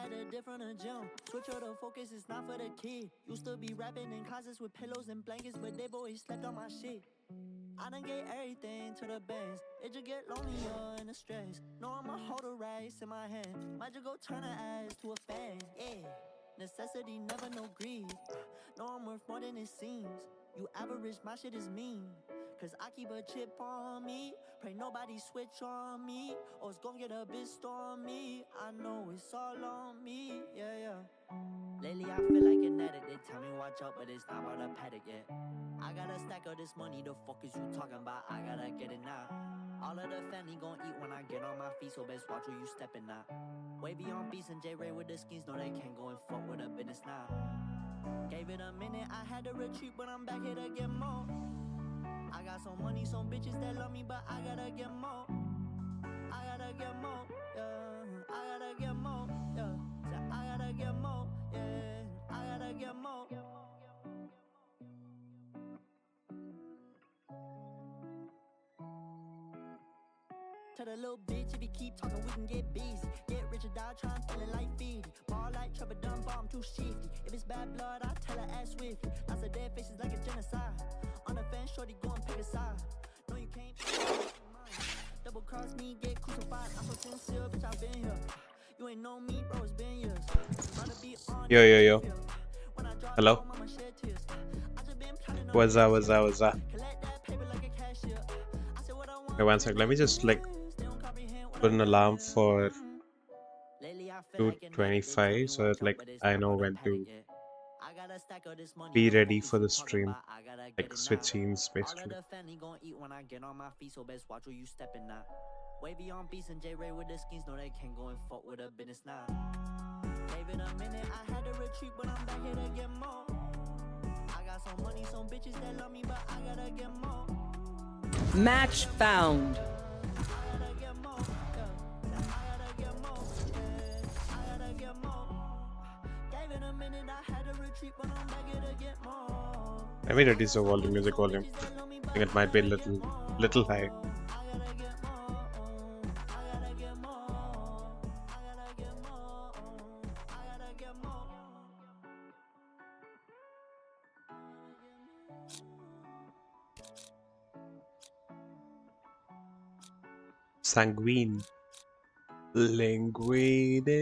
at a different gym. Switch out the focus, it's not for the kid. Used to be rapping in closets with pillows and blankets, but they boys slept on my shit. I done gave everything to the bands. It just get lonelier in the stress. No, I'ma hold a rice in my hand. Might just go turn her ass to a fan. Yeah, necessity never no greed. No, I'm worth more than it seems. You average, my shit is mean. Cause I keep a chip on me. Pray nobody switch on me, or it's gon' get a bit stormy. I know it's all on me, yeah, yeah. Lately I feel like an addict. They tell me watch out, but it's not about a paddock yet. I gotta stack up this money, the fuck is you talking about? I gotta get it now. All of the family gon' eat when I get on my feet, so best watch where you steppin' now. Wavy on beats and J-Ray with the schemes, no they can't go and fuck with a business now. Gave it a minute, I had to retreat, but I'm back here to get more. I got some money, some bitches that love me, but I gotta get more. I gotta get more, yeah. I gotta get more, yeah. So I gotta get more, yeah. I gotta get more. Tell the little bitch if you keep talking, we can get busy. Get rich or die trying to feel it like feed. Ball like Trevor Dunn, bomb too shifty. If it's bad blood, I tell her ass swiftly. Lots of dead faces like a genocide. On the fence, shorty go and pick a side. No, you can't double cross me, get crucified. I'm so sincere, bitch, I've been here. You ain't know me, bro, it's been years. Yo. Hello. What's up? Okay, one sec. Let me just put an alarm for 2:25 so that I know when to be ready for the stream. Switch scenes basically. Wavy on beats and J-Ray with the schemes, no they can't go and fuck with a business now. Gave it a minute, I had to retreat, but I'm back here to get more. I got some money, some bitches that love me, but I gotta get more. Match found. Let me reduce the volume, music volume. I think it might be a little high. Sanguine. Linguine.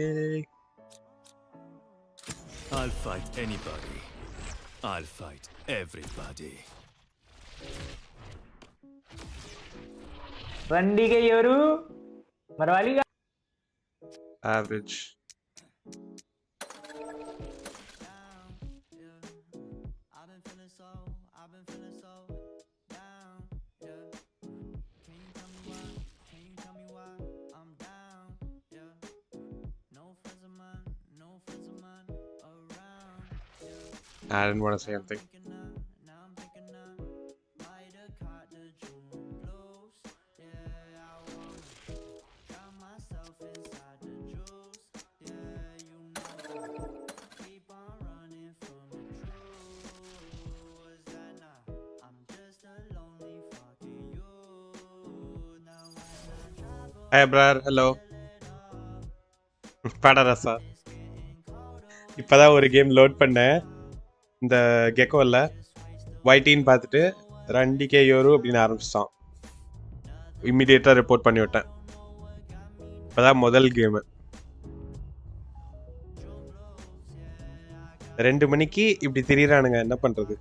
I'll fight anybody. I'll fight everybody. Randige yoru marwaliga Average. I didn't want to say anything. Hey brother, hello. பாடாரசா இப்பதான் ஒரு game load பண்ணேன் இந்த கெக்கோவில் YTன்னு பார்த்துட்டு 2K யோரு அப்படின்னு ஆரம்பிச்சிட்டான். இம்மிடியேட்டாக report பண்ணி விட்டேன். இப்போதான் முதல் கேமு. 2 மணிக்கு இப்படி திரியிறானுங்க, என்ன பண்ணுறது?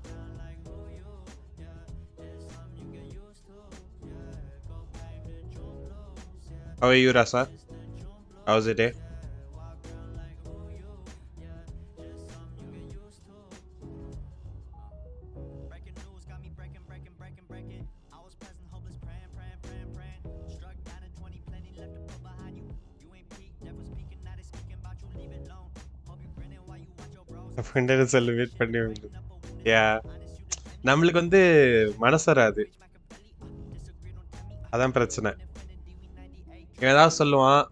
How are you, Rasa? How's the day? Celebrate பண்ணி நம்மளுக்கு மனசு வராது, அதான் பிரச்சனை. ஏதாவது சொல்லுவான்,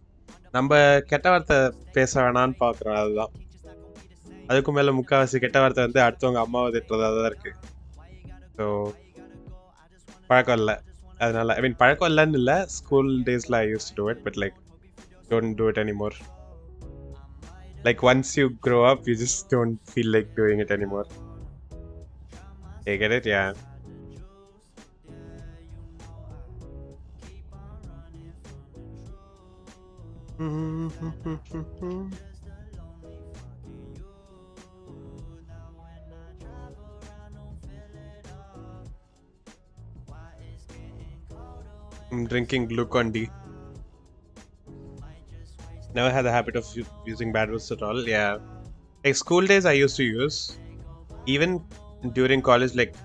நம்ம கெட்ட வார்த்தை பேச வேணான்னு பார்க்குறோம். அதுதான், அதுக்கும் மேலே முக்கால்வாசி கெட்ட வார்த்தை அடுத்தவங்க அம்மாவை திட்டுறதா தான் இருக்கு. ஸோ பழக்கம் இல்லை, அதனால பழக்கம் இல்லைன்னு இல்லை. ஸ்கூல் டேஸில் I used to do it, but don't do it anymore. Like once you grow up, you just don't feel like doing it anymore. You get it? Yeah. I'm drinking Glucon-D. Never had the habit of using bad words at all. Yeah. Like school days I used to use. Even during college, like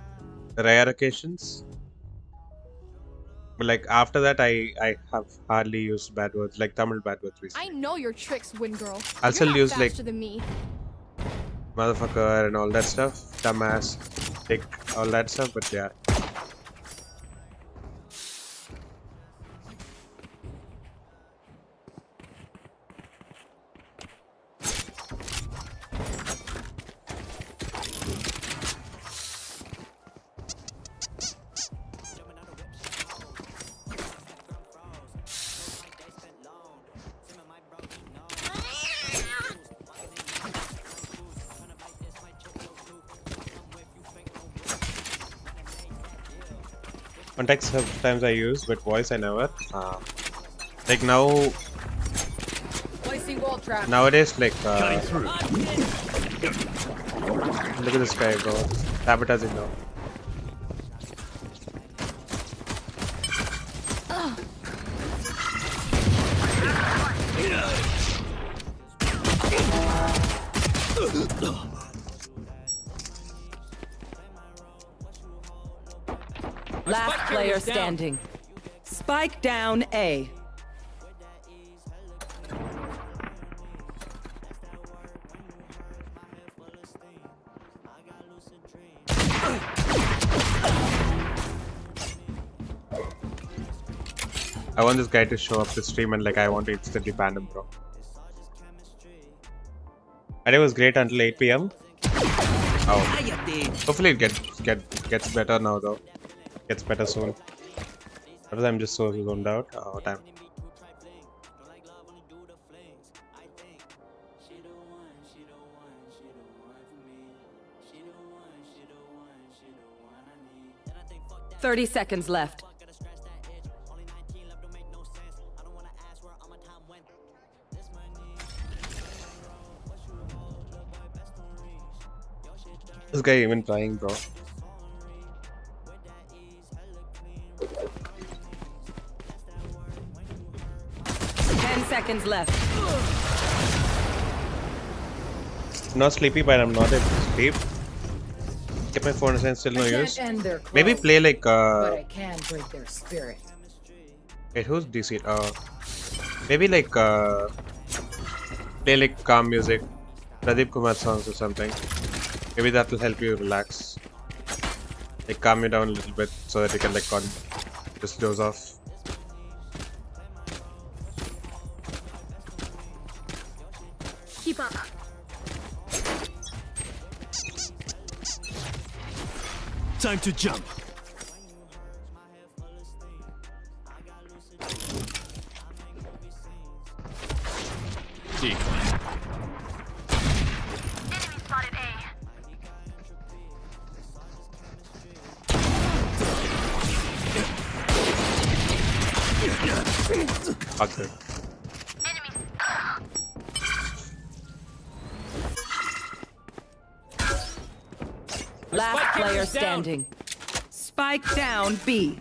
rare occasions. But like after that, I have hardly used bad words, like Tamil bad words recently. I know your tricks, Win Girl. I'll still You're not use like faster than me. motherfucker and all that stuff, dumbass, dick, all that stuff. But yeah. Context sometimes I use, but voice I never. Like now, Placing wall trap. nowadays, like Cutting through. look at this guy, bro. Sabotaging now. Last player standing. Spike down A. I want this guy to show up the stream and like I want to instantly ban him, bro. And it was great until 8 PM. Oh, hopefully it gets better now though. Gets better soon. Because I'm just so zoned out. Oh damn. "30 seconds left. This guy even trying, bro. Seconds left. Not sleepy, but I'm not able to sleep. Get my phone and still no use. Maybe play like But I can break their spirit. Wait, who's DC? Maybe like play like calm music, Pradeep Kumar songs or something. Maybe that will help you relax. Like calm you down a little bit so that you can like just doze off. Keep up. Time to jump. Decoy. Enemy spotted A. Fuck it. Last player standing. Spike down B.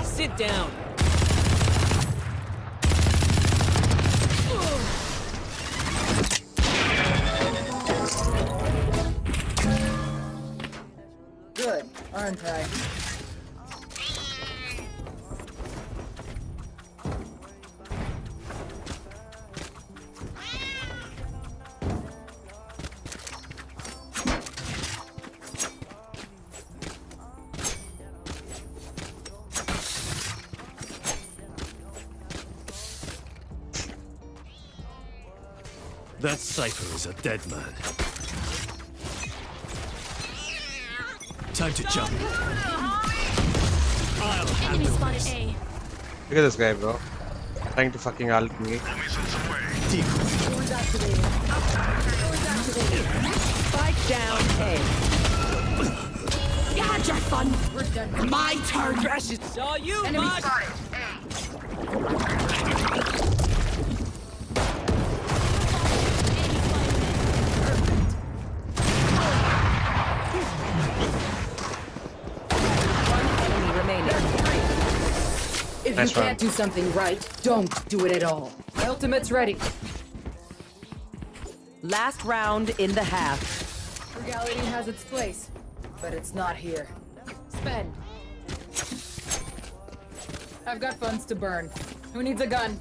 Sit down. Good, aren't I? That Cypher is a dead man. Time to jump. I'll Enemy handle spotted this. A. Look at this guy, bro. Trying to fucking ult me. Spike down A. You had your fun. We're done. My turn. It's all you, Enemy spotted. Enemy remaining. If Nice you one. can't do something right, don't do it at all. My ultimate's ready. Last round in the half. Frugality has its place, but it's not here. Spend. I've got funds to burn. Who needs a gun?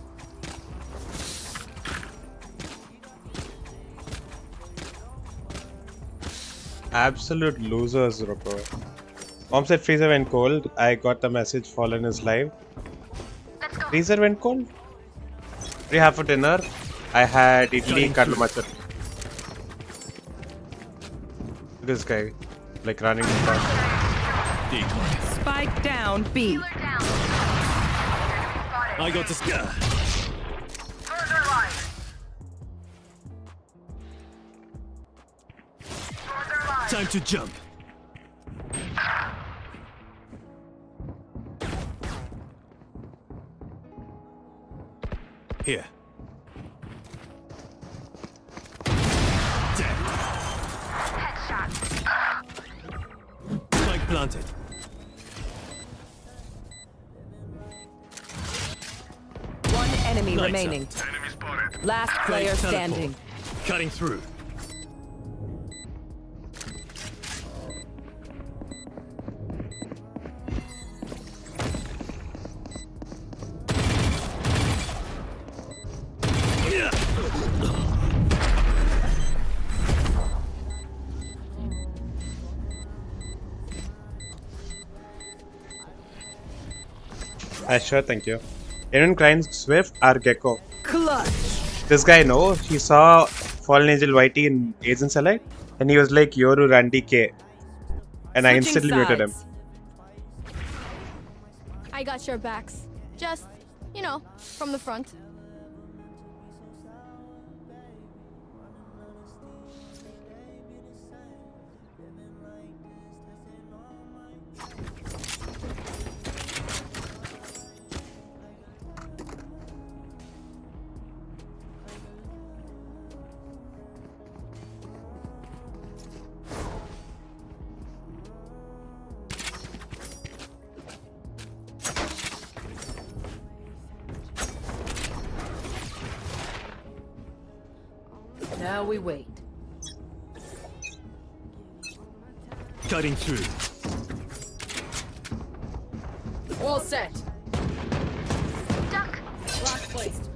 Absolute losers, bro. Mom said freezer went cold. I got the message. Fallen is live. Let's go. Freezer went cold. What do you have for dinner? I had idli kadlu machar. This guy, like running fast. Spike down B. Healer down. Spotted. I got the scare. Further line. Further line. Time to jump. Here. Dead. Headshot. Spike planted. One enemy Lights remaining. out. Last player Teleport. standing. Cutting through. Sure, thank you. Anyone crying Swift or Gecko? Clutch. This guy, no, he saw FallnAngelYT in Agents Allied and he was like, Yoru Randy K. And I Switching instantly muted him. sides. I got your backs. Just, you know, from the front. Now we wait. Cutting through. All set. Duck. Lock placed.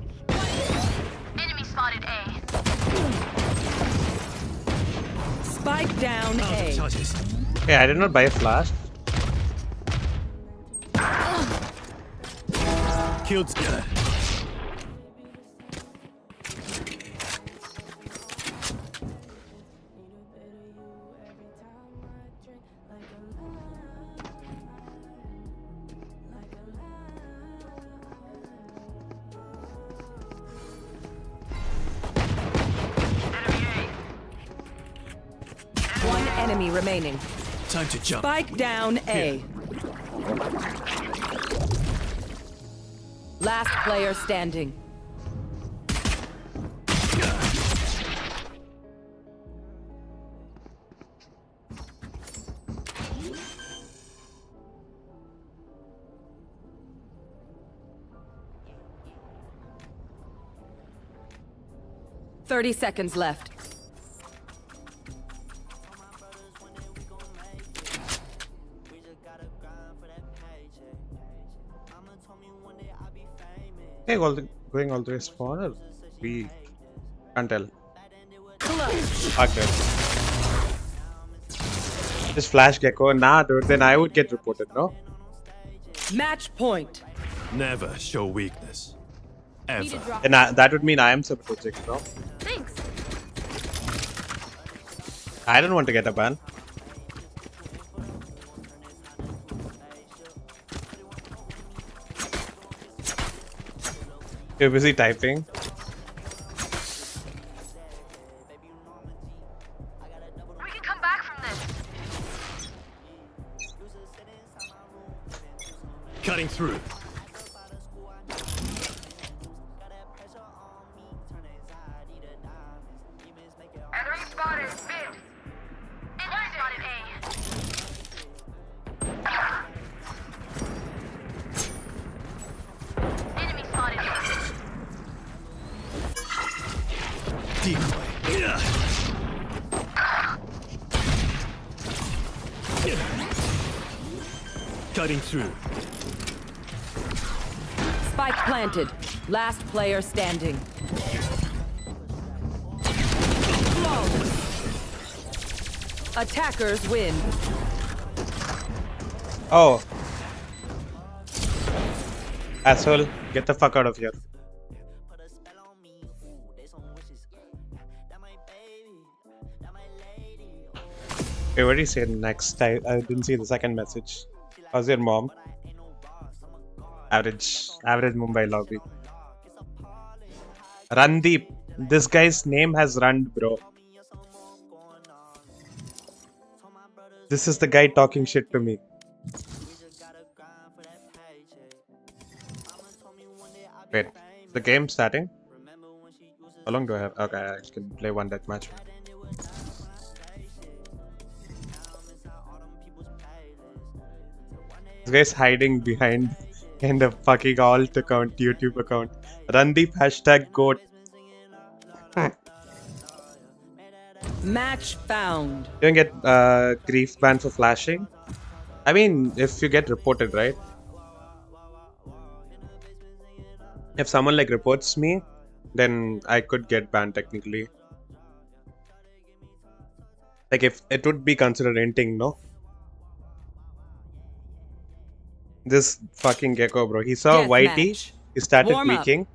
Enemy spotted A. Spike down Out of A. charges. Hey, I did not buy a flash. Killed scare. One enemy remaining. Time to jump. Spike down A. Last player standing. $30 left. Hey, going all the way spawn or we can't tell. Okay. Just flash Gecko. Nah, dude, then I would get reported, no? Match point. Never show weakness. Need to Ever. drop. And that would mean I am sabotaging, no? Thanks. I don't want to get a ban. You're busy typing. We can come back from this. Cutting through. Enemy spotted mid. Enemy spotted A. Enemy spotted A. Decoy. Yeah. Cutting through. Spike planted. Last player standing. Attackers win. Oh. Asshole, get the fuck out of here. Wait, what did he say next? I didn't see the second message. How's your mom? Average Mumbai lobby. Randeep. This guy's name has run, bro. This is the guy talking shit to me. Wait, the game starting? How long do I have? Okay, I can play one death match. This guy's hiding behind in the fucking alt account, YouTube account. Randeep #GOAT. Match found. You don't get grief ban for flashing. I mean, if you get reported, right? If someone like reports me, then I could get banned technically. Like if it would be considered inting, no? This fucking gecko, bro. He saw Whitey, he started tweaking,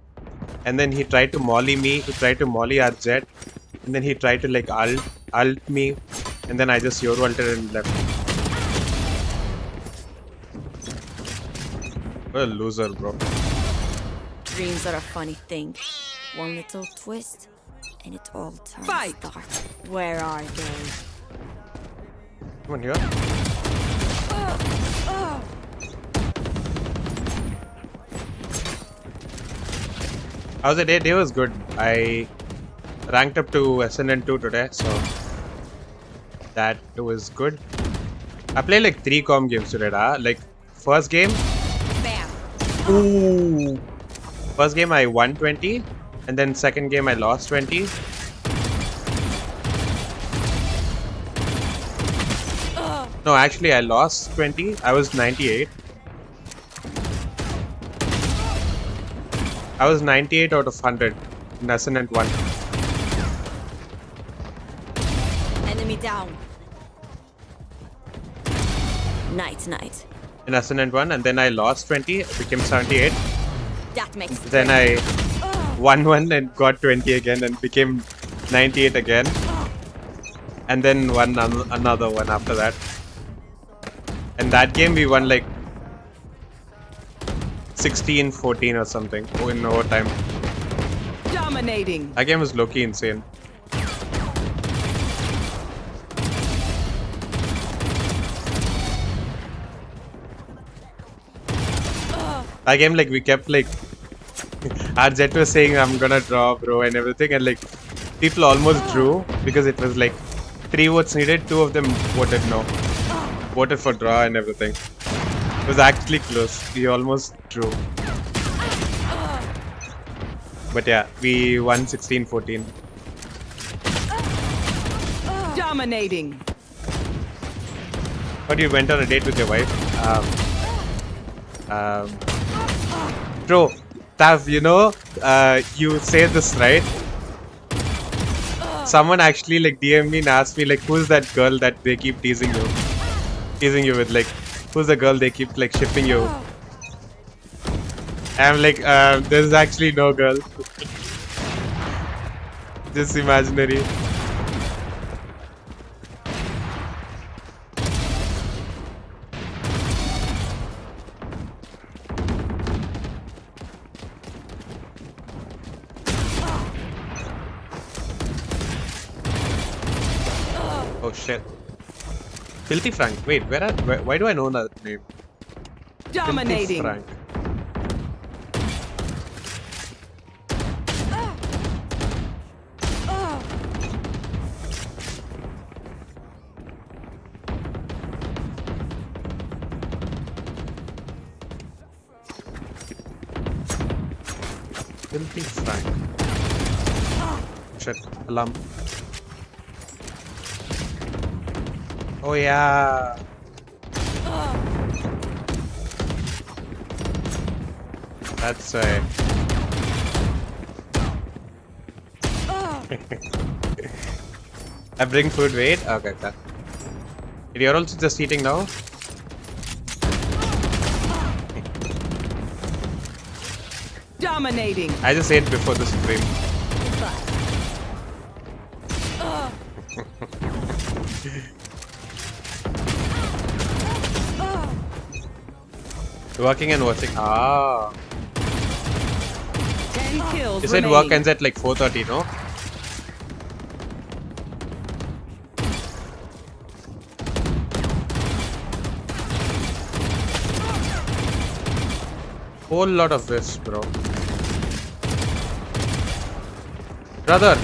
and then he tried to molly me, he tried to molly our jet, and then he tried to like ult me, and then I just ulted and left. What a loser, bro. Dreams are a funny thing. One little twist, and it all turns dark. Where are they? Come on here. How's the day? Day was good. I ranked up to Ascendant 2 today, so that was good. I played like 3 com games today, like first game. Bam. Ooh. First game I won 20, and then second game I lost 20. No, actually I lost 20. I was 98. I was 98 out of 100 in Ascendant 1. Enemy down. Night. In Ascendant 1, and then I lost 20, became 78. That makes Then I won 1 and got 20 again and became 98 again. And then won another one after that. And that game we won like 16-14 or something in overtime. Dominating. That game was low-key insane. That game, like, we kept like our jet was saying I'm gonna draw, bro, and everything, and like people almost drew because it was like 3 votes needed, 2 of them voted no, voted for draw and everything. It was actually close. We almost drew. But yeah, we won 16-14. Dominating. But you went on a date with your wife. Bro, Tav, you know, you say this, right? Someone actually like DM me and asked me like, who's that girl that they keep teasing you with, like, who's the girl they keep like shipping you? I'm like, there's actually no girl. Just imaginary. shit. Filthy Frank. Wait, why do I know that name? Dominating. Filthy Frank. Filthy Frank. Shit, alarm. Oh yeah. That's right. I bring food, wait. Okay, okay. You're also just eating now? Dominating. I just ate before the stream. Working and watching. Ah. 10 kills You said remaining. work ends at like 4:30, no? Whole lot of this, bro. Brother.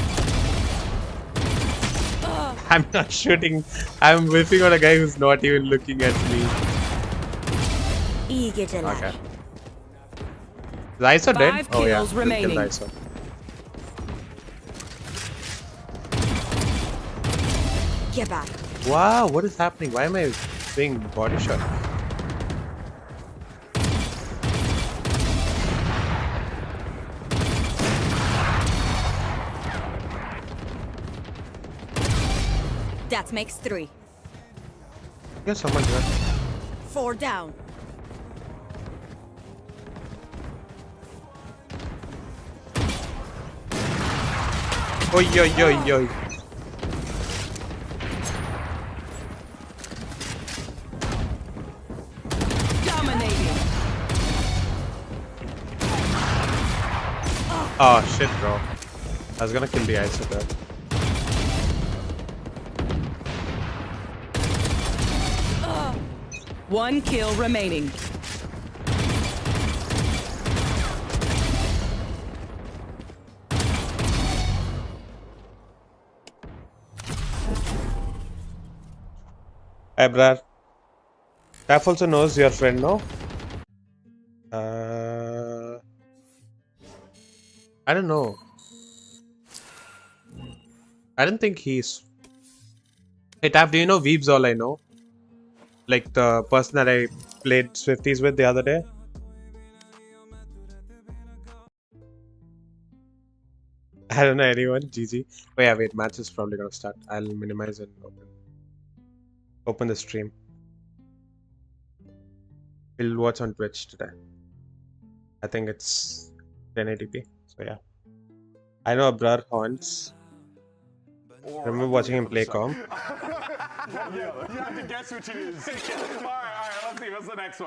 I'm not shooting. I'm whiffing on a guy who's not even looking at me. Okay. Is ISO dead? 5 Oh yeah, kills remaining. killed ISO. Get back. Wow, what is happening? Why am I being body shot? That makes 3. There's someone here. 4 down. Oi, oi, oi, oi. Dominating. Oh shit, bro. I was gonna kill the ISO there. One kill remaining. Hey, Brad. Taf also knows your friend, no? I don't know. I don't think he's... Hey, Taf, do you know Weeb's All I Know? Like the person that I played Swifties with the other day? I don't know anyone. GG. Oh yeah, wait. Match is probably gonna start. I'll minimize and open the stream. We'll watch on Twitch today. I think it's 1080p. So yeah. I know Abrar haunts. Remember watching him play com? You have to guess which it is. Alright, let's see. What's the next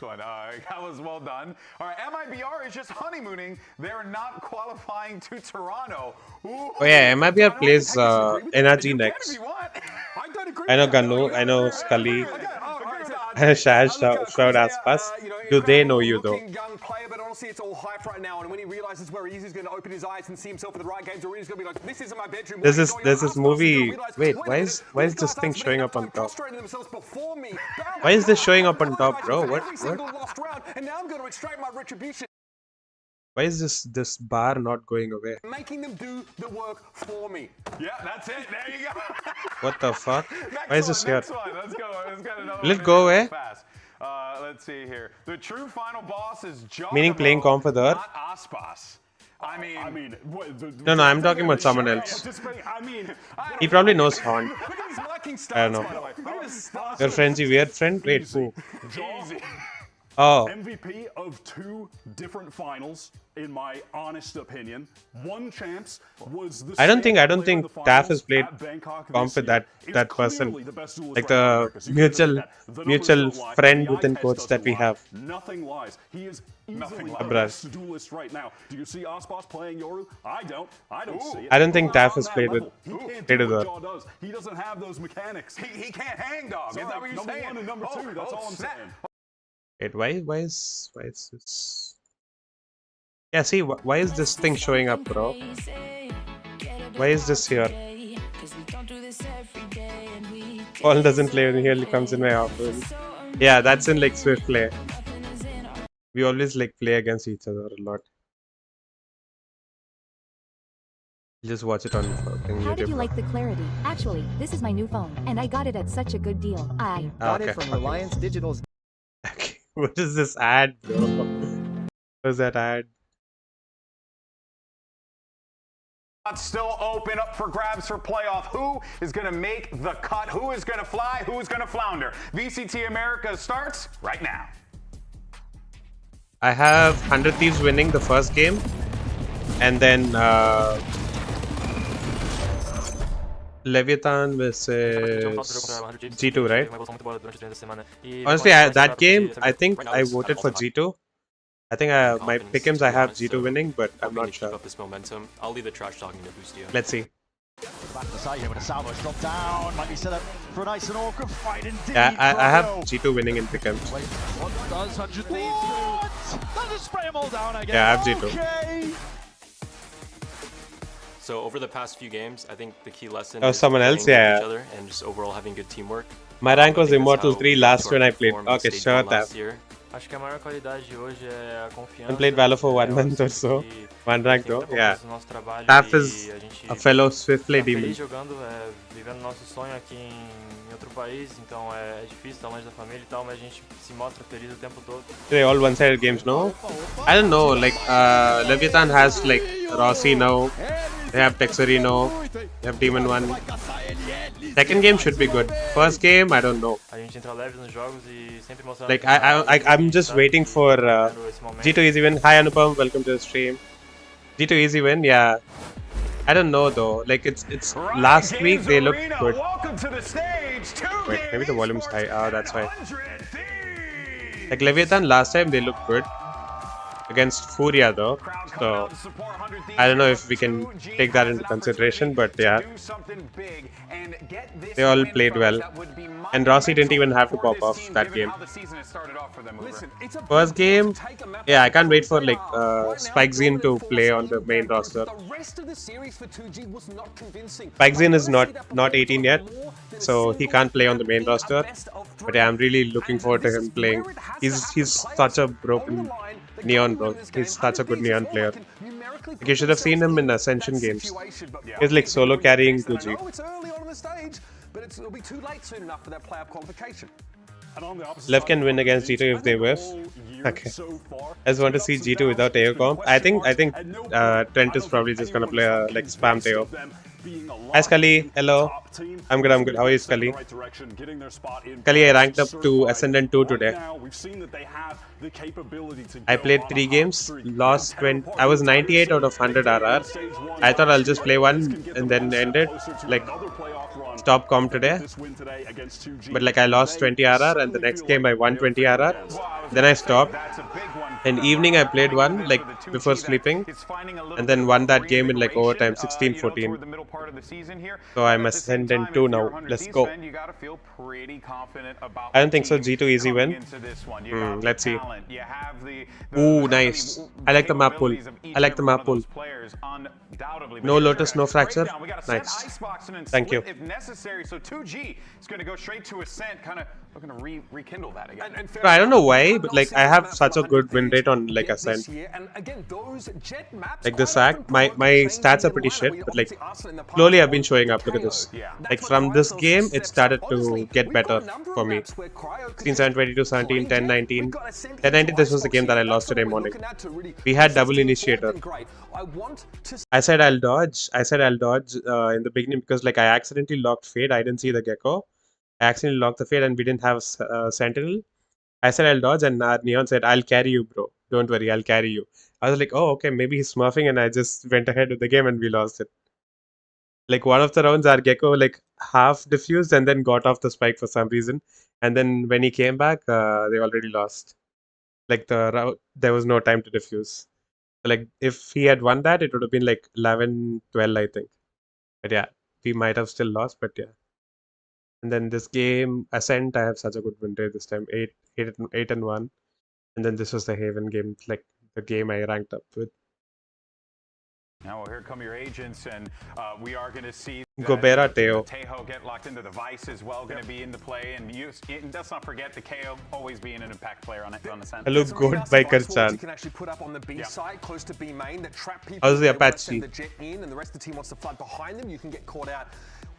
one? That was well done. Alright, MIBR is just honeymooning. They're not qualifying to Toronto. Ooh, Oh yeah, MIBR plays NRG next. I know Ganu, I know Scully, I know Shaz, Shroud Aspas. Do they know you though? Young player, but honestly, it's all hype right now. And when he realizes where he is, he's going to open his eyes and see himself in the right games. Or he's going to be like, "This isn't my bedroom." There's this movie. Wait, why is this thing showing up on top? Why is this showing up on top, bro? What? And now I'm going to extract my retribution. Why is this bar not going away? Making them do the work for me. Yeah, that's it. There you go. What the fuck? Why is this here? Next one. Let's go. Let's get another Will it one go here away? fast. Let's see here. The true final boss is jawgemo, Meaning playing comp for the Earth? not Aspas. I mean, No, I'm talking about someone else. He probably knows Haunt. I don't know. Your friend's a weird friend? Wait, who? Easy. Oh. MVP of 2 different finals in my honest opinion. One champs was the I don't think the Taff has finals played at Bangkok comp this with year. that Is person. clearly the best duelist Like right now, the Americas. You can agree with that. The numbers mutual don't lie. friend The eye within test coach that doesn't we lie. have. Nothing lies. He is easily the lies. best duelist right now. Do you see Osboss playing Yoru? I don't see it. I don't think He's Taff on has that played with level. He can't played do with what her. Jaw does. He doesn't have those mechanics. He can't hang, dog. Is that what you're number saying? one and number two. That's all I'm snap. saying. Wait, why is this? Yeah, see, why is this thing showing up, bro? Why is this here? Paul doesn't play when he only comes in my office. Yeah, that's in like Swift play. We always like play against each other a lot. Just watch it on fucking How did YouTube. you like the clarity? Actually, this is my new phone, and I got it at such a good deal. I got it from Reliance Digital's. Okay. What is this ad, bro? What is that ad? Still open up for grabs for playoff. Who is going to make the cut? Who is going to fly? Who is going to flounder? VCT America starts right now. I have 100 Thieves winning the first game, and then Leviathan versus G2, right? Honestly, that game, I think I voted for G2. I think my pick'ems I have G2 winning, but I'm not sure. Up this momentum. I'll leave the trash talking to boost you. Let's see. Back to the side here, but a salvo's dropped down. Might be set up for a nice and awkward fight indeed. Yeah, I have G2 winning in pick'ems. What does 100 Thieves do? Does it spray them all down again? Yeah, I have G2. Okay. So over the past few games, I think the key lesson Oh, is someone else, playing with yeah. each other and just overall having good teamwork. My rank was I think that's Immortal how 3 we last sort when of I played. performed in Okay, Stage sure, 1 that. last year. Acho que a maior qualidade hoje é a confiança. I played Valo for 1 month or so. One rank though, yeah. Taff is a fellow Swift play demon. Jogando, vivendo nosso sonho aqui em outro país, então é difícil, tá longe da família e tal, mas a gente se mostra feliz o tempo todo. They all one-sided games, no? I don't know, like Leviathan has like Rossi now. They have Texerino. They have Demon 1. Second game should be good. First game, I don't know. A gente entra leve nos jogos e sempre mostrando. Like I'm just waiting for G2 Easy Win. Hi Anupam, welcome to the stream. G2 Easy Win, yeah. I don't know though. Like it's last week they looked good. Wait, maybe the volume's high. Oh, that's why. Like Leviathan last time they looked good against Furia though. So I don't know if we can take that into consideration, but yeah. They all played well. And Rossi didn't even have to pop off that game. First game, yeah, I can't wait for like Spikezine to play on the main roster. Spikezine is not 18 yet, so he can't play on the main roster. But yeah, I'm really looking forward to him playing. He's such a broken Neon, bro. He's such a good Neon player. Like, you should have seen him in Ascension games. He's like solo carrying 2G. But it'll be too late soon enough for that playoff qualification. Lev can win against G2 if they whiff. Okay. I just want to see G2 without Teo comp. I think Trent is probably just gonna play like spam Teo. Hi Scully, hello. I'm good. How are you, Scully? Scully, I ranked up to Ascendant 2 today. I played 3 games, lost 20. I was 98 out of 100 RR. I thought I'll just play one and then end it. Like, stop comp today. But like I lost 20 RR and the next game I won 20 RR. Then I stopped. In evening I played one like before sleeping and then won that game in like overtime 16-14. So I'm Ascendant 2 now. Let's go. I don't think so. G2 easy win. Let's see. Ooh, nice. I like the map pull. No Lotus, no Fracture. Nice. Thank you. If necessary, so 2G is going to go straight to Ascent, kind of looking to rekindle that again. I don't know why, but like I have such a good win rate on like Ascent. Like the sack, my stats are pretty shit, but like slowly I've been showing up. Look at this. Like from this game, it started to get better for me. 16, 7, 22, 17, 10, 19. 10, 19, this was the game that I lost today morning. We had double initiator. I said I'll dodge in the beginning because like I accidentally locked Fade. I didn't see the Gecko. I accidentally locked the Fade and we didn't have Sentinel. I said I'll dodge and Neon said I'll carry you, bro. don't worry, I'll carry you. I was like, oh, okay, maybe he's smurfing, and I just went ahead with the game and we lost it. Like one of the rounds, our Gecko like half diffused and then got off the spike for some reason. And then when he came back, they already lost. Like there was no time to defuse. Like if he had won that, it would have been like 11-12, I think. But yeah, we might have still lost, but yeah. And then this game, Ascent, I have such a good win rate this time, 8-1. And then this was the Haven game, like the game I ranked up with. Now, well, here come your agents, and we are going to see Gobera Teo get locked into the Vice as well, going to be into play. And let's not forget the KO always being an impact player on the Ascent. Hello, good Biker Chan. You can actually put up on the B site, close to B main, that trap people. How's the Apache? The jet in, and the rest of the team wants to flood behind them. You can get caught out.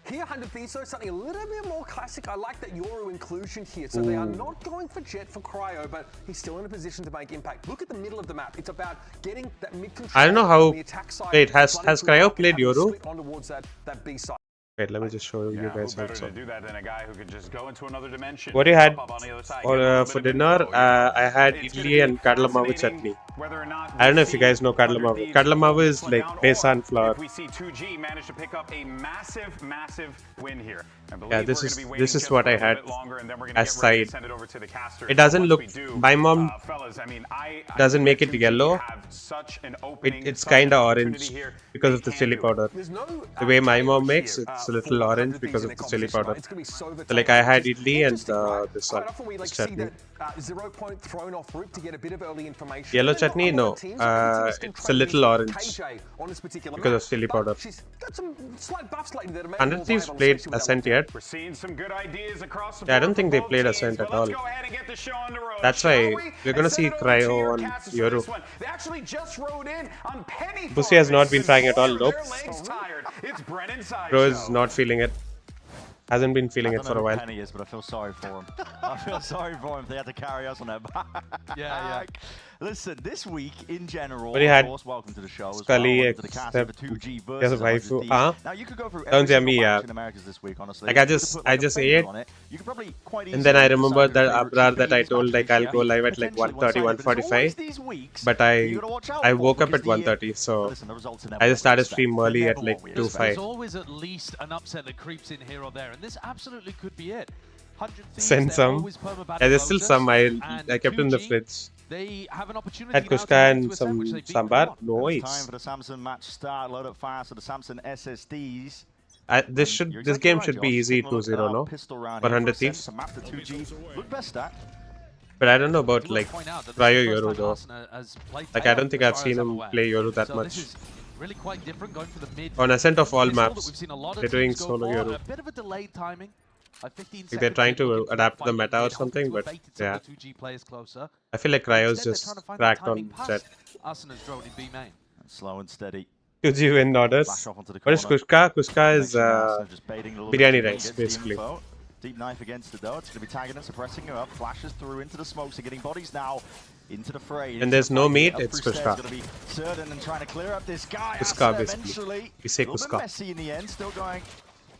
Here, 100 Thieves, so something a little bit more classic. I like that Yoru inclusion here. So they are not going for Jet for Cryo, but he's still in a position to make impact. Look at the middle of the map. It's about getting that mid control. I don't know how. The attack side. Wait, has Cryo played Yoru? On towards that B side. Wait, let me just show you guys better also. to do that than a guy who could just go into another dimension. What you had for dinner? I had idli and kadalamavu chutney. I don't know if you guys know kadalamavu. Kadalamavu is like besan flour. We see 2G manage to pick up a massive win here. Yeah, this is what I had as side. It doesn't look. My mom doesn't make it yellow. It's kind of orange because of the chili powder. The way my mom makes it's a little orange because of the chili powder. So like I had idli and this one, this chutney. 0 point thrown off route to get a bit of early information. Yellow chutney, no. It's a little orange because of chili powder. 100 Thieves played Ascent yet? Yeah, I don't think they played Ascent at all. That's why we're gonna see Cryo on Yoru. Bussy has not been trying at all. Nope. Bro is not feeling it. Hasn't been feeling it for a while. Penny is, but I feel sorry for him. I feel sorry for him if they had to carry us on their back. Yeah. Listen, this week in general, But he had of course, welcome to the show. Scully, welcome to the cast of 2G versus waifu. Now you could go through every single match in Americas this week, honestly. Like I just ate, and then I remembered that Abrar that I told like I'll go live at like 1:30, 1:45. But I woke up at 1:30, so I just started stream early at like 2:05. There's always at least an upset that creeps in here or there, and this absolutely could be it. Send some. Yeah, there's still some. I kept in the fridge. They have an opportunity had Kushka and some sambar. Nice. Time for the Samsung match start. Load up fast for the Samsung SSDs. This game should be easy 2-0, no? 100 Thieves. But I don't know about like Cryo Yoru though. Like I don't think I've seen him play Yoru that much. Really quite different going for the mid. On Ascent of all maps, they're doing solo Yoru. A bit of a delayed timing. Like they're trying to adapt to the meta or something, but yeah. I feel like Cryo's just cracked on Jet. Slow and steady. 2G win orders. What is Kushka? Kushka is biryani rice, basically. Deep knife against it though. It's going to be tagging and suppressing him up. Flashes through into the smokes. They're getting bodies now into the fray. And there's no meat. It's Kushka. Going to be certain and trying to clear up this guy. Kushka, basically. We say Kushka. Messy in the end. Still going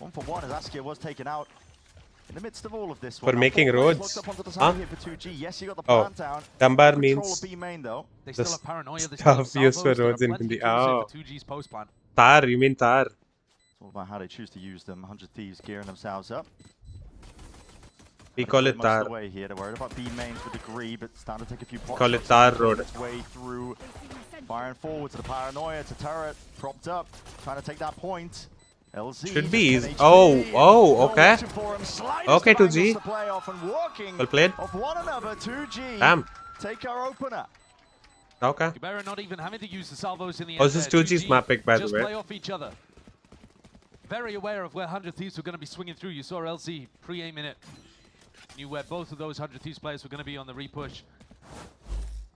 1-for-1 as Askia was taken out. In the midst of all of this, for making roads. Huh? Yes, you got the oh, Dambar means the stuff used for roads in Hindi. Oh, tar. You mean tar? It's all about how they choose to use them. 100 Thieves gearing themselves up. We call it tar. Here. They're worried about B mains to a degree, but starting to take a few pots. Call it tar road. Way through, firing forward to the paranoia. It's a turret propped up, trying to take that point. LZ should be easy. Oh, okay. Okay, 2G. Well played. Damn. Take our opener. Okay. Not even having to use the salvos in the oh, this is 2G's map pick, by the way. Play off each other. Very aware of where 100 Thieves were going to be swinging through. You saw LZ pre-aiming it. Knew where both of those 100 Thieves players were going to be on the repush.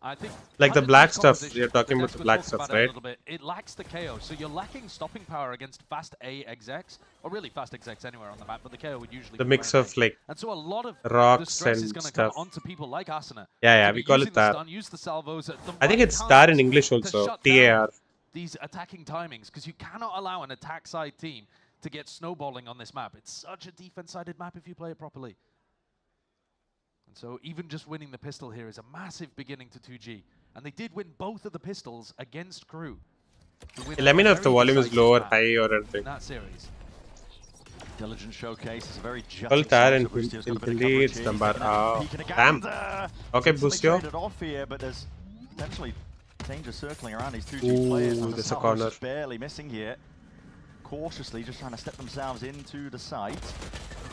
I think like the black stuff, you're talking about the black stuff, right? It lacks the KO, so you're lacking stopping power against fast A execs, or really fast execs anywhere on the map, but the KO would usually the mix of like and so a lot of rocks the stress and is going to stuff. come onto people like Asana. Yeah, we call it tar. I think it's tar in English also, TAR. These attacking timings, because you cannot allow an attack side team to get snowballing on this map. It's such a defense-sided map if you play it properly. So even just winning the pistol here is a massive beginning to 2G. And they did win both of the pistols against Crew. Let me know if the volume is low or high or anything. In that series. Diligent showcase is a very Full car and Hindi, it's number. Damn. Okay, Boostio. Off here, but there's potentially danger circling around these 2G players. There's a corner. Barely missing here. Cautiously just trying to step themselves into the site.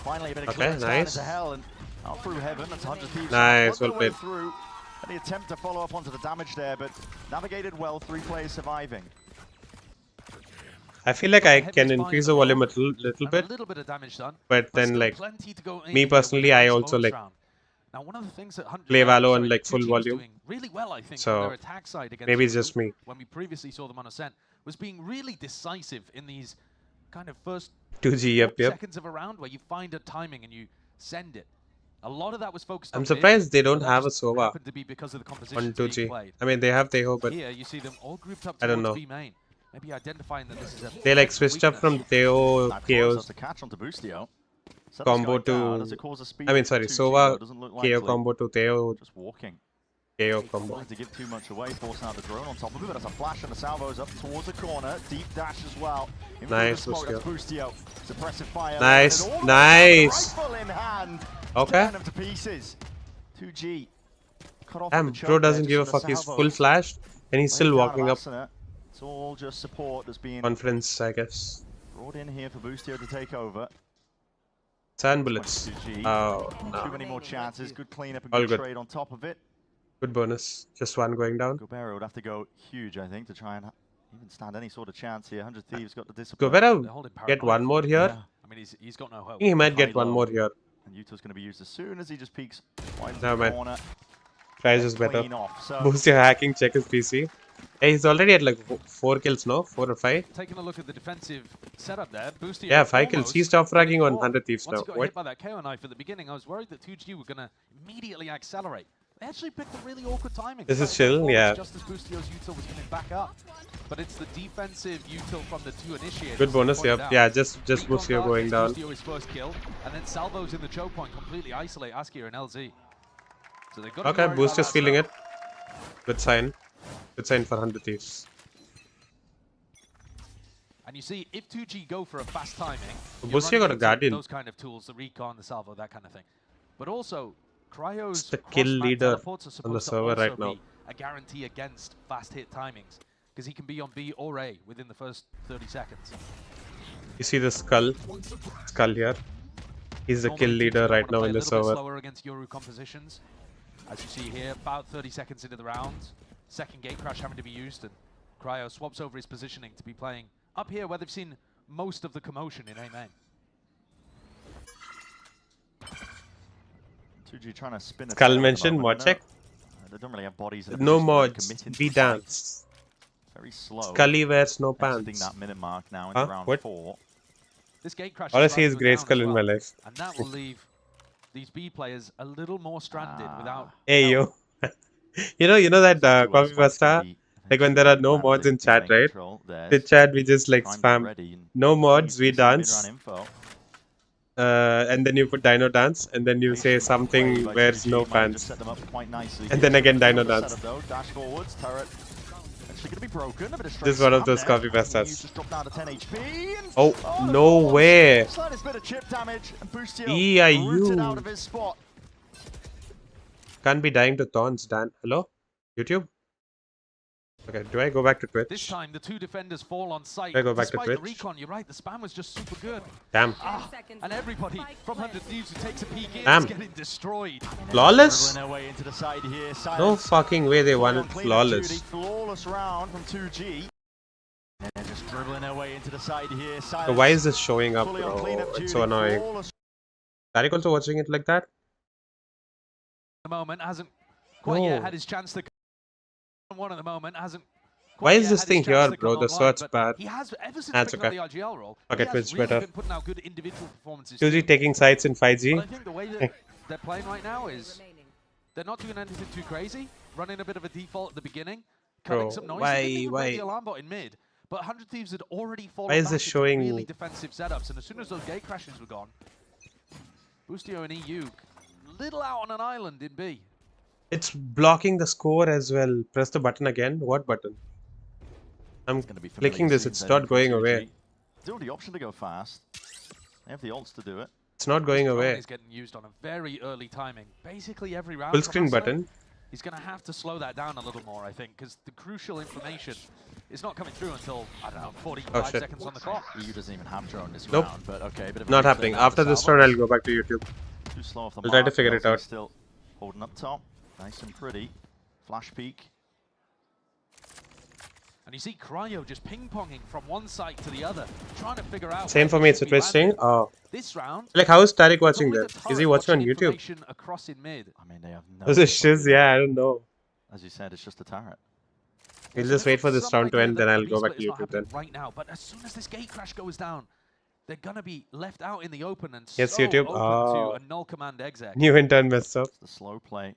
Finally a bit of clearance down into hell and out through heaven. That's 100 Thieves. Nice, well played. Through. Any attempt to follow up onto the damage there, but navigated well, 3 players surviving. I feel like I can increase the volume a little bit, but then like me personally, I also like play Valo on like full volume. So maybe it's just me. When we previously saw them on Ascent, was being really decisive in these kind of first 2G, seconds of a round where you find a timing and you send it. A lot of that was focused on I'm surprised they don't have a Sova on 2G. I mean, they have Teho, but here you see them all grouped up I don't know. B main. Maybe identifying that this is a they like switched up from Teho KO's combo to, I mean, sorry, Sova KO combo to Teho just walking. KO combo. Not to give too much away, forcing out the drone on top of it, but there's a flash and the salvo's up towards the corner. Deep dash as well. Nice, Boostio. Suppressive fire. Nice, nice. Rifle in hand. Okay. Tearing them to pieces. 2G. Cut off Damn, bro doesn't give a fuck. He's full flashed and he's still walking up. It's all just support that's being conference, I guess. Brought in here for Boostio to take over. Sand bullets. Oh, no. Too many more chances. Good cleanup and All good good. trade on top of it. Good bonus. Just one going down. Gobera would have to go huge, I think, to try and even stand any sort of chance here. 100 Thieves got the discipline. Gobera get one more here. Yeah. I mean, he's got no hope. He might get one more here. And Yuto's going to be used as soon as he just peeks wide into No, the man. corner. Tries is better. So Boost your hacking, check his PC. Hey, he's already at like 4 kills, no? 4 or 5? Taking a look at the defensive setup there, Boostio. Yeah, 5 kills. He's top fragging on 100 Thieves now. Once he got What? hit by that KO knife at the beginning, I was worried that 2G were going to immediately accelerate. They actually picked a really awkward timing. This is chill, yeah. Just as Boostio's util was coming back up. But it's the defensive util from the 2 initiators. Good bonus, yep. Yeah, just Boostio going down. Boostio his first kill, and then Salvo's in the choke point, completely isolate Askia and LZ. So they've got Okay, Boostio's feeling it. Good sign. Good sign for 100 Thieves. And you see, if 2G go for a fast timing, Boostio got a Guardian. Those kind of tools, the recon, the salvo, that kind of thing. But also, Cryo's the kill leader on the server right now. A guarantee against fast hit timings, because he can be on B or A within the first 30 seconds. You see the skull here. He's the kill leader right now in the server. Slower against Yoru compositions. As you see here, about 30 seconds into the round, second gate crash having to be used, and Cryo swaps over his positioning to be playing up here where they've seen most of the commotion in A main. 2G trying to spin Skull mentioned mod check. They don't really have bodies. No mods. Be dance. Very slow. Scully wears no pants. That minute mark now in round what? 4. This gate crash Honestly, is great skull in my life. And that will leave these B players a little more stranded without. Hey yo, you know that coffee pasta. Like when there are no mods in chat, right? The chat we just like spam. No mods, we dance. And then you put Dino Dance, and then you say something wears no pants. And then again Dino Dance. This is one of those coffee pastas. Oh, no way! EIU. Can't be dying to thorns, Dan. Hello? YouTube? Okay, do I go back to Twitch? This time the 2 defenders fall on site. Do I go back to Despite Twitch? the recon, you're right, the spam was just super good. Damn. And everybody from 100 Thieves who takes a peek in Damn. is getting destroyed. Flawless? No fucking way they won it flawless. Flawless round from 2G. And they're just dribbling their way into the side here. So why is this showing up, bro? It's so annoying. Tariq also watching it like that? The moment hasn't quite yet had his chance to. One at the moment hasn't. Why is this thing here, bro? The sword's bad. He has ever since That's picking okay. up the RGL role. Okay, he has Twitch really better. been putting out good individual performances. 2G taking sides in 5G. But I think the way that they're playing right now is they're not doing anything too crazy. Running a bit of a default at the beginning, cutting Bro, some noise. why? The alarm bot in mid, but 100 Thieves had already fallen Why is back this into showing- really defensive setups, and as soon as those gate crashes were gone, Boostio and EU little out on an island in B. It's blocking the score as well. Press the button again. What button? I'm clicking this. It's not going away. Still the option to go fast. They have the ults to do it. It's not going away. Is getting used on a very early timing. Basically every round. Full screen button. He's going to have to slow that down a little more, I think, because the crucial information is not coming through until, I don't know, 45 seconds on the clock. EU doesn't even have drone this nope. round, but okay. Bit of not happening. After this round, I'll go back to YouTube. Too slow off the I'll try to figure it out. Still holding up top. Nice and pretty. Flash peek. And you see Cryo just ping-ponging from one side to the other, trying to figure out... Same for me, it's interesting. This round, like, how is Tariq watching that? Is he watching on YouTube? Across in mid. I mean, they have no... Is it shiz? Yeah, I don't know. As you said, it's just a turret. We'll just wait for this round to end, then I'll go back to YouTube then. Right now, but as soon as this gate crash goes down, they're gonna be left out in the open and yes, so YouTube. open to a null command exec. New intern messed up. It's the slow play.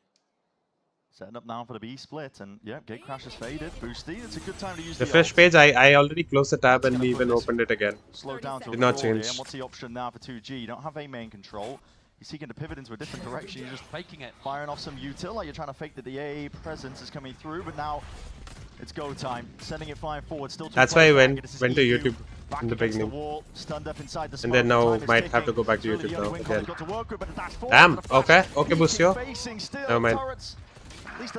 Setting up now for the B split, and yeah, gate crash has faded. Boosty, it's a good time to use the fish page. I already closed the tab and even opened it again. Slow down to did not change. And what's the option now for 2G? You don't have A main control. You're seeking to pivot into a different direction. You're just faking it, firing off some util. Like you're trying to fake that the A presence is coming through, but now it's go time. Sending it flying forward. Still. That's why I went to YouTube in the beginning, the and then now might have to go back to YouTube now again. Damn. Okay. Okay, Busio. Never mind.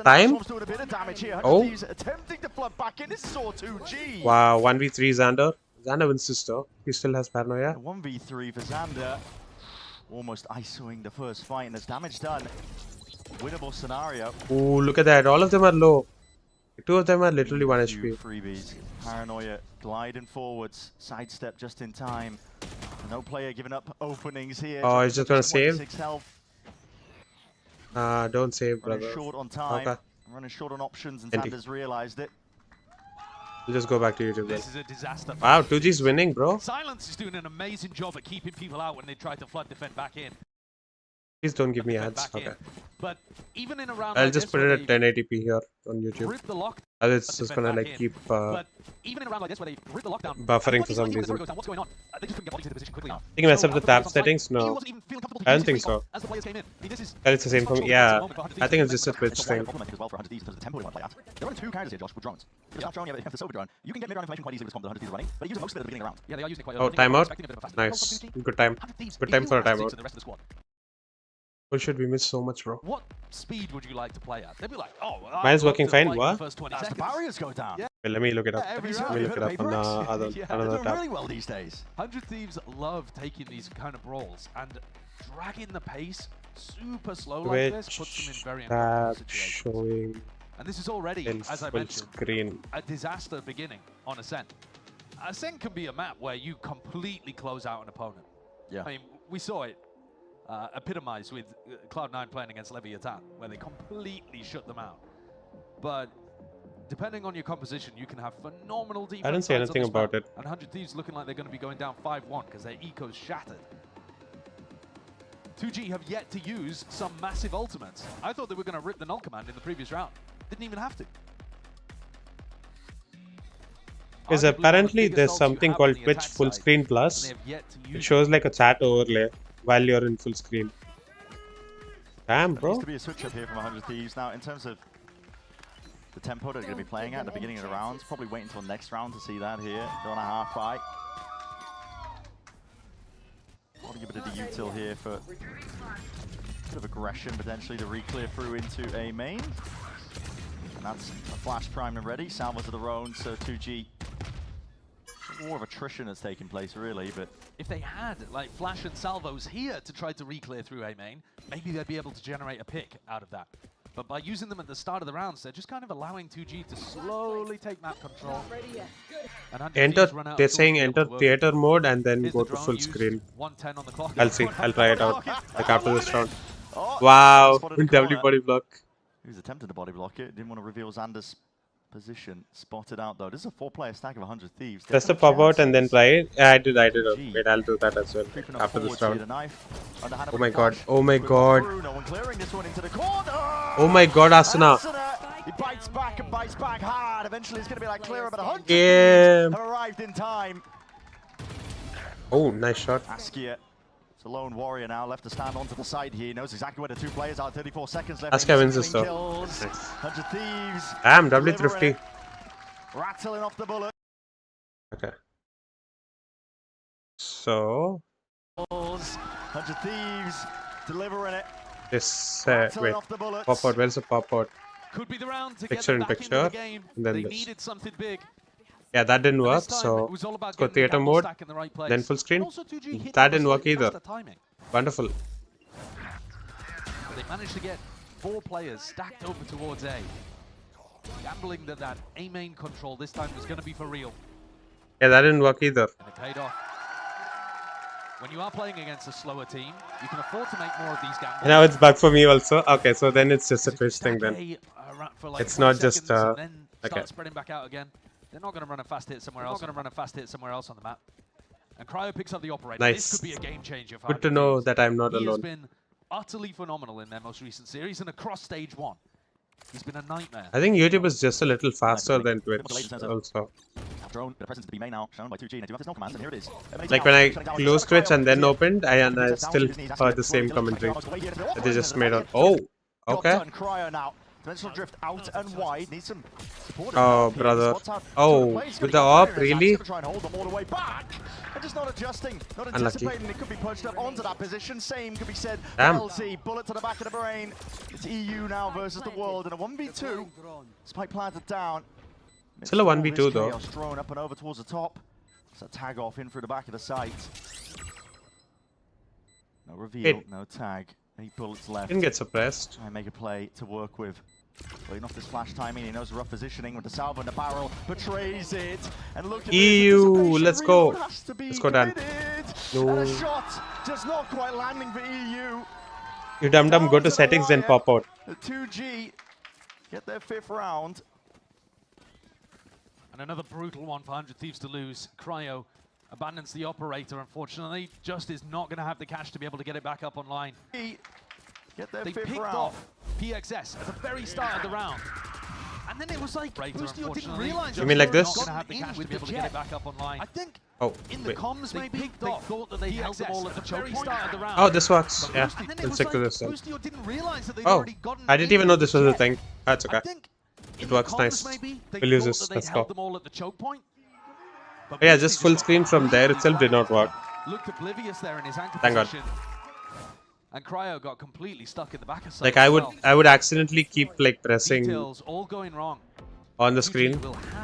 Time? Oh. Wow, 1v3 Xander. Xander wins this though. He still has paranoia. 1v3 for Xander. Almost ISOing the first fight, and there's damage done. Winnable scenario. Ooh, look at that. All of them are low. Two of them are literally 1 HP. Freebies. Paranoia gliding forwards. Sidestep just in time. No player giving up openings here. Oh, he's just gonna save? Don't save, brother. Running short on time. Okay. Running short on options, and Xander's realized it. We'll just go back to YouTube then. This is a disaster. Wow, 2G's winning, bro. Silence is doing an amazing job at keeping people out when they try to flood defend back in. Please don't give me ads. Okay. But even in a round I'll like just this, put it at 1080p here on YouTube. It's just gonna like keep but even in a round like this where they rip the lockdown, buffering for some reason. What's going on? They just couldn't get bodies into position quickly enough. I think I messed up the tab settings. No, I don't think so. It's the same for me. Yeah, I think it's just a Twitch thing. There are two characters here, Josh, with drones. If it's not drone, you have the silver drone. You can get mid-round information quite easily with the 100 Thieves running, but they use most of it at the beginning of the round. Yeah, they are using it quite early. Oh, timeout? Nice. Good time. Good time for a timeout. Bullshit, we missed so much, bro. What speed would you like to play at? They'd be like, oh, mine's working fine. What? As the barriers go down. Yeah. Well, let me look it up. Let me look it up on another doing tab. really well these days. 100 Thieves love taking these kind of brawls and dragging the pace super slow like this puts them in very uncomfortable situations. Showing and this is already, as I mentioned, screen. A disaster beginning on Ascent. Ascent can be a map where you completely close out an opponent. Yeah. I mean, we saw it epitomized with Cloud9 playing against Leviathan, where they completely shut them out. But depending on your composition, you can have phenomenal defense. I didn't say anything about it. And 100 Thieves looking like they're going to be going down 5-1 because their eco's shattered. 2G have yet to use some massive ultimates. I thought they were going to rip the null command in the previous round. Didn't even have to. Because apparently there's something called Twitch Full Screen Plus. It shows like a chat overlay while you're in full screen. Damn, bro. There needs to be a switch up here from 100 Thieves. Now, in terms of the tempo they're going to be playing at the beginning of the rounds, probably wait until next round to see that here. They're on a half fight. Want to give it a util here for a bit of aggression, potentially to re-clear through into a main. And that's a flash primed and ready. Salvos of their own, so 2G. More of attrition that's taking place, really, but if they had like flash and salvos here to try to re-clear through A main, maybe they'd be able to generate a pick out of that. But by using them at the start of the rounds, they're just kind of allowing 2G to slowly take map control. Enter, they're saying enter theater mode and then go to full screen. 110 on the clock. I'll see. I'll try it out like after this round. Wow, W body block. He was attempting to body block it. Didn't want to reveal Xander's position. Spotted out though. This is a 4-player stack of 100 Thieves. Just to pop out and then try it. Yeah, I did. Wait, I'll do that as well after this round. Oh my god. Oh my god. Oh my god, Asuna. He bites back and bites back hard. Eventually it's going to be like clear, but 100 Thieves have arrived in time. Oh, nice shot. Askia The lone warrior now left to stand onto the side here. He knows exactly where the two players are. 34 seconds left. Asuka wins this though. Kills. 100 Thieves. Damn, W350. Rattling off the bullet. Okay. So. 100 Thieves delivering it. This wait. Pop out. Where's the pop out? Could be the round to Picture in get them back picture. into the game. And then They this. needed something big. Yeah, that didn't And work. this time, So it was all about let's go getting the theater gamble mode. stack in the right place. Then full screen. And also 2G hit That them didn't with work slightly either. faster timing. Wonderful. They managed to get 4 players stacked over towards A. Gambling that A main control this time was going to be for real. Yeah, that didn't work either. And it paid off. When you are playing against a slower team, you can afford to make more of these gambles. Now it's back for me also. Okay, so then it's just a Twitch thing then. Like It's not just and then okay. start spreading back out again. They're not going to run a fast hit somewhere else. They're not going to run a fast hit somewhere else on the map. And Cryo picks up the operator. Nice. This could be a game changer for Good to know that I'm not He has alone. been utterly phenomenal in their most recent series and across stage 1. He's been a nightmare. I think YouTube is just a little faster than Twitch also. Drone, the presence to be made now, shown by 2G, and they do have this no commands, and here it is. Like when I closed Twitch and then opened, I still heard the same commentary that they just made on. Oh, okay. Cryo now. Dimensional drift out and wide. Needs some support. Oh, brother. Oh, with the AWP, really? Try and hold them all the way back. And just not adjusting, not Unlucky. anticipating. It could be punched up onto that position. Same could be said. Damn. LT, bullet to the back of the brain. It's EU now versus the world in a 1v2. Spike planted down. Still a 1v2 though. Chaos thrown up and over towards the top. It's a tag off in through the back of the site. No reveal, no tag. 8 bullets left. Didn't get suppressed. Try and make a play to work with. Waiting off this flash timing, he knows the rough positioning with the salvo in the barrel, betrays it, and look at EU, let's go. Let's go, Dan. No. And a shot just not quite landing for EU. You dum-dum, go to settings then pop out. The 2G get their 5th round. And another brutal one for 100 Thieves to lose. Cryo abandons the operator, unfortunately. Just is not going to have the cash to be able to get it back up online. Get their They 5th picked round. off PXS at the very start of the round. And then it was like, Boostio didn't realize You mean like this? not going to have the cash to be able to get it back up online. I think Oh, in the wait. comms maybe, they thought that they held them all at the very start of the round. Oh, this works. Yeah, And then it we'll was stick to like this then. Boostio didn't realize that they'd Oh, already gotten I didn't even know this was a thing. That's okay. in It the works comms nice. maybe, they We'll use thought this. that they'd Let's held go. them all at the choke point. But Yeah, Boostio just full screen from there itself did not work. Looked oblivious there in his anchor Thank God. position. And Cryo got completely stuck in the back of side Like as I would well. accidentally keep like pressing Details all going wrong. on the screen,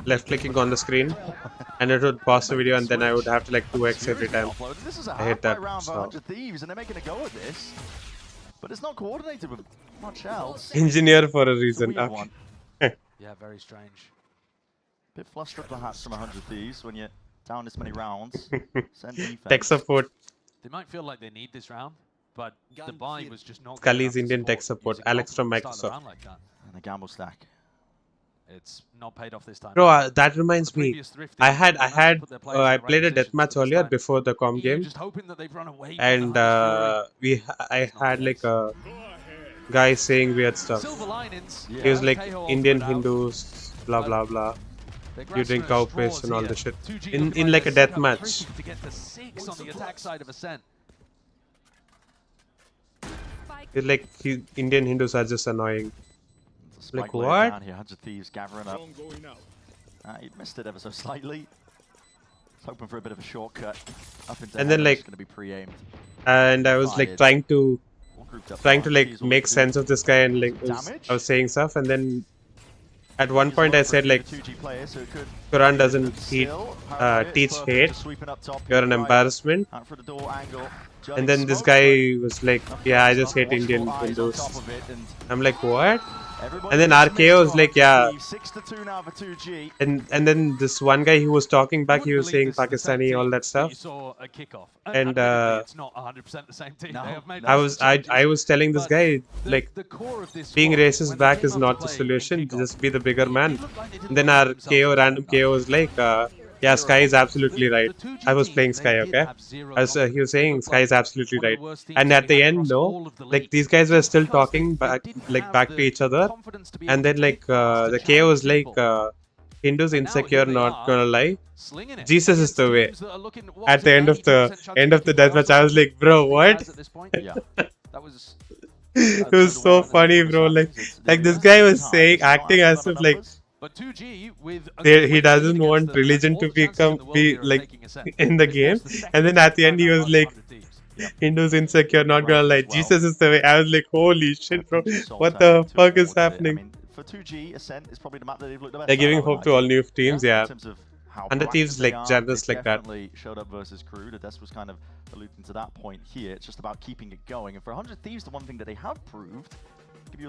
left clicking on the screen, and it would pause the video, and then I would have to like 2x every time. This is a I hate that. round for So. 100 Thieves, and they're making a go at this. But it's not coordinated with much else. Engineer for a reason. Weird Okay. one. Yeah, very strange. Bit flustered perhaps from 100 Thieves when you're down this many rounds. Send defense. Tech support. They might feel like they need this round, but the buy was just not. Scully's Indian tech support. Alex from Microsoft. Like that. And a gamble stack. It's not paid off this time. Bro, that reminds me. I played a deathmatch earlier before the com game, and I had like a guy saying weird stuff. He was like Indian Hindus, blah blah blah. You drink cow piss and all the shit in like a death match. To get to 6 on the attack side of Ascent. It's like Indian Hindus are just annoying. Like what? Down here, 100 Thieves gathering up. He missed it ever so slightly. He's hoping for a bit of a shortcut. Up into And then like, going to be pre-aimed. And I was like trying to like make sense of this guy, and like I was saying stuff, and then at one point I said like Quran doesn't teach hate, you're an embarrassment. And then this guy was like, yeah, I just hate Indian Hindus. I'm like, what? And then RKO was like, yeah. And then this one guy who was talking back, he was saying Pakistani, all that stuff. And it's not 100% the same team. I was telling this guy like being racist back is not the solution. Just be the bigger man. And then our random KO was like, yeah, Sky is absolutely right. I was playing Sky, okay? He was saying Sky is absolutely right. And at the end, no, like these guys were still talking back to each other. And then like the KO was like, Hindu's insecure, not gonna lie. Slinging it Jesus is the way. teams that are looking, At the end of the deathmatch, I was like, bro, what? Yeah, that was. It was so funny, bro. Like this guy was saying, acting as if like But 2G with he doesn't want religion to be like in the game, and then at the end he was like, Hindu's insecure, not gonna lie. Jesus is the way. I was like, holy shit, bro. What the fuck is happening? For 2G, Ascent is probably the map that they've looked the best. They're giving hope to all new teams, yeah. In terms of how Under Thieves like generous like that. Definitely showed up versus Crew. Des was kind of alluding to that point here. It's just about keeping it going. And for 100 Thieves, the one thing that they have proved.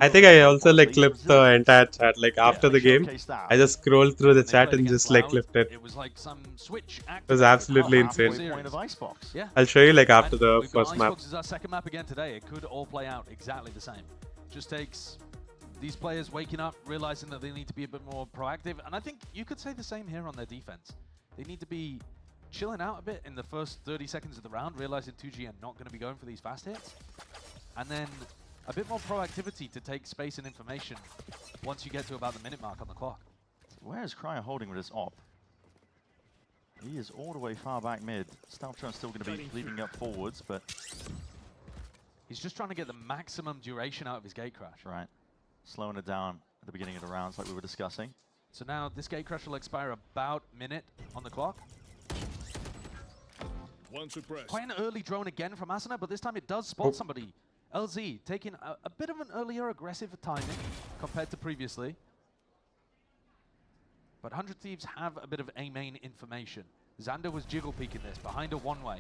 I think I also like clipped the entire chat. Like after the game, I just scrolled through the chat and just like clipped it. It was like some switch. It was absolutely insane. Yeah. I'll show you like after the first map. Icebox is our second map again today. It could all play out exactly the same. Just takes these players waking up, realizing that they need to be a bit more proactive. And I think you could say the same here on their defense. They need to be chilling out a bit in the first 30 seconds of the round, realizing 2G are not going to be going for these fast hits. And then a bit more proactivity to take space and information once you get to about the minute mark on the clock. Where is Cryer holding with his op? He is all the way far back mid. Staltron's still going to be leading up forwards, but he's just trying to get the maximum duration out of his gate crash. Right. Slowing it down at the beginning of the rounds like we were discussing. So now this gate crash will expire about minute on the clock. Quite an early drone again from Ascendant, but this time it does spot somebody. LZ taking a bit of an earlier aggressive timing compared to previously. But 100 Thieves have a bit of A-main information. Xander was jiggle peeking this behind a one-way.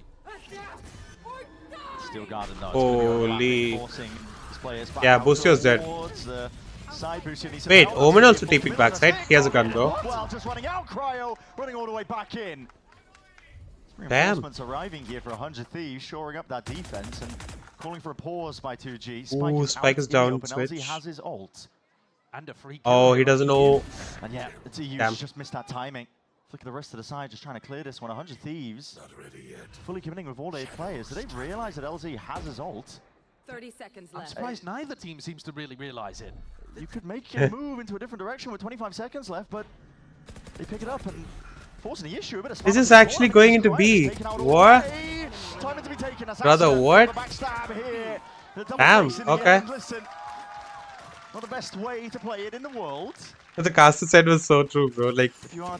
Still guarded though. Holy. Yeah, Boostio's dead. Wait, Omen also TP'd backside. He has a gun though. Well, just running out, Cryo, running all the way back in. Damn. Reinforcements arriving here for 100 Thieves, shoring up that defense and calling for a pause by 2G. Ooh, Spike is down. Switch. LZ has his ult. And a free oh, he doesn't know. And yeah, the TU's just missed that timing. Look at the rest of the side, just trying to clear this one. 100 Thieves, fully committing with all 8 players. Do they realize that LZ has his ult? 30 seconds I'm left. surprised neither team seems to really realize it. You could make a move into a different direction with 25 seconds left, but they pick it up and forcing the issue. A bit of this is actually going into B. What? Brother, what? Damn, okay. Not the best way to play it in the world. What the caster said was so true, bro. Like,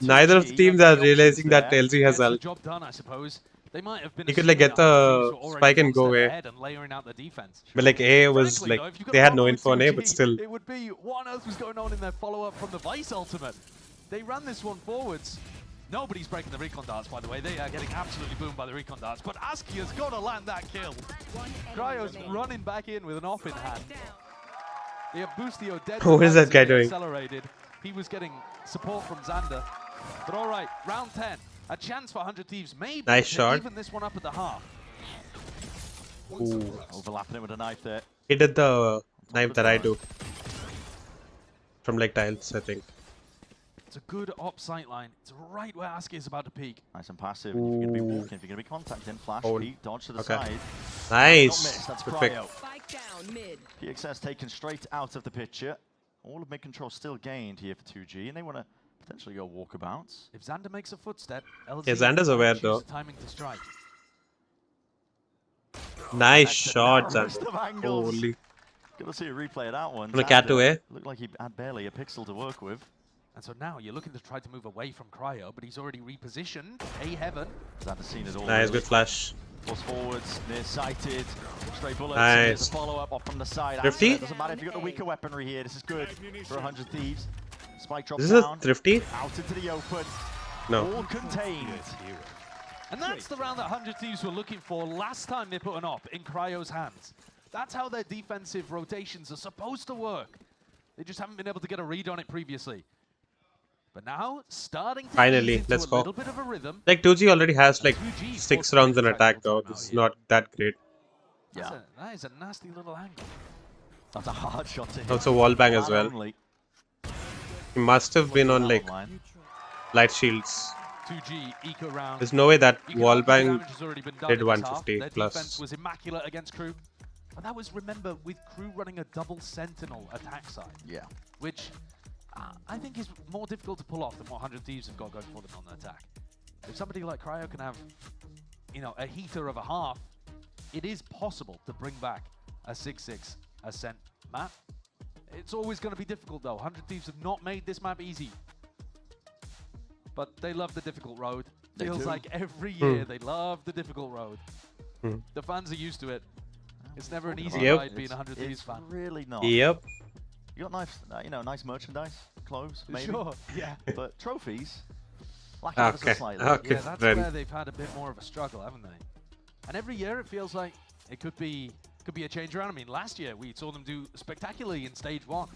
neither of the teams are realizing that LZ has ult. Job done, I suppose. They might have been He could like get the spike and go away. But like A was like, they had no info on A, but still. It would be, what on earth was going on in their follow-up from the Vice ultimate? They ran this one forwards. Nobody's breaking the recon darts, by the way. They are getting absolutely boomed by the recon darts. But Askia's got to land that kill. Cryo's running back in with an op in hand. They have Boostio dead. What is that guy doing? Accelerated. He was getting support from Xander. But all right, round 10. A chance for 100 Thieves, maybe. Nice shot. Even this one up at the half. Ooh. Overlapping it with a knife there. He did the knife that I do. From like tiles, I think. It's a good op sight line. It's right where Askia is about to peek. Nice and passive. If you're going to be walking, if you're going to be contacting, flash, peek, dodge to the side. Nice. That's Perfect. PXS taken straight out of the picture. All of mid control still gained here for 2G, and they want to potentially go walkabouts. If Xander makes a footstep, LZ yeah, Xander's aware though. Timing to strike. Nice shot, Xander. Holy. Good to see a replay of that one. From a cat to A. Looked like he had barely a pixel to work with. And so now you're looking to try to move away from Cryo, but he's already repositioned. A heaven. Xander's seen it all. Nice, good flash. Force forwards, near-sighted, straight bullets. Nice. Follow-up off from the side. Thrifty? Doesn't matter if you've got the weaker weaponry here. This is good for 100 Thieves. Spike drops this is down. A thrifty? Out into the open. No. All contained. And that's the round that 100 Thieves were looking for last time they put an op in Cryo's hands. That's how their defensive rotations are supposed to work. They just haven't been able to get a read on it previously. But now, starting to finally, let's go. Little bit of a rhythm. Like 2G already has like 6 rounds in attack though. This is not that great. Yeah. That is a nasty little angle. That's a hard shot to hit. Also wall bang as well. He must have been on like light shields. 2G eco round. There's no way that wall bang did did 150 Their plus. defense was immaculate against Crew. But that was, remember, with Crew running a double sentinel attack side. Yeah. Which, I think is more difficult to pull off than what 100 Thieves have got going for them on the attack. If somebody like Cryo can have, you know, a heater of a half, it is possible to bring back a 6-6 Ascent map. It's always going to be difficult though. 100 Thieves have not made this map easy. But they love the difficult road. Feels like every year they love the difficult road. The fans are used to it. It's never an easy ride being a 100 Thieves fan. Really not. Yep. You got nice, you know, nice merchandise, clothes, maybe. Sure, yeah. But trophies, lacking ever so slightly. Okay, yeah, that's where they've had a bit more of a struggle, haven't they? And every year it feels like it could be a change around. I mean, last year we saw them do spectacularly in stage 1.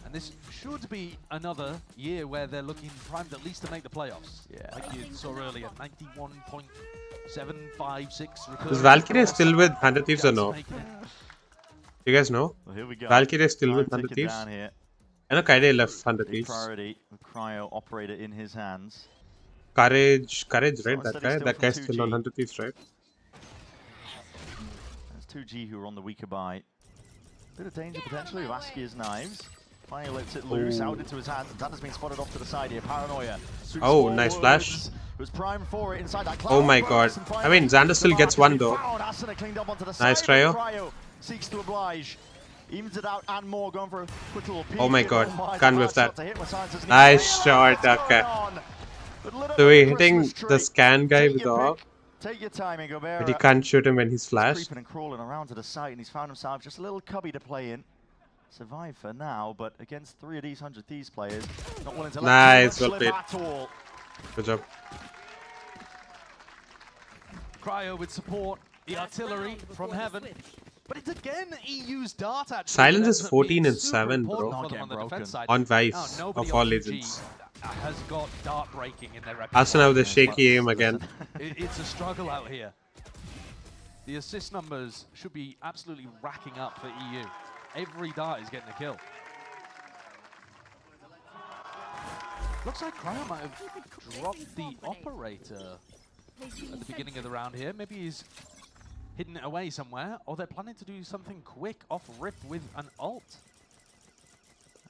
And this should be another year where they're looking primed at least to make the playoffs. Yeah. Like you saw earlier, 91.756. Is Valkyrie still with 100 Thieves or no? You guys know? Well, here we go. Valkyrie is still with 100 Thieves. I know Kaide left 100 Thieves. Priority, Cryo operator in his hands. Courage, right? That guy's still on 100 Thieves, right? There's 2G who are on the weaker buy. Bit of danger potentially with Askia's knives. Finally lets it loose out into his hands. That has been spotted off to the side here. Paranoia. Oh, nice flash. Was primed for it inside that oh my god. I mean, Xander still gets one though. Nice Cryo. Seeks to oblige. Evens it out and more, going for a quick little peek. Oh my god. Can't whiff that. Nice shot. Okay. So we're hitting the scan guy with the AWP. Take your timing, But he can't shoot him when he's flashed. Creeping and crawling around to the side, and he's found himself just a little cubby to play in. Survive for now, but against 3 of these 100 Thieves players, not willing to let well played. at all. Good job. Cryo with support, the artillery from heaven. But it's again EU's dart actually. Silence is 14 and 7, bro. On Vice of all legends. Has got dart breaking in their Ascendant with a shaky aim again. It's a struggle out here. The assist numbers should be absolutely racking up for EU. Every dart is getting a kill. Looks like Cryo might have dropped the operator at the beginning of the round here. Maybe he's hidden it away somewhere, or they're planning to do something quick off rip with an ult.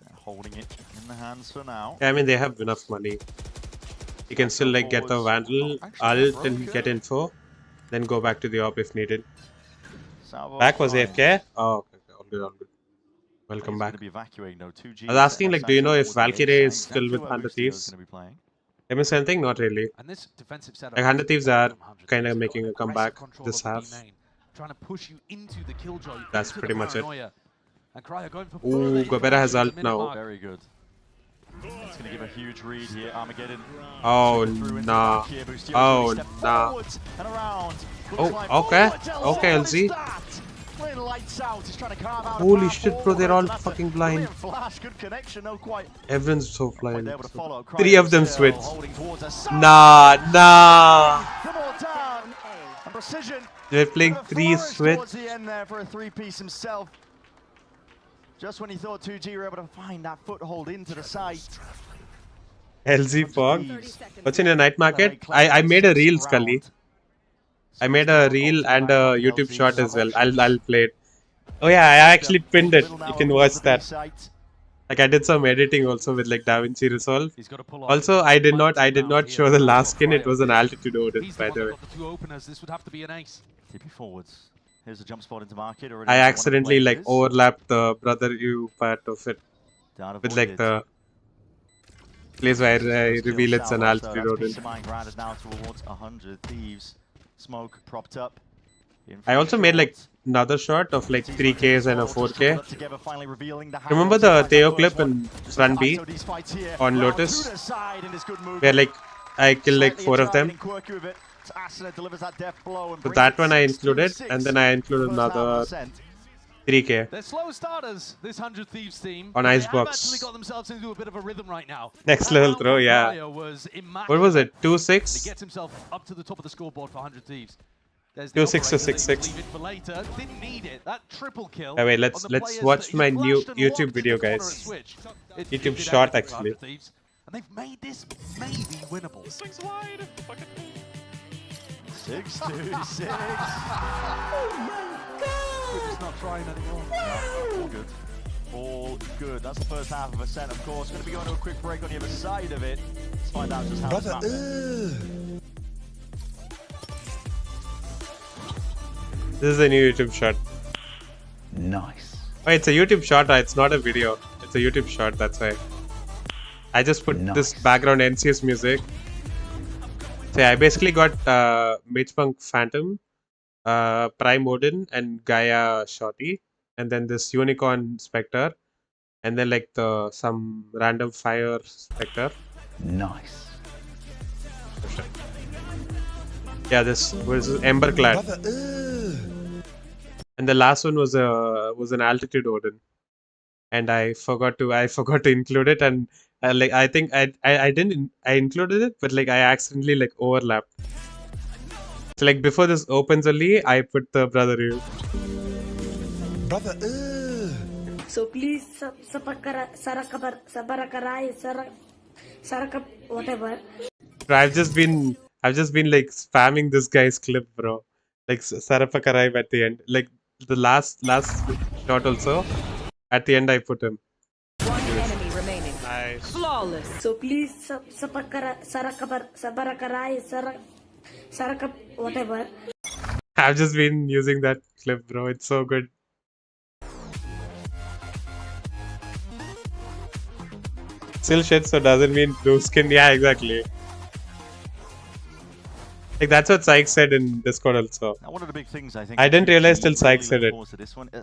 They're holding it in the hands for now. Yeah, I mean, they have enough money. You can still like get the Vandal, ult and get info, then go back to the AWP if needed. Back was AFK? Oh, okay, all good, all good. Welcome back. I was asking, like, do you know if Valkyrie is still with 100 Thieves? I mean, same thing, not really. Like 100 Thieves are kind of making a comeback this half. That's pretty much it. Ooh, Gobera has ult now. Very good. It's going to give a huge read here. Armageddon. Oh, nah. Oh, nah. Oh, okay. Okay, LZ. Holy shit, bro, they're all fucking blind. Everyone's so blind. 3 of them switch. Nah. They're playing 3 switch. For a 3-piece himself. Just when he thought 2G were able to find that foothold into the site. LZ Fog. What's in your night market? I made a reel, Scully. I made a reel and a YouTube short as well. I'll play it. Oh yeah, I actually pinned it. You can watch that. Like I did some editing also with like DaVinci Resolve. Also, I did not show the last skin. It was an altitude Odin, by the way. TP forwards. Here's a jump spot into market. I accidentally like overlapped the brother you part of it with like the place where I reveal it's an altitude Odin. Smoke propped up. I also made like another shot of like 3Ks and a 4K. Remember the Theo clip in Front B on Lotus? Where like I killed like 4 of them. So that one I included, and then I included another 3K. They're slow starters, this 100 Thieves team. On Icebox. Got themselves into a bit of a rhythm right now. Next level throw, yeah. What was it? 2-6? He gets himself up to the top of the scoreboard for 100 Thieves. 2-6 to 6-6. Didn't need it. That triple kill. Wait, let's watch my new YouTube video, guys. YouTube short actually. And they've made this maybe winnable. Swings wide. 6-2-6. Oh my god! We're just not trying anymore. No, all good. all good. That's the first half of Ascent, of course. Going to be going to a quick break on the other side of it. Let's find out just how it's happening. This is a new YouTube shot. Nice. Oh, it's a YouTube shot. It's not a video. It's a YouTube shot. That's why. I just put this background NCS music. So I basically got Magepunk Phantom, Prime Odin, and Gaia Shorty, and then this Unicorn Spectre, and then like some random Fire Spectre. Nice. Yeah, this was Emberclad. And the last one was an Altitude Odin, and I forgot to include it, and like I think I included it, but like I accidentally like overlapped. So like before this opens only, I put the brother. So please, whatever. I've just been like spamming this guy's clip, bro. Like Sarapakarai at the end, like the last shot also. At the end, I put him. One enemy remaining. Nice. Flawless. So please, whatever. I've just been using that clip, bro. It's so good. Still shit, so doesn't mean blue skin. Yeah, exactly. Like that's what Syke said in Discord also. Now, one of the big things I think I didn't realize till Syke said it. One, so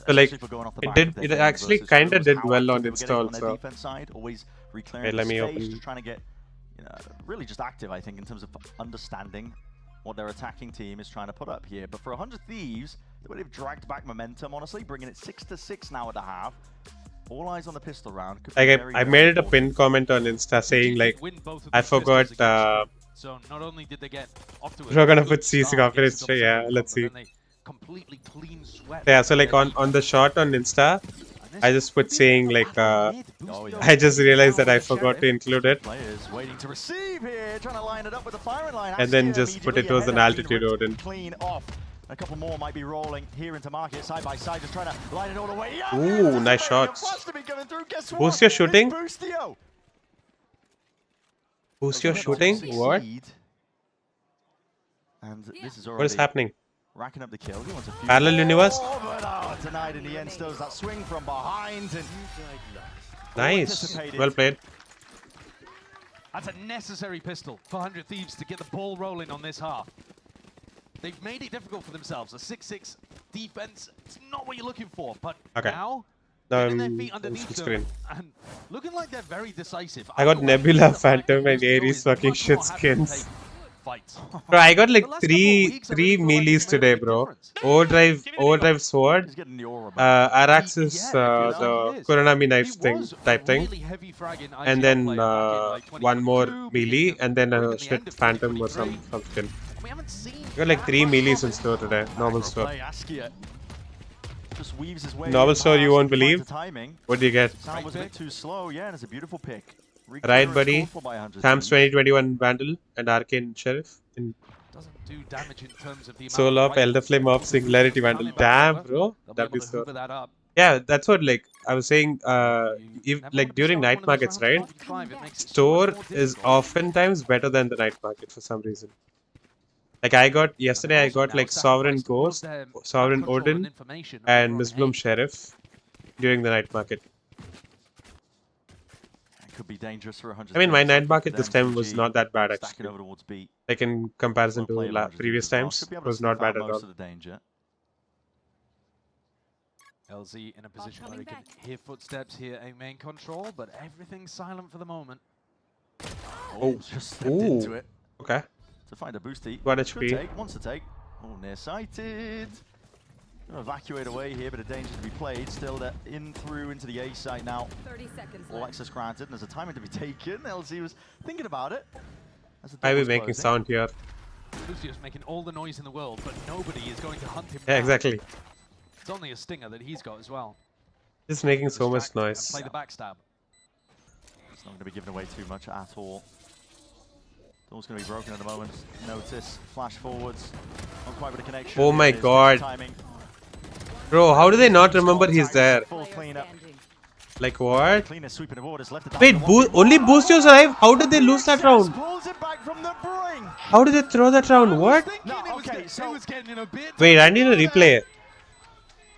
like it actually kind of did well on Insta also. Side, always wait, let me open. Just trying to get, really just active, I think, in terms of understanding what their attacking team is trying to put up here. But for 100 Thieves, the way they've dragged back momentum, honestly, bringing it 6-6 now at the half. All eyes on the pistol round. Like I made it a pinned comment on Insta saying like I forgot. So not only did they get off to we're gonna put CC confidence. Yeah, let's see. Yeah, so like on the shot on Insta, I just put saying like I just realized that I forgot to include it. Players waiting to receive here, trying to line it up with the firing line. And then just put it was an Altitude Odin. Clean off. A couple more might be rolling here into market side by side, just trying to line it all the way. Ooh, nice shots. Who's your shooting? Who's your shooting? What? And this is what is happening? Racking up the kills. He wants a few Parallel universe? But, denied in the end. Still that swing from behind. And nice. Well played. That's a necessary pistol for 100 Thieves to get the ball rolling on this half. They've made it difficult for themselves. A 6-6 defense, it's not what you're looking for. But now, getting their feet underneath them and looking like they're very decisive. I got Nebula, Phantom, and Ares fucking shit skins. Bro, I got like three melees today, bro. Overdrive sword, Arax's the Kuranami knife type thing, and then one more melee, and then a shit phantom or some skin. I got like 3 melees in store today, normal store. Normal store, you won't believe. What do you get? Sound was a bit too slow, yeah, and it's a beautiful pick. Right, buddy. Tham's 2021 Vandal and Arcane Sheriff. Doesn't do damage in terms of the Soul of Elder Flame of Singularity Vandal. Damn, bro. That'd be so. Yeah, that's what like I was saying. If like during night markets, right? Store is oftentimes better than the night market for some reason. Like yesterday, I got like Sovereign Ghost, Sovereign Odin, and Miss Bloom Sheriff during the night market. Could be dangerous for 100. I mean, my night market this time was not that bad actually. Like in comparison to previous times, it was not bad at all. LZ in a position where he can hear footsteps, hear a main control, but everything's silent for the moment. Oh, just stepped into it. Okay. To find a boost heat. 1 HP. Wants to take. Oh, nearsighted. Gonna evacuate away here, but a danger to be played. Still into the A site now. 30 seconds All access granted, and there's a timing to be taken. LZ was thinking about it. I will be making sound here. Lucio's making all the noise in the world, but nobody is going to hunt him Yeah, down. exactly. It's only a stinger that he's got as well. Just making so much noise. Play the backstab. It's not going to be given away too much at all. Door's going to be broken at the moment. Notice. Flash forwards. Not quite with a connection. Oh my god. Bro, how do they not remember he's there? Full cleanup. Like what? Cleaner sweeping the waters, left it down Wait, to the only Boostio's alive? How did they lose that round? pulls it back from the brink. How did they throw that round? What? No, okay, so Wait, I need to replay it.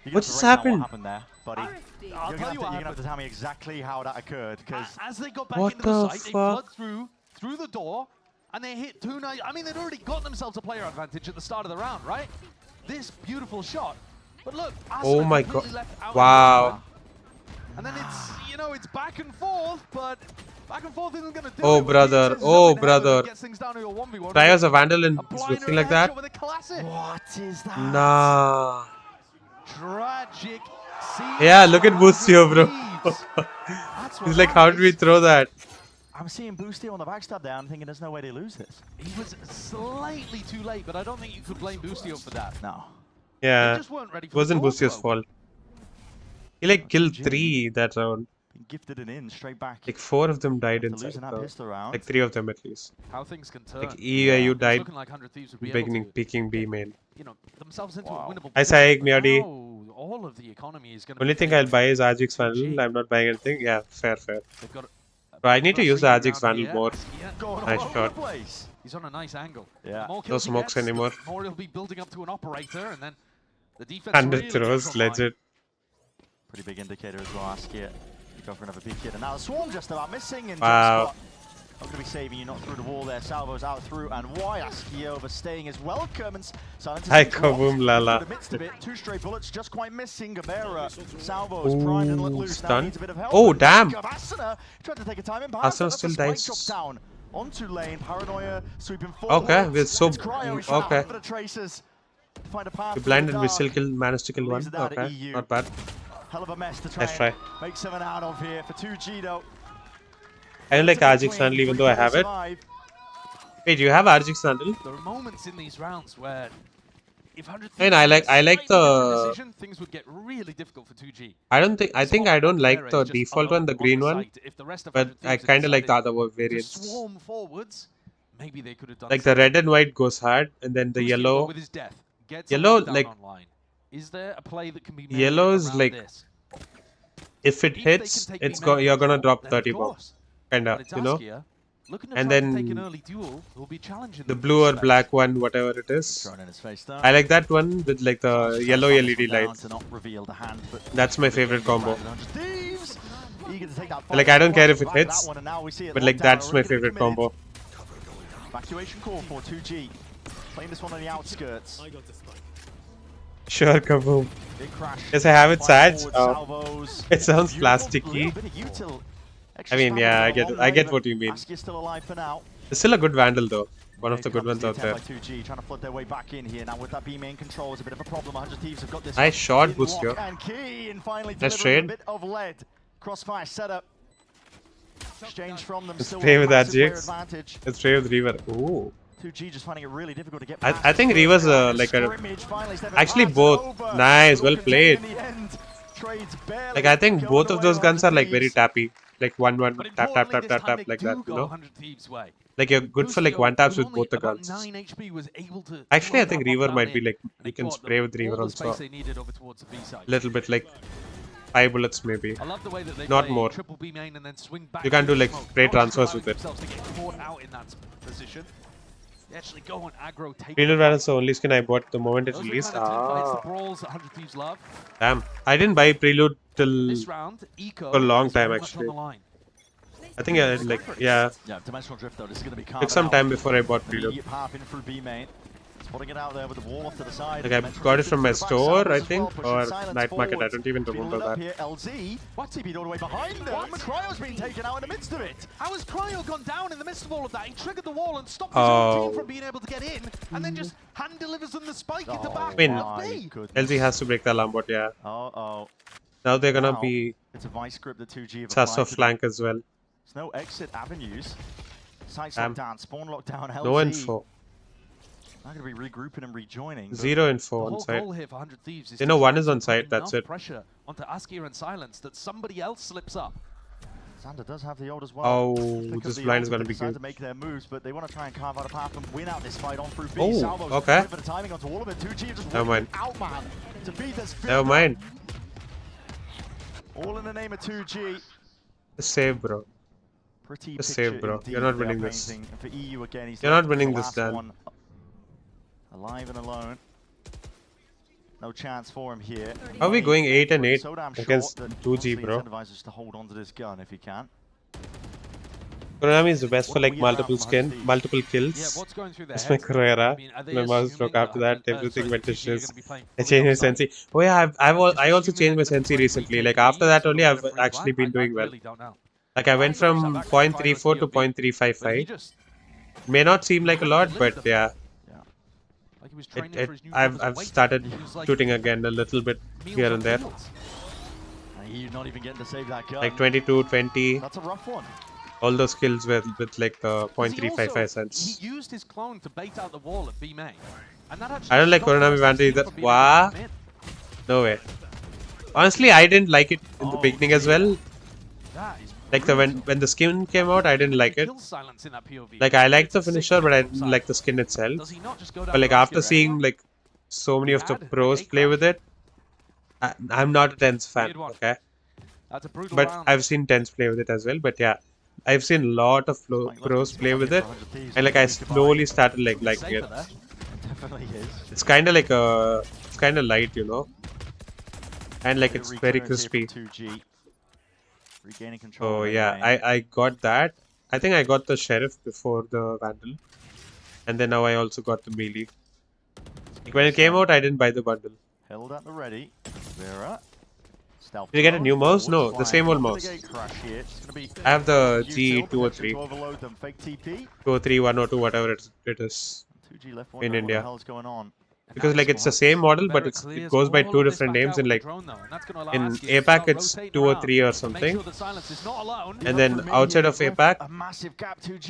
You're What gonna just have to break down happened? What happened there, buddy? You're gonna have to tell me exactly how that occurred, because as they got back What into the the site, they fuck? flood through the door, and they hit two nice. I mean, they'd already got themselves a player advantage at the start of the round, right? This beautiful shot, but look, Oh Ascendant my completely god. left out Wow. and then it's back and forth, but back and forth isn't going to do Oh it. brother, oh brother. Try as a Vandal and he's looking like that? What is that? Nah. Tragic. Yeah, look at Boostio, bro. He's like, how did we throw that? I'm seeing Boostio on the backstab there. I'm thinking there's no way they lose this. He was slightly too late, but I don't think you could blame Boostio for that. No. Yeah, They just weren't ready it for wasn't the Boostio's fault. He like killed 3 that round. Gifted it in straight back. Like 4 of them died After inside. losing that though. pistol round. Like 3 of them at least. How things can turn. Like you It's died looking like 100 Thieves would be able beginning to, peeking B main. you know, themselves into a winnable Hi position, Saik, but Miadi. now all of the economy is going to Only thing I'll buy is Ajik's Vandal. I'm not buying anything. Yeah, fair. They've got But I need to use the Ajik's round Vandal here. more. Going Nice all over shot. the place. He's on a nice angle. Yeah. The more No kills he smokes gets, anymore. the more he'll be building up to an operator, and then the defense 100 really throws, gets online. legit. Pretty big indicator as well, Askia. You go for another peek here. And now the Swarm just about missing. And Wow. Just not going to be saving you, not through the wall there. Salvo's out through. And why Askia overstaying is welcome. And Silence Hi, is dropped Kaboom Lala. through the midst of it. 2 stray bullets just quite missing. Gabera. Salvo's primed and let loose. Now stun. needs a bit of help. Oh, And damn. Asuna tried to take a time in pass. Asuna That's still a spike dies. drop down onto lane. Paranoia sweeping forward. Okay, we're so It's Cryo. He's trying to okay. hunt for the tracers. To find a path We through blinded, the we dark. still managed to kill one. Leaves it out at Okay, EU. not bad. Hell of a mess to try Nice try. and make 7 out of here for 2G though. I don't like Ajik's Vandal even though I have it. Wait, you have Ajik's Vandal? There are moments in these rounds where if 100 I mean, I like slightly the. different decision, things would get really difficult for 2G. I think I don't like the default one, the green one. But I kind of like the other variants. Swarm forwards. Maybe they could have done Like the red and white goes hard, and then the yellow. with his death. Gets Yellow, down like online. Is there a play that can be made yellow is around like this? if it hits, you're gonna drop 30 bombs, kinda, But it's you know. Askia looking to And try to take an then early duel, who'll be challenging the them blue or for black one, whatever it is. Thrown in his face there. I like that one with like the yellow LED lights. To not reveal the hand, but That's my favorite combo. Thieves! Eager to take that Like I don't care if it back that hits, one, and now we see it but like locked that's down, my already gonna be favorite combo. Evacuation call for 2G. Playing this one on the outskirts. Sure, kaboom. Big crash. Yes, I have it, Fire Saj. forward Oh, salvos. it sounds Beautiful plasticky. blue, bit of util. I Extra mean, stamina yeah, go I a get long it. I way, get but what you mean. Askia's still alive for now. It's still a good Vandal though. One of Here the good comes ones the out there. attempt by 2G, trying to flood their way back in here. Now with that B main control is a bit of a problem. 100 Thieves have got this. Nice shot, in Boostio. lock and key, and finally Nice delivering a trade. bit of lead. Crossfire setup. Exchange from them. Let's Still play with that massive player Jax. advantage. Let's play with Reaver. Ooh. 2G just finding it really difficult to get I past. think Reaver's like a. Actually, both. Nice, well played. Like I think both of those guns are like very tappy. Like one tap tap tap tap tap like that. You know. Like you're good for like one taps with both the guns. Actually, I think Reaver might be like you can spray with Reaver also. Little bit like 5 bullets maybe. Not more. You can do like spray transfers with it. They actually go on aggro, take Prelude Vandal's the only skin I bought the moment it released. Damn. I didn't buy Prelude till for a long time actually. I think I like yeah. Dimensional drift though, this is going to be Took some time before I bought Prelude. Immediate path in through B main. Spotting it out there with the wall off to the side. Like I got it from my store, I think, or night market. I don't even remember that. Here, LZ. What's he been all the way behind them? Cryo's been taken out in the midst of it. How has Cryo gone down in the midst of all of that? He triggered the wall and stopped his own team from being able to get in, and then just hand delivers them the spike into back. I mean, goodness. LZ has to break the alarm bot, yeah. Uh-oh. Now they're gonna Now, be it's a vice grip that 2G have sus applied of to flank as well. There's no exit avenues. Sights locked down, spawn locked down, LZ. No info. Not going to be regrouping and rejoining. 0 info on site. You know, 1 is on site, that's it. Pressure onto Askia and Silence that somebody else slips up. Xander does have the ult as well. Oh, this blind is going to be good. To make their moves, but they want to try and carve out a path and win out this fight on through B. Oh, Salvo's okay. for the timing onto all of it. 2G just Never mind. out, man. To beat this Never mind. All in the name of 2G. Just save, bro. Pretty Just save, bro. indeed You're not they are winning this. painting. And for EU again, he's You're not left winning the this, last Dan. one alive and alone. No chance for him here. How are we going 8 and 8 So damn against short that 2G, honestly bro? incentivizes to hold on to this gun if he can. Konami is the best for like multiple kills. Yeah, what's going through their That's my heads? Carrera. I mean, are they My mouse assuming broke after that- that. Everything sorry, went to TG, you're shiz. gonna be playing I fully changed my offside? sensi. Oh yeah, I also changed my sensi recently. Like after that only, I've actually been doing well. Like I went from 0.34 to 0.355. May not seem like a lot, but yeah. I've started shooting again a little bit here and there. You're not even getting to save that gun. Like 22, 20. That's a rough one. All those kills were with like 0.355 cents. He used his clone to bait out the wall at B main. And that actually I don't like stopped Konami us Vantage either. from being able to Wow. come in. No way. Honestly, I didn't like it in the beginning as well. Like when the skin came out, I didn't like it. Like I liked the finisher, but I didn't like the skin itself. But like after seeing like so many of the pros play with it, I'm not a TENS fan, okay? But I've seen TENS play with it as well. But yeah, I've seen a lot of pros play with it, and like I slowly started like liking it. It's kind of like it's kind of light, you know, and like it's very crispy. Regaining control. Oh yeah, I got that. I think I got the Sheriff before the Vandal, and then now I also got the melee. Like when it came out, I didn't buy the bundle. Held at the ready. Vera. Did you get a new mouse? No, the same old mouse. I have the G203. 203, 102, whatever it is in India. Because like it's the same model, but it goes by two different names. In like in APAC it's 203 or something, and then outside of APAC,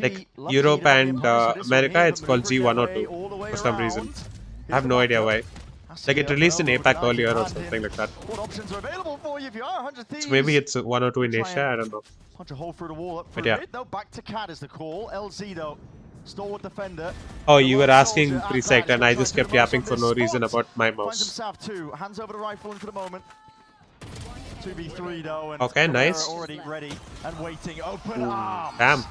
like Europe and America, it's called G102 for some reason. I have no idea why. Like it released in APAC earlier or something like that. So maybe it's 102 in Asia. I don't know. Punch a hole through the wall. But yeah. Back to Cat is the call. LZ though. Stalwart defender. Oh, you were asking Presect and I just kept yapping for no reason about my mouse. Hands over the rifle for the moment. 2v3 though. And okay, nice. Already ready and waiting. Open arms. Damn.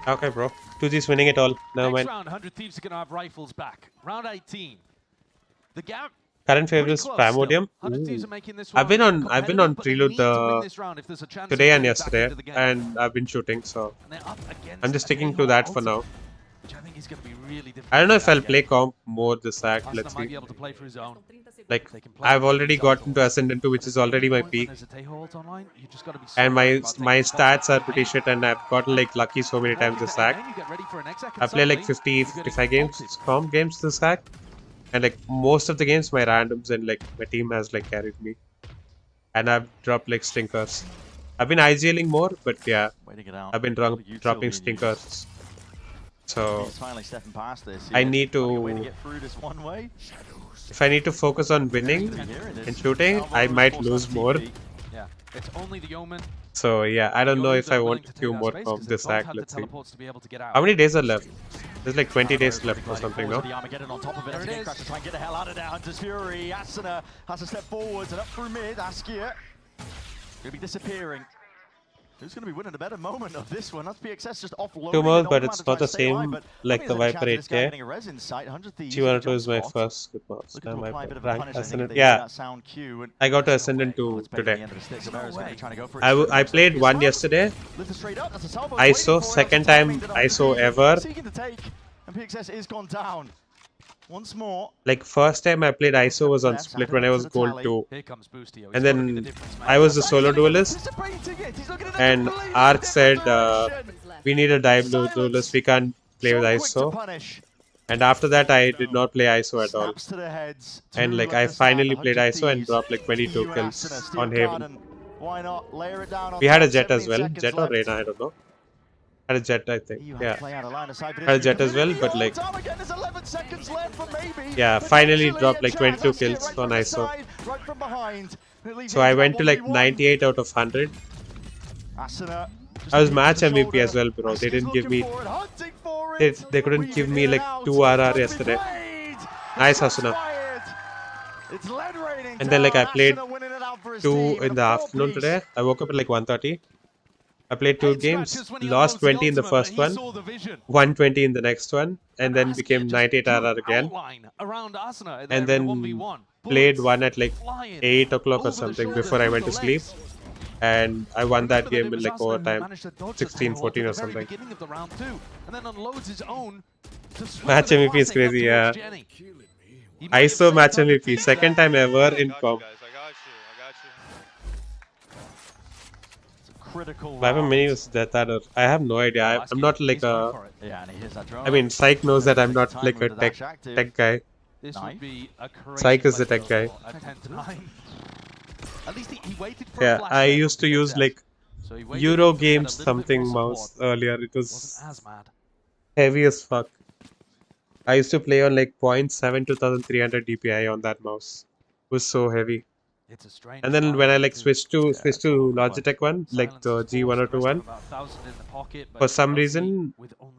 Okay, bro. 2G's winning it all. Never mind. Next round, 100 Thieves are going to have rifles back. Round 18. The gap. Current favorite is Primordium. I've been on Prelude today and yesterday, and I've been shooting, so I'm just sticking to that for now. I don't know if I'll play comp more this act. Let's see. Like I've already gotten to Ascendant 2, which is already my peak, and my stats are pretty shit, and I've gotten like lucky so many times this act. I play like 50-55 games, comp games this act. And like most of the games, my randoms and like my team has like carried me, and I've dropped like stinkers. I've been IGLing more, but yeah, I've been dropping stinkers. So I need to. If I need to focus on winning and shooting, I might lose more. Yeah, it's only the Omen. So yeah, I don't know if I want to do more from this act. Let's see. How many days are left? There's like 20 days left or something, no? On top of it, trying to get the hell out of there. Hunter's Fury. Asuna has to step forwards and up through mid. Askia gonna be disappearing. Who's going to be winning the better moment of this one? That's PXS just offloading. 2 more, but it's not the same like the Viper 8K. G102 is my first good mouse. Rank Ascendant. Yeah, I got to Ascendant 2 today. I played one yesterday. ISO, second time ISO ever. And PXS is gone down. Once more. Like first time I played ISO was on Split when I was Gold 2. And then I was the solo duelist. And Ark said, we need a dive duelist, we can't play with ISO. And after that I did not play ISO at all. And like I finally played ISO and dropped like 22 kills on Haven. We had a Jet as well. Jet or Reyna, I don't know. Had a Jet, I think. Yeah. Had a Jet as well, but like. Yeah, finally dropped like 22 kills on ISO. So I went to like 98 out of 100. I was match MVP as well, bro. They didn't give me. They couldn't give me like 2 RR yesterday. Nice, Asuna. And then like I played 2 in the afternoon today. I woke up at like 1:30. I played 2 games, lost 20 in the first one, 120 in the next one, and then became 98 RR again. And then played one at like 8 o'clock or something before I went to sleep. And I won that game in like overtime, 16-14 or something. Match MVP is crazy, yeah. ISO match MVP, second time ever in comp. Why have many was Death Adder? I have no idea. I'm not like a. I mean, Psych knows that I'm not like a tech guy. Psych is the tech guy. Yeah, I used to use like Euro Games something mouse earlier. It was heavy as fuck. I used to play on like 0.7 2300 DPI on that mouse. It was so heavy. And then when I like switched to Logitech one, like the G102 one, for some reason,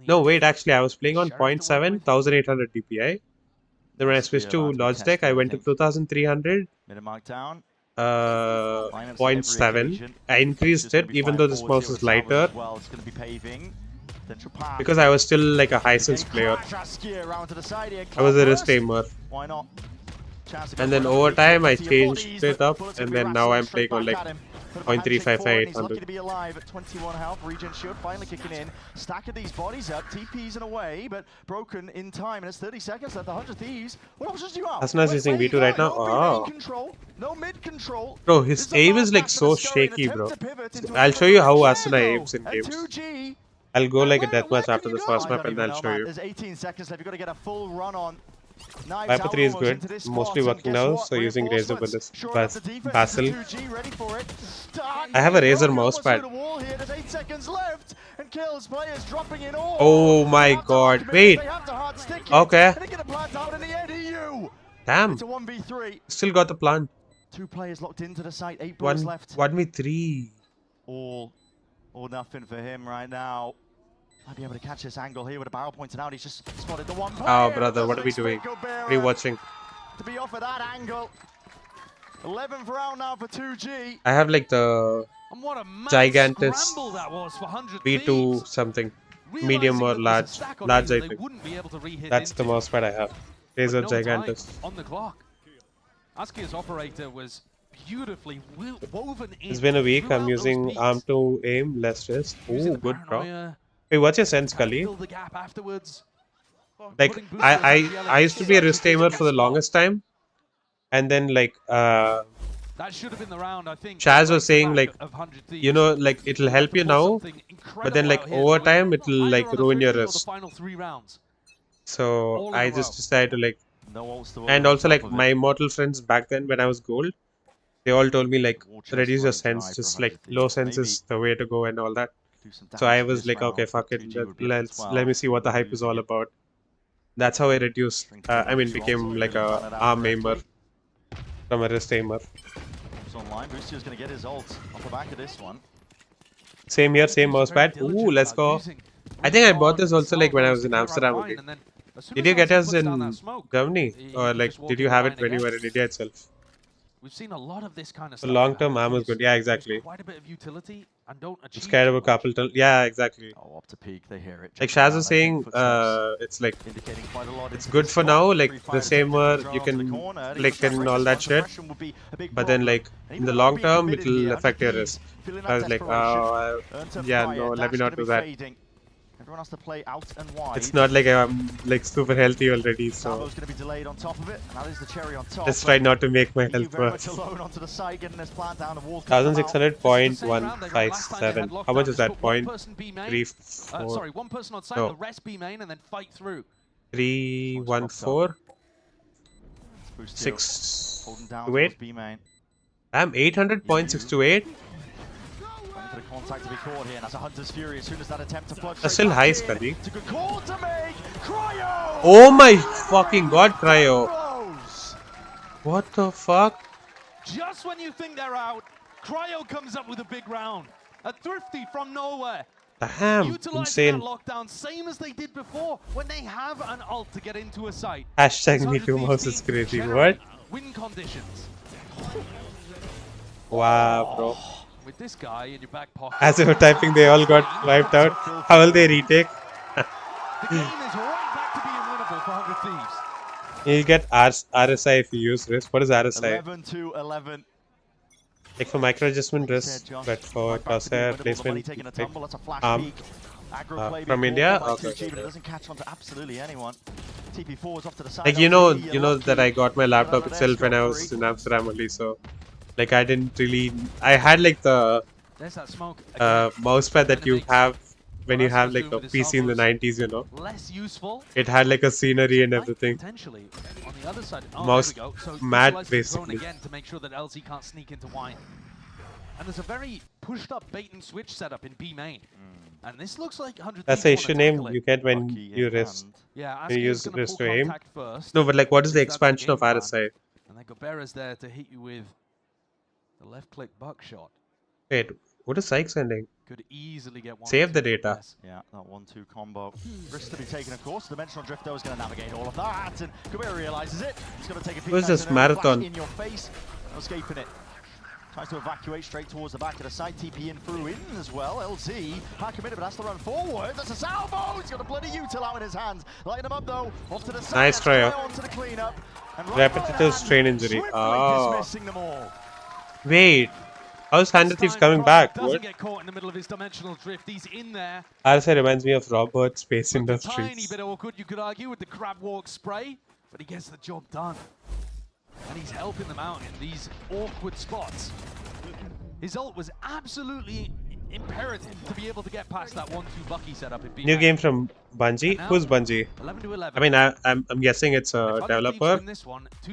no wait, actually I was playing on 0.7 1800 DPI. Then when I switched to Logitech, I went to 2300. 0.7. I increased it even though this mouse is lighter, because I was still like a Hisense player. I was a wrist aimer. And then over time I changed it up, and then now I'm playing on like 0.355 800. To be alive at 21 health. Regen shield finally kicking in. Stack of these bodies up. TP's in a way, but broken in time. And it's 30 seconds left. The 100 Thieves. What options do you have? Asna's using V2 right now. Oh. No mid control. Bro, his aim is like so shaky, bro. I'll show you how Asuna aims in games. I'll go like a deathmatch after the first map and I'll show you. There's 18 seconds left. You've got to get a full run on. Viper 3 is good, mostly working now, so using Razor with this Basil. I have a Razor mousepad. Oh my god, wait. Okay. Damn. Still got the plant. 2 players locked into the site, 8 bullets left. 1v3. All or nothing for him right now. Might be able to catch this angle here with a barrel pointed out. He's just spotted the one player. Oh, brother, what are we doing? What are you watching? To be off at that angle. 11th round now for 2G. I have like the Gigantus V2 something. Medium or large. Large, I think. That's the mousepad I have. Razor Gigantus. On the clock. Askia's operator was beautifully woven in. It's been a week. I'm using arm to aim, less wrist. Ooh, good draw. Hey, what's your sense, Kali? Like, I used to be a wrist aimer for the longest time, and then like that should have been the round, I think. Chaz was saying like, you know, like it'll help you now, but then like over time it'll like ruin your wrist. So I just decided to like, and also like my immortal friends back then when I was gold, they all told me like reduce your sense, just like low sense is the way to go and all that. So I was like, okay, fuck it, let me see what the hype is all about. That's how I reduced, I mean, became like a arm aimer from a wrist aimer. Boostier's gonna get his ult off the back of this one. Same here, same mousepad. Ooh, let's go. I think I bought this also like when I was in Amsterdam. Okay. Did you get us in Germany? Or like, did you have it when you were in India itself? We've seen a lot of this kind of stuff. Long-term armor is good. Yeah, exactly. Quite a bit of utility and don't achieve. I'm scared of a couple. Yeah, exactly. Oh, up to peak, they hear it. Like Shaz was saying, it's like it's good for now. Like the same word you can click and all that shit. But then like in the long term, it'll affect your wrist. I was like, oh, yeah, no, let me not do that. Everyone has to play out and wide. It's not like I'm like super healthy already, so going to be delayed on top of it. That is the cherry on top. Let's try not to make my health worse. 1600.157. How much is that? 0.34. Sorry, one person on site, the rest B main, and then fight through. 314. 628. I'm 800.628. The contact to be caught here, and that's a Hunter's Fury as soon as that attempt to plug. That's still high, Scully. It's a good call to make. Cryo! Oh my fucking god, Cryo! What the fuck? Just when you think they're out, Cryo comes up with a big round. A thrifty from nowhere. Damn, insane. That lockdown, same as they did before when they have an ult to get into a site. Hashtag me too mouse is crazy. What? Win conditions. Wow, bro. With this guy in your back pocket. As they were typing, they all got wiped out. How will they retake? The game is right back to being winnable for 100 Thieves. You'll get RSI if you use risk. What is RSI? 11-11. Like for micro adjustment risk, but for crosshair placement, like, from India. Okay. It doesn't catch on to absolutely anyone. TP4 is off to the side. Like you know that I got my laptop itself when I was in Amsterdam only, so like I didn't really. I had like the mousepad that you have when you have like a PC in the 90s, you know. Less useful. It had like a scenery and everything. Potentially on the other side. Mouse there we go. So mat basically. again to make sure that LZ can't sneak into wine. And there's a very pushed up bait and switch setup in B main. And this looks like 100. That's the issue name you get when you rest. Yeah, you use rest to aim. First. No, but like what is the expansion of RSI? And then Gobera's there to hit you with the left click buckshot. Wait, what is Syke sending? Could easily get one. Save the data. Yeah, that 1-2 combo. Risk to be taken, of course. Dimensional Drift though is going to navigate all of that, and Gobera realizes it. He's going to take a peek. Who's this marathon? In your face, escaping it. Tries to evacuate straight towards the back of the site. TP in through in as well. LZ hard committed, but has to run forward. That's a salvo. He's got a bloody util out in his hands. Lighting him up though. Off to the side. Nice try. Onto the cleanup. Repetitive strain injury. Oh. Dismissing them all. Wait. How's 100 Thieves coming back? Doesn't get caught in the middle of his dimensional drift. He's in there. RSI reminds me of Robert Space Tiny Industries. bit awkward, you could argue, with the crab walk spray, but he gets the job done. And he's helping them out in these awkward spots. His ult was absolutely imperative to be able to get past that 1-2 Bucky setup in B. New game from Bungie? Who's Bungie? 11-11. I mean, I'm guessing it's a developer.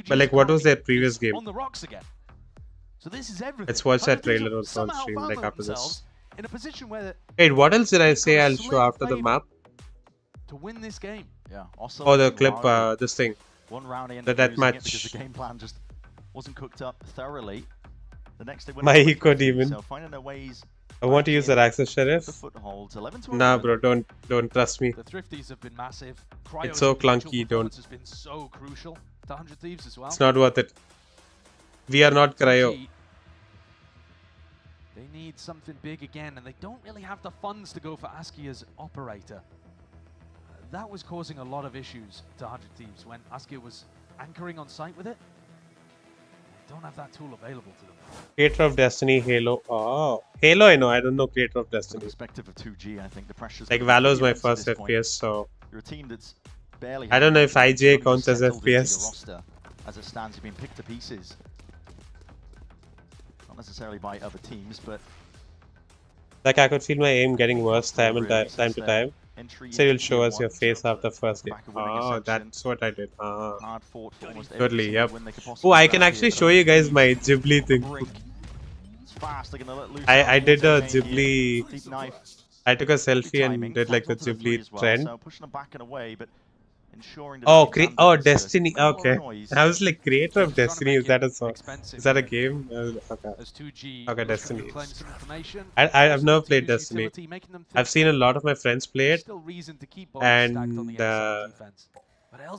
But like, what was their previous game? On the rocks again. So this is everything. Let's watch that trailer also on stream, like after this. In a position where Wait, what else did I say I'll show after the map? To win this game. Yeah. Oh, the clip, this thing. One round in the deathmatch. Because the game plan just wasn't cooked up thoroughly. The next day my eco demon. So finding their ways. I want to use that access sheriff. The footholds, 11 to nah, bro, don't trust me. The Thrifties have been massive. It's so clunky, don't. Has been so crucial to 100 Thieves as well. It's not worth it. We are not cryo. They need something big again, and they don't really have the funds to go for Askia's operator. That was causing a lot of issues to 100 Thieves when Askia was anchoring on site with it. They don't have that tool available to them. Creator of Destiny, Halo. Oh, Halo, I know. I don't know Creator of Destiny. From the perspective of 2G, I think the pressure's like Valo is my first FPS, so you're a team that's barely. I don't know if IJ counts as FPS. As it stands, you've been picked to pieces. Not necessarily by other teams, but like I could feel my aim getting worse time to time. So you'll show us your face after first game. Oh, that's what I did. Totally, yep. Oh, I can actually show you guys my Ghibli thing. I did a Ghibli. I took a selfie and did like the Ghibli trend. Oh, Destiny. Okay. I was like, Creator of Destiny. Is that a song? Is that a game? Okay. Okay, Destiny. I've never played Destiny. I've seen a lot of my friends play it, and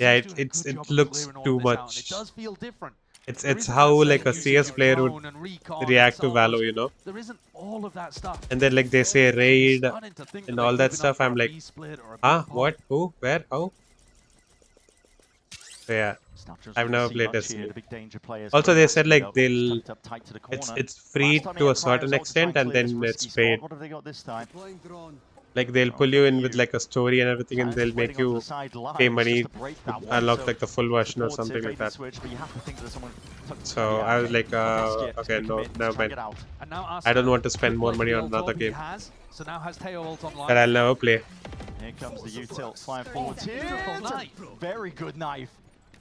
yeah, it looks too much. It's how like a CS player would react to Valo, you know. And then like they say raid and all that stuff. I'm like, what? Who? Where? How? Yeah, I've never played Destiny. Also, they said like it's free to a certain extent, and then it's paid. Like they'll pull you in with like a story and everything, and they'll make you pay money to unlock like the full version or something like that. So I was like, okay, no, never mind. I don't want to spend more money on another game that I'll never play. Here comes the util flying forward here. Very good knife.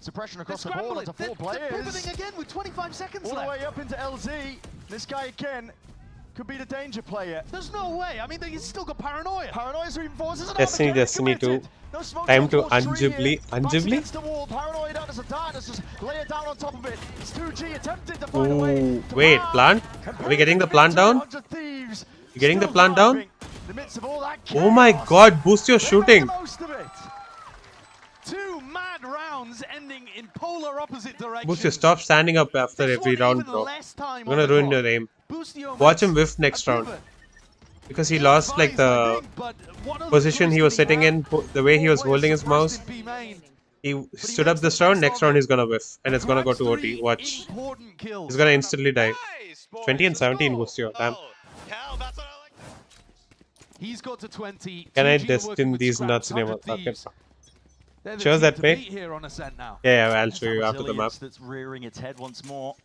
Suppression across the board onto 4 players. Pivoting again with 25 seconds left. All the way up into LZ. This guy again could be the danger player. There's no way. I mean, he's still got paranoia. Paranoia's reinforces. Destiny 2. Time to Ungibly. Ungibly? Paranoia down as a darkness. Just lay it down on top of it. It's 2G attempted to find a way. Wait, plant? Are we getting the plant down? You getting the plant down? Oh my god, boost your shooting. 2 mad rounds rounds ending in polar opposite directions. Boostio, stop standing up after every round, bro. You're gonna ruin your aim. Watch him whiff next round. Because he lost like the position he was sitting in, the way he was holding his mouse. He stood up this round, next round he's gonna whiff. And it's gonna go to OT. Watch. He's gonna instantly die. 20 and 17, Boostio. Damn. He's got to 20. Can I destine these nuts in your mouth? Shows that way? Yeah, I'll show you after the map. That's rearing its head once more.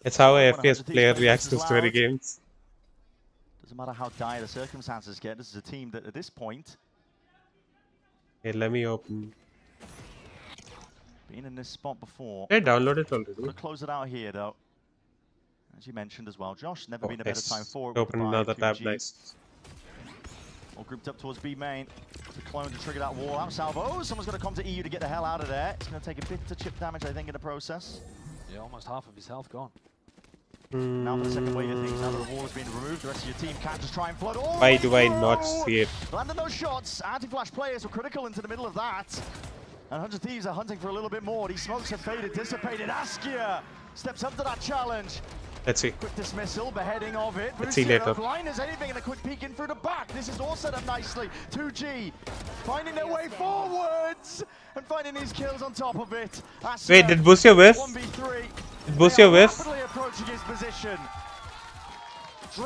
It's how a FPS player reacts to story games. Doesn't matter how dire the circumstances get, this is a team that at this point... Okay, let me open. Been in this spot before. I downloaded it already. We'll close it out here though. As you mentioned as well, Josh, never been a better time for it. Open another tab, nice. All grouped up towards B main. The clone to trigger that wall out. Salvo, someone's going to come to EU to get the hell out of there. It's going to take a bit of chip damage, I think, in the process. Yeah, almost half of his health gone. Now for the second wave of things, now that the wall has been removed, the rest of your team can't just try and flood all. Why do I not see it? Landing those shots, anti-flash players were critical into the middle of that. And 100 Thieves are hunting for a little bit more. These smokes have faded, dissipated. Askia steps up to that challenge. Let's see. Quick dismissal, beheading of it. Let's see later. Blinders, anything, and a quick peek in through the back. This is all set up nicely. 2G finding their way forwards and finding these kills on top of it. Askia, wait, did Boostio whiff? 1v3. Did Boostio whiff? Rapidly approaching his position.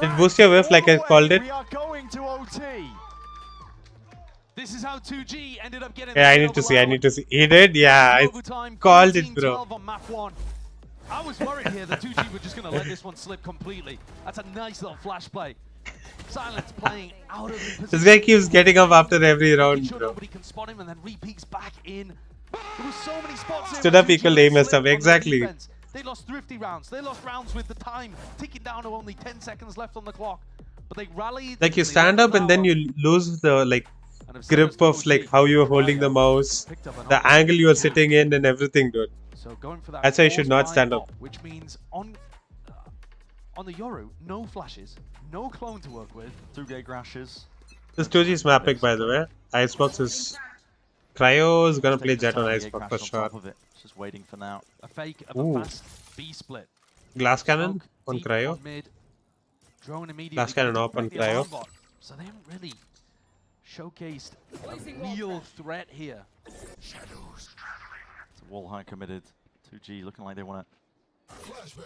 Did Boostio whiff like I called it? We are going to OT. This is how 2G ended up getting. Yeah, I need to see. He did? Yeah, I called it, bro. I was worried here that 2G were just going to let this one slip completely. That's a nice little flash play. Silence playing out of the position. This guy keeps getting up after every round, bro. Nobody can spot him and then re-peeks back in. There was so many spots here. Stood up equal aim and stuff, exactly. They lost thrifty rounds. They lost rounds with the time ticking down to only 10 seconds left on the clock. But they rallied. Like you stand up and then you lose the grip of like how you're holding the mouse, the angle you're sitting in and everything, dude. So going for that. That's why you should not stand up. Which means on the Yoru, no flashes, no clone to work with. 2 crashes. This 2G is mapping, by the way. Icebox is... Cryo is gonna play Jet on Icebox for sure. Just waiting for now. A fake of a fast B split. Glass cannon on Cryo. Drone immediately. Glass cannon up on Cryo. So they haven't really showcased a real threat here. Shadows. Wall high committed. 2G looking like they want to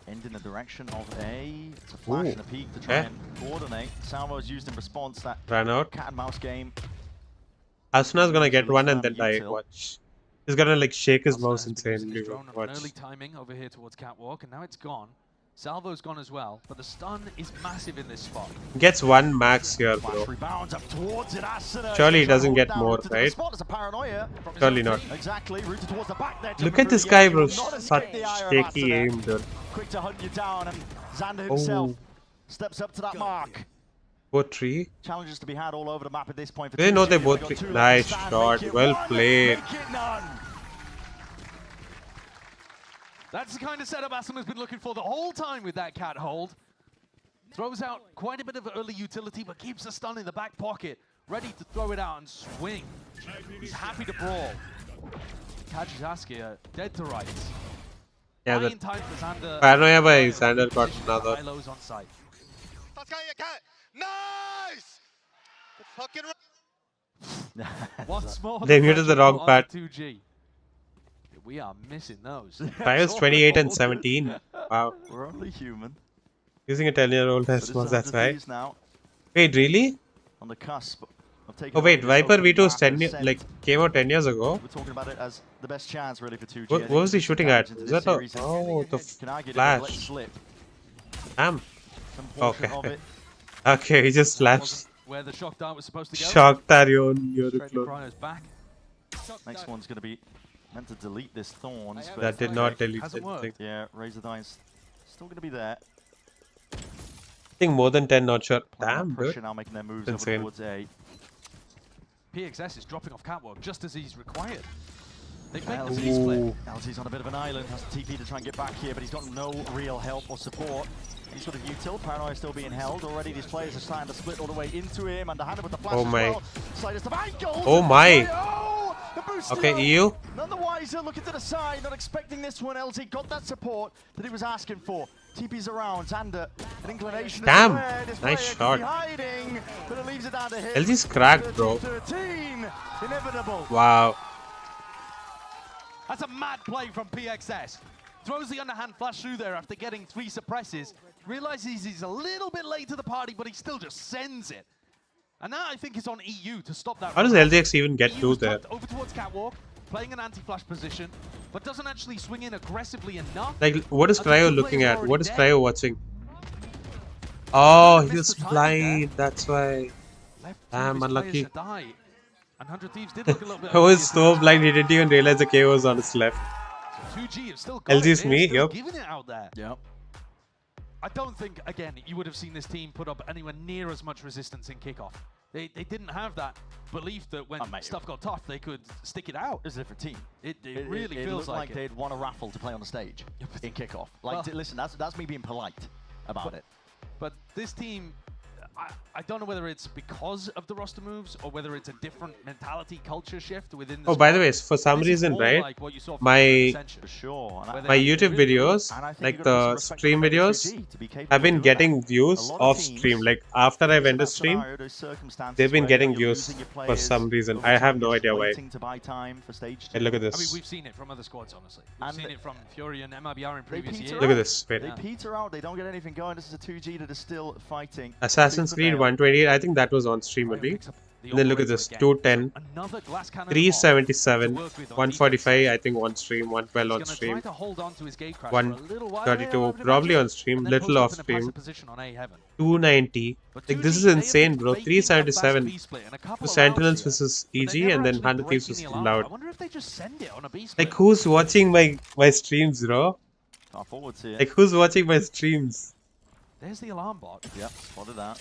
end in the direction of A. It's a flash and a peek to try and coordinate. Salvo's used in response that ran out. Cat and mouse game. Asuna's gonna get one and then die. Watch. He's gonna like shake his mouse insanely. Watch. Early timing over here towards Catwalk, and now it's gone. Salvo's gone as well, but the stun is massive in this spot. Gets one max here, bro. Surely he doesn't get more, right? Surely not. Look at this guy, bro. Such shaky aim, dude. Quick to hunt you down, and Xander himself steps up to that mark. Both three. Challenges to be had all over the map at this point. They know they both three. Nice shot. Well played. That's the kind of setup Ascendant's been looking for the whole time with that cat hold. Throws out quite a bit of early utility, but keeps the stun in the back pocket, ready to throw it out and swing. He's happy to brawl. Catches Askia dead to rights. Yeah, the time for Xander. paranoia by Xander got another. Vilo's on site. Nice! Fucking Once more, They muted the wrong part. 2G. We are missing those. Cryo's 28 and 17. Wow. We're only human. Using a 10-year-old as well, that's right. Now. Wait, really? On the cusp of taking. Oh wait, Viper V2's 10 like came out 10 years ago. We're talking about it as the best chance really for 2G. What was he shooting at? Is that a the flash? Damn. Okay. Okay, he just flashed. Where the shock dart was supposed to go. Shock Tarion, you're back. Next one's going to be meant to delete this Thorns. But that did not delete anything. Yeah, Razor Dice still going to be there. I think more than 10, not sure. Damn, dude. Now making their moves insane. over towards A. PXS is dropping off Catwalk just as he's required. They make the C split. LT's on a bit of an island, has to TP to try and get back here, but he's got no real help or support. He's sort of util, Paranoia still being held. Already these players are starting to split all the way into him, underhanded with the flash as well. Slightest of ankles. Oh my. The boost. Okay, EU. None the wiser, looking to the side, not expecting this one. LZ got that support that he was asking for. TP's around, Xander, an inclination. Damn, this nice player could shot. be hiding, but it leaves it down to him. LG's cracked, bro. 13, inevitable. Wow. That's a mad play from PXS. Throws the underhand flash through there after getting 3 suppresses. Realizes he's a little bit late to the party, but he still just sends it. And now I think it's on EU to stop that. How does LGX even get through there? Over towards Catwalk, playing an anti-flash position, but doesn't actually swing in aggressively enough. Like, what is Cryo looking at? What is Cryo watching? Oh, he's blind. That's why. Damn, unlucky. And 100 Thieves did look a little bit. I was so blind, he didn't even realize the KO was on his left. So 2G have still got LG's me, still yep. giving it out there. Yep. I don't think, again, you would have seen this team put up anywhere near as much resistance in kickoff. They didn't have that belief that when stuff got tough, they could stick it out. It's a different team. It really feels like they'd won a raffle to play on the stage in kickoff. Like, Well, listen, that's me being polite about it. But this team, I don't know whether it's because of the roster moves or whether it's a different mentality, culture shift within the Oh, by the way, squad. for some This is reason, more right? like what you saw from My Ascension, where my they YouTube really videos, like the stream videos, have been getting views off stream. Like after I went to stream, they've been getting views for some reason. I have no idea why. Hey, look at I mean, this. we've seen it from other squads, honestly. We've seen it from Furia and MIBR in previous years. Look at this. Wait. They peter out. They don't get anything going. This is a 2G that is still fighting. Assassin's Creed 128. I think that was on stream only. And then look at this, 210, 377, 145, I think on stream, 112 on stream, 132, probably on stream, little off stream, 290. Like, this is insane, bro. 377 to Sentinels versus EG, and then 100 Thieves versus Loud. Like, who's watching my streams, bro? Like, who's watching my streams? There's the alarm bot. Yep, spotted that.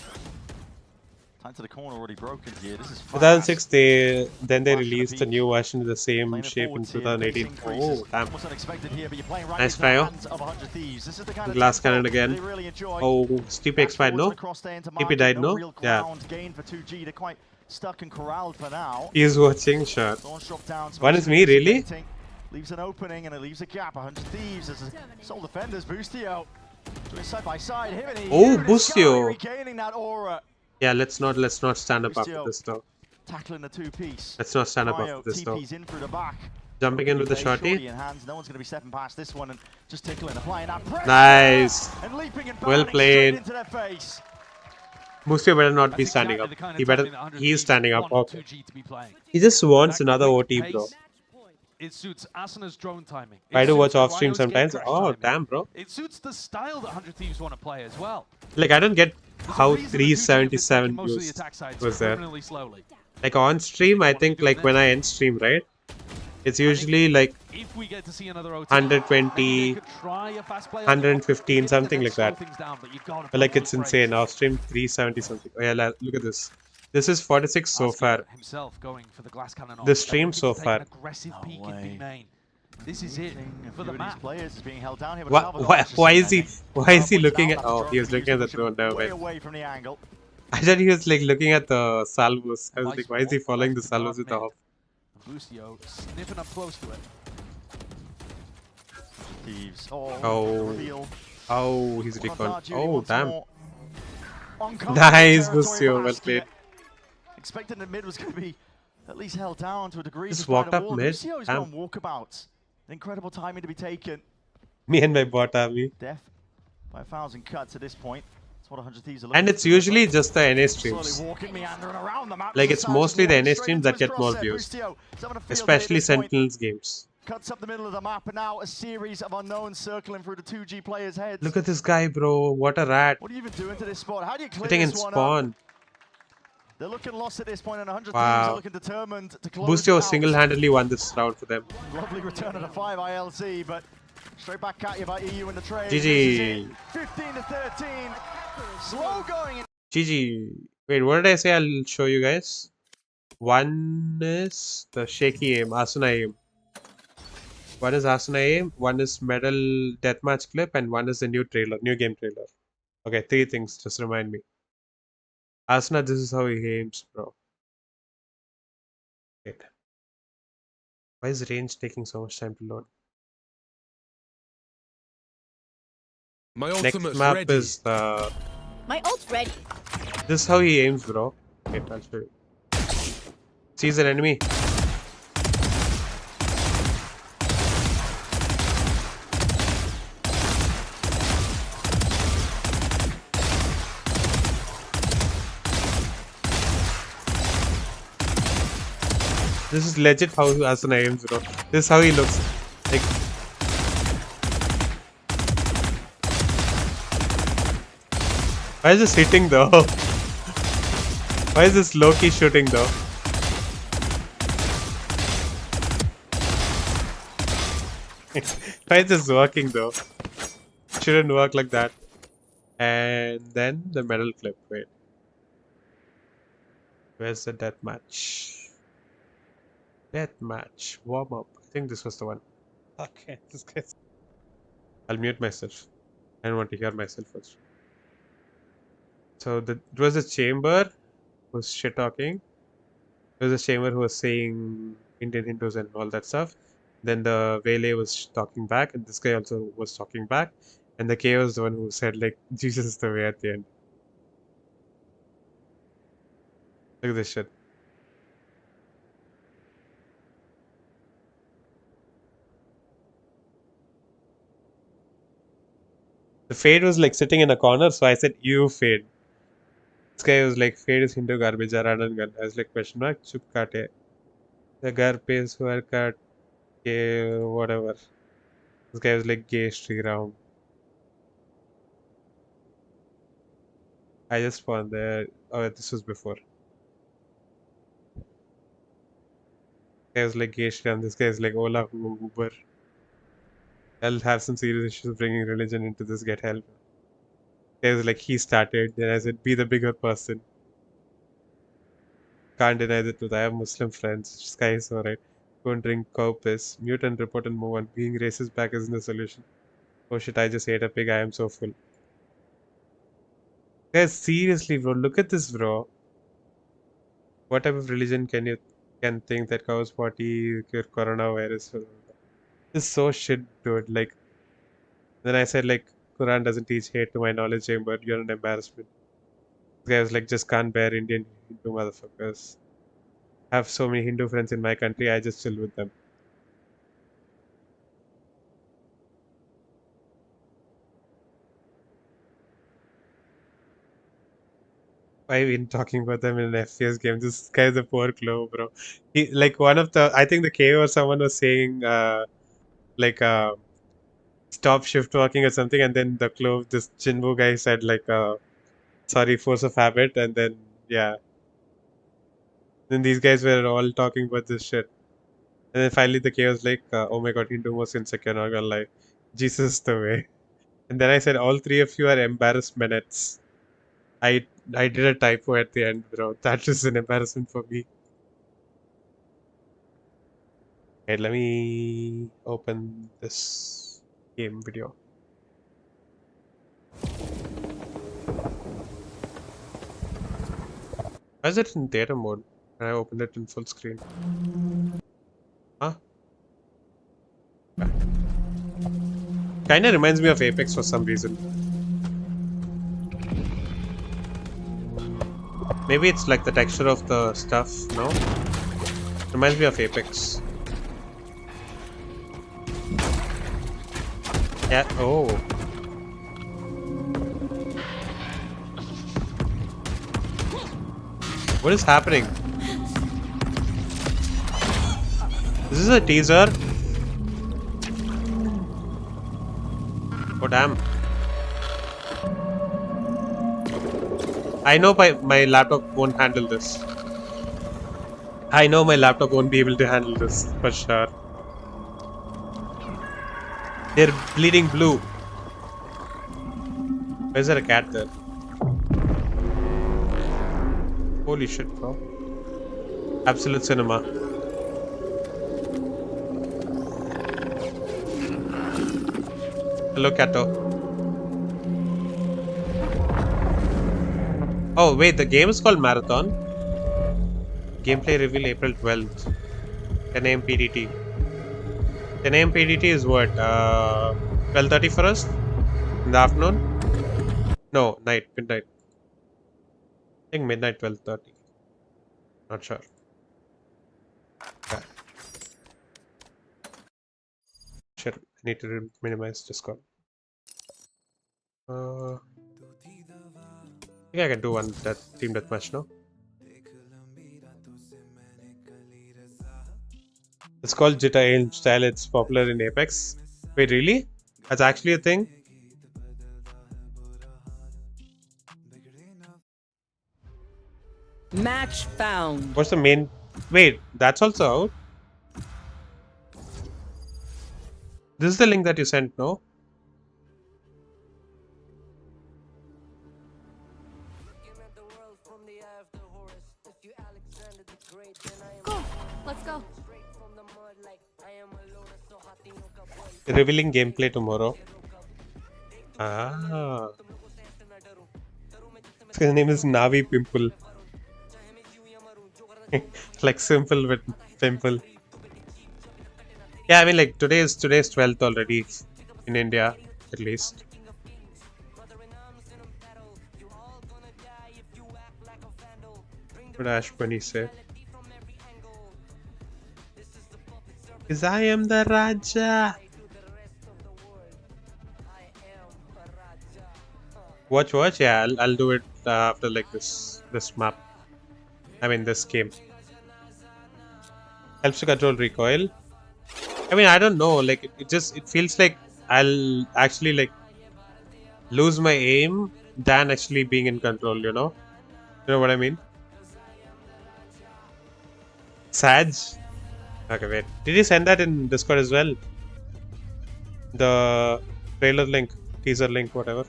Time to the corner already broken here. This is 2006, they released a new version of the same shape in 2018. Oh, damn. Nice cryo. Glass cannon again. Oh, TP expired, no? TP died, no? Yeah. Stuck and corralled for now. He's watching, sure. One is me, really? Leaves an opening and it leaves a gap. 100 Thieves as the Soul Defenders. Boostio doing side by side. Him and he. Oh, Boostio. Regaining that aura. Yeah, let's not stand up after this though. Tackling the 2-piece. Let's not stand up after this though. TP's in through the back. Jumping in with the shorty. In hands. No one's going to be stepping past this one and just tickling, applying that pressure. Nice. And leaping and Well played. into their face. Boostio better not be standing up. He's standing up. Okay. He just wants another OT, bro. It suits Asana's drone timing. I do watch off stream sometimes. Oh, damn, bro. It suits the style that 100 Thieves want to play as well. Like, I don't get how 377 views was there. Like, on stream, I think, like, when I end stream, right? It's usually, like, 120, 115, something like that. But, like, it's insane. Off stream, 370 something. Oh, yeah, look at this. This is 46 so far. The stream so far. This is it for the map. Why is he looking at? Oh, he was looking at the throne. No way. I thought he was like looking at the salvos. I was like, why is he following the salvos with the hop? Boostio sniffing up close to it. Thieves. Oh, he's recalled. Oh, damn. Nice, Boostio. Well played. Expecting the mid was going to be at least held down to a degree. Just walked up mid. Lucio's gone walkabouts. Incredible timing to be taken. Me and my bot army. Death by 1,000 cuts at this point. That's what 100 Thieves are looking and it's usually just the NA streams. Like, it's mostly the NA streams that get more views. Especially Sentinels games. Cuts up the middle of the map, and now a series of unknowns circling through the 2G players' heads. Look at this guy, bro. What a rat. What are you even doing to this spot? How do you clear Sitting in this one spawn. up? They're looking lost at this point, and 100 Wow. Thieves are looking determined to close Boostio out. single-handedly won this round for them. Lovely return of the 5 ILZ, but straight back at you by EU in the trade. GG. 15 to 13. Slow going. GG. Wait, what did I say? I'll show you guys. One is the shaky aim, Asuna aim. One is Asuna aim, one is medal deathmatch clip, and one is the new game trailer. Okay, 3 things, just remind me. Asuna, this is how he aims, bro. Wait. Why is range taking so much time to load? My Next ultimate's map ready. is My ult's ready. this is how he aims, bro. Wait, I'll show you. Sees an enemy. This is legit how Asuna aims, bro. This is how he looks. Like, why is this hitting though? Why is this low-key shooting though? Why is this working though? Shouldn't work like that. And then the medal clip. Wait. Where's the death match? Death match. Warm up. I think this was the one. Okay, this guy's. I'll mute myself. I don't want to hear myself first. So it was a chamber who was shit talking. It was a chamber who was saying Indian Hindus and all that stuff. Then the Vale was talking back, and this guy also was talking back. And the K was the one who said, like, Jesus is the way at the end. Look at this shit. The Fade was like sitting in a corner, so I said, you Fade. This guy was like, Fade is Hindu garbage, I was like, question mark, chup kaate. The garbage, who cut, whatever. This guy was like, gay Sri Ram. I just spawned there. Oh, this was before. This guy was like, gay Sri Ram. This guy is like, Ola, Uber. I'll have some serious issues bringing religion into this, get help. It was like, he started, then I said, be the bigger person. Can't deny the truth, I have Muslim friends. This guy is alright. Go and drink cow piss. Mute and report and move on. Being racist back isn't the solution. Oh shit, I just ate a pig, I am so full. Guys, seriously, bro, look at this, bro. What type of religion can think that cows potty cure coronavirus? This is so shit, dude. Like, then I said, like, Quran doesn't teach hate to my knowledge chamber. You're an embarrassment. This guy was like, just can't bear Indian Hindu motherfuckers. I have so many Hindu friends in my country, I just chill with them. I've been talking about them in an FPS game. This guy's a poor clove, bro. He, like, one of the, I think the KO or someone was saying, like, stop shift walking or something, and then the clove, this Jinwoo guy said, like, sorry, force of habit, and then, yeah. Then these guys were all talking about this shit. And then finally the KO was like, oh my god, Hindu most insecure, not gonna lie. Jesus is the way. And then I said, all three of you are embarrassments. I did a typo at the end, bro. That is an embarrassment for me. Okay, let me open this game video. Why is it in data mode? And I opened it in full screen. Huh? Kinda reminds me of Apex for some reason. Maybe it's like the texture of the stuff, no? Reminds me of Apex. Yeah, oh. What is happening? This is a teaser. Oh damn. I know my laptop won't handle this. I know my laptop won't be able to handle this for sure. They're bleeding blue. Why is there a cat there? Holy shit, bro. Absolute cinema. Hello, Kato. Oh, wait, the game is called Marathon. Gameplay reveal April 12th. 10 AM PDT. 10 AM PDT is what? 12:30 for us? In the afternoon? No, night, midnight. I think midnight, 12:30. Not sure. Okay. Shit, I need to minimize Discord. I think I can do one team deathmatch now. It's called Jitta Aim style. It's popular in Apex. Wait, really? That's actually a thing? Match found. What's the main? Wait, that's also out. This is the link that you sent, no? Go. Let's go. Revealing gameplay tomorrow. Ah. His name is Navi Pimple. Like simple with pimple. Yeah, I mean like today's 12th already in India, at least. What Ash Bunny say? Cause I am the Raja. Watch. Yeah, I'll do it after like this map. I mean this game. Helps to control recoil. I mean I don't know. Like it feels like I'll actually like lose my aim than actually being in control. You know what I mean? Sag. Okay, wait. Did you send that in Discord as well? The trailer link, teaser link, whatever.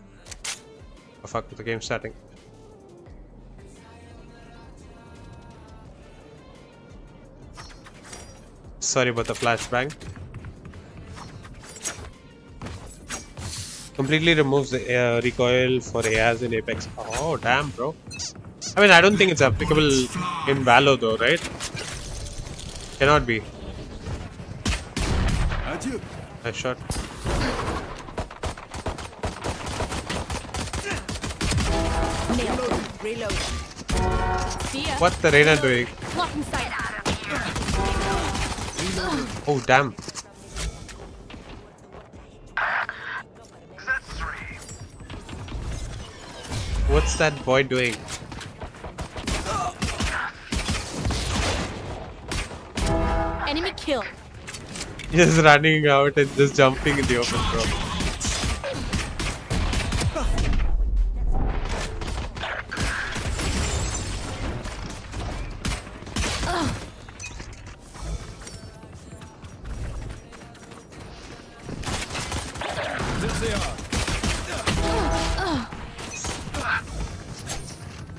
Oh fuck, the game's starting. Sorry about the flashbang. Completely removes the recoil for ARs in Apex. Oh, damn, bro. I mean, I don't think it's applicable in Valo though, right? Cannot be. Nice shot. Reload. What's the Reyna doing? Blocking sight. Oh, damn. What's that boy doing? Enemy kill. Just running out and just jumping in the open, bro.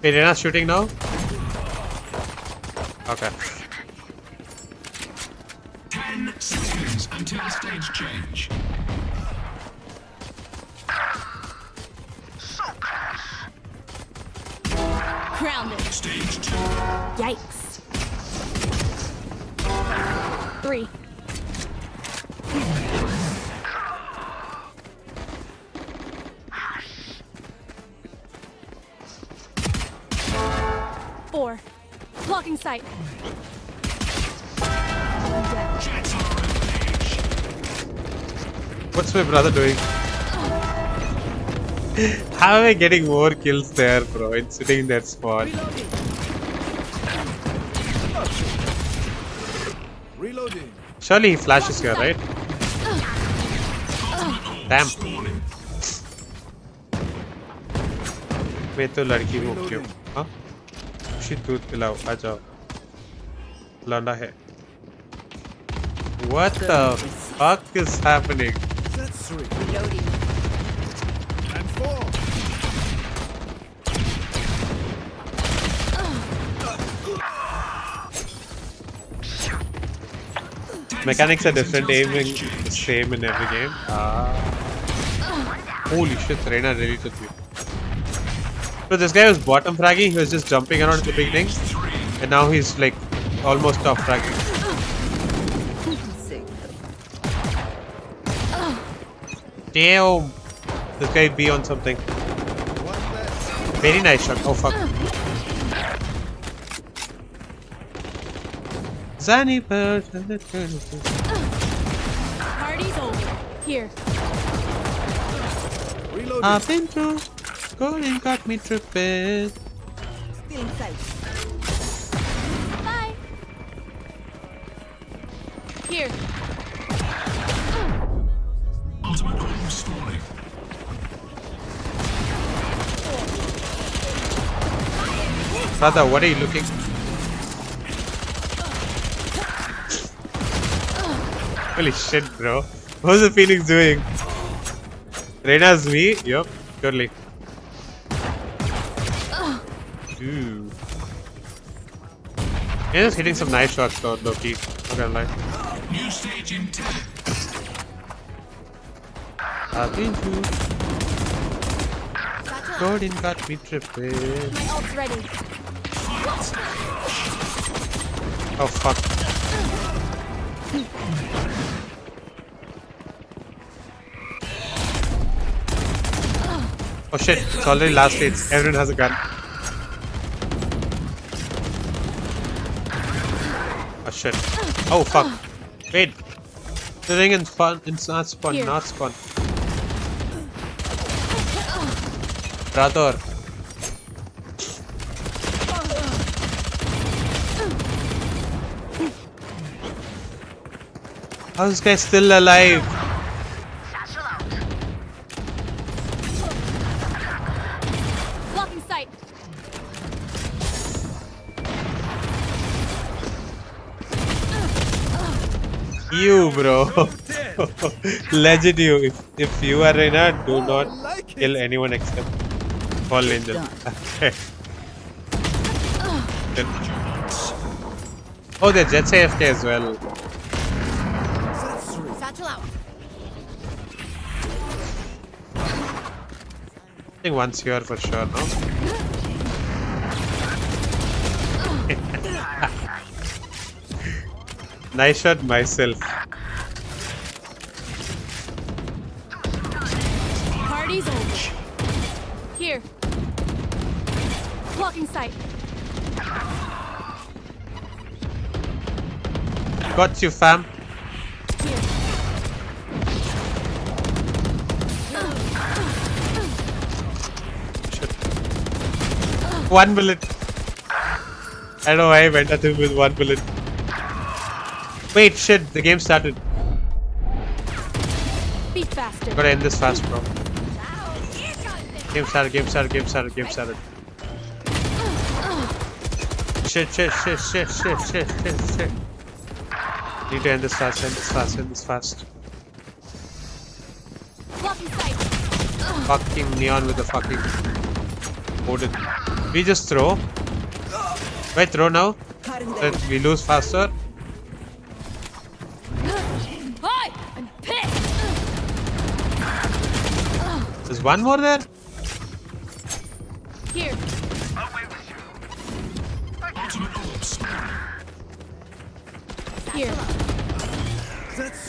Wait, you're not shooting now? Okay. 10 seconds until stage change. Grounded. Stage 2. Yikes. 3. Four. Blocking sight. What's my brother doing? How am I getting more kills there, bro? It's sitting in that spot. Reloading. Surely he flashes here, right? Damn. मैं तो लड़की हूँ क्यों? हाँ? खुशी दूध पिलाओ, आ जाओ. लौंडा है. What the fuck is happening? That's 3. Reloading. And 4. Mechanics are different, aiming the same in every game. Holy shit, Reyna really took me. So this guy was bottom fragging, he was just jumping around at the beginning. And now he's like almost top fragging. Damn! This guy be on something. Very nice shot. Oh fuck. Zanny bird. Party's over. Here. Reloading. I've been through. Golden got me tripping. Stealing sight. Bye. Here. Ultimate orb stalling. Brother, what are you looking? Holy shit, bro. What's the Phoenix doing? Reina's me? Yup, totally. Ooh. You're just hitting some nice shots though, Loki. Not gonna lie. New stage in 10. I've been through. Gordon got me tripping. My ult's ready. Oh fuck. Oh shit, it's already last stage. Everyone has a gun. Oh shit. Oh fuck. Wait. The ring in spawn. It's not spawn. Here. Not spawn. Brother. How is this guy still alive? Blocking sight. You, bro. Legend you. If you are Reina, do not kill anyone except FallnAngel. Oh, they're Jets AFK as well. Satchel out. I think one's here for sure, no? Nice shot myself. Party's over. Here. Blocking sight. Got you, fam. Shit. 1 bullet. I don't know why I went at him with 1 bullet. Wait, shit, the game started. Be faster. Gotta end this fast, bro. Game started, game started, game started, game started. Shit. Need to end this fast, end this fast, end this fast. Blocking sight. Fucking neon with the fucking Odin. We just throw. Why throw now? That we lose faster. Hi! I'm pissed! There's one more there? Here. Ultimate orb stalling. Here.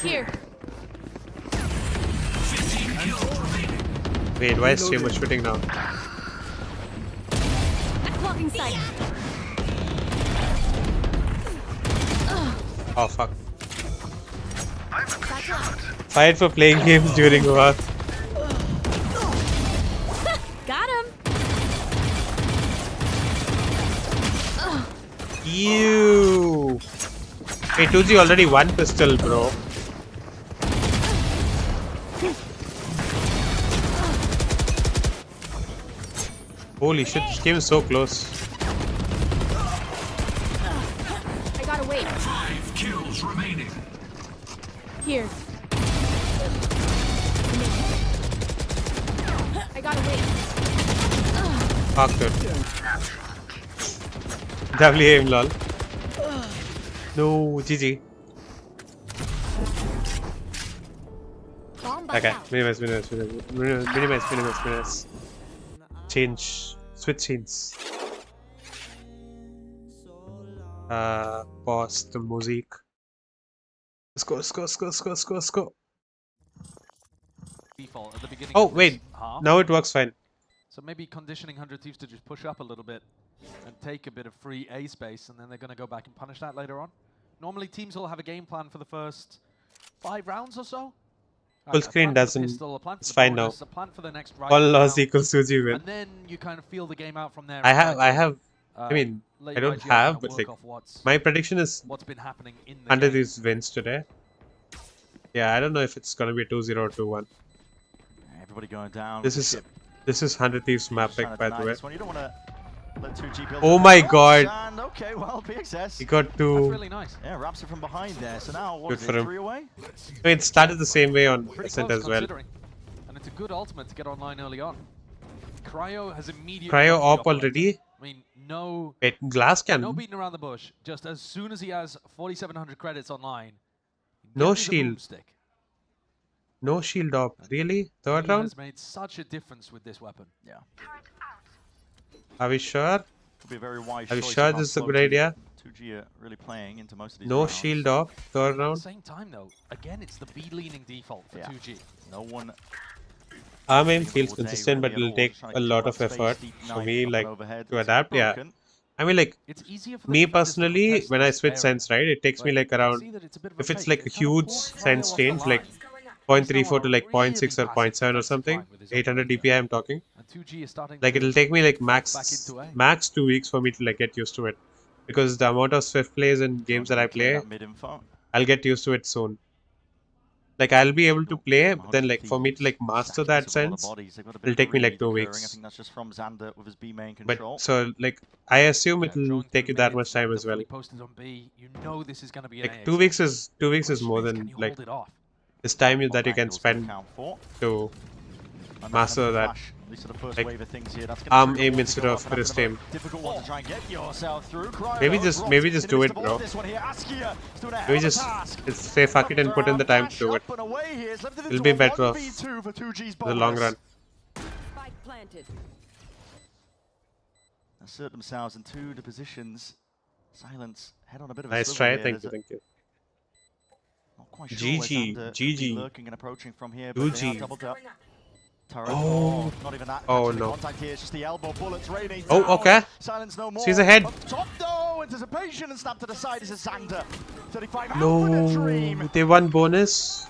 Here. 15 kills remaining. Wait, why is Streamer shooting now? Blocking sight. Oh fuck. Fight for playing games during war. Got him. Ew. Hey, 2G already one pistol, bro. Holy shit, this game is so close. I gotta wait. 5 kills remaining. Here. I gotta wait. Fuck it. W aim, lol. No, GG. Okay, minimize. Change. Switch scenes. Pause the music. Let's go. default at the beginning. Oh of wait, half. now it works fine. So maybe conditioning 100 Thieves to just push up a little bit and take a bit of free A space, and then they're going to go back and punish that later on. Normally teams will have a game plan for the first 5 rounds or so. Full screen doesn't. It's fine now. All loss equals Suji win. And then you kind of feel the game out from there. I have. I mean, I don't have, but like, my prediction is what's been happening in the 100 game. Thieves wins today. Yeah, I don't know if it's gonna be 2-0 or 2-1. Everybody going down. This is 100 Thieves map pick, by the way. You don't want to let 2G build. Oh my god! And okay, well, PXS. He got 2. That's really nice. Yeah, wraps it from behind there. So now what Good is for it, him. 3 away? I mean, it started the same way on Ascendant as well. And it's a good ultimate to get online early on. Cryo has immediately. Cryo op already. I mean, no. Wait, glass can. No beating around the bush. Just as soon as he has 4,700 credits online. No shield. No shield op. Really? Third round? Has made such a difference with this weapon. Yeah. Are we sure? Could be a very wise Are we choice sure of how this is a good slow idea? 2G are really playing into most of these No rounds. shield off. Third round. At the same time, though, again, it's the B-leaning default for 2G. No one. Our main feels consistent, but it'll take a lot of effort for me, like, to adapt. Yeah. I mean, like, me personally, when I switch sense, right, it takes me like around, if it's like a huge sense change, like 0.34 to like 0.6 or 0.7 or something, 800 DPI I'm talking, like it'll take me like max 2 weeks for me to like get used to it, because the amount of swift plays and games that I play, I'll get used to it soon. Like I'll be able to play, but then like for me to like master that sense, it'll take me like 2 weeks. But so like I assume it'll take you that much time as well. Like 2 weeks is more than like this time that you can spend to master that. Like arm aim instead of wrist aim. Maybe just do it, bro. Maybe just say fuck it and put in the time to do it. It'll be better off in the long run. Assert themselves into the positions. Silence head on a bit of a nice try, thank you. GG. Lurking and approaching from here, but they are doubled up. Oh, not even that. Oh no. Contact here, it's just the elbow bullets raining. Oh, okay. Silence no more. She's ahead. Up top though, anticipation and snap to the side. This is Xander. 35 No, they won bonus.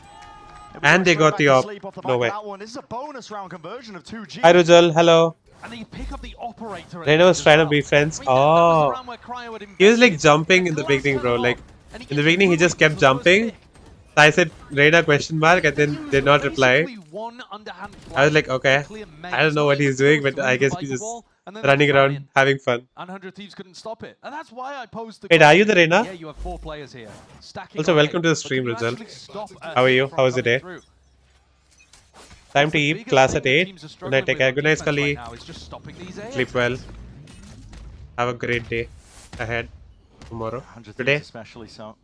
And they got the op. No way. This is a bonus round conversion of 2G. Hi Rujal, hello. And you pick up the operator. Reyna was trying to be friends. Oh. He was like jumping in the beginning, bro. Like in the beginning he just kept jumping. I said Reyna question mark and then did not reply. I was like, okay, I don't know what he's doing, but I guess he's just running around having fun. And 100 Thieves couldn't stop it. And that's why I posed the Wait, are you the Reyna? Yeah, you have 4 players here. Also, welcome to the stream, Rujal. How are you? How was the day? Time to eat. Class at 8. Good night, take care. Good night, Scully. Sleep well. Have a great day ahead tomorrow. Today. Especially so.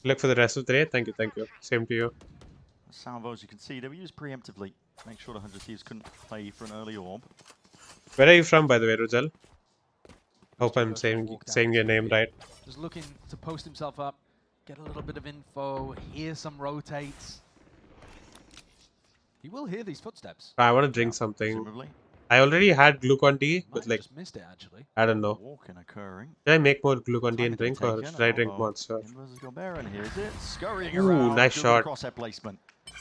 Look for the rest of the day. Thank you. Same to you. Salvos, you can see they were used preemptively. Make sure the 100 Thieves couldn't play for an early orb. Where are you from, by the way, Rujal? Hope I'm saying your name right. Just looking to post himself up, get a little bit of info, hear some rotates. He will hear these footsteps. I want to drink something. I already had glucon tea, but like, just missed it, actually. I don't know. Should I make more glucon tea and drink, or should I drink Monster? Ooh, nice shot.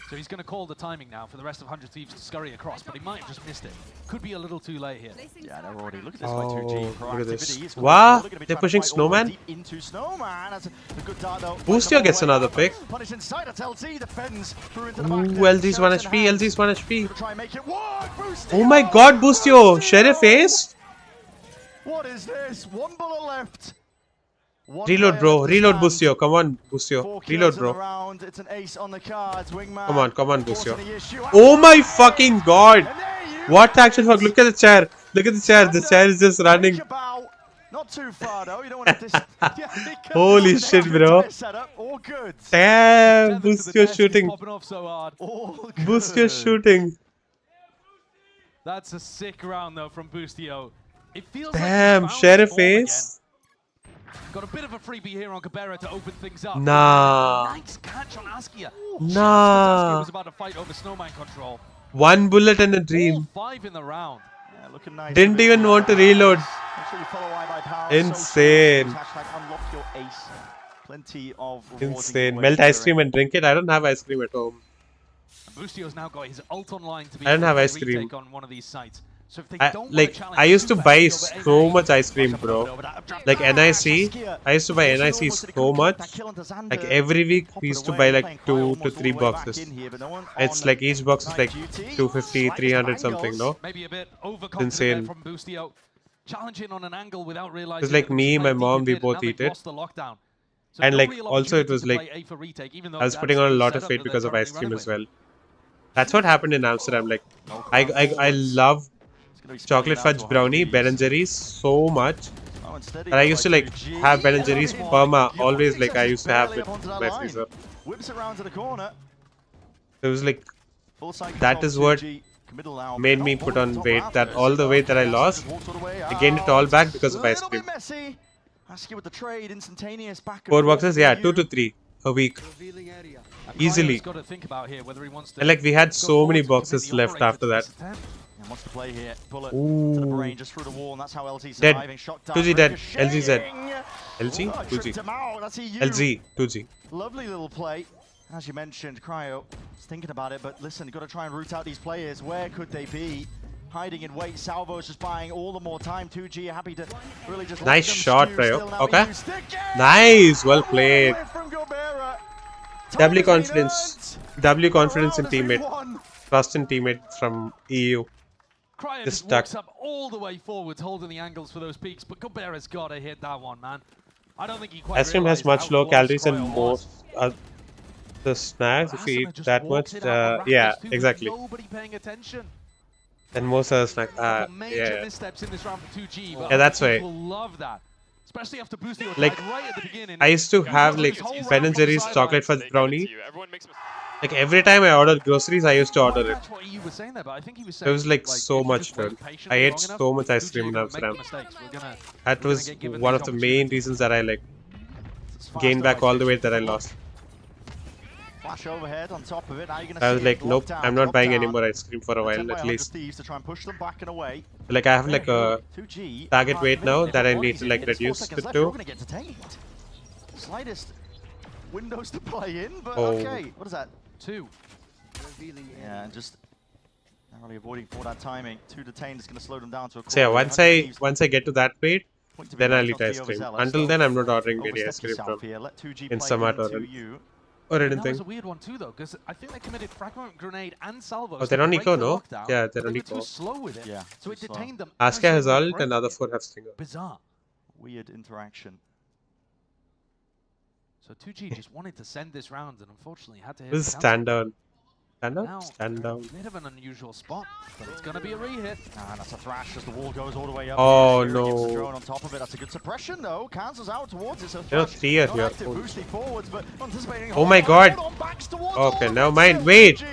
So he's going to call the timing now for the rest of 100 Thieves to scurry across, but he might have just missed it. Could be a little too late here. Yeah, they're already. Look at this Oh, by 2G. look at this. Proactivity is Wow, gonna be they're trying to pushing fight all Snowman. deep into Snowman. That's a good dart though. Boostio gets another pick. Punish inside at LT, defends through into the Ooh, back. LZ's 1 HP, LZ's 1 HP. Try and make it work. Oh my god, Boostio! Sheriff ace? What is this? 1 bullet left. Reload, bro. Reload, Boostio. Come on, Boostio. Reload, bro. It's an ace on the cards. Wingman. Come on, Boostio. Oh my fucking god! What action fuck? Look at the chair. Look at the chair. The chair is just running. Not too far though. You don't want to Holy shit, bro. Damn, Boostio shooting. Boostio shooting. That's a sick round though from Boostio. It feels damn, like Sheriff ace. Got a bit of a freebie here on Cabrera to open things up. Nah. Nice catch on Askia. Nah. Askia was about to fight over snowman control. One bullet and a dream. 5 in the round. Yeah, looking nice. Didn't even want to reload. Make sure you follow I by Power. Insane. Hashtag unlock your ace. Plenty of Insane. Melt ice cream and drink it. I don't have ice cream at home. Boostio's now got his ult online to be I don't have able ice to cream. retake on one of these sites. So if they don't Like, I used to buy so much ice cream, bro. Like NIC, I used to buy NIC so much. Like every week, we used to buy like 2 to 3 boxes. It's like each box is like 250, 300 something, no? Maybe a bit Insane. from Boostio. Challenging on an angle without realizing It's like me, my mom, we both eat it. And like also it was like I was putting on a lot of weight because of ice cream as well. That's what happened in Amsterdam. Like I love chocolate fudge brownie, Ben & Jerry's so much. And I used to like have Ben & Jerry's Parma always. Like I used to have it in my freezer. It was like that is what made me put on weight. That all the weight that I lost, I gained it all back because of ice cream. Askia with the trade, instantaneous back. 4 boxes, yeah, 2 to 3 a week. Easily. And like we had so many boxes left after that. Wants to play here. Bullet to the brain, just through the wall, and that's how LZ surviving. Dead. Shot down. 2G dead. LGZ. LG? 2G. LZ. 2G. Lovely little play. As you mentioned, Cryo is thinking about it, but listen, you've got to try and root out these players. Where could they be? Hiding in wait. Salvo's just buying all the more time. 2G happy to really just nice shot, Cryo. Okay. Nice. Well played. W confidence. W confidence in teammate. Trust in teammate from EU. Cryo just walks up all the way forwards, holding the angles for those peaks, but Cabrera's got to hit that one, man. I don't think he quite ice cream has much lower calories and most the snacks if you eat that much. Yeah, exactly. Nobody paying attention. And most of the snacks. Major missteps in this round for 2G, but yeah, that's why. People love that. Especially after Boostio like right at the beginning. I used to have like Ben & Jerry's chocolate fudge brownie. Like every time I ordered groceries, I used to order it. It was like so much fun. I ate so much ice cream in Amsterdam. That was one of the main reasons that I like gained back all the weight that I lost. Flash overhead on top of it. Now you're gonna I was like, nope, I'm not buying any more ice cream for a while at least. To try and push them back and away. Like I have like a target weight now that I need to like reduce it to. Slightest windows to play in, but oh. Okay. What is that? 2. Yeah, and just narrowly avoiding for that timing. 2 detained is going to slow them down to a. So yeah, once I get to that weight, then I'll eat ice cream. Until then, I'm not ordering any ice cream from Instamart or anything. That was a weird one too, though, because I think they committed fragment grenade and salvo. Oh, they're on eco, no? Yeah, they're on eco. Too slow with it. Yeah, so it detained them. Askia has ult, and other 4 have stinger. Bizarre. Weird interaction. So 2G just wanted to send this round, and unfortunately had to hit. This is stand down. Stand down? Now, stand down. Bit of an unusual spot, but it's going to be a re-hit. And that's a thrash as the wall goes all the way up. Oh here. no. The drone on top of it. That's a good suppression though. Cancels out towards it. So there are 3 here. Forwards, but oh my god. Okay, never mind. Wait.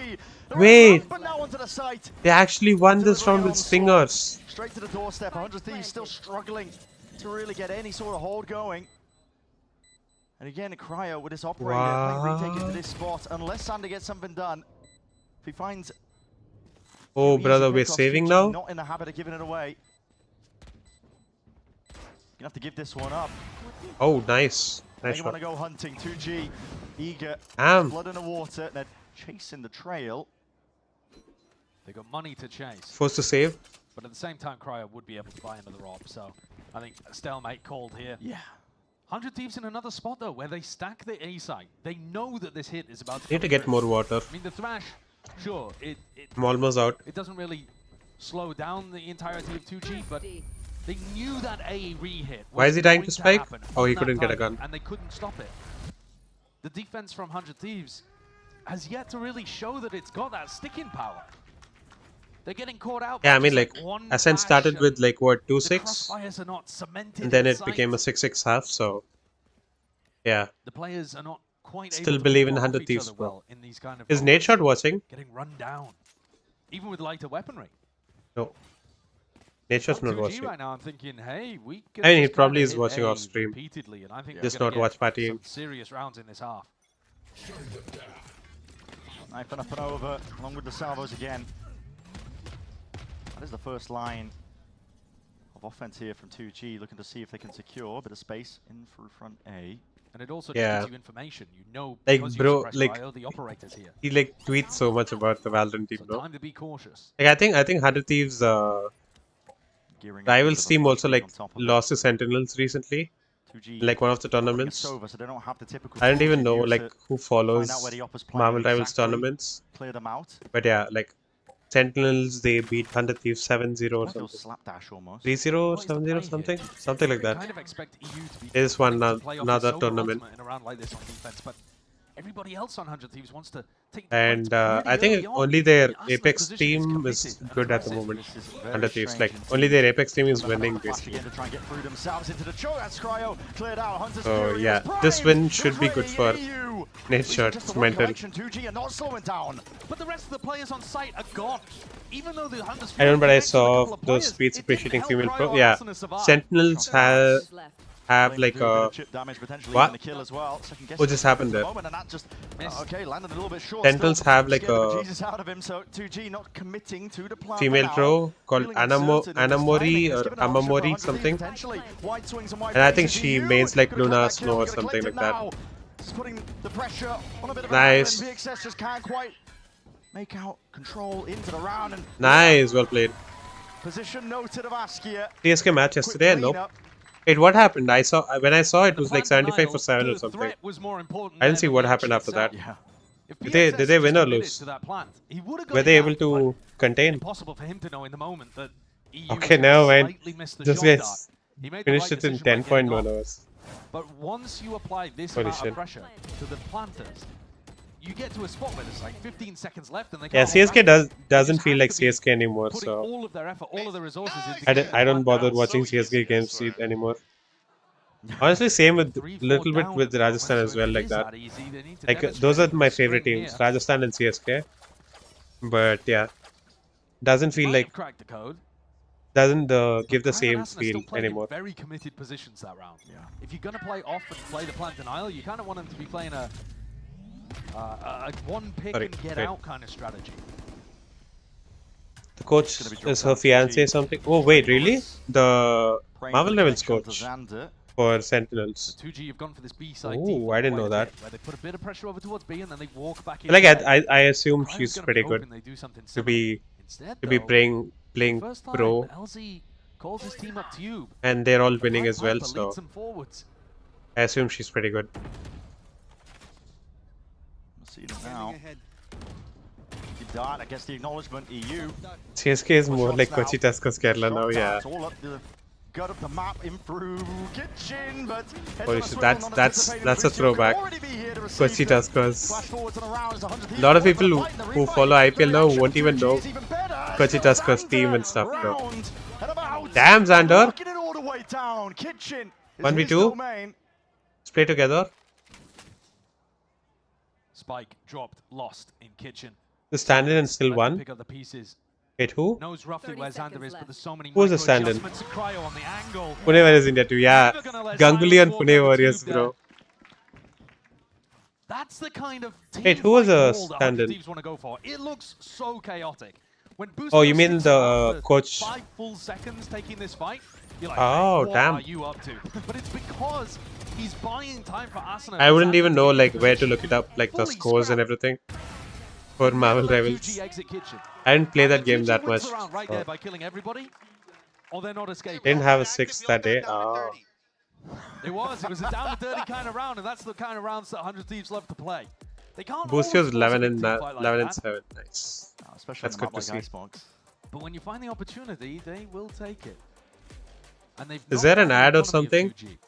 Wait. But now onto the site. They actually won this round with stingers. Straight to the doorstep. 100 Thieves still struggling to really get any sort of hold going. And again, Cryo with his operator playing retake into this spot. Unless Sander gets something done. If he finds... Oh, brother, we're saving now? Not in the habit of giving it away. Gonna have to give this one up. Oh, nice. Nice You shot. want to go hunting. 2G, eager. Blood in the water. They're chasing the trail. They got money to chase. Forced to save. But at the same time, Cryo would be able to buy another op. So I think a stalemate called here. Yeah. 100 Thieves in another spot, though, where they stack the A site. They know that this hit is about to Need to get more water. I mean, the thrash, sure, I'm almost out. It doesn't really slow down the entirety of 2G, but they knew that A re-hit. Why is he trying to spike? Oh, he couldn't get a gun. And they couldn't stop it. The defense from 100 Thieves has yet to really show that it's got that sticking power. They're getting caught out. Yeah, I mean, like, Ascent started with, like, what, 2-6? And then it became a 6-6 half, so... Yeah. The players are not quite still believe in 100 Thieves, bro. In these kind of Is Nate Shot watching? Getting run down. Even with lighter weaponry. No. Nature's not 2G watching. right now, I'm thinking, hey, we can I mean, he just probably kinda is hit watching A off stream. repeatedly, and I think Just we're gonna not watch get partying. some serious rounds in this half. Knife and up and over, along with the salvos again. That is the first line of offense here from 2G, looking to see if they can secure a bit of space in through front A. And it also Yeah. gives you information. You know, Like, because bro, you suppress like, cryo, the operator's here. he like tweets so much about the Valorant team, no? Time to be cautious. Like, I think 100 Thieves Rivals team also like lost to Sentinels recently. 2G Like one of the tournaments. so they don't have the typical I don't even tools know you use like to who find follows out where the opper's playing Marvel Rivals exactly, tournaments. clear them out. But yeah, like Sentinels, they beat 100 Thieves 7-0 or Like a something. slapdash almost. 3-0 or 7-0 something? Something like that. Kind of expect EU to be There's one quick to play off another his tournament. ultimate in a round like this on defense, but everybody else on 100 Thieves wants to take the And fight I pretty think early on. only their Ascendant's Apex position team is committed and good at the aggressive. moment. This is very 100 Thieves. strange Like indeed. only their Apex team is Another winning flash basically. again to try and get through themselves into the choke. That's cryo cleared out. Hunter's So Fury yeah, is this primed. win should be good for Nature. Just It's the one mental. collection, 2G are not slowing down. But the rest of the players on site are gone. Even though the Hunters I don't know, but I connects with a couple saw of those players, speeds it didn't appreciating help female Cryo pro. or Yeah, Arsenal survive. Sentinels have like a Chip damage potentially what? in the kill as well. Second guess What just happened there? moment, and that just okay, landed a little bit short. Sentinels still. have like Scared the a bejesus out of him, so 2G not committing to the plan female for now. pro called Feeling uncertain in his Anamori timing. or It's given an option for Amamori 100 something. potentially. Wide swings and wide And I think faces. she EU mains like gonna cut Luna that Snow kill, or gonna something collect like it that. now. Just putting the pressure on a bit of Nice. a VXS just can't quite make out control into the round and Nice, well played. position noted of Askia. CSK match yesterday? Nope. Wait, what happened? I saw when I saw it was like 75 for 7 or something. I didn't see what happened after that. Did they win or lose? Were they able to contain? Impossible for him to know in the moment that EU Okay, never mind. slightly missed the This shot guy dart. He made the finished right it in decision by getting 10.1 off. hours. But once you apply this Holy amount shit. of pressure to the planters, you get to a spot where there's like 15 seconds left and they Yeah, can't hold CSK back. doesn't feel like CSK anymore, Putting so all of their effort, all of their resources into I don't bother watching CSK games anymore. Honestly, same with little bit with Rajasthan as well, like that. Like those are my favorite teams, Rajasthan and CSK. But yeah, doesn't feel like cracked the code. doesn't give the same Ascendant feel still played in anymore. very committed positions that round. Yeah. If you're gonna play off and play the plant denial, you kind of want them to be playing a one pick Sorry, and get wait. out kind of strategy. The coach is her fiance something. Oh wait, really? The Marvel Rivals coach for Sentinels. 2G have gone for this B side. Oh, I didn't know that. Where they put a bit of pressure over towards B and then they walk back in. Like I assume Cryo's she's gonna pretty be good hoping they do something to be Instead, to be though, playing first time, pro, LZ calls his team up tube. and they're all winning as well. Piper So leads them forwards. I assume she's pretty good. See it now. Dart, I guess the acknowledgement EU. CSK is more like Kochi Tuskers Kerala now, yeah. It's all up the gut of the map, improve kitchen, but Holy shit, that's a throwback. Kochi Tuskers. A lot of people who follow IPL now won't even know Kochi Tuskers team and stuff. Though. Damn, Xander! 1v2. Let's play together. Spike dropped, lost in kitchen. The stand-in and still won. Pick up the pieces. Wait, who? Knows roughly where Xander is, but there's so many Who's the micro stand-in? adjustments. Cryo on the angle. Pune Warriors India too, yeah. Ganguly and Pune Warriors, bro. That's the kind of team Wait, who was a ball that stand-in? teams want to go for. It looks so chaotic. When Oh, you Booster mean sits the after coach? 5 full seconds taking this fight, you're like, Oh, what damn. are you up to? But it's because he's buying time for Ascendant. I wouldn't even know like where to look it up, like the scores and everything for Marvel Rivals. I didn't play that game that much. Right there by killing everybody, or they're not escaping. Didn't have a 6 that day. Oh. It was a down to 30 kind of round, and that's the kind of rounds that 100 Thieves love to play. They can't. Boost always was 11 force a and team fight like 11 and that. 7. Nice. Especially That's good to see. But when you find the opportunity, they will take it. And they've Is not there an had ad the or economy of something? 2G.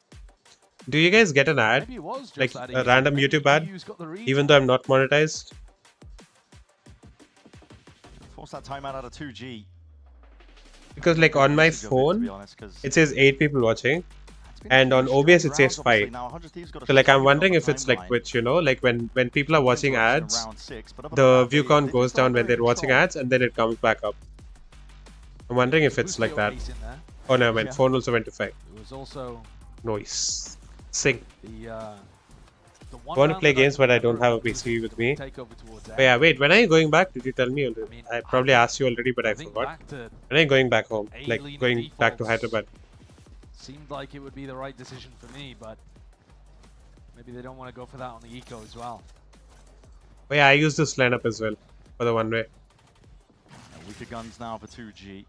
Do you guys get an ad? Maybe it was just Like that a random YouTube ad? EU's got the read. Even though I'm not monetized? Force that timeout out of 2G. Because like on my phone, it says 8 people watching. And on OBS it says 5. So like I'm wondering if it's like Twitch, you know, like when people are watching ads, the view count goes down when they're watching ads and then it comes back up. I'm wondering if it's like that. Oh no, man. Phone also went to 5. It was also Nice. Sing. the I want to play games, but I don't have a PC with me. But yeah, wait. When are you going back? Did you tell me already? I probably asked you already, but I forgot. When are you going back home? Like going back to Hyderabad? Seemed like it would be the right decision for me, but maybe they don't want to go for that on the eco as well. But yeah, I use this lineup as well for the one way. Weaker guns now for 2G.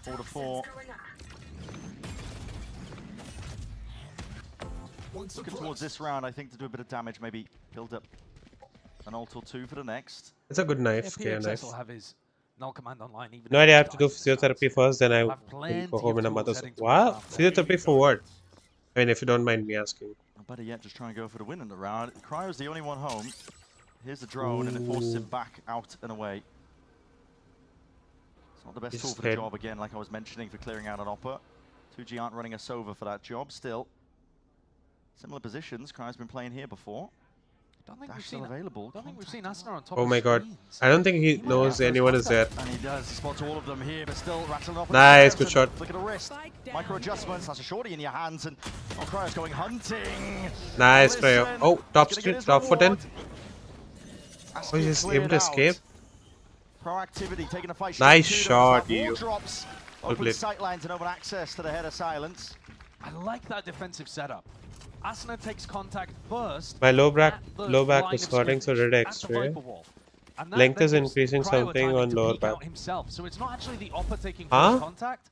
4-4. Looking towards this round, I think, to do a bit of damage, maybe build up an ult or 2 for the next. It's a good knife. Yeah, Yeah, knife. will have his null command online, even No idea. I have to do physiotherapy first, then I will go home in a month. Wow, physiotherapy for what? I mean, if you don't mind me asking. Better yet, just try and go for the win in the round. Cryo's the only one home. Here's the drone, and it forces him back out and away. It's not the best tool for the job, again, like I was mentioning, for clearing out an Oppa. 2G aren't running us over for that job still. Similar positions. Cryo's been playing here before. Don't think we've seen available. Don't think we've seen Ascendant on top. Oh my god. I don't think he knows anyone is there. And he does. He spots all of them here, but still rattling off. Nice, good shot. Look at the wrist. Micro adjustments. That's a shorty in your hands, and Cryo's going hunting. Nice, Cryo. Oh, top foot in. Oh, he's just able to escape. Proactivity, taking a fight. Nice shot, you. Drops. Open sightlines and open access to the head of silence. I like that defensive setup. Ascendant takes contact first. My low back was hurting, so did X-ray. Length is increasing something on lower back. Himself. So it's not actually the Oppa taking contact,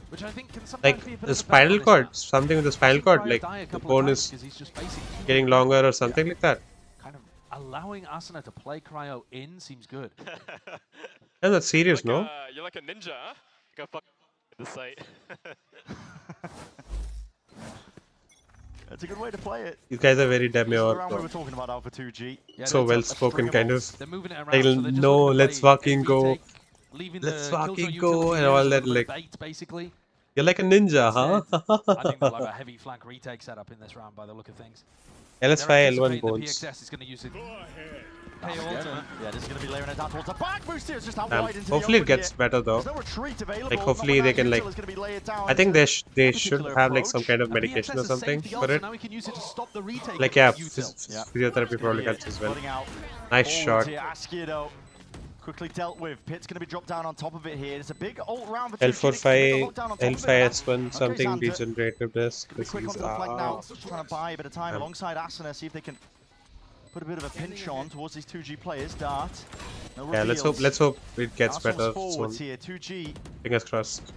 which I think can sometimes be a bit the of a spinal battle cord, something with the spinal cord, like the bone is getting longer or something like that. Kind of allowing Ascendant to play Cryo in seems good. And that's serious, you're like no? You're like a ninja, huh? Go fuck the site. It's a good way to play it. You guys are very demure. We were talking about Alpha 2G. So well spoken, kind of. They're moving it around, like, so they're just no, looking to let's play fucking go. Let's fucking go and all that. Like, basically. you're like a ninja, huh? I think they'll have a heavy flank retake setup in this round by the look of things. LS5, L1 bones. PXS is going to use it. Yeah, this is going to be layering it down towards the back boost here. It's just out wide into Hopefully the it gets better though. No retreat available. Like hopefully they can like. I think they should have like some kind of medication or something for it. Like yeah, physiotherapy probably helps as well. Nice shot. Quickly dealt with. Pit's going to be dropped down on top of it here. It's a big ult round for L45, L5S1, something degenerative disc. Quick onto the flank now. Trying to buy a bit of time alongside Asuna, see if they can put a bit of a pinch on towards these 2G players. Dart. No yeah, let's hope it gets better soon. Here, 2G. Fingers crossed.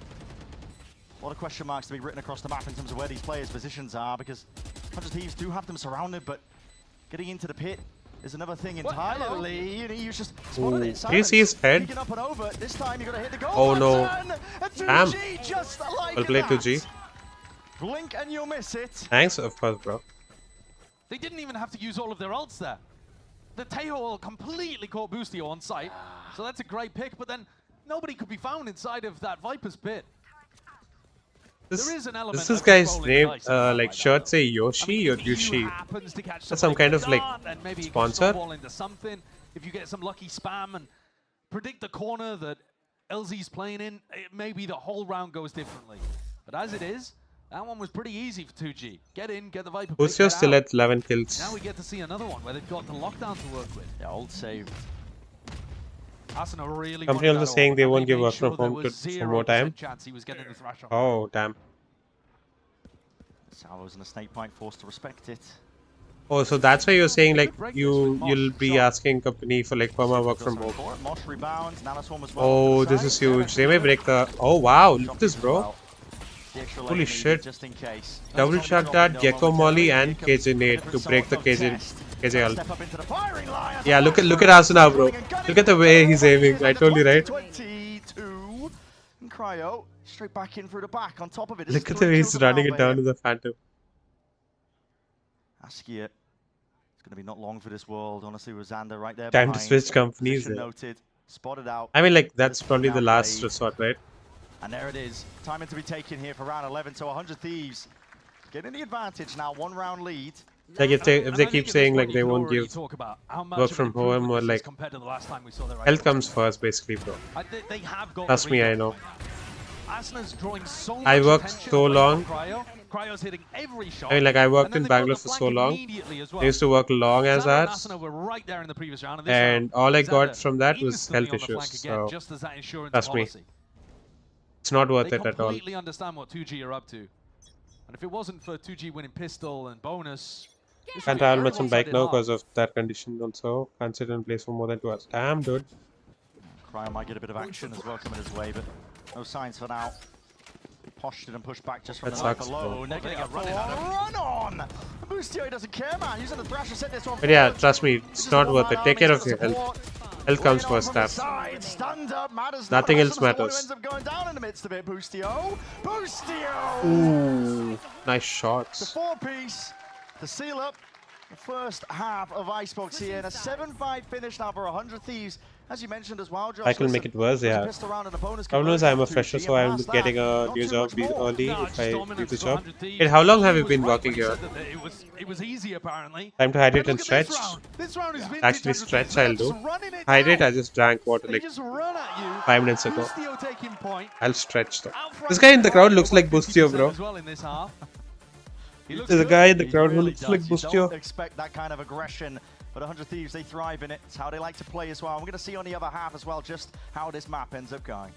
A lot of question marks to be written across the map in terms of where these players' positions are, because Hunter Thieves do have them surrounded, but getting into the pit is another thing entirely. You just spotted it. Do you see his head? Up and over. This time you're gonna hit the goal oh no. Damn. Just like well played 2G. Blink and you'll miss it. Thanks, of course, bro. They didn't even have to use all of their ults there. The Teo completely caught Boostio on site, so that's a great pick, but then nobody could be found inside of that Viper's pit. There is an element this guy's name, like shirt say Yoshi or Yushi. That's some kind of like sponsor. If you get some lucky spam and predict the corner that LZ's playing in, maybe the whole round goes differently. But as it is, that one was pretty easy for 2G. Get in, get the Viper. Boostio still at 11 kills. Now we get to see another one where they've got the lockdown to work with. Yeah, old save. Really company also saying they won't give work from home for more time. Oh, damn. Salvo's in a snake point, forced to respect it. Oh, so that's why you're saying like you'll be asking company for like perma work from home. Oh, this is huge. They may break the. Oh wow, look at this, bro. Holy shit! Double shot that, Gecko Molly and KJ Nate to break the KJ ult. Yeah, look at Asuna, bro. Look at the way he's aiming. I told you, right? 22. And Cryo straight back in through the back on top of it. Look at the way he's running it down to the Phantom. Askia. It's going to be not long for this world. Honestly, with Xander right there. Time to switch companies. Noted. Spotted out. I mean, like that's probably the last resort, right? And there it is. Time to be taken here for round 11. So 100 Thieves getting the advantage now. 1 round lead. Like if they keep saying like they won't give work from home or like health comes first basically, bro. Trust me, I know. I worked so long. I mean, like I worked in Bangalore for so long. I used to work long as hours, and all I got from that was health issues. So trust me, it's not worth it at all. They completely understand what 2G are up to, and if it wasn't for 2G winning pistol and bonus. Can't travel much on bike now because of that condition also. Can't sit in place for more than 2 hours. Damn, dude. Cryo might get a bit of action as well coming his way, but no signs for now. Posted and pushed back just from that the knife sucks, below. Getting a run on! Boostio doesn't care, man. Using the Thrasher set this one. But yeah, trust me, it's not worth it. Take care of your health. Health comes first, Tap. Nothing else matters. Going down in the midst of it, Boostio. Boostio! Ooh, nice shots. The 4-piece to seal up the first half of Icebox here, and a 7-5 finish now for 100 Thieves. As you mentioned as well, Josh, I can make it worse, yeah. Problem is I'm a fresher, so I'm getting a new job early if I leave the job. Wait, how long have you been working here? It was easy apparently. Time to hydrate and stretch. Actually stretch I'll do. Hydrate, I just drank water like 5 minutes ago. I'll stretch though. This guy in the crowd looks like Boostio, bro. There's a guy in the crowd who looks like Boostio. Don't expect that kind of aggression, but 100 Thieves, they thrive in it. It's how they like to play as well. We're going to see on the other half as well just how this map ends up going.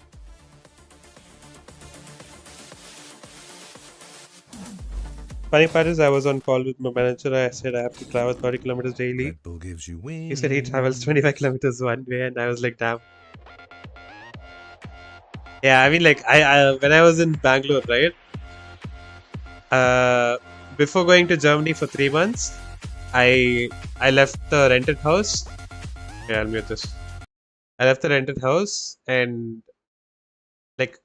Funny part is I was on call with my manager. I said I have to travel 30 kilometers daily. Gives you wings. He said he travels 25 kilometers one way, and I was like, damn. Yeah, I mean, like I when I was in Bangalore, right? Before going to Germany for 3 months, I left the rented house. Yeah, I'll mute this. I left the rented house, and like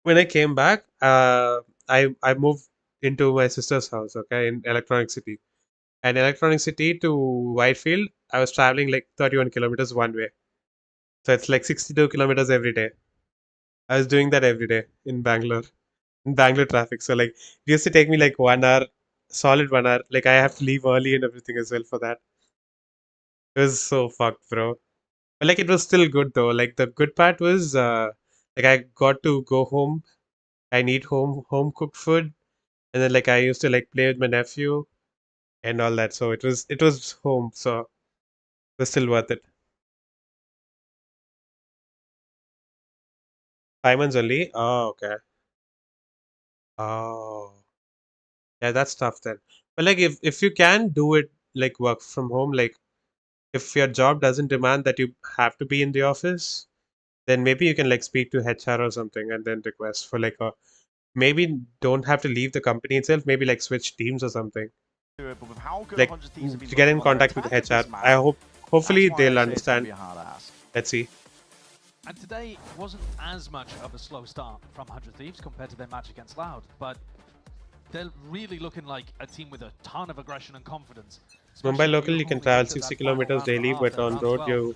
when I came back, I moved into my sister's house, okay, in Electronic City. And Electronic City to Whitefield, I was traveling like 31 kilometers one way. So it's like 62 kilometers every day. I was doing that every day in Bangalore traffic. So like it used to take me like 1 hour, solid 1 hour. Like I have to leave early and everything as well for that. It was so fucked, bro. But like it was still good though. Like the good part was like I got to go home. I need home cooked food. And then like I used to like play with my nephew and all that. So it was home. So it was still worth it. 5 months only? Oh, okay. Oh. Yeah, that's tough then. But like if you can do it like work from home, like if your job doesn't demand that you have to be in the office, then maybe you can like speak to HR or something and then request for like a maybe don't have to leave the company itself, maybe like switch teams or something. Like to get in contact with HR. Hopefully they'll understand. Let's see. And today wasn't as much of a slow start from 100 Thieves compared to their match against Loud, but they're really looking like a team with a ton of aggression and confidence. Mumbai local, you can travel 60 kilometers daily, but on road, your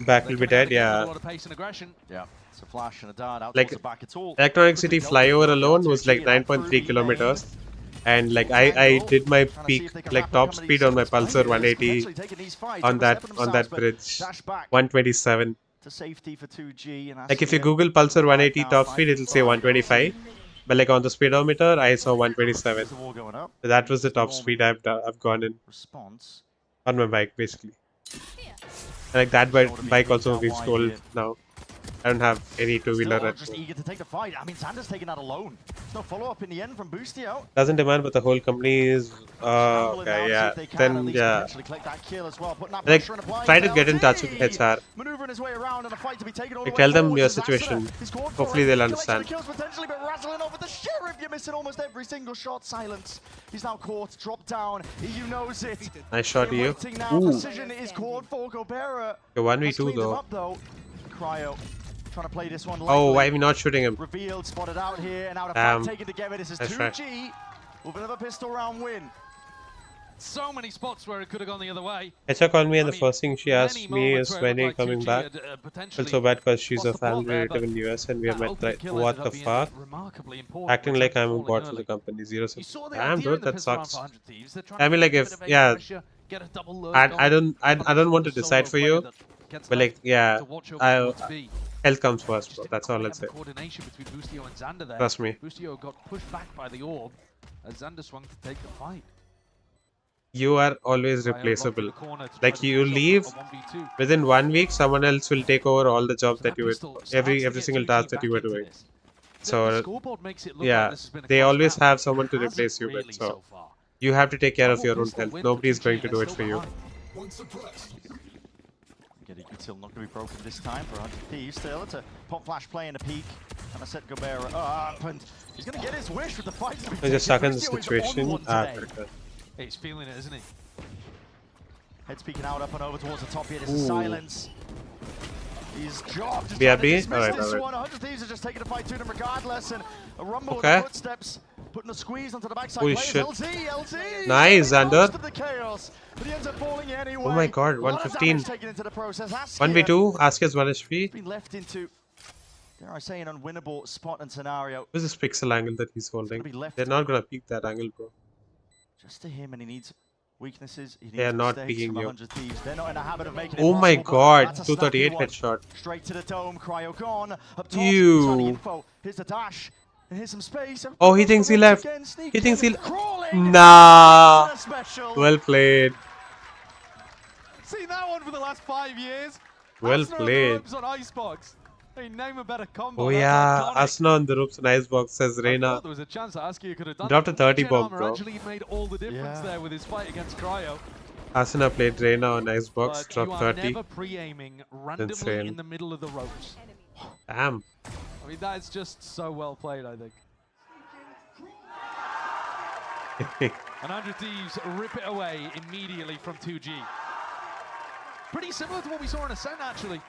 back will be dead. Yeah. Yeah, it's a flash and a dart out like the back. It's all Electronic City flyover alone was like 9.3 kilometers. And like I did my peak like top speed on my Pulsar 180 on that bridge, 127. To safety for 2G, and like if you Google Pulsar 180 top speed, it'll say 125. But like on the speedometer, I saw 127. So that was the top speed I've gone in on my bike basically. And like that bike also being stolen now. I don't have any two-wheeler. Just eager to take the fight. I mean, Xander's taking that alone. There's no follow-up in the end from Boostio. Doesn't demand, but the whole company is okay. Yeah. Then yeah. Like try to get in touch with HR. Like tell them your situation. Hopefully they'll understand. You're missing almost every single shot. Silence. He's now caught, dropped down. EU knows it. Nice shot to you. Ooh. Decision is called for Gobera. 1v2 though. Cryo trying to play this one. Oh, why are we not shooting him? Revealed, spotted out here, and now the fight taken together. This is 2G with another pistol round win. So many spots where it could have gone the other way. HR called me and the first thing she asked me is when are you coming back? Felt so bad because she's a family relative in US and we have met like, what the fuck? Acting like I'm a bot for the company. Zero. Damn, dude, that sucks. I mean, like, if, yeah, I don't want to decide for you, but like, yeah, health comes first, bro. That's all I'll say. Trust me. Boostio got pushed back by the orb as Xander swung to take the fight. You are always replaceable. Like, you leave, within 1 week, someone else will take over all the jobs that you were, every single task that you were doing. So, yeah, they always have someone to replace you with. So, you have to take care of your own health. Nobody is going to do it for you. Getting Util not going to be broken this time for 100 Thieves. Still, it's a pop flash play in a peak. And I set Gobera up, and he's going to get his wish with the fight. He's just stuck in the situation. He's feeling it, isn't he? Head's peeking out, up and over towards the top here. There's a silence. He's jobbed. BRB? Alright, 100 Thieves are just taking a fight to them regardless, and a rumble with the footsteps, putting a squeeze onto the backside. Holy players. shit. LZ. Nice, Xander. But he ends up falling anyway. Oh my god, 115. 1v2, Asker's 1 HP. Been left into, dare I say, an unwinnable spot and scenario. What's this pixel angle that he's holding? They're not gonna peek that angle, bro. Just to him, and he needs weaknesses. He needs they are not mistakes peeking from you. 100 Thieves. They're not in a habit of making it Oh my possible, god, that's a 238 snappy one. headshot. Straight to the dome, Cryo gone. Up top, Ew. info. Here's the dash. And here's some space. Oh, he thinks he left. He thinks he Nah. Well played. Seen that one for the last 5 years. Well played. On Icebox. Hey, name a better combo. Oh yeah, Asna on the ropes and Icebox, says Reina. There was a chance that Askia could have done Dropped a 30 bomb, bro. Actually made all the difference there with his fight against Cryo. Asna played Reina on Icebox, But dropped 30. never pre-aiming randomly insane. in the middle of the ropes. Damn. I mean, that's just so well played, I think. And 100 Thieves rip it away immediately from 2G. Pretty similar to what we saw in Ascendant, actually.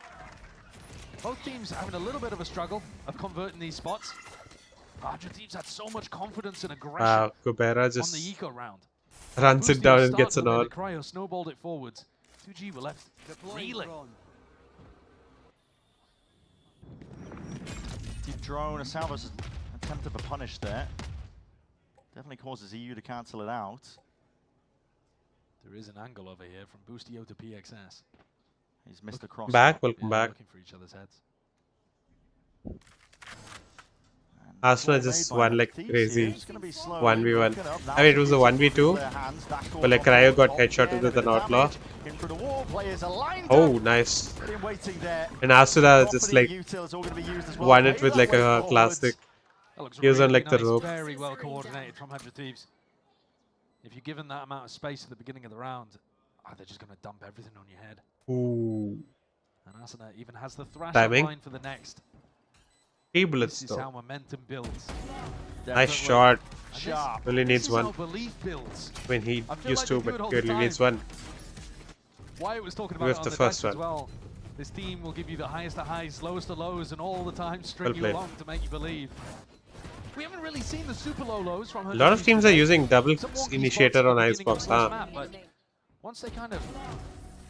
Both teams having a little bit of a struggle of converting these spots. 100 Thieves had so much confidence and aggression Gobera on just the eco round. runs it down and gets an odd. Cryo snowballed it forwards. 2G were left reeling. Deep drone, a Salvos attempt of a punish there. Definitely causes EU to cancel it out. There is an angle over here from Boostio to PXS. He's missed the cross. Back, welcome back. Looking for each other's heads. Asna just won like crazy 1v1. I mean, it was a 1v2, but like Cryo got headshotted with an outlaw. Oh, nice. And Asuna just like won it with like a classic. He was on like the rope. Very well coordinated from 100 Thieves. If you're given that amount of space at the beginning of the round, they're just going to dump everything on your head. Ooh. And Asuna even has the thrash Timing. line for the next. Bullets This is how though. momentum builds. Nice shot. Sharp. Only needs This is one. how belief builds. I mean, he I feel used like to, they do but it all he the only time. needs one. Wyatt was talking about With it on the the first decks as one. well. This team will give you the highest of highs, lowest of lows, and all the time string Well you played. along to make you believe. We haven't really seen the super low lows from A lot of teams are using double Some wonky initiator spots on at the beginning of Icebox, the first huh? map, but once they kind of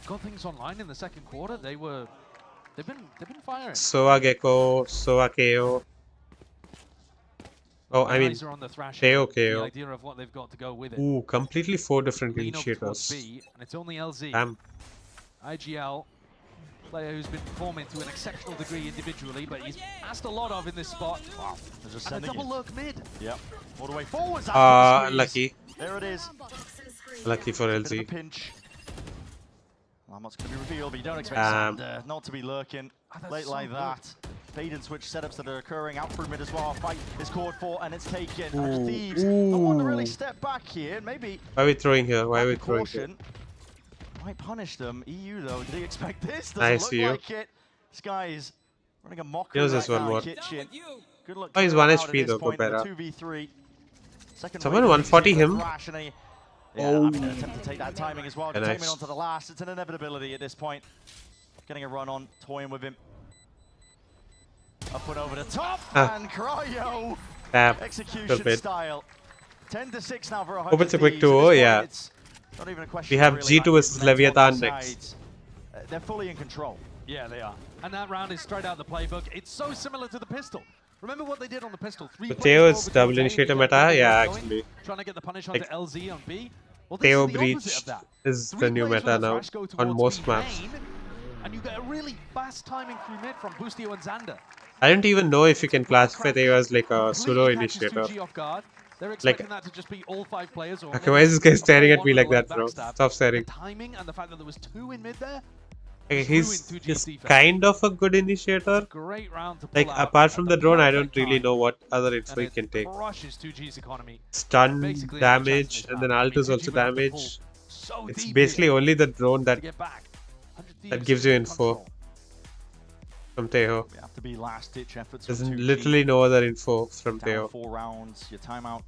got things online in the second quarter, they've been firing. Soa Gecko, Soa KO. Oh, I mean, Eyes are on the thrashing, KO the KO. idea of what they've got to go with it. Ooh, completely 4 different Lean over towards initiators. B, and it's only LZ. Damn. IGL, player who's been performing to an exceptional degree individually, but he's asked a lot of in this spot. Wow. And a double lurk mid. Yep. All the way forwards. Lucky. There it is. Lucky for Bit of a LZ. pinch. Not much going to be revealed, but you don't expect Sander not to be lurking late so like good. that. Bait and switch setups that are occurring out through mid as well. Fight is called for and it's taken. Ooh, Thieves, I want to really ooh. step back here. Maybe Why are we throwing here? Why are we throwing here? caution might punish them. EU though, did he expect this? Doesn't Nice look EU. like it. This guy is running a mockery He knows right there's one now more. in kitchen. Good luck. Oh, he's clearing 1 out at HP this though, point in the Gobera. 2v3. Second Someone wave, 140 he's got the him. thrash and yeah, Oh. I mean, an attempt to take that timing as well. Yeah, Containment nice. onto the last. It's an inevitability at this point. Getting a run on, toying with him. Up and over the top, and Cryo. Tap. Execution bit. style. 10-6 now for 100 Hope it's a quick Thieves. At 2-0, this point, yeah. It's Not even a question. We have really, G2 versus Leviathan next. They're fully in control. Yeah, they are. And that round is straight out the playbook. It's so similar to the pistol. Remember what they did on the pistol? Theo is double initiator meta, yeah, actually. Trying to get the punish onto LZ on B. Well, Theo Breach is the new meta now on most maps. And you get a really fast timing through mid from Boostio and Xander. I don't even know if you can classify Theo as like a pseudo initiator. They're Like, expecting that to just be all 5 players. Or okay, why is this guy staring at me like that, bro? Stop staring. The timing and the fact that there was 2 in mid there. Okay, he's kind of a good initiator. Like, apart from the drone, I don't really know what other info he can take. Stun, damage, and then ult is also damage. It's basically only the drone that gives you info from Theo. We have to be last-ditch efforts. There's literally no other info from Theo. 4 rounds, your timeout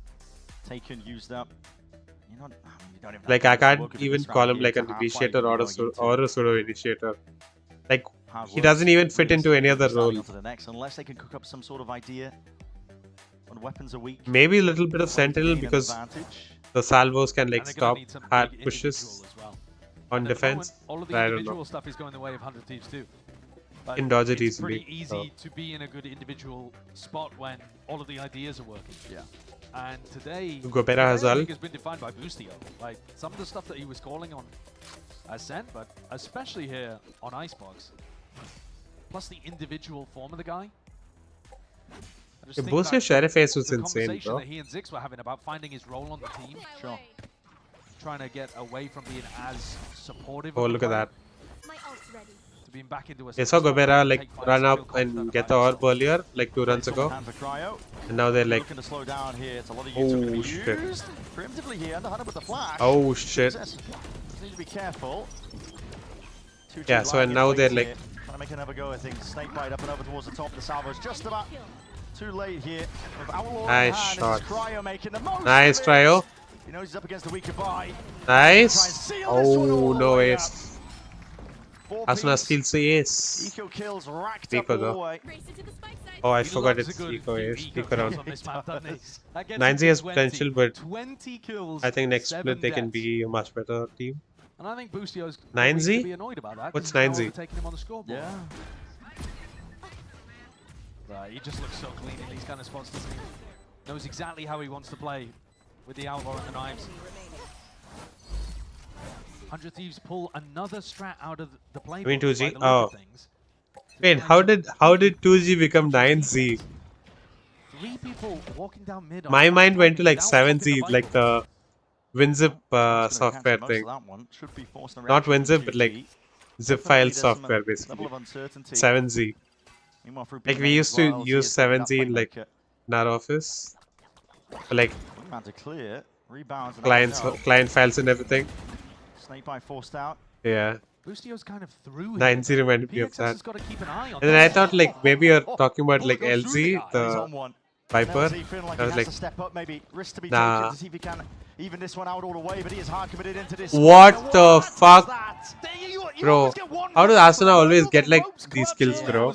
taken, used up. You're not, I mean, you don't even like, I can't even call him like an initiator or a pseudo initiator. Like, he doesn't even fit into any other role. Unless they can cook up some sort of idea when weapons are weak. Maybe a little bit of sentinel because the salvos can like stop hard pushes on defense. All of the individual stuff is going the way of 100 Thieves too. Can dodge it it's easily. Pretty easy to be in a good individual spot when all of the ideas are working. Yeah. And today, Gobera has ult. Has been defined by Boostio. Like some of the stuff that he was calling on Ascent, but especially here on Icebox. Plus the individual form of the guy. Boostio Sheriff Ace was insane, bro. That he and Zix were having about finding his role on the team. Sure. Trying to get away from being as supportive. Oh, look at that. To being back into a I saw Gobera like run up and get the orb earlier, like 2 runs ago. And now they're like, oh shit. Oh shit. Need to be careful. Yeah, so and now they're like, trying to make another go, I think. Snake bite up and over towards the top. The salvo's just about too late here. nice shot. Nice Cryo. He knows he's up against the weaker buy. Nice. Oh, no ace. Asuna steals the ace. Eco kills racked Eco up all the though. way. Oh, I forgot it's Eco ace. Eco round. 9Z has potential, but I think next split they can be a much better team. And I think Boostio's 9Z? be annoyed about that. What's 9Z? Taking him on the scoreboard. Yeah. Right, he just looks so clean in these kind of spots, doesn't he? Knows exactly how he wants to play with the Outlaw and the knives. 100 Thieves pull another strat out of the playbook. I mean 2G? Oh. Wait, how did 2G become 9Z? 3 people walking down mid. My mind went to like 7Z, like the WinZip software thing. Not WinZip, but like zip file software basically. 7Z. Like we used to use 7Z in like in our office. For like client files and everything. Snake bite forced out. Yeah. Boostio's kind of through 9Z reminded me of that. And then I thought like maybe you're talking about like LZ, the Viper. I was like, step up, maybe risk to be nah. taken to see if he can even this one out all the way, but he is hard committed into this. What the fuck? Bro, how does Asuna always get like these kills, bro?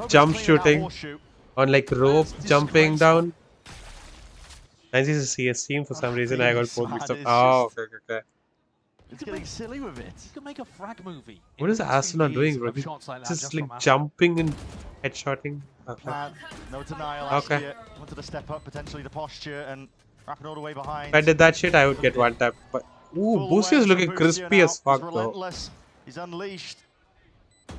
Jump shooting on like rope jumping down. 9Z is a CS team for some reason. I got both mixed up. Oh, okay. It's getting silly with it. You could make a frag movie. What is Asuna doing, bro? Just like jumping and headshotting. No denial. Okay. Wanted to step up, potentially the posture, and wrapping all the way behind. If I did that shit, I would get one tap. But ooh, Boostio is looking crispy as fuck though. He's unleashed.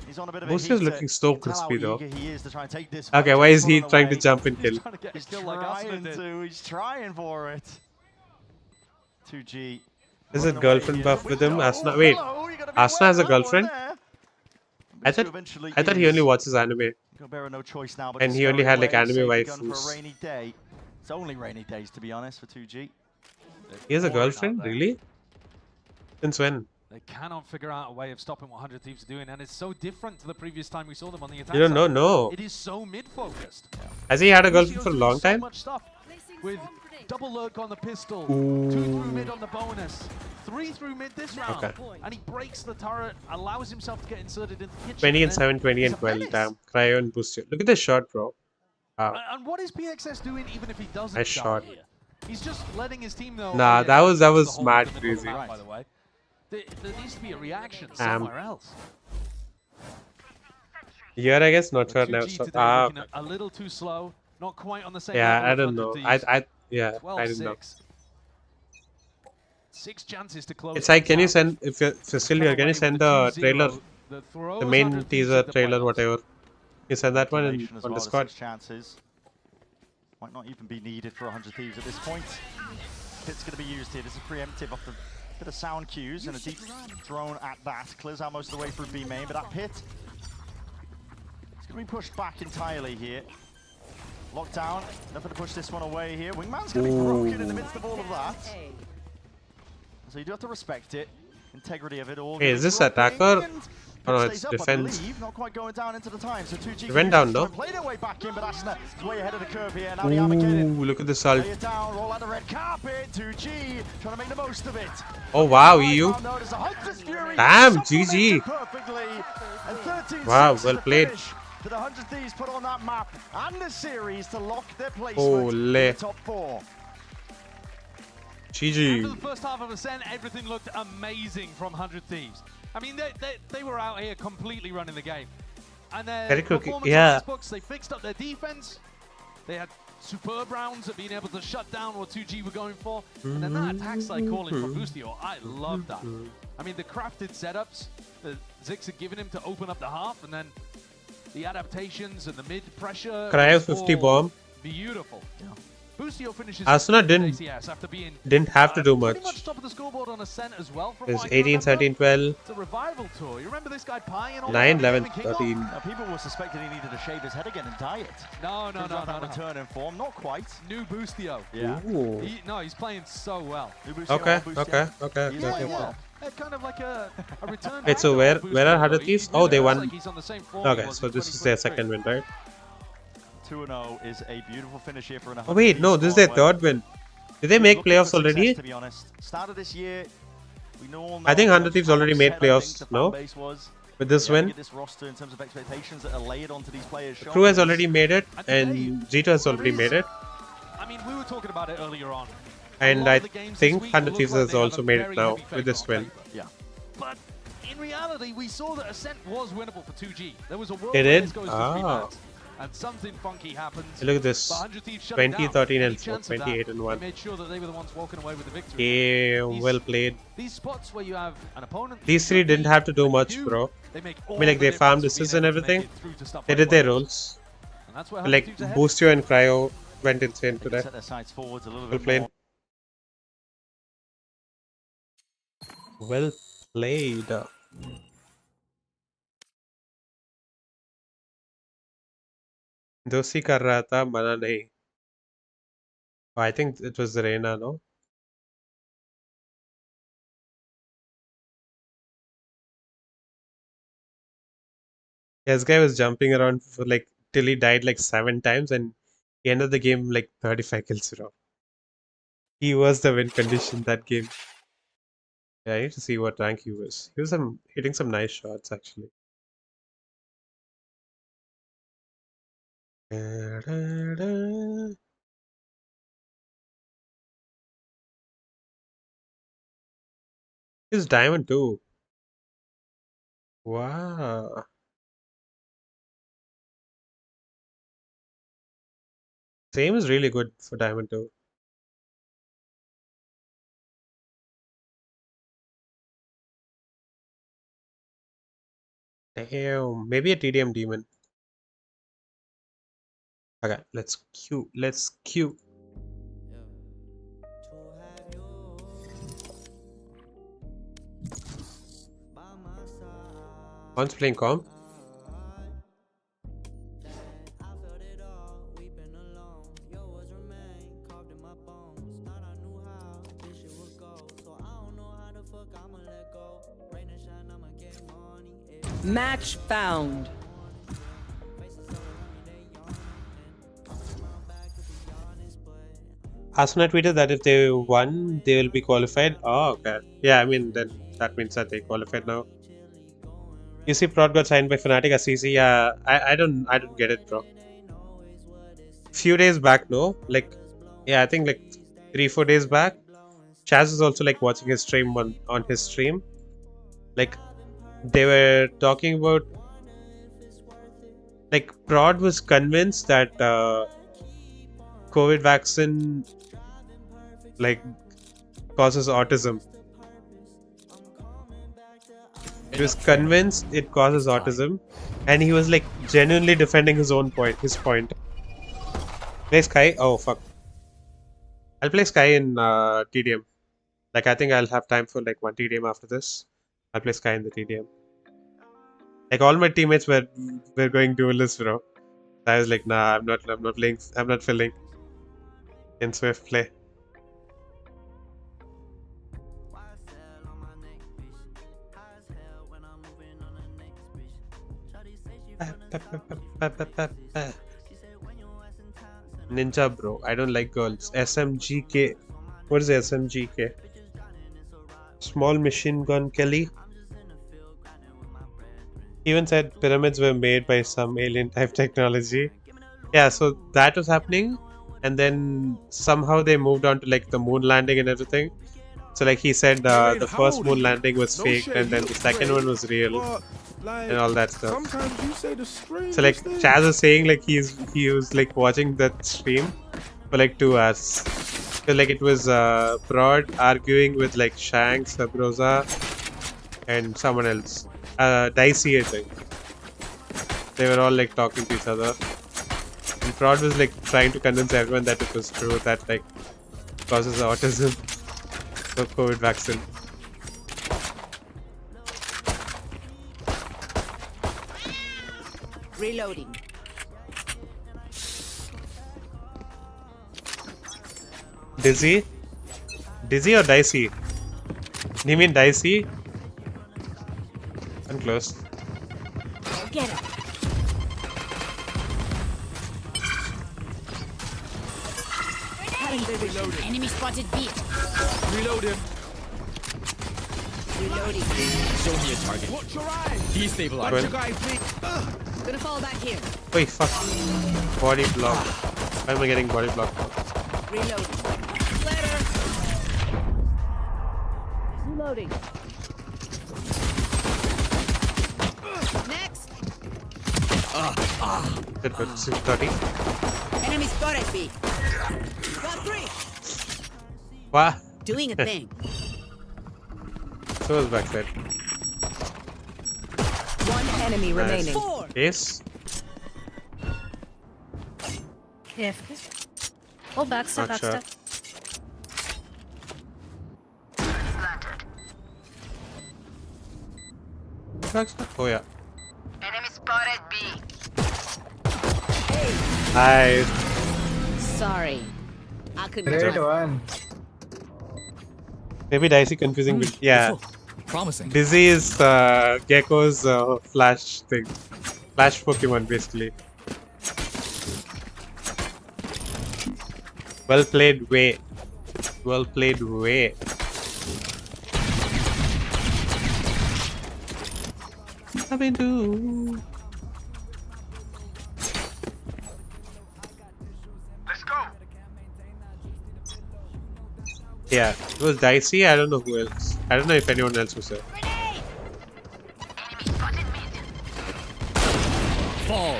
He's on a bit of Boostio is looking so crispy though. He is to try and take this. Okay, why is he trying to jump and kill? He's trying to. He's trying for it. 2G. Is it girlfriend buff with him? Asuna, wait, Asuna has a girlfriend? I thought he only watches anime. And he only had like anime waifus. It's only rainy days to be honest for 2G. He has a girlfriend? Really? Since when? They cannot figure out a way of stopping what 100 Thieves are doing, and it's so different to the previous time we saw them on the attack. You don't know? No. It is so mid-focused. Has he had a girlfriend for a long time? So much stuff with double lurk on the pistol, 2 through mid on the bonus, 3 through mid this round, and he breaks the turret, allows himself to get inserted into the kitchen. 20 and 7, 20 and 12, damn. Cryo and Boostio. Look at this shot, bro. And what is PXS doing even if he doesn't nice shot. here? He's just letting his team know. Nah, oh, yeah, that was the whole mad of the middle of the crazy. map, by the way. There needs to be a reaction somewhere else. Here, I guess not sure now. 2G So, today looking a little too slow, not quite on the same yeah, level. I don't know. I didn't know. 6 chances to close. It's like, can you send if you're still here? Can you send the trailer, the main teaser trailer, whatever? You send that one in, on Discord. Chances might not even be needed for 100 Thieves at this point. Pit's going to be used here. This is preemptive off the bit of sound cues and a deep drone at that. Clears out most of the way through B main, but that pit it's going to be pushed back entirely here. Locked down. Nothing to push this one away here. Wingman's going to be broken in the midst of all of that. So you do have to respect it. Integrity of it all. Hey, is this attacker? Oh no, it's defense. Not quite going down into the time. So 2G it went down, no? Play their way back in, but Ascendant is way ahead of the curve here. Now the Armageddon. Ooh, look at this ult. Lay it down, roll out the red carpet. 2G trying to make the most of it. Oh wow, EU. Damn, GG. Wow, well played. The 100 Thieves put on that map and the series to lock their placement in the top 4. GG. After the first half of Ascent, everything looked amazing from 100 Thieves. I mean, they were out here completely running the game. And their performance on Xbox, they fixed up their defense. They had superb rounds at being able to shut down what 2G were going for. And then that attack side calling from Boostio, I love that. I mean, the crafted setups that Zix had given him to open up the half, and then the adaptations and the mid pressure. Cryo 50 bomb. Beautiful. Yeah. Boostio finishes Ascendant didn't have to do much. Pretty much top of the scoreboard on Ascent as well. From it's 18, 17, 12. It's a revival tour. You remember this guy Pi and all 9, that? 11, 13. Now, people were suspecting he needed to shave his head again and dye it. No. Return in form, not quite. New Boostio. Yeah. He's playing so well. New Boostio, Okay. He's playing well. Kind of like a return. Wait, so where are 100 Thieves? Oh, they won. Like he's on the same form Okay, so this is their second win, right? 2-0 is a beautiful finish here for an. Oh wait, no, this is their third win. Did they make playoffs already? To be honest, start of this year, we know I think 100 Thieves already made playoffs. No, with this win. This roster in terms of expectations that are laid onto these players. Crew has already made it, and Zeta has already made it. I mean, we were talking about it earlier on. And I think 100 Thieves has also made it now with this win. Yeah. But in reality, we saw that Ascent was winnable for 2G. There was a world It where did? this goes to 3 rounds, and something funky happened. Look at this. 20, 13 and 4, 28 and 1. They made sure that they were the ones walking away with the victory. Yeah, well played. These spots where you have an opponent. These three didn't have to do much, bro. I mean, like, they farmed assists and everything. They did their roles. Like, Boostio and Cryo went insane today. Well played. Well played. दोस्ती कर रहा था मना नहीं. I think it was Reina, no? This guy was jumping around for like till he died like 7 times, and he ended the game like 35 kills around. He was the win condition that game. Yeah, I need to see what rank he was. He was hitting some nice shots actually. He's diamond too. Wow. Same is really good for diamond too. Damn, maybe a TDM demon. Okay, let's queue. One's playing comp. Match found. Ascendant tweeted that if they won, they will be qualified. Oh, okay. Yeah, I mean, then that means that they qualified now. You see, Prod got signed by Fnatic as CC. Yeah, I don't get it, bro. Few days back, no? Like, yeah, I think like 3-4 days back. Chaz was also like watching his stream on his stream. Like they were talking about like Prod was convinced that COVID vaccine like causes autism. He was convinced it causes autism, and he was like genuinely defending his point. Play Sky? Oh fuck! I'll play Sky in TDM. Like I think I'll have time for like 1 TDM after this. I'll play Sky in the TDM. Like all my teammates were going duelist, bro. I was like, nah, I'm not playing. I'm not filling in Swift play. Ninja bro, I don't like girls. SMGK. What is SMGK? Small machine gun Kelly. Even said pyramids were made by some alien type technology. Yeah, so that was happening, and then somehow they moved on to like the moon landing and everything. So like he said the first moon landing was fake, and then the second one was real. And all that stuff. Sometimes you say the so like Chaz was saying like he was like watching that stream for like 2 hours. So like it was Prod arguing with like Shanks, Sabrosa, and someone else. Dicey, I think. They were all like talking to each other. And Prod was like trying to convince everyone that it was true, that like causes autism. The COVID vaccine. Reloading. Dizzy? Dizzy or Dicey? Do you mean Dicey? I'm close. Get him. Enemy spotted B. Reload him. Reloading. Show me a target. Watch your eyes. Destabilize. Watch your guys, please. Gonna fall back here. Wait, fuck. Body block. Why am I getting body block? Reloading. Later. Reloading. Next. That was 630. Enemy spotted B. Got 3. What? Doing a thing. So was backside. 1 enemy remaining. Ace? Yeah. Oh, backstep, Not sure. backstep. Backside? Oh yeah. Enemy spotted B. Hi. Sorry. I couldn't. Great one. Maybe Dicey confusing with yeah. Promising. Dizzy is Gecko's flash thing. Flash Pokemon basically. Well played, Way. Well played, Way. How we do? Let's go. Yeah, it was Dicey. I don't know who else. I don't know if anyone else was there. Fall.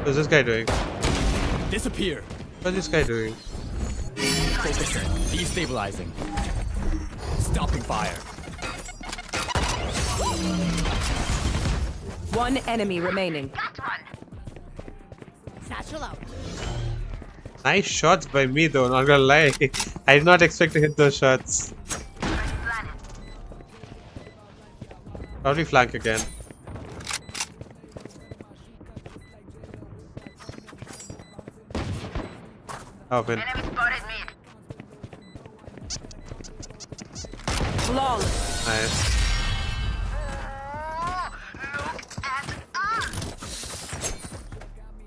What's this guy doing? Disappear. What's this guy doing? Focusing. Destabilizing. Stopping fire. 1 enemy remaining. Satchel out. Nice shots by me though, not gonna lie. I did not expect to hit those shots. Probably flank again. Oh, man. Flawless. Nice.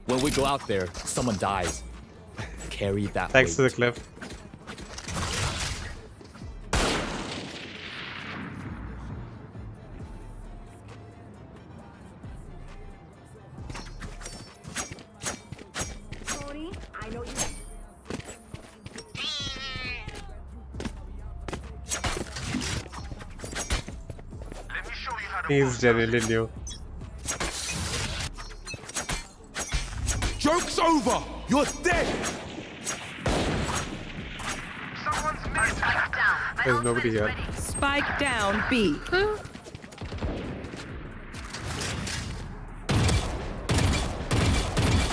When we go out there, someone dies. Carry that Thanks to weight. the cliff. He's genuinely new. Joke's over! You're dead! There's nobody here. Spike down B.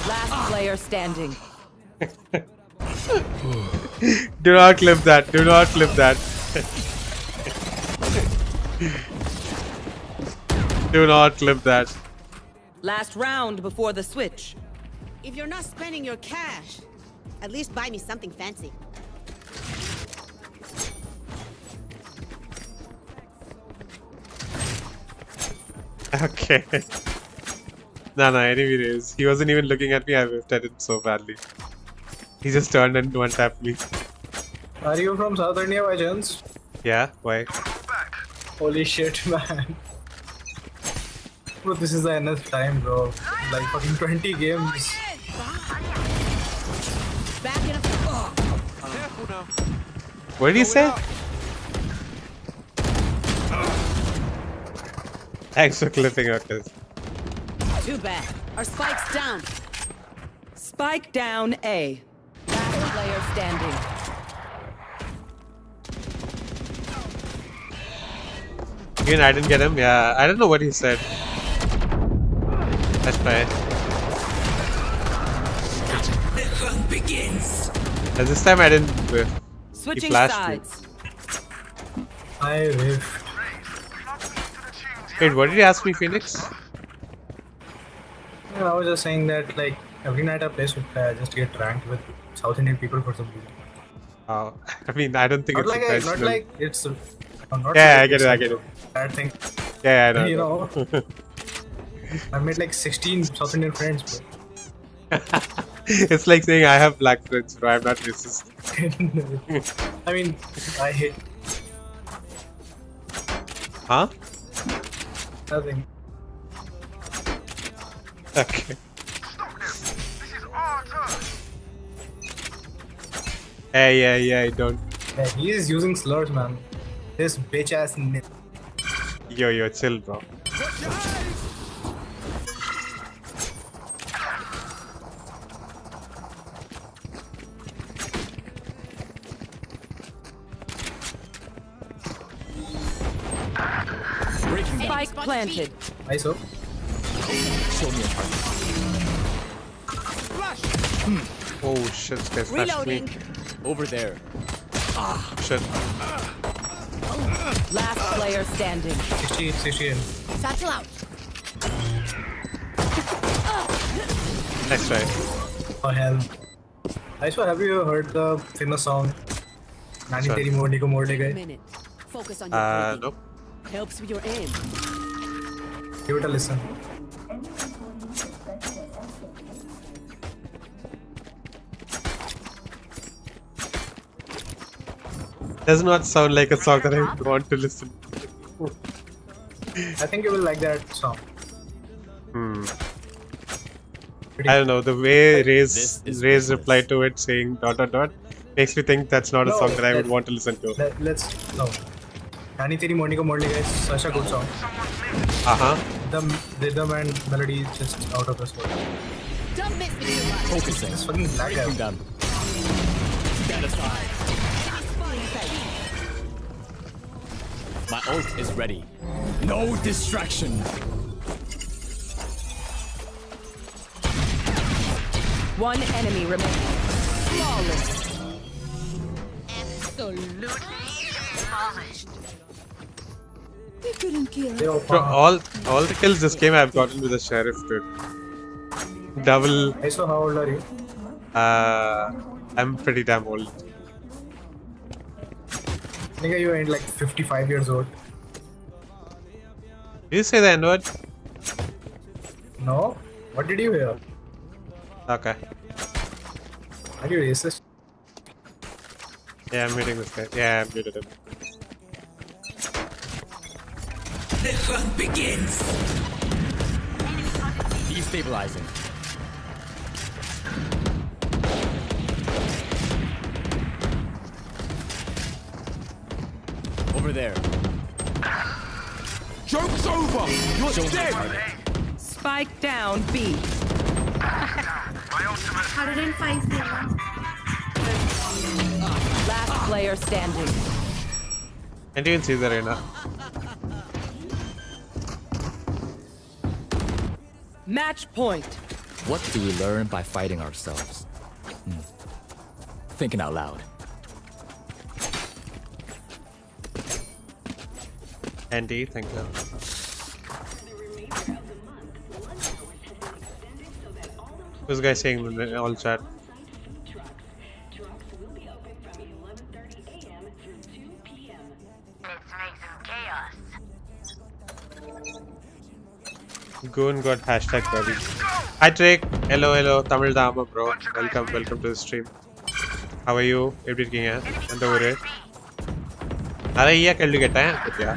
Last player standing. Do not clip that. Do not clip that. Do not clip that. Last round before the switch. If you're not spending your cash, at least buy me something fancy. Okay. No, anyways. He wasn't even looking at me. I whiffed at him so badly. He just turned and one tapped me. Are you from South India by chance? Yeah, why? Holy shit, man. Bro, this is the enough time, bro. Like fucking 20 games. Back in a Careful now. What did he say? Thanks for clipping out this. Too bad. Our spike's down. Spike down A. Last player standing. Again, I didn't get him. Yeah, I don't know what he said. That's fine. The hunt begins. And this time I didn't whiff. Switching He flashed sides. me. I whiffed. Wait, what did you ask me, Phoenix? Yeah, I was just saying that like every night I play Swift, I just get ranked with South Indian people for some reason. I mean, I don't think Not it's like intentional. not like it's. Not Yeah, like I get it's it, I get it. Bad thing. Yeah, I know. You know. I made like 16 South Indian friends, bro. It's like saying I have black friends, bro. I'm not racist. I mean, I hate. Huh? Nothing. Okay. Hey, yeah, don't. Yeah, he is using slurs, man. This bitch ass. Yo, chill, bro. Spike planted. Nice, oh. Show me a target. Oh shit, this guy flashed me. Over there. Shit. Last player standing. 16. Satchel out. Nice try. Oh hell. Aisha, have you heard the famous song? Nani Sure. teri modi ko morde gaye? Minute. Focus on your breathing. Nope. Helps with your aim. Give it a listen. Does not sound like a song that I would want to listen to. I think you will like that song. I don't know, the way Ray's replied to it saying ... makes me think that's not a song that I would want to listen to. Let's no. Nani teri modi ko morde gaye is such a good song. The rhythm and melody is just out of this world. Don't miss me too much. Focusing. It's fucking black guy. Them. Stand aside. My ult is ready. No distraction. One enemy remaining. Flawless. Absolutely demolished. They couldn't kill Yo, Bro, all the kills this game I've gotten with the sheriff, dude. Double. Hey, so how old are you? I'm pretty damn old. Nigga, you ain't like 55 years old. Did you say the N-word? No? What did you hear? Okay. Are you racist? Yeah, I'm muting this guy. Yeah, I muted him. The hunt begins. Destabilizing. Over there. Joke's over! You're dead! Spike down B. 105 Last player standing. Can't even see the arena. Match point. What do we learn by fighting ourselves? Thinking out loud. Andy, thank you. This guy saying in the all chat. Goon got hashtag buddy. Hi Drake. Hello, Tamil Dama bro. Welcome to the stream. How are you? எப்படி இருக்கீங்க? எந்த ஊரு? நிறைய கேள்வி கேட்டேன். பத்தியா?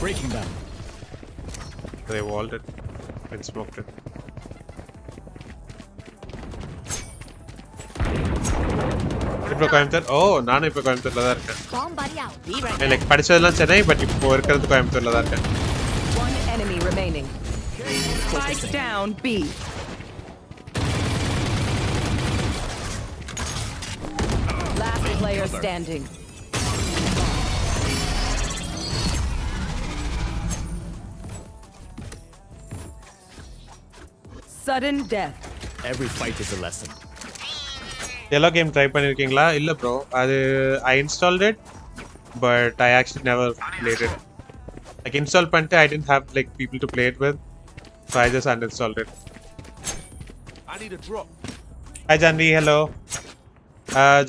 Breaking them. They walled it and smoked it. இப்போ கோயம்புத்தூர். ஓ, நானும் இப்போ கோயம்புத்தூர்ல தான் இருக்கேன். எனக்கு படிச்சதெல்லாம் சென்னை, பட் இப்போ இருக்கிறது கோயம்புத்தூர்ல தான் இருக்கேன். One enemy remaining. Spike down B. Last player standing. Sudden death. Every fight is a lesson. Yellow game try பண்ணிருக்கீங்களா? இல்ல bro. அது I installed it, but I actually never played it. Like install பண்ணிட்டு I didn't have like people to play it with, so I just uninstalled it. I need a drop. Hi Janvi, hello.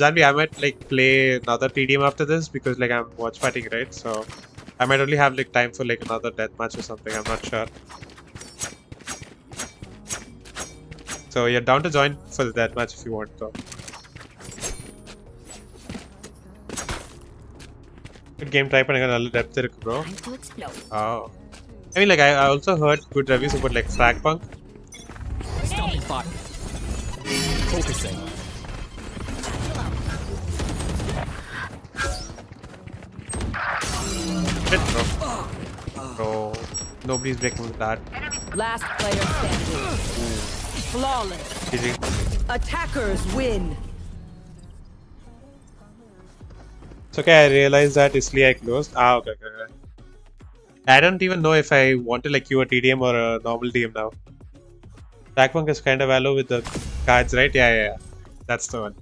Janvi, I might like play another TDM after this because like I'm watch fighting, right? So I might only have like time for like another deathmatch or something. I'm not sure. So you're down to join for the deathmatch if you want, though. Good game, try பண்ணங்க நல்ல depth இருக்கு bro. Oh. I mean like I also heard good reviews about like Fragpunk. Stopping fire. Focusing. Shit bro. Bro. Nobody's breaking with that. Last player standing. Flawless. GG. Attackers win. It's okay, I realized that Isli I closed. Okay. I don't even know if I want to like queue a TDM or a normal DM now. Fragpunk is kind of Valo with the cards, right? Yeah. That's the one.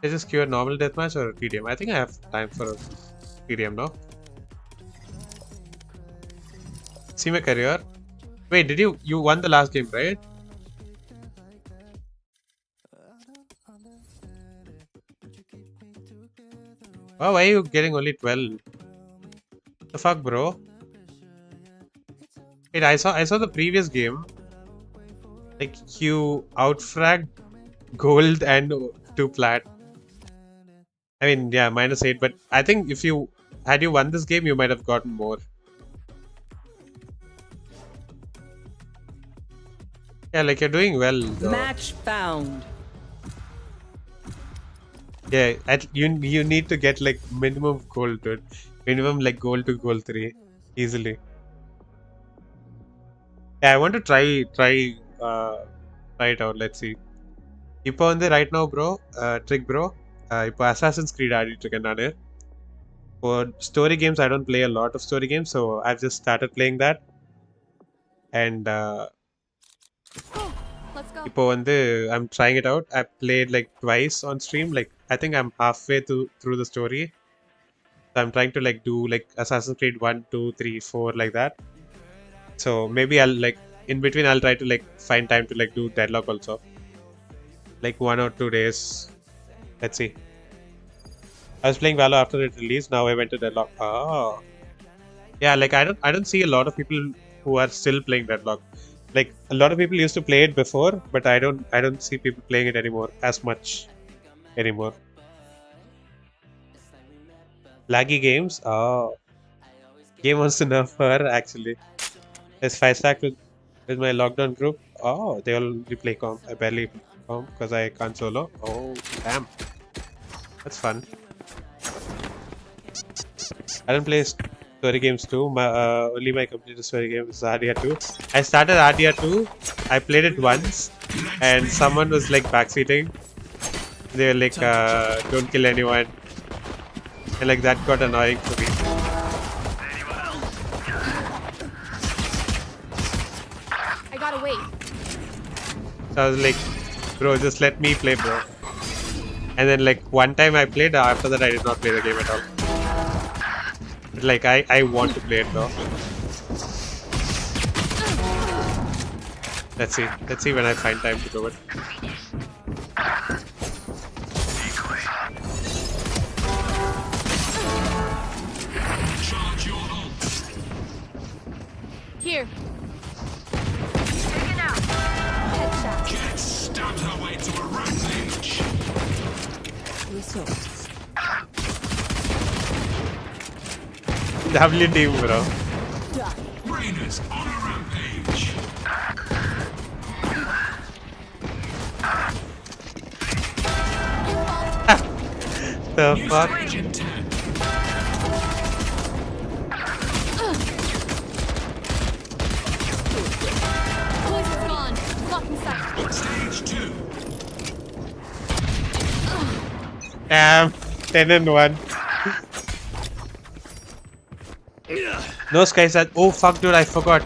Is this queue a normal deathmatch or a TDM? I think I have time for a TDM now. See my career. Wait, did you won the last game, right? Oh, why are you getting only 12? The fuck, bro? Wait, I saw the previous game. Like you outfragged gold and 2 plat. I mean, yeah, -8, but I think if you had you won this game, you might have gotten more. Yeah, like you're doing well, though. Match found. Yeah, you need to get like minimum gold, dude. Minimum like gold to gold 3 easily. Yeah, I want to try it out. Let's see. இப்போ வந்து right now bro, trick bro. இப்போ Assassin's Creed ஆடிட்டு இருக்கேன் நானு. For story games I don't play a lot of story games, so I've just started playing that. And இப்போ வந்து I'm trying it out. I played like twice on stream. Like I think I'm halfway through the story. So I'm trying to like do like Assassin's Creed 1, 2, 3, 4 like that. So maybe I'll like in between I'll try to like find time to like do Deadlock also. Like 1 or 2 days. Let's see. I was playing Valo after it released. Now I went to Deadlock. Oh. Yeah, like I don't see a lot of people who are still playing Deadlock. Like a lot of people used to play it before, but I don't see people playing it anymore as much anymore. Laggy games. Oh. Game wants to nerf her actually. There's 5 stack with With my lockdown group. Oh, they only play comp. I barely play comp because I can't solo. Oh, damn. That's fun. I don't play story games too. Only my completed story game is RDR 2. I started RDR 2. I played it once, and someone was like backseating. They were like, "Don't kill anyone," and like that got annoying for me. I gotta wait. So I was like, "Bro, just let me play, bro." And then like one time I played. After that, I did not play the game at all. But like I want to play it though. Let's see when I find time to do it. Here. Jet stabbed her way to a rampage. W team, bro. Raiders on a rampage. The fuck? Poison's gone. Blocking sight. Stage 2. Damn. 10 and 1. No sky said, oh fuck dude, I forgot.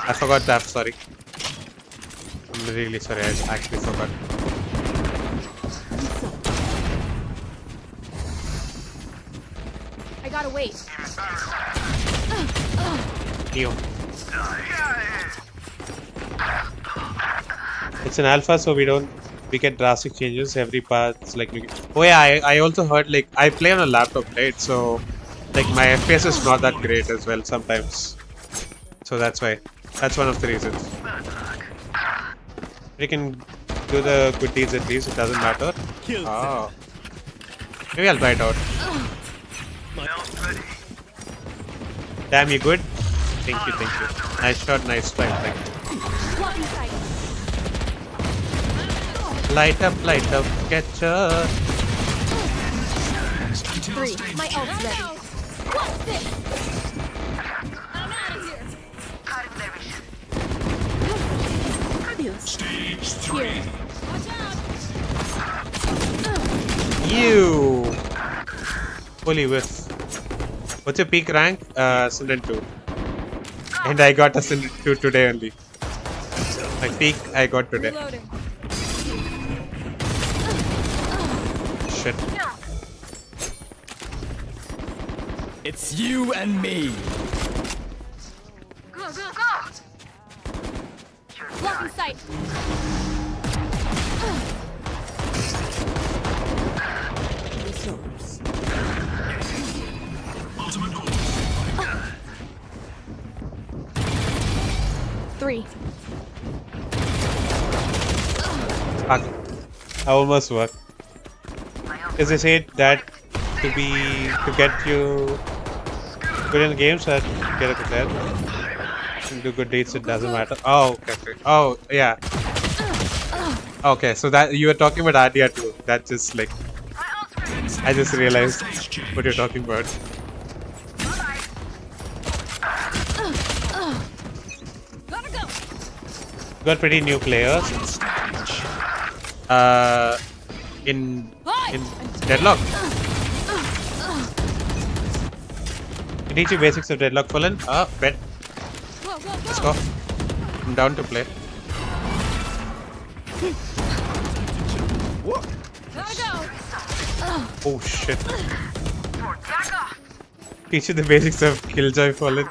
I forgot that, sorry. I'm really sorry, I actually forgot. I gotta wait. Ew. It's an alpha, so we get drastic changes every path. Like, oh yeah, I also heard like I play on a laptop, right? So like my FPS is not that great as well sometimes. So that's why. That's one of the reasons. We can do the good deeds at least. It doesn't matter. Oh. Maybe I'll try it out. Damn, you good? Thank you, thank you. Nice shot, nice try, thank you. Light up, catch up. 3. My ult's ready. What's this? I'm out of here. Stage 3. Here. Watch out. You. Holy whiff. What's your peak rank? Ascendant 2. And I got Ascendant 2 today only. My peak I got today. Reloading. Shit. It's you and me. Go, go, go. Blocking sight. Ultimate order. 3. Fuck. I almost worked. As I said that to get you good in the games, that get a good there. And do good deeds, it doesn't matter. Oh, okay. Oh, yeah. Okay, so that you were talking about RDR 2. That just like I just realized what you're talking about. Got pretty new players. In Deadlock. Can teach you basics of Deadlock, Fallen. Bet. Let's go. I'm down to play. Oh shit. Teach you the basics of Killjoy, Fallen.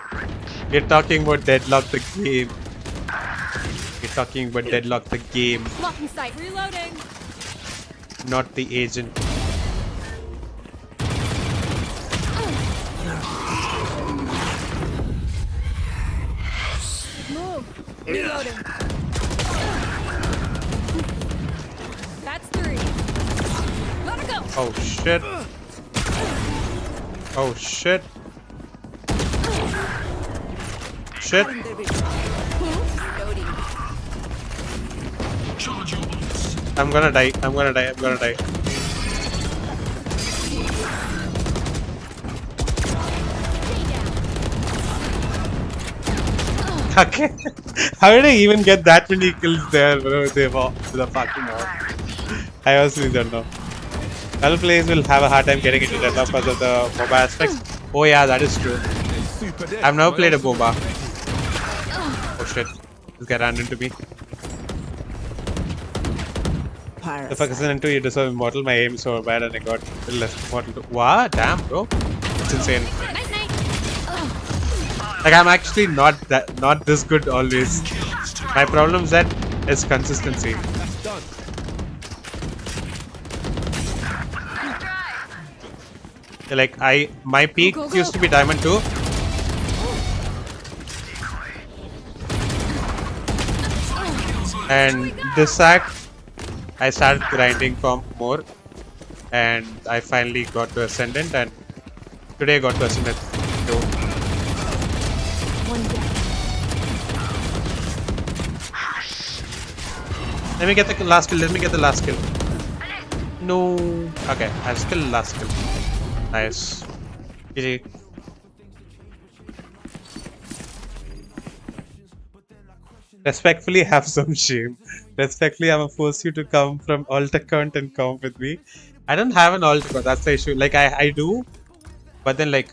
You're talking about Deadlock the game. You're talking about Deadlock the game. Blocking sight. Reloading. Not the agent. Move. Reloading. That's 3. Gotta go. Oh shit. Oh shit. Shit. I'm gonna die. I'm gonna die. I'm gonna die. Okay. How did I even get that many kills there with the fucking off? I honestly don't know. Other players will have a hard time getting into deadlock because of the MOBA aspect. Oh yeah, that is true. I've never played a MOBA. Oh shit. This guy ran into me. If I can into you deserve immortal, my aim is so bad and I got less immortal. Wow, damn bro. It's insane. Like I'm actually not this good always. My problem is that it's consistency. Like my peak used to be Diamond 2. And this act I started grinding for more and I finally got to Ascendant and today I got to Ascendant too. Let me get the last kill, let me get the last kill. No. Okay, I've still last kill. Nice. GG. Respectfully, have some shame. Respectfully, I'm gonna force you to come from alt account and come with me. I don't have an alt account, that's the issue. Like, I do, but then, like,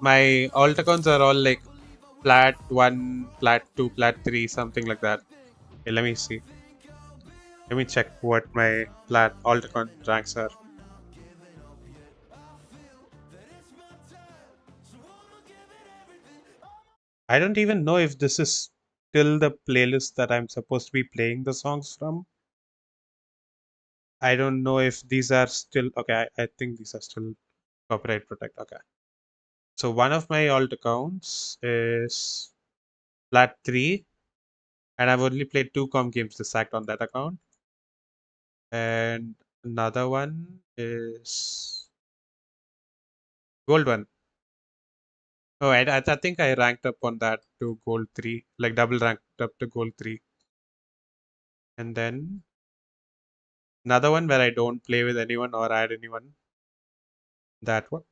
my alt accounts are all, like, plat 1, plat 2, plat 3, something like that. Okay, let me see. Let me check what my alt account ranks are. I don't even know if this is still the playlist that I'm supposed to be playing the songs from. I don't know if these are still okay. I think these are still copyright protect. Okay. So one of my alt accounts is plat 3, and I've only played 2 comp games this act on that account. And another one is gold 1. Oh, I think I ranked up on that to gold 3, like double ranked up to gold 3. And then another one where I don't play with anyone or add anyone. That one.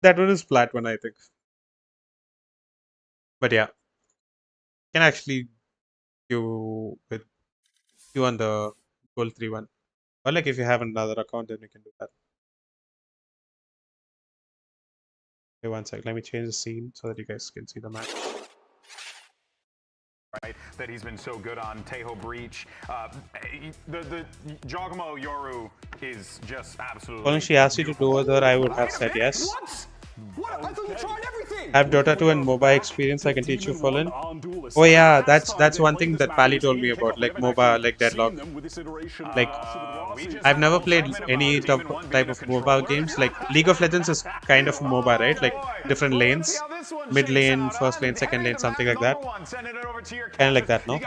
That one is plat 1, I think. But yeah, can actually queue with you on the gold 3 one. Or like if you have another account, then you can do that. Okay, one sec. Let me change the scene so that you guys can see the match. Right, that he's been so good on Tejo Breach. The jawgemo Yoru is just absolutely. Well, she asked you to do whether I would have said yes. What? I thought you tried everything. Have Dota 2 and MOBA experience. I can teach you Fallen. Oh yeah, that's one thing that Pally told me about, like MOBA, like Deadlock. Like I've never played any type of MOBA games. Like League of Legends is kind of MOBA, right? Like different lanes, mid lane, first lane, second lane, something like that. Kind of like that, no?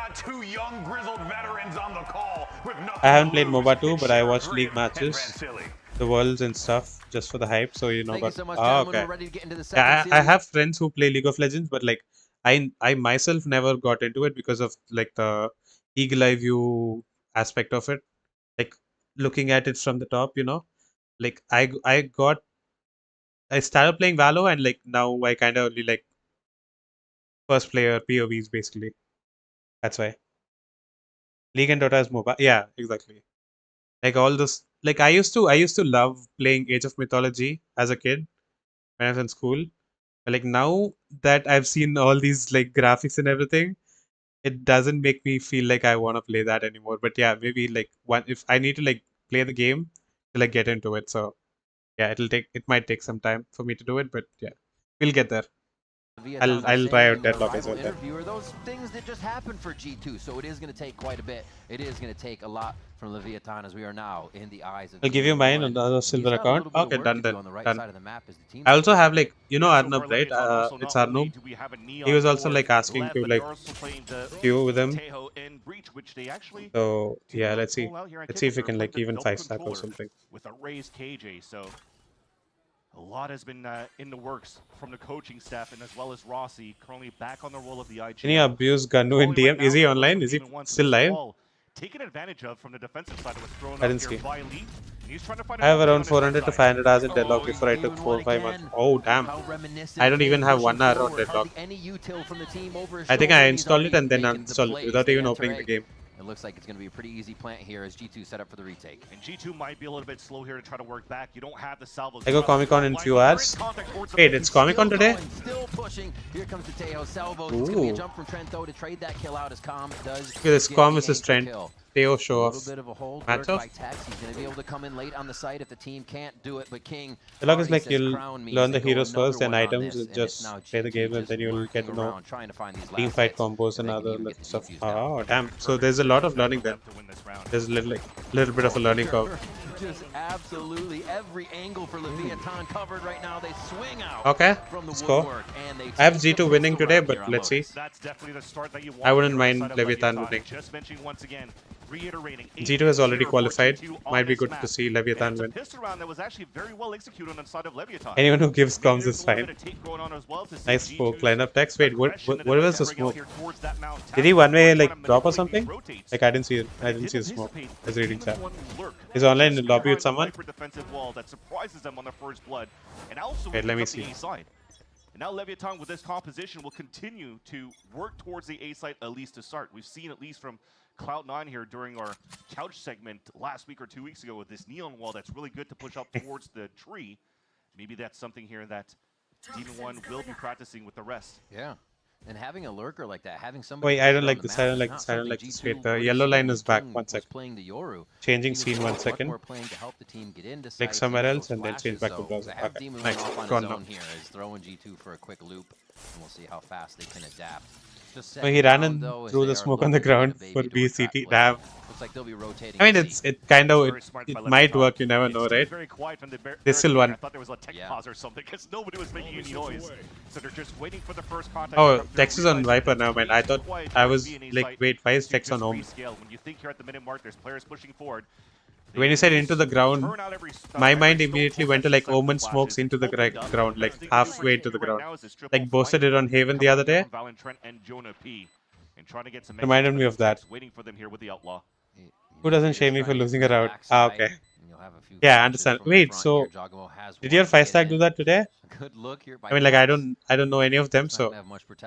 I haven't played MOBA 2, but I watched League matches, the Worlds and stuff. Just for the hype, so you know. But okay. Yeah, I have friends who play League of Legends, but like I myself never got into it because of like the eagle eye view aspect of it, like looking at it from the top, you know. Like I started playing Valo, and like now I kind of only like first player POVs basically. That's why League and Dota is MOBA. Yeah, exactly. Like all this. Like I used to love playing Age of Mythology as a kid when I was in school. But like now that I've seen all these like graphics and everything, it doesn't make me feel like I want to play that anymore. But yeah, maybe like if I need to like play the game to like get into it. So yeah, it might take some time for me to do it, but yeah, we'll get there. I'll try out Deadlock as well. Those things that just happened for G2, so it is going to take quite a bit. It is going to take a lot from Leviathan as we are now in the eyes of. I'll give you mine on the other silver account. Okay, done then. Done. I also have like, you know, Arnab, right? It's Arnab. He was also like asking to like queue with him. So yeah, let's see. Let's see if we can like even 5-stack or something. With a raised KJ, so a lot has been in the works from the coaching staff, and as well as Rossi, currently back on the role of the IG. Can you abuse Ganu in DM? Is he online? Is he still live? taken advantage of from the defensive side. It was thrown I out didn't here see. by Elite. And he's trying to find I have an around opening on 400 his to side. 500 hours in deadlock before I took 4 or 5 months. Oh damn! I don't even have 1 hour on deadlock. I think I installed it and then uninstalled it without even opening the game. It looks like it's going to be a pretty easy plant here as G2 set up for the retake. And G2 might be a little bit slow here to try to work back. You don't have the salvos. I go Comic-Con in few hours. Wait, it's Comic-Con today? Still pushing. Here comes the Teo salvos. It's going to be a jump from Trento to trade that kill out as Com does. Okay, this Com is his trend. Teo show off. A little bit of a hold Match by off. Tex. He's going to be able to come in late on the site if the team can't do it. But King. The log is like you'll learn the heroes first, then items, and just play the game, and then you'll get to know team fight combos and other stuff. Oh damn! So there's a lot of learning there. There's a little bit of a learning curve. Just absolutely every angle for Leviathan covered right now. They swing out. Okay, from the let's go. woodwork, and they I have G2 winning today, but let's see. That's definitely the start that you want. I wouldn't mind Leviathan winning. Just mentioning once again, reiterating. G2 has already qualified. Might be good to see Leviathan win. Pistol round that was actually very well executed on the side of Leviathan. Anyone who gives comms is fine. Nice smoke lineup. Text. Wait, what was the smoke? Did he one way like drop or something? Like I didn't see it. I didn't see the smoke. I was reading chat. He's online in the lobby with someone. Defensive wall that surprises them on the first blood, and also okay, let me see. The A side. And now Leviathan with this composition will continue to work towards the A site at least to start. We've seen at least from Cloud9 here during our couch segment last week or 2 weeks ago with this neon wall that's really good to push up towards the tree. Maybe that's something here that Demon One will be practicing with the rest. Yeah. And having a lurker like that, having somebody. Wait, I don't like this. I don't like this. I don't like this. Wait, the yellow line is back. 1 sec. Changing scene 1 second. Click somewhere else and then change back to browser. Okay, nice. Gone now. Here is throwing G2 for a quick loop, and we'll see how fast they can adapt. So he ran and threw the smoke on the ground for VCT. Damn. Looks like they'll be rotating. I mean, it kind of it might work. You never know, right? They still won. I thought there was a tech pause or something because nobody was making any noise. So they're just waiting for the first contact. Oh, Tex is on Viper now, man. I thought I was like, wait, why is Tex on home? When you think you're at the minute mark, there's players pushing forward. When you said into the ground, my mind immediately went to like Omen smokes into the ground, like halfway into the ground. Like Boasted it on Haven the other day. Reminded me of that. Who doesn't shame me for losing a round? Ah, okay. Yeah, I understand. Wait, so did your 5-stack do that today? I mean, like I don't know any of them, so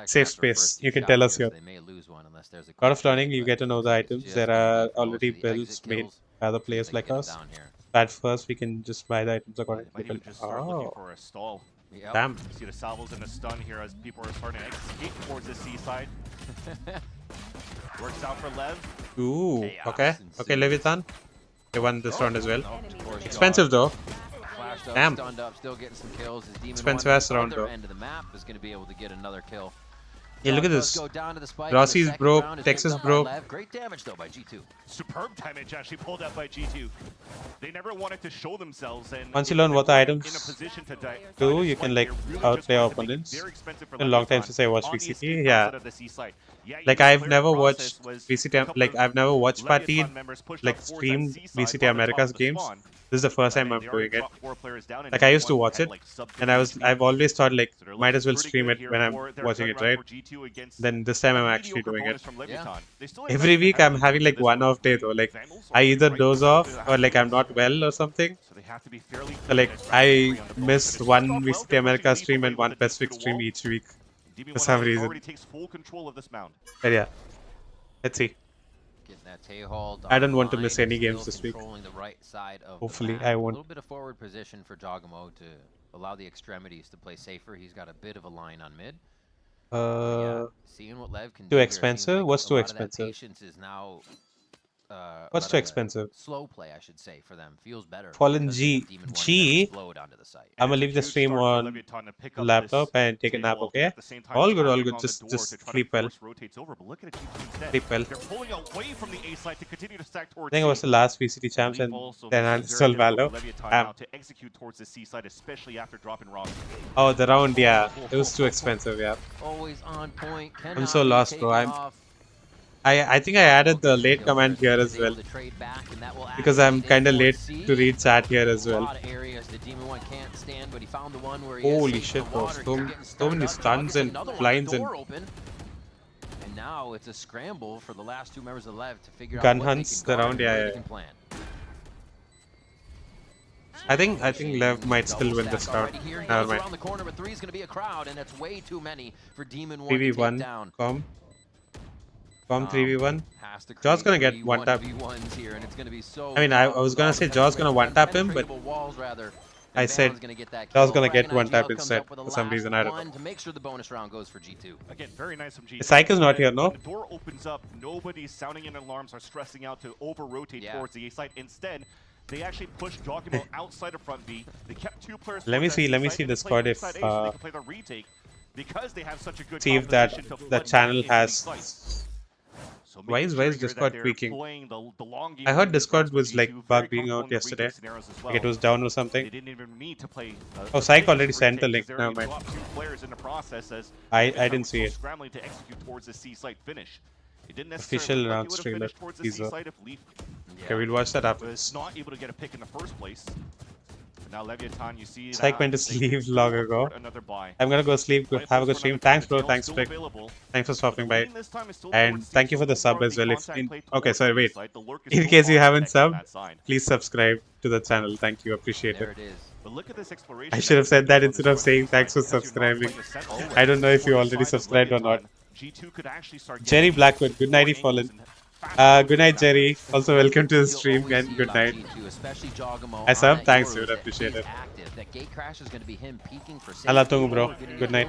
safe space. You can tell us here. God of learning, you get to know the items. There are already builds made by other players like us. But first, we can just buy the items according to looking for a stall. Damn. See the salvos and the stun here as people are starting to escape towards the seaside. Works out for Lev. Ooh, okay. Okay, Leviathan. They won this round as well. Expensive though. Damn. Expensive ass round though. Yeah, look at this. Rossi's broke, Texas broke. Great damage though by G2. Superb damage actually pulled out by G2. They never wanted to show themselves, and once you learn what the items do, you can like outplay opponents. A long time since I watched VCT, yeah. Like I've never watched VCT, like I've never watched party, like streamed VCT America's games. This is the first time I'm doing it. Like I used to watch it, and I've always thought like might as well stream it when I'm watching it, right? Then this time I'm actually doing it. Every week I'm having like one off day though. Like I either doze off or like I'm not well or something. So like I miss one VCT America stream and one Pacific stream each week for some reason. But yeah, let's see. I don't want to miss any games this week. Hopefully, I won't. A little bit of forward position for jawgemo to allow the extremities to play safer. He's got a bit of a line on mid. Seeing what Lev can too expensive? What's too expensive? Patience is now, what's too expensive? Slow play, I should say, for them. Feels better. FallnAngel. I'm gonna leave the stream on the laptop and take a nap, okay? All good, all good. Just sleep well. Sleep well. I think it was the last VCT champs and then I installed Valo. Oh, the round, yeah. It was too expensive, yeah. Always on point. I'm so lost, bro. I think I added the late command here as well because I'm kind of late to read chat here as well. Holy shit, bro. So many stuns and blinds and now it's a scramble for the last two members of the Lev to figure Gun out what hunts they can around, guard and yeah, what yeah. they can plan. I think Lev might still win this round. Never mind. Around the corner, but 3 is going to be a crowd, and that's way too many for Demon 1 to 3v1. take down. Com 3v1. Jaw's gonna get one tap. Here, and it's going to be so I mean, I was gonna say Jaw's gonna one tap him, but I said Jaw's gonna get one tap instead for some reason. I don't know. To make sure the bonus round goes for G2. Again, very nice from G2. Psych is not here, no? When the door opens up, nobody's sounding in alarms or stressing out to over-rotate towards the A site. Instead, they actually pushed jawgemo outside of front B. They kept 2 players. Let me see Discord if they can play the retake because they have such a good see if that the channel has. So Why is Discord tweaking? I heard Discord was like bug being out yesterday. Like it was down or something. They didn't even need to play, oh, Psych already sent the link. Never mind. I didn't see it. Scrambling to execute towards the C site finish. It didn't Official round streamer. Okay, we'll watch that after. Was not able to get a pick in the first place. Now Leviathan, you see Psych went to sleep long ago. I'm gonna go sleep. Have a good stream. Thanks, bro. Thanks, Frick. Thanks for stopping by. And thank you for the sub as well. Okay, sorry, wait. In case you haven't subbed, please subscribe to the channel. Thank you. Appreciate it. I should have said that instead of saying thanks for subscribing. I don't know if you already subscribed or not. Jerry Blackwood, good night, Fallen. Good night, Jerry. Also, welcome to the stream and good night. I sub, thanks, dude. Appreciate it. Alatungu, bro. Good night.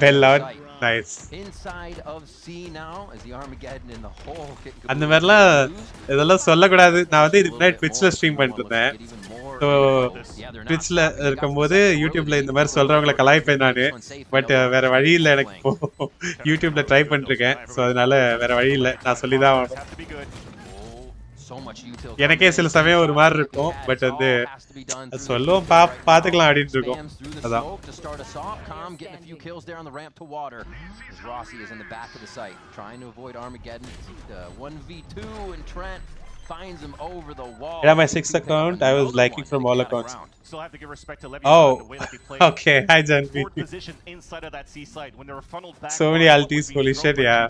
Bell loud. Nice. Inside of C now as the Armageddon in the whole kit. அந்த மாதிரிலாம் இதெல்லாம் சொல்லக்கூடாது. நான் வந்து இதுக்கு முன்னாடி Twitchல stream பண்ணிட்டு இருந்தேன். ஸோ Twitchல இருக்கும்போது யூடியூப்ல இந்த மாதிரி சொல்றவங்களை கலாய்ப்பேன் நானு. பட் வேற வழி இல்லை எனக்கு இப்போ யூடியூப்ல ட்ரை பண்ணிருக்கேன். ஸோ அதனால வேற வழி இல்லை. நான் சொல்லிதான் ஆகணும். எனக்கே சில சமயம் ஒரு மாதிரி இருக்கும். பட் வந்து சொல்லுவோம் பாத்துக்கலாம் அப்படின்னு இருக்கும். அதான். Rossi is in the back of the site, trying to avoid Armageddon. 1v2 and Trent finds him over the wall. Yeah, my 6th account, I was liking from all accounts. Still have to give respect to Leviathan, oh, the way that they played. Okay, hi Janvi. Position inside of that C site when they were funneled back. So many altis, holy shit, yeah.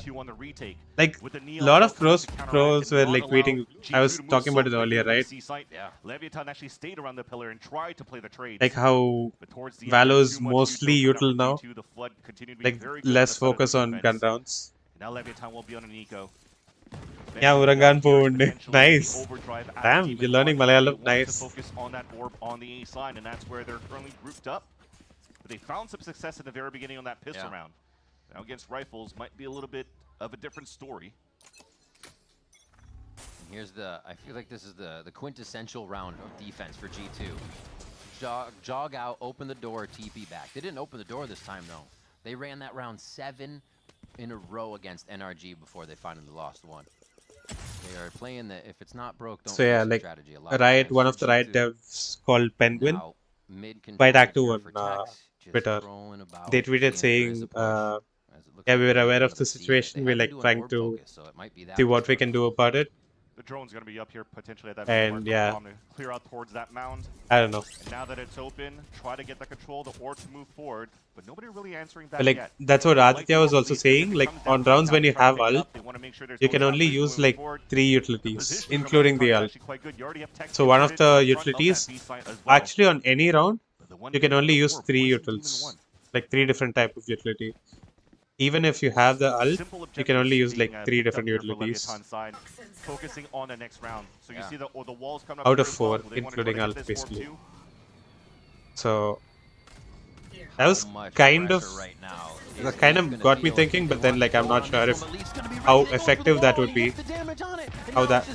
Like a lot of pros were like waiting. I was talking about it earlier, right? Yeah. Leviathan actually stayed around the pillar and tried to play the trade. Like how Valo is mostly util now. Like less focus on gun rounds. Now Leviathan will be on an eco. Yeah, Urangan Poonde. Nice. Damn, you're learning Malayalam. Nice. Focus on that orb on the A side, and that's where they're currently grouped up. But they found some success at the very beginning on that pistol round. Now against rifles might be a little bit of a different story. And here's I feel like this is the quintessential round of defense for G2. Jog out, open the door, TP back. They didn't open the door this time though. They ran that round 7 in a row against NRG before they finally lost one. They are playing the if it's not broke, don't so yeah, like strategy. Riot, one of the Riot devs called Penguin, quite active on Twitter. They tweeted saying, yeah, we were aware of the situation, we're like trying to see what we can do about it. The drone's going to be up here potentially at that and yeah, to clear out towards that mound. I don't know. And now that it's open, try to get the control, the orb to move forward, but nobody really answering that but like yet. That's what Aditya was also saying. Like on rounds when you have ult, you can only use like 3 utilities, including the ult. So one of the utilities, actually on any round, you can only use 3 utils, like 3 different type of utility. Even if you have the ult, you can only use like 3 different utilities. Focusing on the next round. So you see the walls coming up out of 4, including ult basically. So that was kind of got me thinking, but then like I'm not sure if how effective that would be,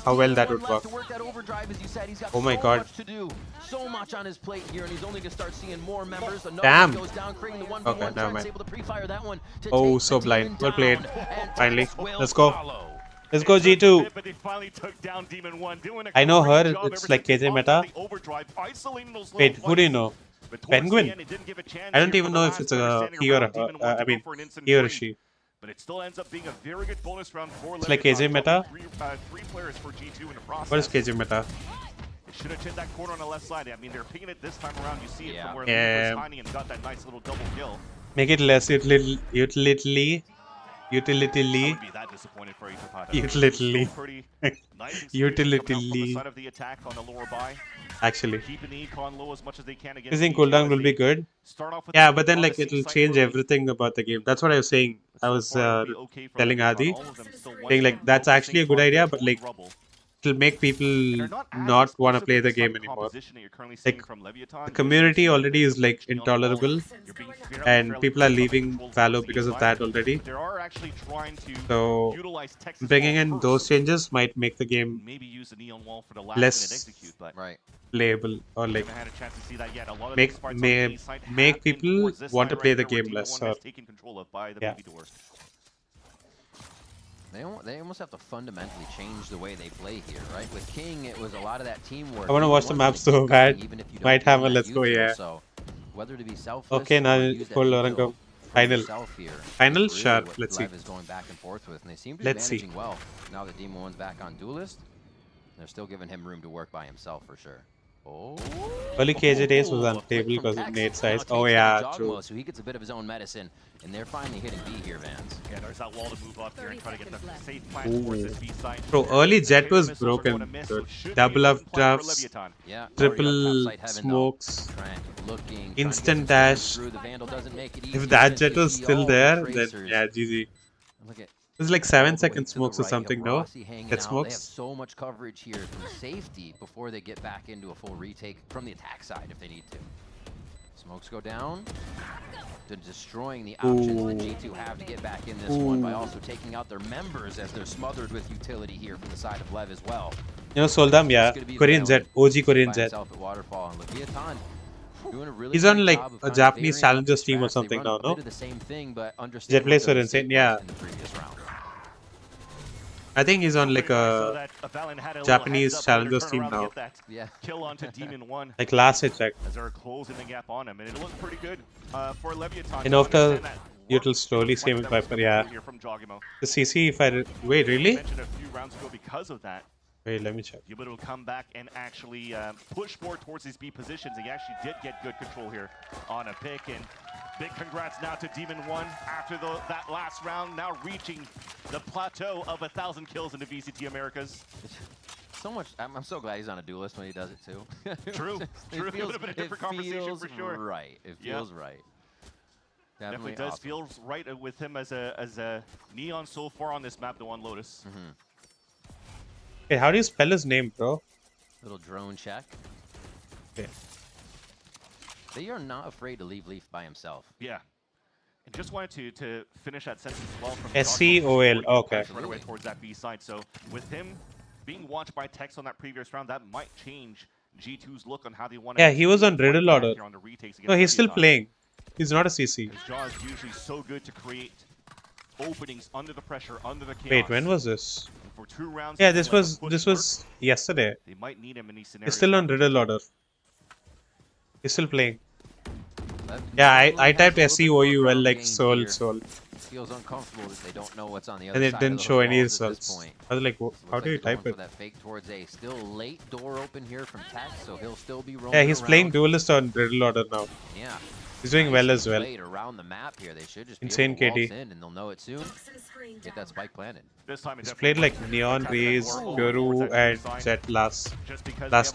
how well that would work. Oh my god. So much on his plate here, and he's only going to start seeing more members. Damn. Goes down, creating the 1v1. Okay, never mind. Able to pre-fire that one to oh, so blind. Well played. Finally. Let's go. Let's go G2. I know her. It's like KJ meta. Wait, who do you know? Penguin. I don't even know if it's a he or a her. I mean, he or she. But it still ends up being a very good bonus round for it's like KJ meta. 3 players for G2 in the process. What is KJ meta? Should have hit that corner on the left side. I mean, they're picking it this time around. You see it from where yeah. was hiding and got that nice little double kill. Make it less utility. Utility. Wouldn't be that disappointed for Itapata. Utility. Still pretty nice and serious coming out from the side of the attack on the lower buy. Actually. Keeping the econ low as much as they can against Using G2 cooldown as will be they good. start off with Yeah, a but then like promising it'll site change early. everything about the game. That's what I was saying. I was far, it'll be okay for telling Leviathan. Adi, All of them still one saying like step that's focusing actually a good on idea, their but own like rubble. it'll make people not want to play the game anymore. Like the community already is like intolerable, and people are leaving Valo because of that already. They are actually trying to So utilize Texas bringing wall in first. those changes might make the game Maybe use the neon wall for the last minute less execute, but playable, or like haven't had a chance to see that yet. A lot of make these fights on the A side make have been people towards this want to side play right the here where game Demon less. One Or, has taken control of by the yeah. baby door. They almost have to fundamentally change the way they play here, right? With King, it was a lot of that teamwork. I want to watch the map so bad. Might have a let's go, yeah. So whether to be selfless Okay, now or use that hold util on. for Final. yourself here, Final, is really sure. what Let's see. Lev is going back and forth with, and they seem to Let's be see. managing well. Now that Demon One's back on Duelist, they're still giving him room to work by himself for sure. Oh. Early KJ days was unplayable because of nade size. Oh yeah, true. So he gets a bit of his own medicine, and they're finally hitting B here, Vans. Yeah, there's that wall to move up here and try to get the safe plan towards this B side. Bro, early jet was broken. Dude. Double up drafts, Yeah, triple smokes, instant dash. If that jet was still there, then yeah, GG. Look at It was like 7 second smokes or something, no? Get They have smokes? so much coverage here from safety before they get back into a full retake from the attack side if they need to. Smokes go down. They're destroying the options that G2 have to get back in this one by also taking out their members as they're smothered with utility here from the side of Lev as well. You know, Soldam, yeah. Korean jet, OG Korean jet. He's on like a Japanese challengers team or something now, no? Jet plays were insane, yeah. I think he's on like a Japanese challengers team now. Kill onto Demon One. Like last I checked. As they're closing the gap on him, and it looked pretty good for Leviathan. And after you'll slowly same with Viper, yeah. The CC, if I wait, really? Mentioned a few rounds ago because of that. Wait, let me check. You'll be able to come back and actually push more towards these B positions. He actually did get good control here on a pick, and big congrats now to Demon One after that last round, now reaching the plateau of 1,000 kills in the VCT Americas. So much. I'm so glad he's on a duelist when he does it too. True. It would have been a different conversation for sure. Right. It feels right. Definitely does awesome. feel right with him as a Neon so far on this map, the one Lotus. Hey, how do you spell his name, bro? Little drone check. Okay. They are not afraid to leave Leaf by himself. Yeah. And just wanted to finish that sentence as well from SCOL, okay. Right away towards that B side. So with him being watched by Tex on that previous round, that might change G2's look on how they want to. Yeah, he was on Riddle order. No, he's still playing. He's not a CC. His jaw is usually so good to create openings under the pressure, under the chaos. Wait, when was this? For 2 rounds, yeah, this was yesterday. They might need him in these scenarios. He's still on Riddle order. He's still playing. Yeah, I typed SEOUL like soul. Feels uncomfortable that they don't know what's on the other and it side didn't of the show any walls at this results. point. I was like, how do you Looks like type they're it? going for that fake towards A. Still late door open here from Tax, so he'll still be rolling Yeah, he's around. playing Duelist on Riddle order now. Yeah. He's doing well as well. Around the map here. They should just Insane be able to KD. waltz in and they'll know it soon. Get that spike planted. This time He's played like Neon, Raze, Guru, and Jet last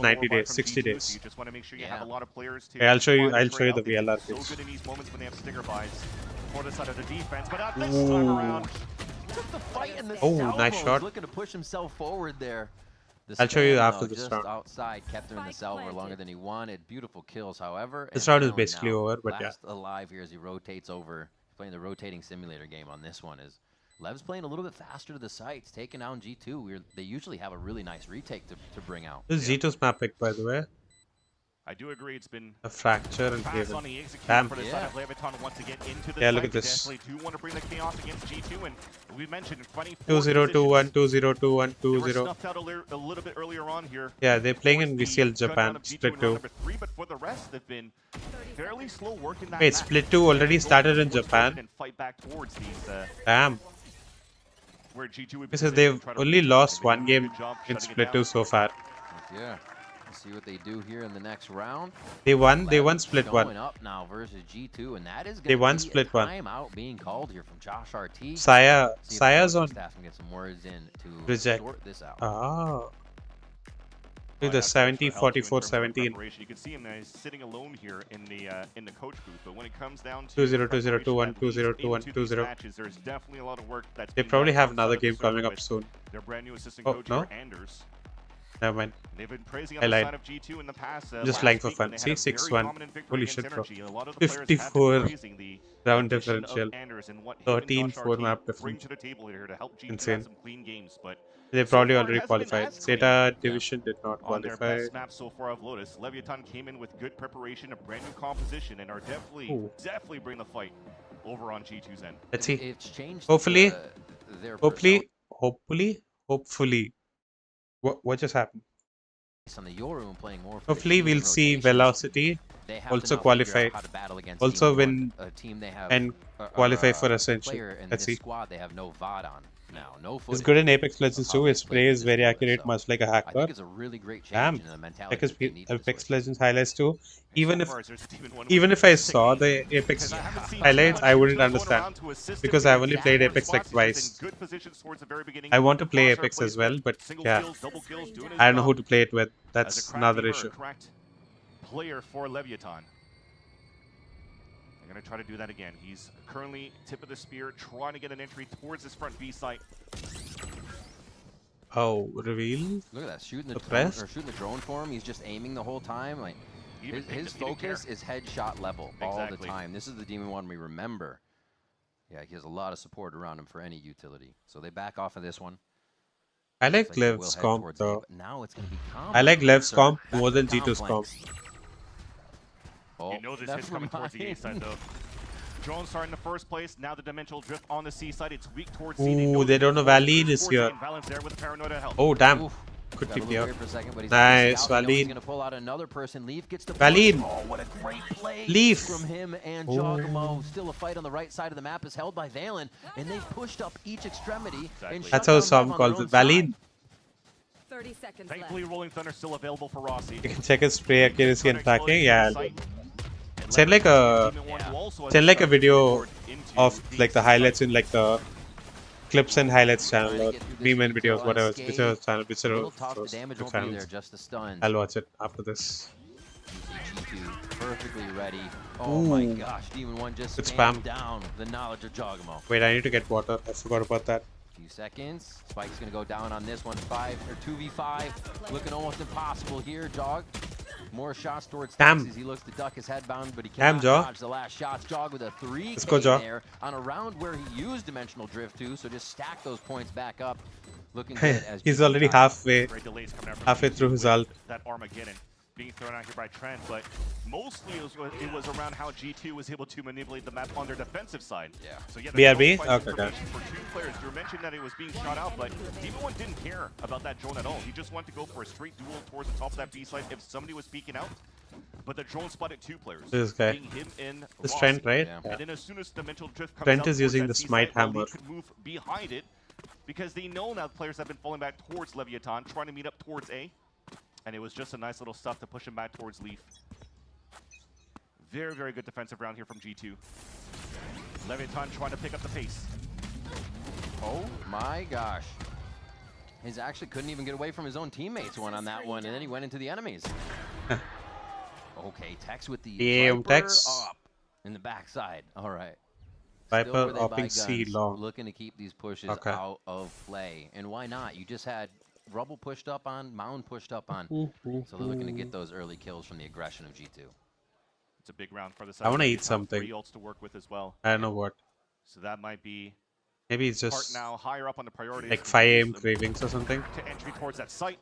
90 days, 60 days. You just want to make sure you have a lot of players to Okay, I'll show you the VLR so page. good in these moments when they have stinger buys for the side of the defense, but not this time around. Took the fight in the Oh, Salvo nice was shot. looking to push himself forward there. The I'll show you spam, after though, this just round. outside kept him in the salvo longer than he wanted. Beautiful kills, however. This and round is Dylan basically now over, but yeah. last alive here as he rotates over. Playing the rotating simulator game on this one is Lev's playing a little bit faster to the sites, taking down G2. They usually have a really nice retake to bring out. This is G2's map pick, by the way. I do agree it's been a fracture and fast Haven. on the execute Damn. for the side of Leviathan once again into the Yeah, look site. at this. They definitely do want to bring the chaos against G2, and we mentioned funny 2021, 2021, They were 20. snuffed out a little bit earlier on here. Yeah, they're playing in VCL Japan, split 2. But for the rest, they've been fairly slow working that Wait, map. split 2 already started in Japan? And fight back towards these, Damn. where G2 would be Because positioned they've to try to only reach. lost They've been one doing a game good job in shutting it split down. 2 so far. Yeah. Let's see what they do here in the next round. They won split Going one. up now versus G2, and that is They going won to be split a one. timeout being called here from Josh RT. Saya's on Staff can get some words in to reject. sort this out. Ah. Do the 70, 44, 17. You can see him now, he's sitting alone here in the coach booth. But when it comes down to 2-0, 2-0, 2-1, 2-0, 2-1, 2-0. matches, there's definitely a lot of work that's They being probably done have outside another of the game coming circle up soon. Their brand new assistant Oh, coach no? here, Anders. Never mind. They've been praising I on the lied. side of G2 in the past. Just last lying for week when fun. they See, had a very 6-1. dominant victory Holy against shit, bro. Energy. A lot of the players have been 54 praising the round addition of differential. Anders and what him and 13 Josh 4 RT map bring difference. to the table here to help G2 Insane. have some clean games. But They so probably far, it already hasn't been qualified. as clean. Zeta division did not On their qualify. best map so far of Lotus, Leviathan came in with good preparation, a brand new composition, and are definitely bring the fight over on G2's end. Let's see. It's changed Hopefully, their hopefully. What just happened? on the Yoru playing more for Hopefully, the team we'll in see rotations. Velocity They have to also now figure qualify, out how to battle against also Team win One, a team they have, and or qualify for a Ascension. player in Let's this see. squad they have no VOD on now. No He's footage good in Apex Legends of how too. they His played play in is this very tournament, accurate, so much like a I hacker. think it's a really great change Damn. in the mentality Like his that they need for this Apex situation. Legends highlights too. Even So if far, there's Team One even with if I a saw sick the Apex Because I haven't seen highlights, too much I wouldn't going understand around to assist because him I've only with played that Apex like response. He was twice. in good positions towards the very beginning. I want to play Crosshair Apex as placement, well, but single yeah, kills, double kills, doing his I don't know who job to play it with. as a That's crack another gamer, a issue. cracked player for Leviathan. They're going to try to do that again. He's currently tip of the spear, trying to get an entry towards this front B site. Oh, reveal. Look at that, shooting the drone, Oppressed? or shooting the drone for him. He's just aiming the whole time. Like his focus is headshot level all the Exactly. time. This is the Demon One we remember. Yeah, he has a lot of support around him for any utility. So they back off of this one. I like Looks they will Lev's head comp towards A, though. but now it's going to be I like Lev's Sir, comp back more to than the G2's comp. flanks. Oh, You know this never is coming towards the A side mind. though. Drone star in the first place. Now the dimensional drift on the C side. It's weak towards C. Ooh, they don't know Valine is here. Balance there with Paranoia help. Oh, damn. Oof. Good Got a TP little out. weird for a second, but he's Nice, out. He's Valine. going to pull out another person. Leaf gets the Valine. push. Oh, what a great play Leaf. from him and Oh. jawgemo. Still a fight on the right side of the map is held by Valen, and they've pushed up each extremity. And That's shut how down some Lev on calls their it. own Valine. side. 30 seconds Thankfully, Rolling Thunder still available for Rossi. You can check his spray accuracy and tracking. Yeah, I'll do. Send like a video of like the highlights in like the clips and highlights channel or meme and videos, whatever, whichever channel, whichever Little talk, the damage won't be there, channels. just the stuns. I'll watch it after this. G2 perfectly ready. Oh my Ooh. gosh, Demon One just Good spammed spam. down the knowledge of jawgemo. Wait, I need to get water. I forgot about that. Few seconds. Spike's gonna go down on this one. 2v5. Looking almost impossible here. Jog. More shots towards Damn. Taxis. He looks to duck his headbound, but he Damn, cannot Jaw. dodge the last shots. Jog with a 3K Let's go, Jaw. there on a round where he used dimensional drift too. So just stack those points back up. Looking good as He's G2 already dies. Great delays coming out from halfway G2 through his with ult. That Armageddon being thrown out here by Trent, but mostly it was around how G2 was able to manipulate the map on their defensive side. Yeah. So yeah, BRB? the Okay, information for two players. You mentioned that it was being shot out, but Demon One didn't care about that drone at all. He just wanted to go for a straight duel towards the top of that B side if somebody was peeking out. But the drone spotted two players. This guy. Being him and This Rossi. Trent, right? Yeah. Yeah. And then as soon as Dimensional Drift comes Trent out is towards using that the C smite side, Leaf hammer. could move behind it because they know now players have been falling back towards Leviathan, trying to meet up towards A. And it was just a nice little stuff to push him back towards Leaf. Very, very good defensive round here from G2. Leviathan trying to pick up the pace. Oh my gosh. He's actually couldn't even get away from his own teammates one on that one, and then he went into the enemies. Okay, Tex with the Damn, Viper Tex. up in the backside. All right. Viper Still where they buy upping C guns, long. looking to keep these pushes Okay. out of play. And why not? You just had Rubble pushed up on, Mound pushed up on. So they're looking to get those early kills from the aggression of G2. It's a big round for the I want to Leviathan, eat something. 3 ults to work with as well. I don't know what. So that might be Maybe it's part just now higher up on the priority. like 5 AM cravings or something. To entry towards that site.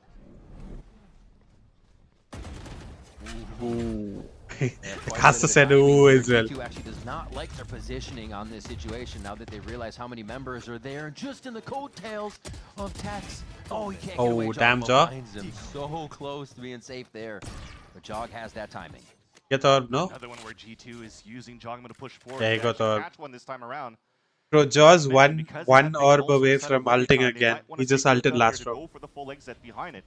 Ooh. Yeah, The quite a caster bit of said timing ooh here. as well. G2 actually does not like their positioning on this situation now that they realize how many members are there. And just in the coattails of Tex. Oh, he can't get away. Oh, damn, Jawgemo Jaw. finds him so close to being safe there. But Jog has that timing. Get orb, no? Another one where G2 is using Jawgemo to push forward. Yeah, he They got actually orb. catch one this time around. Bro, Jaw's Because one they have big orb ults away inside from of Leviathan, ulting they again. might wanna He just take ulted the last to round. go for the full exit behind it.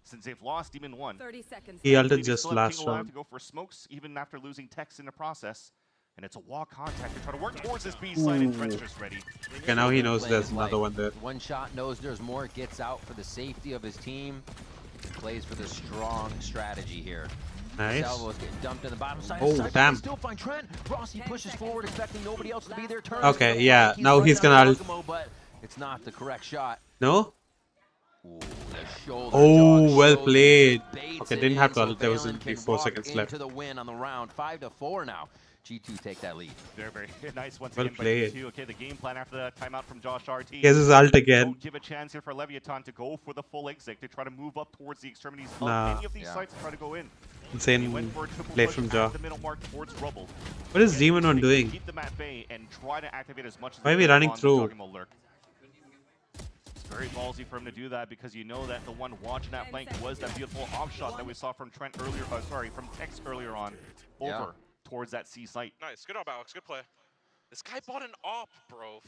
since they've lost Demon 1. 30 seconds. He ulted They just still have last King alive round. to go for smokes, even after losing Tex in the process. And it's a wall contact to try to work towards this B side, and Trent's just ready. Okay, now he knows there's another one there. One shot, knows there's more, gets out for the safety of his team. Plays for the strong strategy here. Nice. Salvo's getting dumped in the bottom side. Oh, damn. Still find Trent. Rossi pushes forward, expecting nobody else to be there. Turns Okay, yeah, now he's gonna ult. jawgemo, but it's not the correct shot. No? Ooh, the shoulder Oh, dodge well shows played. baits Okay, it didn't in, have to so ult. There was Valen only can 4 walk seconds left. into the win on the round. 5-4 now. G2 take that lead. Very, very nice once Well again by played. G2. Okay, the game plan after that timeout from Josh RT. He has his ult again. Don't give a chance here for Leviathan to go for the full exit, to try to move up towards the extremities of Nah. any of these sites and try to go in. Insane He went for a triple play push from at Jaw. the middle mark towards Rubble. What is Get Demon the One stick, doing? Keep them at bay and try to activate as much as Why are they we can running on the through? jawgemo lurk. It's very ballsy for him to do that, because you know that the one watching that flank was that beautiful off shot that we saw from Trent earlier. From Tex earlier on, over towards that C site. Nice. Good job, Alex. Good play. This guy bought an op, bro.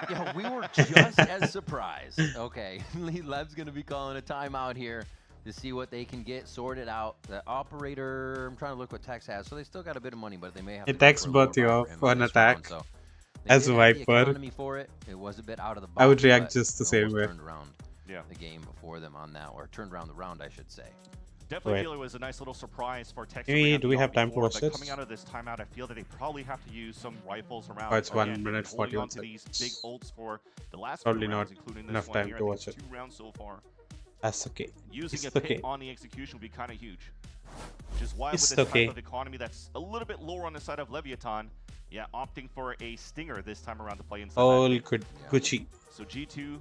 Yeah, we were just as surprised. Okay, Lev's going to be calling a timeout here to see what they can get sorted out. The operator, I'm trying to look what Tex has. So they still got a bit of money, but they may have to It go Tex for a lower both you bar off for him for in an this round, attack. so they As did have the Viper. economy for it. It was a bit out of the box. I would react but just the same almost way. Turned around the game before them on that, or turned around the round, I should say. Definitely Right. feel it was a nice little surprise for Tex. Maybe do we have time to watch But this? coming out of this timeout, I feel that they probably have to use some rifles around. Oh, it's 1 Again, minute, holding 41 on to these big seconds. ults for the last Probably few rounds, not including this enough one time here. to I think watch it's it. 2 rounds so far. That's okay. Using It's a pit okay. on the execution would be kind of huge. Which is why It's with this okay. type of economy that's a little bit lower on the side of Leviathan, yeah, opting for a stinger this time around to play inside. All that pit. good. Gucci. So G2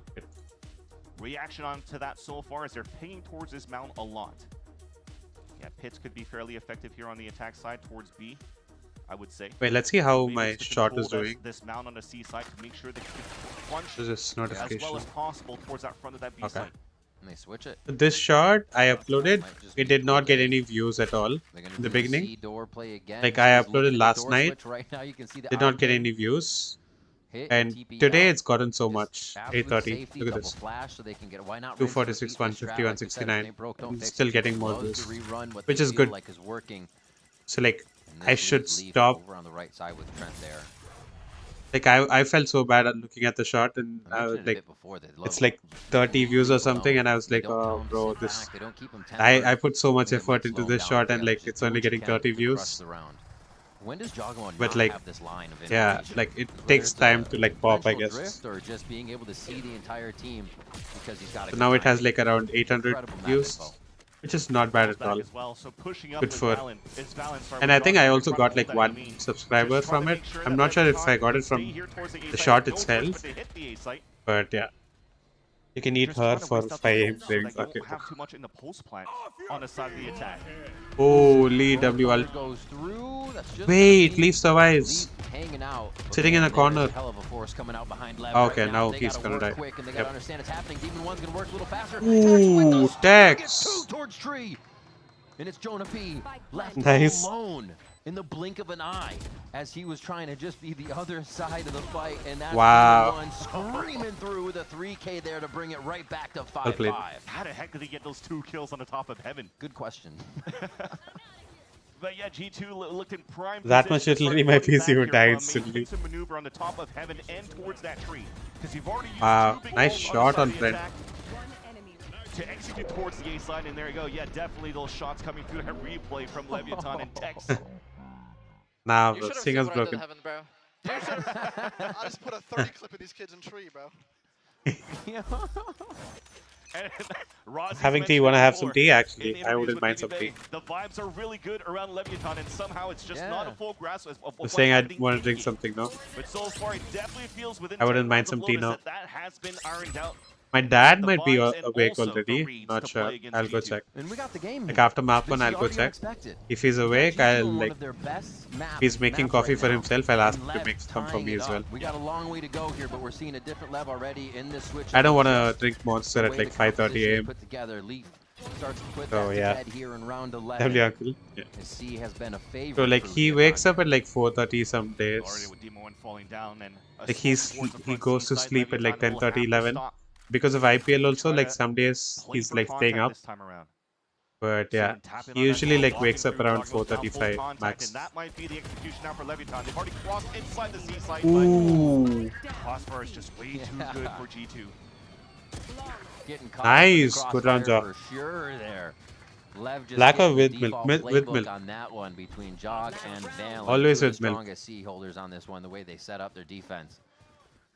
reaction on to that so far is they're pinging towards this mount a lot. Yeah, pits could be fairly effective here on the attack side towards B, I would say. Wait, let's see how Maybe my it's to shot control is doing. This mount on the C side to make sure they can punch This is as well notification. as possible towards that front of that B Okay. side. And they switch it. This shot I uploaded, it did not get any views at all in the beginning. Door play again. Like I He's looking at uploaded the last door night, switch right now. You can see the did not get output. any views. Hit, And TP today out. it's gotten so much. Absolute 830. safety, Look at double this. flash so they can get, why not 246, rinse and repeat this 150, strat, like we said, if it 169. ain't broke, don't I'm fix still it. getting more Loves views, to rerun what which they is feel good. like is working. So like And I this should leaves Leaf stop. over on the right side with Trent there. Like I felt so bad at looking at the shot, and I was like, it's like 30 views or something, and I was like, oh bro, this. I put so much effort into this shot, and like it's only getting 30 views. When does jawgemo But not like, have this line of yeah, information? like it Whether takes it's time a to like pop, I potential guess. drift or just being able to see the entire team because he's got a So good now it timing. has like around 800 Incredible map views, info. which is not bad at Back all. as well, so pushing up Good is for. Valen- is Valen, sorry, And with I think I Josh also got Incredible like that one you mean. subscriber Just trying from to it. make sure I'm that not sure if Leviathan I got it can stay from here towards the A the site. shot Don't push, itself, but they hit the A site. but yeah. You can eat Just her trying to for waste out 5 the aim ults so that frames. you Okay. don't have too much in the pulse plant on the side of the attack. Holy W ult. Goes through. That's just Wait, Leaf survives. hanging out. But Sitting in man, a there's corner. hell of a force coming out behind Lev Okay, right now They he's gotta gonna work die. quick and they Yep. gotta understand it's happening. Demon 1's gonna work a little faster. Ooh, Tex. Gets 2 towards tree. And it's Jonah P. left Nice. alone in the blink of an eye as he was trying to just be the other side of the fight. And that's Wow. Demon 1 screaming through with a 3K there to bring it right back to Well played. 5-5. How the heck did he get those 2 kills on the top of heaven? Good question. But yeah, G2 looked in prime That position much to start literally my putting PC back would here die from a instantly. defensive maneuver on the top of heaven and towards that tree. Because you've already used Wow, 2 big nice ults shot the on side of the Trent. attack to execute towards the A side, and there you go. Yeah, definitely those shots coming through that replay from Leviathan and Tex. Nah, You bro, should have singer's seen what I did broken. Heaven, bro. You should've- I just put a 30 clip of these kids in tree, bro. And Rossi's Having tea, mentioned wanna it have some before tea, actually. in I interviews wouldn't with mind Baby some Bay. tea. The vibes are really good around Leviathan, and somehow it's just not a full grasp of I was what's saying I happening want to in drink the game. something, no? But so far, it definitely feels within I wouldn't 10 mind rounds of some tea Lotus now. that has been ironed out. My dad The might be vibes and awake also the already. reads Not to sure. play against I'll go G2. check. And we got the game Like here. after map one, This I'll is go already check. unexpected. If he's awake, G2 I'll on one like. of their best If he's making maps coffee right for now. himself, I'll ask And him to Lev make some for tying me it as up. well. We got a long way to go here, but we're seeing a different Lev already in this switch. I don't want to process. drink Monster The at way like the 5:30 composition is AM. put together, Leaf starts to put Oh, that to yeah. bed here in round 11. Definitely, uncle. Yeah. His C has been a favorite. So like for he Leviathan. wakes up at like 4:30 some Already days. with Demo 1 falling down, and a Like smoke towards the he front goes C to side, sleep at like Leviathan will have 10:30, to 11. stop because of IPL also, Try like to some days play he's for like staying contact up. this time around. But yeah, Second tap in he on that usually ball, like walking wakes up through, around Jawgemo's now full 4:35 contact, max. and that might be the execution now for Leviathan. They've already crossed inside the C site, Ooh. but Phosphor is just way too good for G2. Getting caught Nice, up in the good round, crossfire Jaw. for sure there. Lev just Black or getting the with milk? default With playbook milk. on that one between Jog and Valorant. Always Two of with the milk. strongest C holders on this one, the way they set up their defense.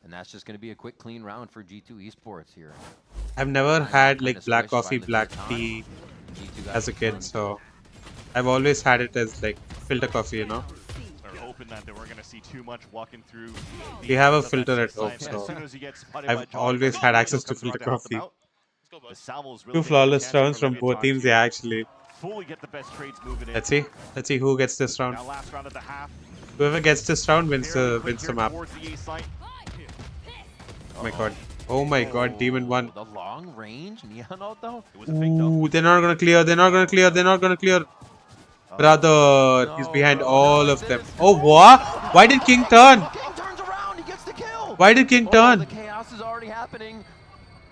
And that's just going to be a quick, clean round for G2 Esports here. I've never had kinda like black squished by coffee, black Leviathan. tea G2 got as a it kid, done. so I've always had it as like filter coffee, you know. They're hoping that they weren't going to see too much walking through. We have a of that filter at C home, site, but so as soon as you get spotted I've by Jawgemo, always had access to comes around filter to help them coffee. out. The salvo's really Two making a flawless chance here rounds for from both Leviathan teams, to yeah, actually. fully get the best trades moving in. Let's see. Let's see who gets this round. Now last round at the half. Whoever gets this round wins Very the quick here map. towards the A site. Oh my god. Oh my god, Demon won. The long range Neon ult though? It was a fake though. Ooh, they're not gonna clear, they're not gonna clear, they're not gonna clear. Brother, he's behind all of them. Oh, what? Why did King turn? King turns around, he gets the kill. Why did King turn? The chaos is already happening.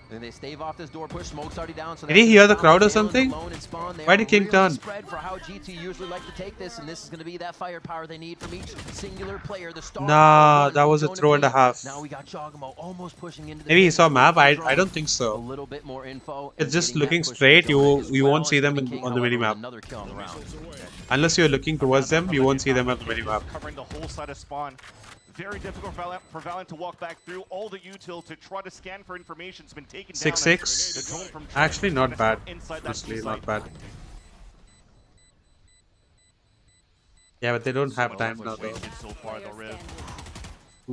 Then they stave off this door push, smoke's already down. So Did he hear the crowd or something? Why did King turn? Spread for how GT usually like to take this, and this is going to be that firepower they need from each singular player. The star Nah, that was a throw and a half. Now we got Jawgemo almost pushing into the Maybe he saw map. I drone. don't think A so. little bit more info. It's just getting that looking push straight. to the zone You as won't see well. them It's gonna be on the King, mini however, map. with another kill on the round. Unless you're looking towards them, you won't see them on the mini map. Covering the whole side of spawn. Very difficult for Valorant to walk back through. All the util to try to scan for information has been taken down. 6-6. The drone from Actually, not Trent bad. inside that Honestly, C not site. bad. Yeah, but they don't have So time much now, though. wasted so far, though, Riv.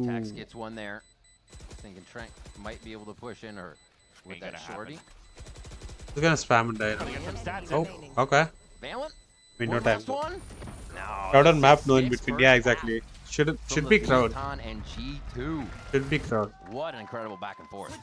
Tax gets one there. Thinking Trent might be able to push in or with Ain't that gonna shorty. He's gonna spam and die now. Get some stats Oh, in. okay. Valent? We no One time. last one? No. Crowd on map, no in 6 between. first Yeah, half exactly. Should from be the crowd. Leviathan and G2. Should be crowd. What an incredible back and forth.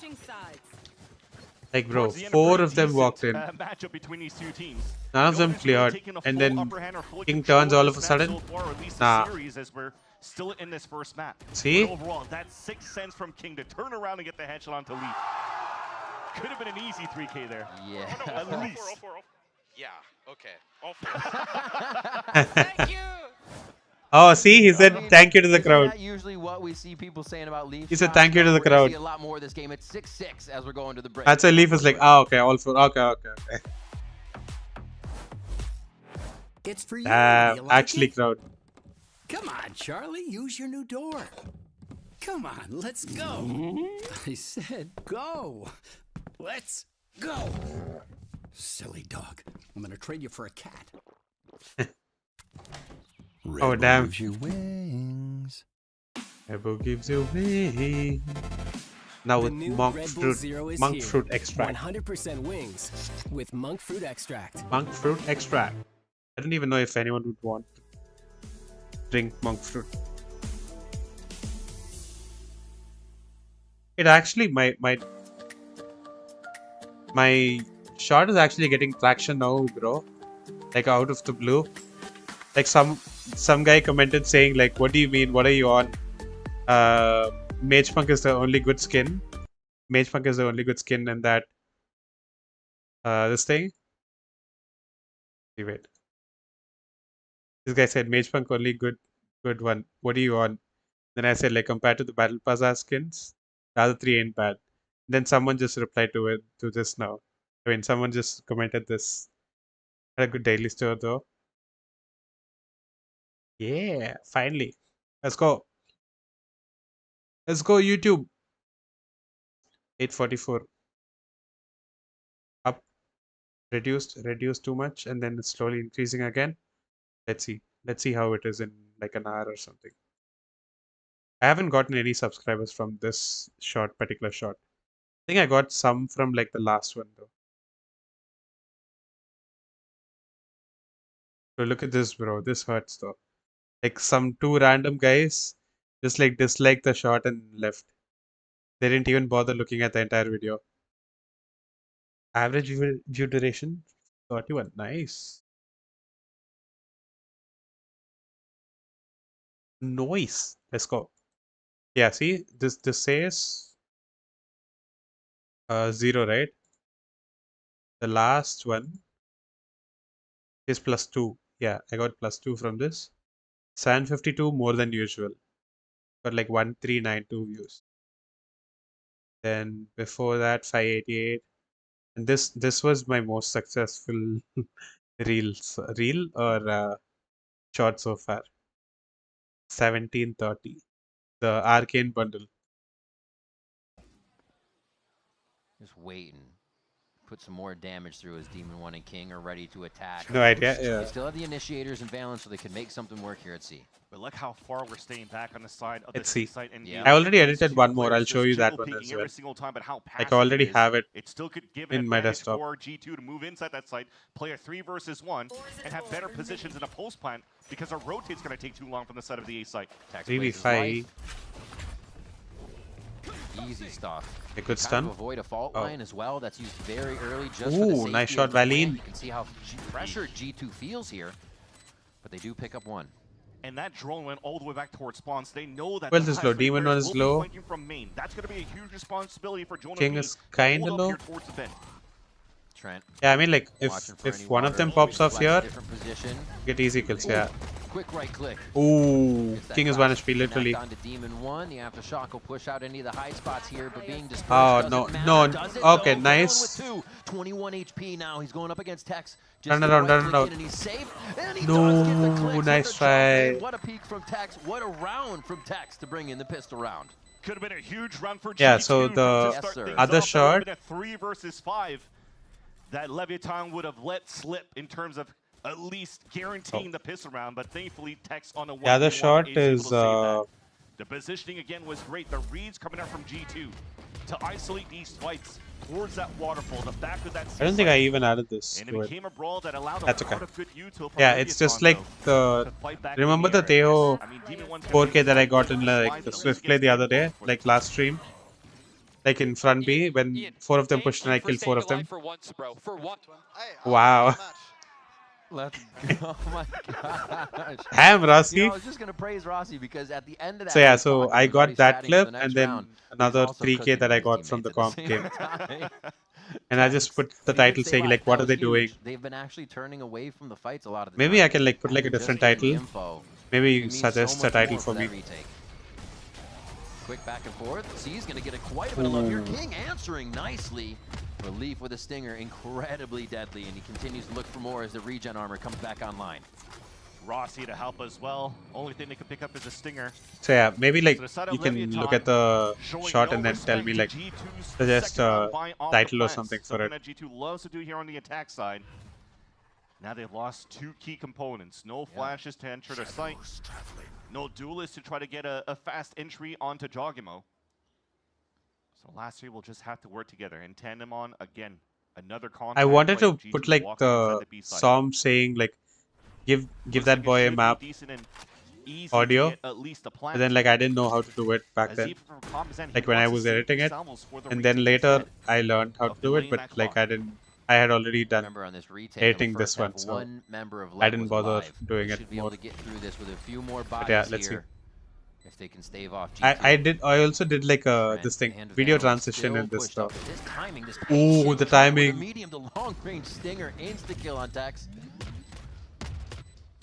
Like, bro, Towards the end, a 4 pretty of them decent, walked in. matchup between these two teams. None of them Nobody's really cleared. taken a And full then upper hand or full King control turns all this of a map sudden. so far, or at least the Nah. series, as we're still in this first map. See? But overall, that's 6 cents from King to turn around and get the headshot onto Leaf. Could have been an easy 3K there. Yeah. At least. Yeah, okay. All four. Thank you. Oh, see, he said I mean, thank you to the isn't crowd. that usually what we see people saying about Leaf? He said thank you to the We're gonna crowd. see a lot more of this game. It's 6-6 as we're going to the break. That's why Leaf is like, oh, okay, all 4. Okay. It's for you. Damn, You like actually it? crowd. Come on, Charlie, use your new door. Come on, let's go. I said go. Let's go. Silly dog. I'm gonna trade you for a cat. Oh, damn. Gives you wings. Rebel gives you wings. Now with monk fruit extract. 100% wings with monk fruit extract. Monk fruit extract. I don't even know if anyone would want to drink monk fruit. It actually my shot is actually getting traction now, bro. Like out of the blue. Like some guy commented saying like, what do you mean? What are you on? Mage Punk is the only good skin. Mage Punk is the only good skin in that this thing. Wait. This guy said Mage Punk only good one. What are you on? Then I said like compared to the Battle Pass skins, the other 3 ain't bad. Then someone just replied to this now. I mean someone just commented this. Had a good daily store though. Yeah, finally. Let's go. Let's go YouTube. 844. Up. Reduced too much and then it's slowly increasing again. Let's see how it is in like an hour or something. I haven't gotten any subscribers from this particular shot. I think I got some from like the last one though. So look at this, bro. This hurts though. Like some 2 random guys just like disliked the shot and left. They didn't even bother looking at the entire video. Average view duration 31. Nice. Noise. Let's go. Yeah, see this says 0, right? The last one is +2. Yeah, I got +2 from this. 752 more than usual. Got like 1392 views. Then before that 588. And this was my most successful reel or short so far. 1730. The arcane bundle. Just waiting. Put some more damage through as Demon 1 and King are ready to attack. No idea, yeah. They still have the initiators and Valence, so they can make something work here at C. But look how far we're staying back on the side of Let's the see. site. And I already edited one more. I'll show you that one as well. Like I already have it still could give in my desktop. For G2 to move inside that site, play a 3 versus 1, and have better positions in a post plant because our rotate's going to take too long from the side of the A site. 3v5. Easy stuff. A good stun. To avoid a fault line as well. That's used very early just Ooh, for the safety nice shot, of the Valin. You can see how pressured G2 feels here, but they do pick up one. And that drone went all the way back towards spawn, so they know that Well, this is low. Demon 1 is low. From main. That's going to be a huge responsibility for Jonah King is kind of low. Trent. Yeah, I mean like if one of them pops off here, get easy kills. Yeah. Quick right click. Ooh, King is 1 HP literally. On to Demon 1, the aftershock will push out any of the high spots here, but being dispersed no. Okay, nice. 21 HP now. He's going up against Tex. Run around. And he's safe. And he No, nice try. What a peek from Tex. What a round from Tex to bring in the pistol round. Could have been a huge run for G2. Yeah, so the other shot. A 3 versus 5 that Leviathan would have let slip in terms of at least guaranteeing the pistol round, but thankfully Tex on a 1v1 the other shot is the positioning again was great. The reads coming out from G2 to isolate these fights towards that waterfall, the back of that. I don't think I even added this. And it became a brawl that allowed That's a okay. lot of good util. Yeah, it's just like the. Remember the Teo 4K that I got in like the Swift play the other day, like last stream, like in front B when 4 of them pushed and I killed 4 of them. For once, bro. For what? Wow. Let's go. Oh my gosh. Damn, Rossi. I was just going to praise Rossi because at the end of that. So yeah, so I got that clip and then another 3K that I got from the comp game. And I just put the title saying like, what are they doing? They've been actually turning away from the fights a lot of the Maybe time. I can like put like a different title. Maybe you suggest a title for me. Quick back and forth. C's going to get quite a bit of love here. King answering nicely. Relief with a stinger, incredibly deadly, and he continues to look for more as the regen armor comes back online. Rossi to help as well. Only thing they can pick up is a stinger. So yeah, maybe like you can look at the shot and then tell me like suggest a title or something for it. G2 loves to do here on the attack side. Now they've lost 2 key components. No flashes to enter the site. No duelists to try to get a fast entry onto jawgemo. So last year we'll just have to work together in tandem on again another contact. I wanted to G2 put like the psalm saying like give that boy a map audio, but then like I didn't know how to do it back then, like when I was editing it, and then later I learned how to do it, but like I had already done editing this one, so I didn't bother doing it more. But yeah, let's see. If they can stave off I also did like this thing, video transition in this stuff. Ooh, the timing. Medium to long range stinger, insta kill on Tex.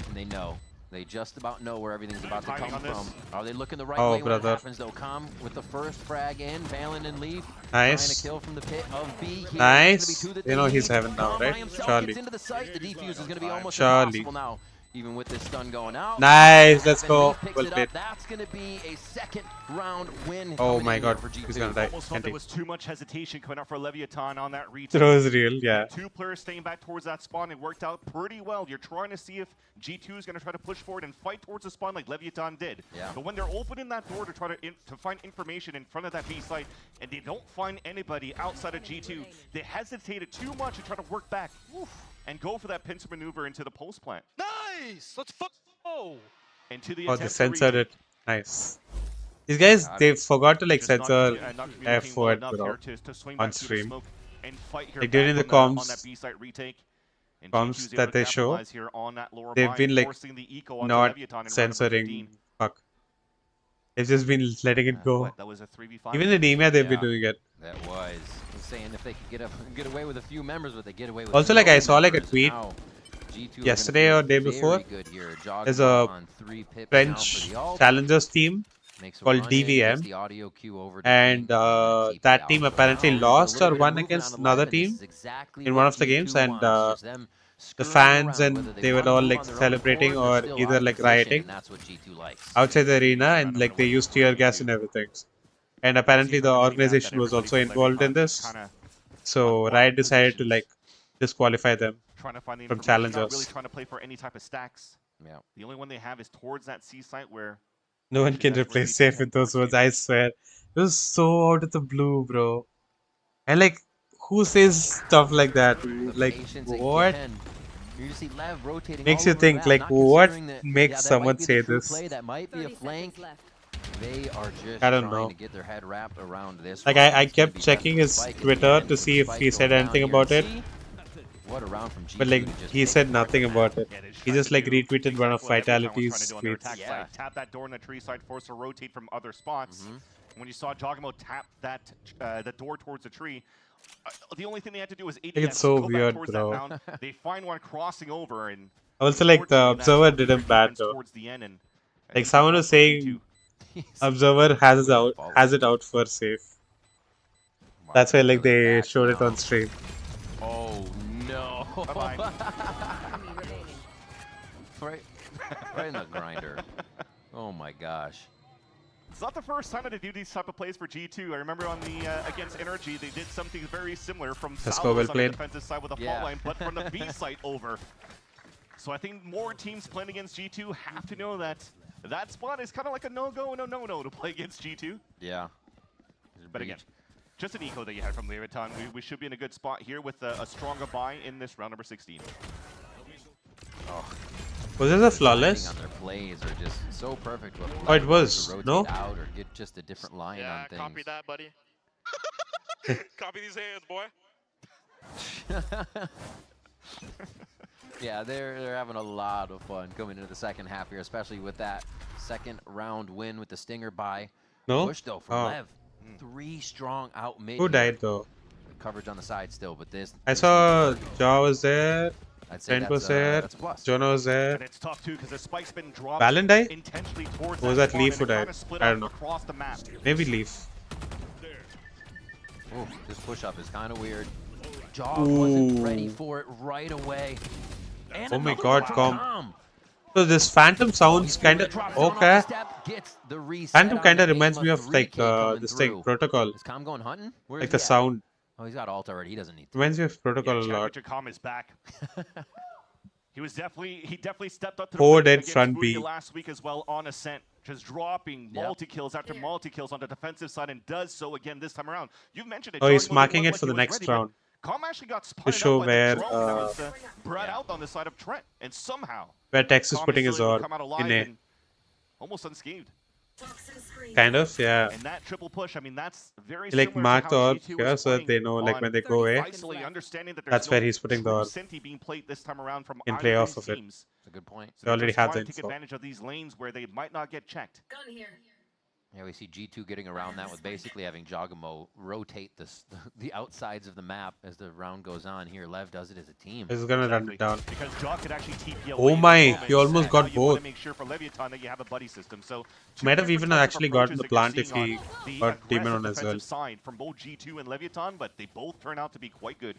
And they know. They just about know where everything's about to come from. Are they looking the right way when it happens though? Com with the first frag in, Valen and Leaf. Nice. Trying to kill from the pit of B. Nice. You know he's heaven now, right? Charlie. Into the site. The defuse is going to be almost Charlie. impossible now. Even with this stun going out. Nice, let's go. Well played. That's going to be a second round win. Oh my god, he's going to die. Almost felt there was too much hesitation coming out for Leviathan on that retake. Throw is real, yeah. 2 players staying back towards that spawn. It worked out pretty well. You're trying to see if G2 is going to try to push forward and fight towards the spawn like Leviathan did. Yeah. But when they're opening that door to try to find information in front of that B site, and they don't find anybody outside of G2, they hesitated too much to try to work back. And go for that pincer maneuver into the post plant. Nice! Let's fuck. Oh! They censored it. Nice. These guys, they forgot to like censor F word on stream. Like during the comms that they show, they've been like not censoring fuck. They've just been letting it go. What, that was a 3v5? Even in EMEA, they've been doing it. That was. I'm saying if they could get away with a few members, but they get away with Also, like I saw like a members, tweet G2 yesterday or day before. There's a French challengers team called DVM, and that team apparently lost or won against another team in one of the games, and the fans and they were all like celebrating or either like rioting outside the arena, and like they used tear gas and everything. And apparently the organization was also involved in this, so Riot decided to like disqualify them from challengers. Not really trying to play for any type of stacks. Yeah. The only one they have is towards that C site where no one can replace safe with those words, I swear. It was so out of the blue, bro. And like, who says stuff like that? Like, what? You just see Lev rotating makes all you over think the map, like, not what considering that, makes that someone might be say the true this? play, that might be a flank. They are just I don't trying know. to get their head wrapped around this. Like I kept checking his Twitter to see if he said anything about it. What a round from G2, But like he said nothing about it. He just like retweeted one of Vitality's tweets. Yeah. Tap that door in the tree side, force to rotate from other spots. When you saw jawgemo tap that the door towards the tree, the only thing they had to do was ADS, It's so go weird, back towards bro. that mound. They find one crossing over, and Also like the Observer did him bad though. Like someone was saying Observer has it out for safe. That's why like they showed it on stream. Oh no! right in the grinder. Oh my gosh. It's not the first time that they do these type of plays for G2. I remember on the against Energy, they did something very similar from Valo on the defensive side with a fault line, but from the B site over. So I think more teams playing against G2 have to know that that spot is kind of like a no-go and a no-no to play against G2. Yeah. But again, just an eco that you had from Leviathan. We should be in a good spot here with a stronger buy in this round number 16. Oh. Was this a flawless? On their plays are just so perfect. Oh, it was. No? Out or get just a different line on things. Copy that, buddy. Copy these hands, boy. Yeah, they're having a lot of fun coming into the second half here, especially with that second round win with the Stinger buy. No? Push though from Lev. 3 strong out mid. Who died though? The coverage on the side still, but this. I saw Jaw was there. Trent was there. That's a plus. Jonah was there. And it's tough too because the spike's been dropped Valorant died? intentionally towards Or was that Leaf who died? I don't know. Across the map. Maybe Leaf. Oh, this push up is kind of weird. Jaw wasn't ready for it right away. And oh my another god, Calm. So this Phantom sounds kind of okay. Phantom kind of reminds me of like this thing, Protocol. Is Calm going hunting? Like the sound. Oh, he's got ult already. He doesn't need to. Reminds me of Protocol a lot. Calm is back. He definitely stepped up to the 4 plate dead against front Furia B. last week as well on Ascent, just dropping multi-kills after multi-kills on the defensive side, and does so again this time around. You've mentioned it. Oh, he's Jordan marking looked it for like the he was next ready, round. Calm actually got To spotted show out by where the drone that was brought out on the side of Trent, and somehow Tex is Calm putting still his able to orb come out alive in A. and almost unscathed. Kind of, yeah. And that triple push, I mean, that's very He like similar marked the to how orb G2 here was so that playing they know like on when they go away. Isolating, understanding that That's there's where no he's putting the true orb. Senti being played this time around from In either play of off these of it. teams. That's a good point. They already just have trying the to take info. advantage of these lanes where they might not get checked. Gun here. Yeah, we see G2 getting around that with basically having jawgemo rotate the outsides of the map as the round goes on. Here, Lev does it as a team. He's gonna run it down. Because Jaw could actually TP away Oh in my, the moment. he almost got Now you wanna both. make sure for Leviathan that you have a buddy system. So Might have even actually gotten the plant if he he got Demon on as well. side from both G2 and Leviathan, but they both turn out to be quite good.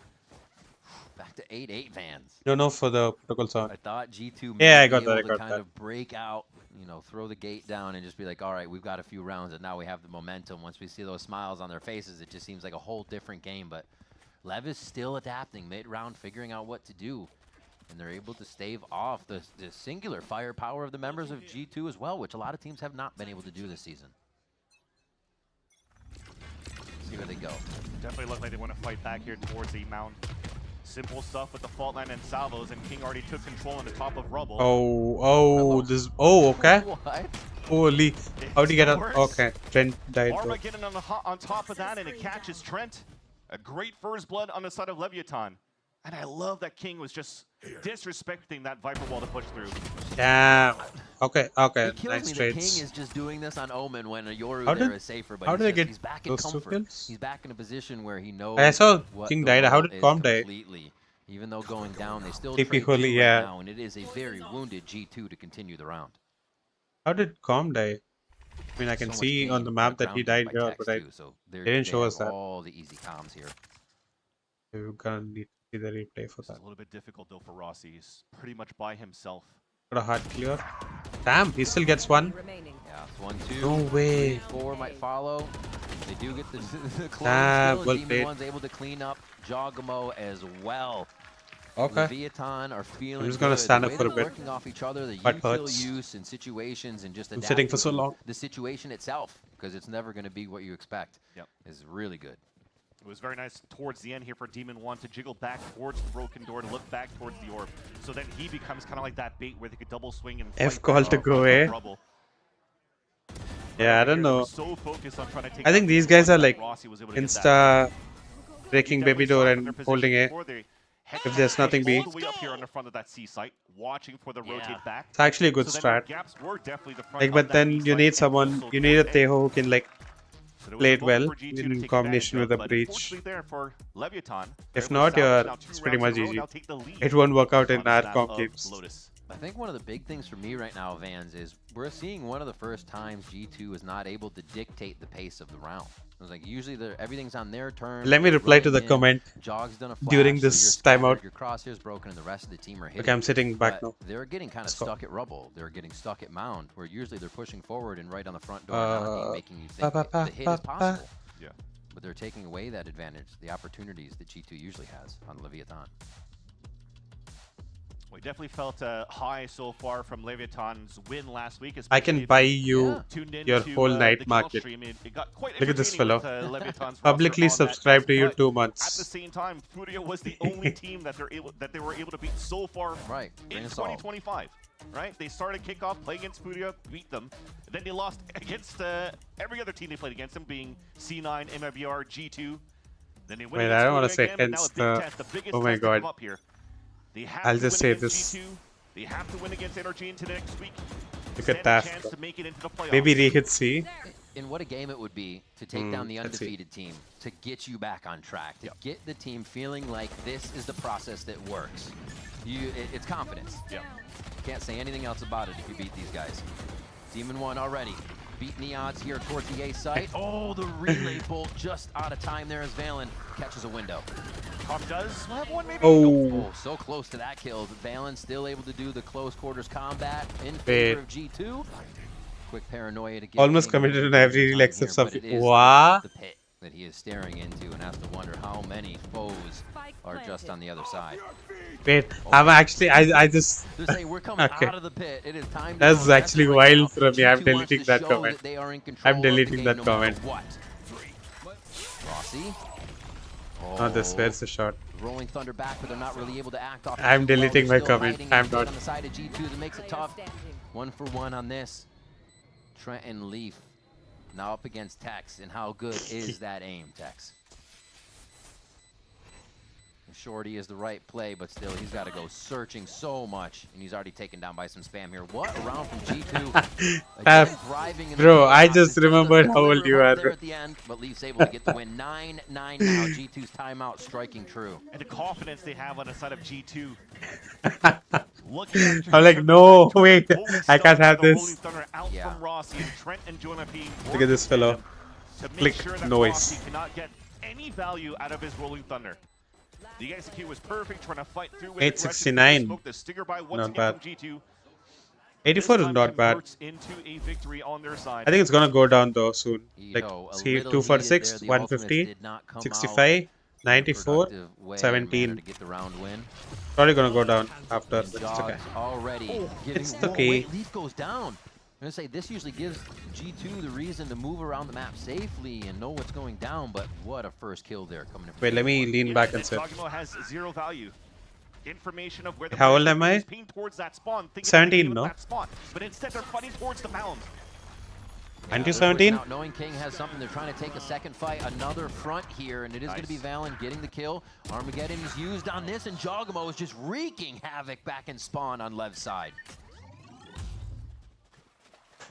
Back to 8-8 Vans. No, for the Protocol sound. I thought G2 Yeah, I may got be that, I able got to kind that. of break out, you know, throw the gate down and just be like, all right, we've got a few rounds and now we have the momentum. Once we see those smiles on their faces, it just seems like a whole different game. But Lev is still adapting mid-round, figuring out what to do. And they're able to stave off the singular firepower of the members of G2 as well, which a lot of teams have not been able to do this season. See where they go. Definitely look like they want to fight back here towards the mound. Simple stuff with the fault line and salvos, and King already took control on the top of rubble. Okay. What? Holy, how'd he get on? worse. Okay, Trent died though. Armageddon on top of that, and it catches Trent. A great first blood on the side of Leviathan. And I love that King was just disrespecting that Viper wall to push through. Damn. Okay, okay. It kills Nice me that trades. King is just doing this on Omen when a Yoru How there did- is safer, but how did I he's, get he's back in those 2 comfort. kills? He's back in a position where he knows I saw what King the died. How role did is Calm die? completely. Even though going down, they still TP trade Holy, 2 yeah. right now, and it is a very wounded G2 to continue the round. How did Calm die? I mean, I can So much see on game the map that he grounding died by here, text but I too, so they didn't show have us that. all the easy comms here. We're gonna need to see the replay for This that. is a little bit difficult though for Rossi. He's pretty much by himself. Got a hard clear. Damn, he still gets one. Yeah, it's 1, 2. No way. 3, 4 might follow. They do get the close Damn, kill. well Demon played. One's able to clean up jawgemo as well. Okay. Leviathan are feeling I'm just gonna good. stand The up way for a they're bit. working off each other, the But util hurts. use in situations and just I'm sitting for so adapting long. the situation itself, because it's never going to be what you expect. Yep. Is really good. It was very nice towards the end here for Demon One to jiggle back towards the broken door to look back towards the orb. So then he becomes kind of like that bait where they could double swing and F fight call back to off go, of eh? Rubble. Yeah, I don't They were know. so focused on trying to take I think out these Demon guys One are that like Rossi was able to get that. insta breaking baby door and holding it. If there's nothing B. All the way up here on the front of that C site, watching for the rotate back. It's actually a good So then your strat. gaps were definitely the front Like, of but that then B you site need and someone, also you need a towards A. Teho who can like So there was play a it moment well for G2 to in take combination with advantage a of, but breach. unfortunately there for Leviathan, If they're able not, to salvage you're now 2 it's pretty rounds much in a row, easy. now take the lead It won't work out in on the our snap comp of games. Lotus. I think one of the big things for me right now, Vans, is we're seeing one of the first times G2 is not able to dictate the pace of the round. It was like usually everything's on their terms. Let me reply to the in. comment Jog's done a flash, during so this you're scattered, timeout. Your crosshair's broken and the rest of the team are hitting. Okay, I'm sitting back but now. They're getting kind of Let's go. stuck at rubble. They're getting stuck at mound, where usually they're pushing forward and right on the front door knocking, making you think the hit is possible. Yeah. But they're taking away that advantage, the opportunities that G2 usually has on Leviathan. We definitely felt high so far from Leviathan's win last week. I can especially buy if you tuned in your to, whole the night Gale market. stream. It got quite Look at this entertaining fellow. with, Leviathan's Publicly roster on that subscribed to test, you but 2 At the months. same time, Furia was the only team that they were able to beat so far in 2025. Right? They started kickoff, playing against Furia, beat them. Then they lost against every other team they played against them, being C9, MIBR, G2. Then they win Wait, against I don't want to Furia say again, but now a hence big the. test, the biggest Oh my test to come god. up here. They have I'll to just win say against this. G2. They have to win against Energy into next week. Look Stand at a that. chance to make it into the playoffs. Maybe re-hit C. And what a game it would be to take down the let's see. undefeated team, to get you back on track, to get the team feeling like this is the process that works. It's confidence. Yeah. Can't say anything else about it if you beat these guys. Demon One already beating the odds here towards the A site. Oh, the relay bolt just out of time there as Valen catches a window. Hawk does have one maybe. Oh. So close to that kill. Valen still able to do the close quarters combat in Wait. favor of G2. Quick paranoia to get Almost King committed over on the every time reel except here, but Sophie. it is What? the pit that he is staring into and has to wonder how many foes are just on the other side. Wait, I'm actually, I just. They're saying we're coming Okay. out of the pit. It is time to That's go actually aggressive right wild now. from me. I'm G2 wants deleting to that show comment. that they are in control I'm of the deleting game that no matter comment. what. Rossi. Not this, where's the shot? Rolling Thunder back, but they're not really able to act off. I'm it too well. deleting They're my still comment. fighting I'm it not. on the side of G2 that makes it tough. 1-for-1 on this. Trent and Leaf now up against Tex, and how good is that aim, Tex? Shorty is the right play, but still he's got to go searching so much, and he's already taken down by some spam here. What a round from G2. Again, driving in the Bro, I chaos. just It's remembered a how old you there are. at the end, but Leaf's able to get the win. 9-9 now. G2's timeout striking true. And the confidence they have on the side of G2. I'm like, no, wait, I can't have this. Out from Rossi, and Trent and Jonah being Look at this fellow. to make Click sure that noise. Rossi cannot get any value out of his Rolling Thunder. The execute was perfect, trying to fight through with 869. Smoke the stinger by once Not again bad. from G2. 84 is not bad. Into a victory on their side. I think it's gonna go down though soon. Like, Ito, a see, little 246, heated there. The ultimates 150, did not come 65, 94, productive way and 17. manner to get the round win. Probably gonna go down after, And but it's okay. Jogs already giving. It's Whoa, okay. wait, Leaf goes down. I'm gonna say this usually gives G2 the reason to move around the map safely and know what's going down, but what a first kill there coming in. Wait, let me lean back and sit. Jawgemo has zero value. Information of where the How old player am I? is pinged towards that spawn. Thinking 17, that no? that spot, but instead they're fighting towards the mound. 1917. Knowing King has something, they're trying to take a second fight, another front here, and it is going to be Valen getting the kill. Armageddon is used on this, and jawgemo is just wreaking havoc back in spawn on Lev's side.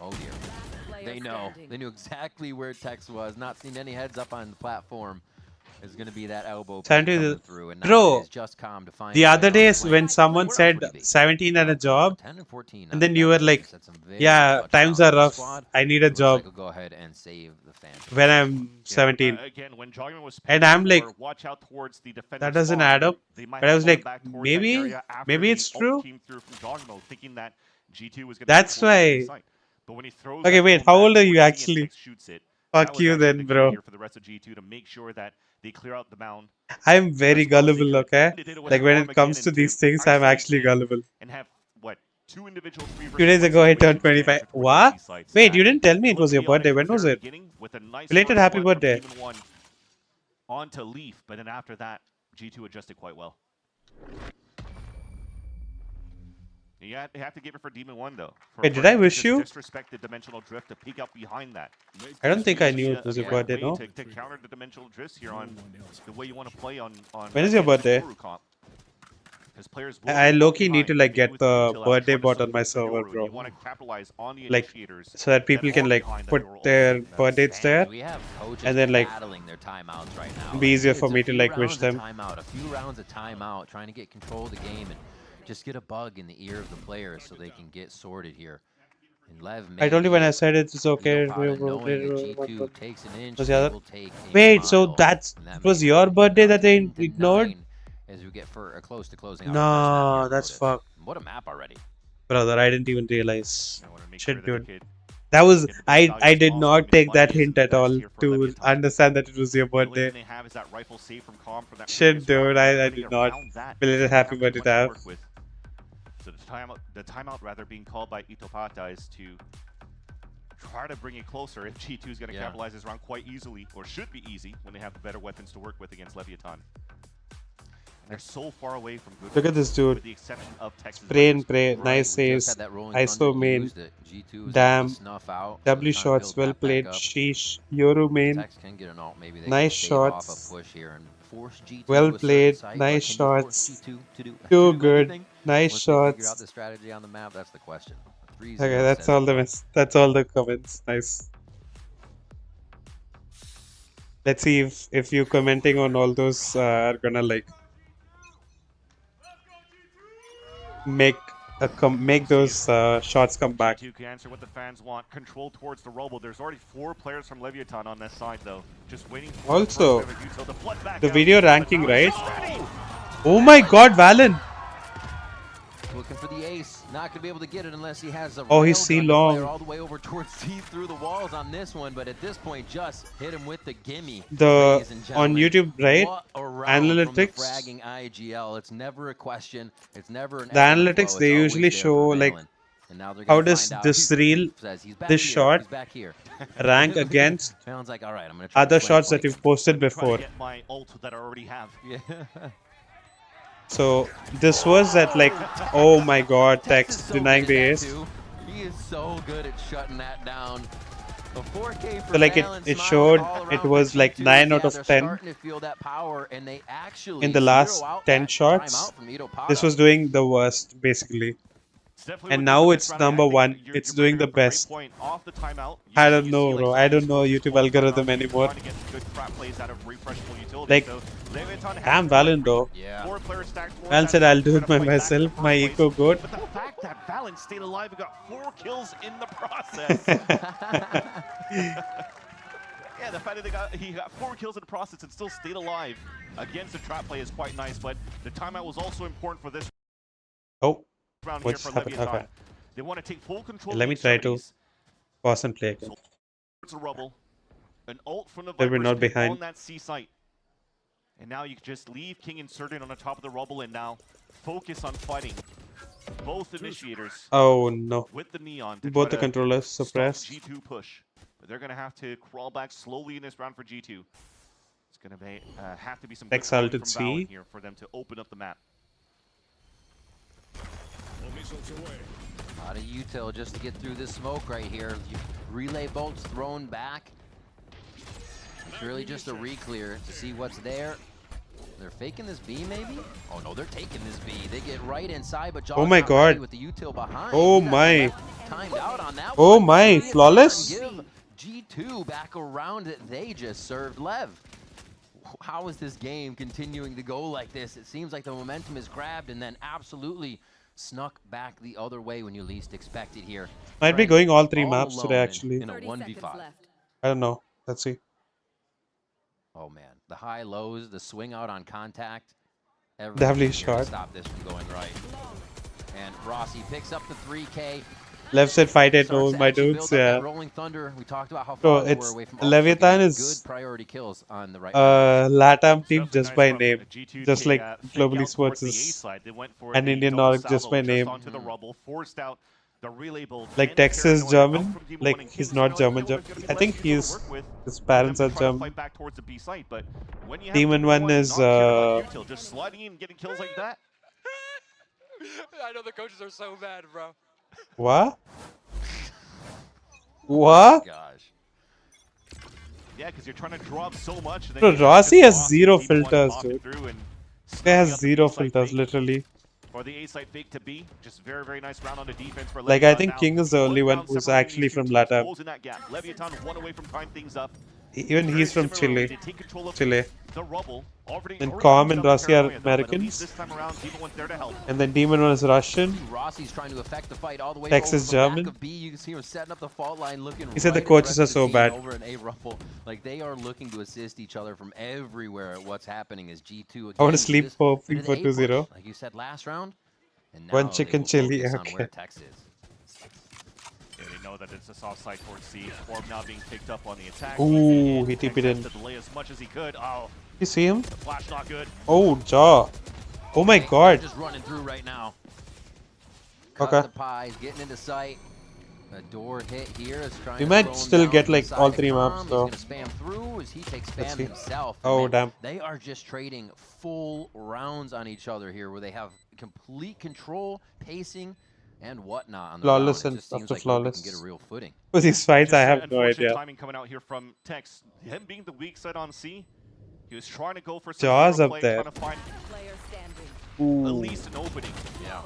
Oh dear. They know. They knew exactly where Tex was. Not seen any heads up on the platform. Is going to be that elbow coming through, and now bro, it is just calm to find the other days when someone said 17 and a job, 10 and 14, and then you were like, yeah, times are rough, I need a job go ahead and save the fan. when I'm 17. Again, when jawgemo was And I'm like, watch out towards the that doesn't add up. But I was like, maybe it's true. Thinking that G2 was That's why. Okay, wait, how old are you actually? Fuck you then, bro. For the rest of G2 to make sure that they clear out the mound. I'm very gullible, okay? Like when it comes to these things, I'm actually gullible. And have what, 2 individuals. 2 days ago, I turned 25. What? Wait, you didn't tell me it was your birthday. When was it? Belated happy birthday. On to Leaf, but then after that, G2 adjusted quite well. You have to give it for Demon 1 though. Wait, did I wish you? Disrespect the dimensional drift to peek up behind that. I don't think I knew it was your birthday, no? To counter the dimensional drifts here on the way you want to play on when is your birthday? I low-key need to like get the birthday bot on my server, bro. Like, so that people can like put their birthdays there, and then like be easier for me to like wish them. A few rounds of timeout, trying to get control of the game and just get a bug in the ear of the players so they can get sorted here. And Lev, I told you when I said it's okay. Wait, so that was your birthday that they ignored? As we get close to closing out. No, that's fucked. What a map already. Brother, I didn't even realize. Shit, dude. That was I did not take that hint at all to understand that it was your birthday. Shit, dude, I did not. Belated happy birthday to have. So the timeout rather being called by Itopata is to try to bring it closer if G2 is going to capitalize this round quite easily, or should be easy when they have better weapons to work with against Leviathan. They're so far away from good. Look at this dude. With the exception of Texas. Spray and pray. Nice saves. ISO main. Damn. W shots. Well played. Sheesh. Yoru main. Nice shots. Well played. Nice shots. Too good. Nice shots. The strategy on the map. That's the question. Okay, that's all the comments. Nice. Let's see if you commenting on all those are gonna like make those shots come back. You can answer what the fans want. Control towards the Robo. There's already 4 players from Leviathan on this side though. Just waiting for also the video ranking, right? Oh my god, Valen. Looking for the ace, not gonna be able to get it unless he has a he's C long all the way over towards C through the walls on this one, but at this point just hit him with the gimme. On YouTube, right? Analytics. Fragging IGL. It's never a question. It's never an the analytics they usually show like how does this reel, this shot rank against like, all right, I'm gonna other shots that you've posted before. My ult that I already have. Yeah. So this was at like, oh my god, Tex denying the ace. He is so good at shutting that down. A 4K so like it showed it was like 9 out of 10 in the last 10 shots. This was doing the worst basically. And now it's number 1. It's doing the best. I don't know, bro. I don't know YouTube algorithm anymore. Like, damn Valen though. Val said I'll do it by myself. My eco good. But the fact that Valen stayed alive and got 4 kills in the process. Yeah, the fact that he got 4 kills in the process and still stayed alive against the trap play is quite nice. But the timeout was also important for this. Oh. Round What's here for happening? Okay. They want to take full control. Let me try to pause and play again. So, rubble, an ult from the We're not behind. on that C site. And now you can just leave King inserted on the top of the rubble and now focus on fighting both initiators. Oh no. With the neon. Both the controllers suppressed. G2 push. But they're going to have to crawl back slowly in this round for G2. It's going to be, have to be some good from Valo here for them to open up the map. A lot of util just to get through this smoke right here. Relay bolts thrown back. It's really just a re-clear to see what's there. They're faking this B maybe? Oh no, they're taking this B. They get right inside, but John's oh my god. with the util behind. Oh my. Timed out on that oh one. my, flawless. Give G2 back around that they just served Lev. How is this game continuing to go like this? It seems like the momentum is grabbed and then absolutely snuck back the other way when you least expect it here. Might be going all 3 maps today actually. In a 1v5. I don't know. Let's see. Oh man, the high lows, the swing out on contact. Definitely shot. Stop this from going right. And Rossi picks up the 3K. Left side fight at home, my dudes. Yeah. Rolling Thunder. We talked about how so far it's away from Leviathan is good priority kills on the right. LATAM team just by name, just like Global Esports is an Indian org just by name. Like Texas German, like he's not German. I think his parents are German. Demon One is just sliding in and getting kills like that. I know the coaches are so mad, bro. What? What? Oh gosh. Yeah, because you're trying to drop so much. Bro, Rossi has 0 filters, dude. He has 0 filters, literally. For the A side fake to B, just very nice round on the defense for like I think King is the only one who's actually from LATAM. Leviathan one away from tying things up. Even he's from Chile. The and Com and Rossi are Americans. And then Demon One is Russian. Rossi's trying to affect the fight all the way Texas German. You can see him setting up the fault line, looking he said the coaches are so bad. Over an A-ruffle. Like they are looking to assist each other from everywhere at what's happening as G2 I want to sleep hoping for 2-0. Like you said last round. And one chicken chili. Okay. They know that it's a soft side towards C. Orb now being picked up on the attack. Ooh, he TP'd in. To delay as much as he could. Oh, you see him? the flash not good. Oh, jaw. Oh my god. Just running through right now. Okay. The pies, getting into sight. A door hit here is trying. We might still get like all 3 maps though. He's gonna spam through as he takes spam himself. Oh damn. They are just trading full rounds on each other here, where they have complete control, pacing, and whatnot on the flawless round. And after like flawless. Can get a real footing. With these fights, I have no idea. Timing coming out here from Tex. Him being the weak side on C, he was trying to go for some Jaws up play, there. trying to find Ooh. at least an opening. Yeah.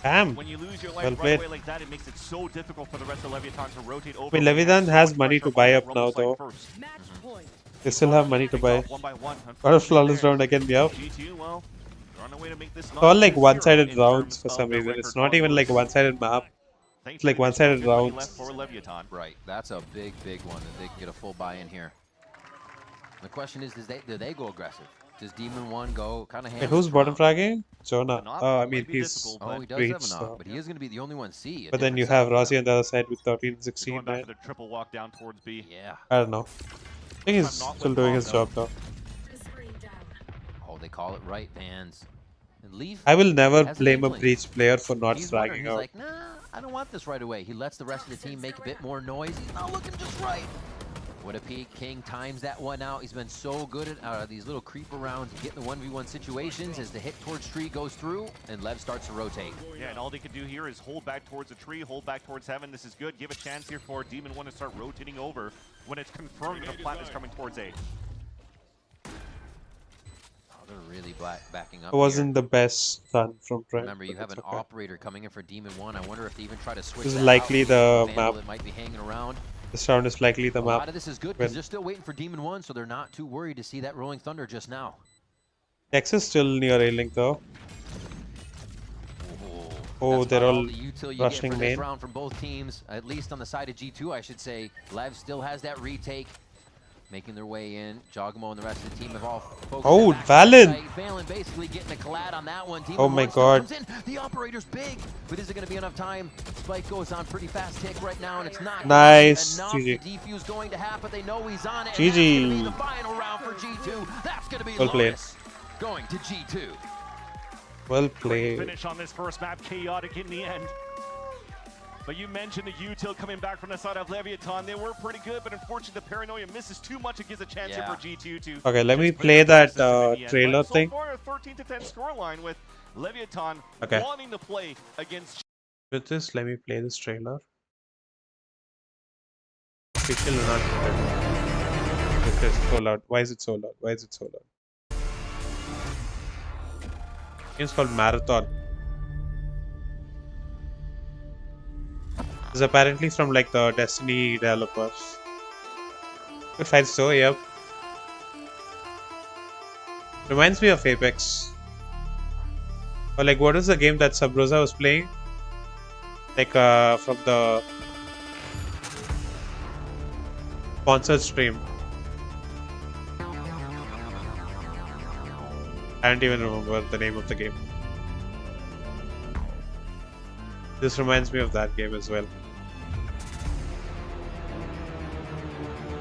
Damn. When you lose your life right away like that, it makes it so difficult for the rest of Leviathan to rotate over. I mean, Leviathan has money to buy up now though. They still have money to buy. Got a flawless round again, yeah. It's all like one-sided rounds for some reason. It's not even like one-sided map. It's like one-sided rounds. Right, that's a big one that they can get a full buy-in here. The question is, do they go aggressive? Does Demon One go kind of hand? Wait, who's bottom fragging? Jonah. Oh, I mean he's he does breached, have a knock, so. but he is going to be the only one C. But then you have Rossi on the other side with 13-16, Going back man. to the triple walk down towards B. Yeah. I don't know. I think he's still doing his job though. Oh, they call it right bans. And Leaf. I will never blame a breach player for not fragging He's out. like, nah, I don't want this right away. He lets the rest of the team make a bit more noise. He's not looking just right. What a peek. King times that one out. He's been so good at these little creeper rounds, getting the 1v1 situations as the hit towards tree goes through and Lev starts to rotate. Yeah, and all they can do here is hold back towards the tree, hold back towards heaven. This is good. Give a chance here for Demon One to start rotating over when it's confirmed that a plant is coming towards A. Oh, they're really backing up. It wasn't the best run from Trent. Remember, you have an operator coming in for Demon One. I wonder if they even try to switch. This is likely the map. That might be hanging around. This round is likely the map. A lot of this is good because they're still waiting for Demon One, so they're not too worried to see that Rolling Thunder just now. Texas still near A-Link though. Oh, they're all rushing main. Round from both teams, at least on the side of G2, I should say. Lev still has that retake, making their way in. Jawgemo and the rest of the team have all focused. Oh, Valen! Valen basically getting a collab on that one. Oh my god. The operator's big, but is it going to be enough time? Spike goes on pretty fast tick right now, and it's not nice. enough. GG. The defuse going to happen. They know he's on it. GG. And that's gonna be the final round for G2. That's going to be well played. Going to G2. Well played. Finish on this first map, chaotic in the end. But you mentioned the util coming back from the side of Leviathan. They were pretty good, but unfortunately the paranoia misses too much. It gives a chance here for G2 to. Okay, let me play that trailer thing. So far, a 13-10 scoreline with Leviathan okay. wanting to play against With this, let me play this trailer. Official or not? It is so loud. Why is it so loud? Why is it so loud? Game's called Marathon. It's apparently from like the Destiny developers. Good fight, so yep. Reminds me of Apex. Or like, what is the game that Sabrosa was playing? Like from the sponsored stream. I don't even remember the name of the game. This reminds me of that game as well.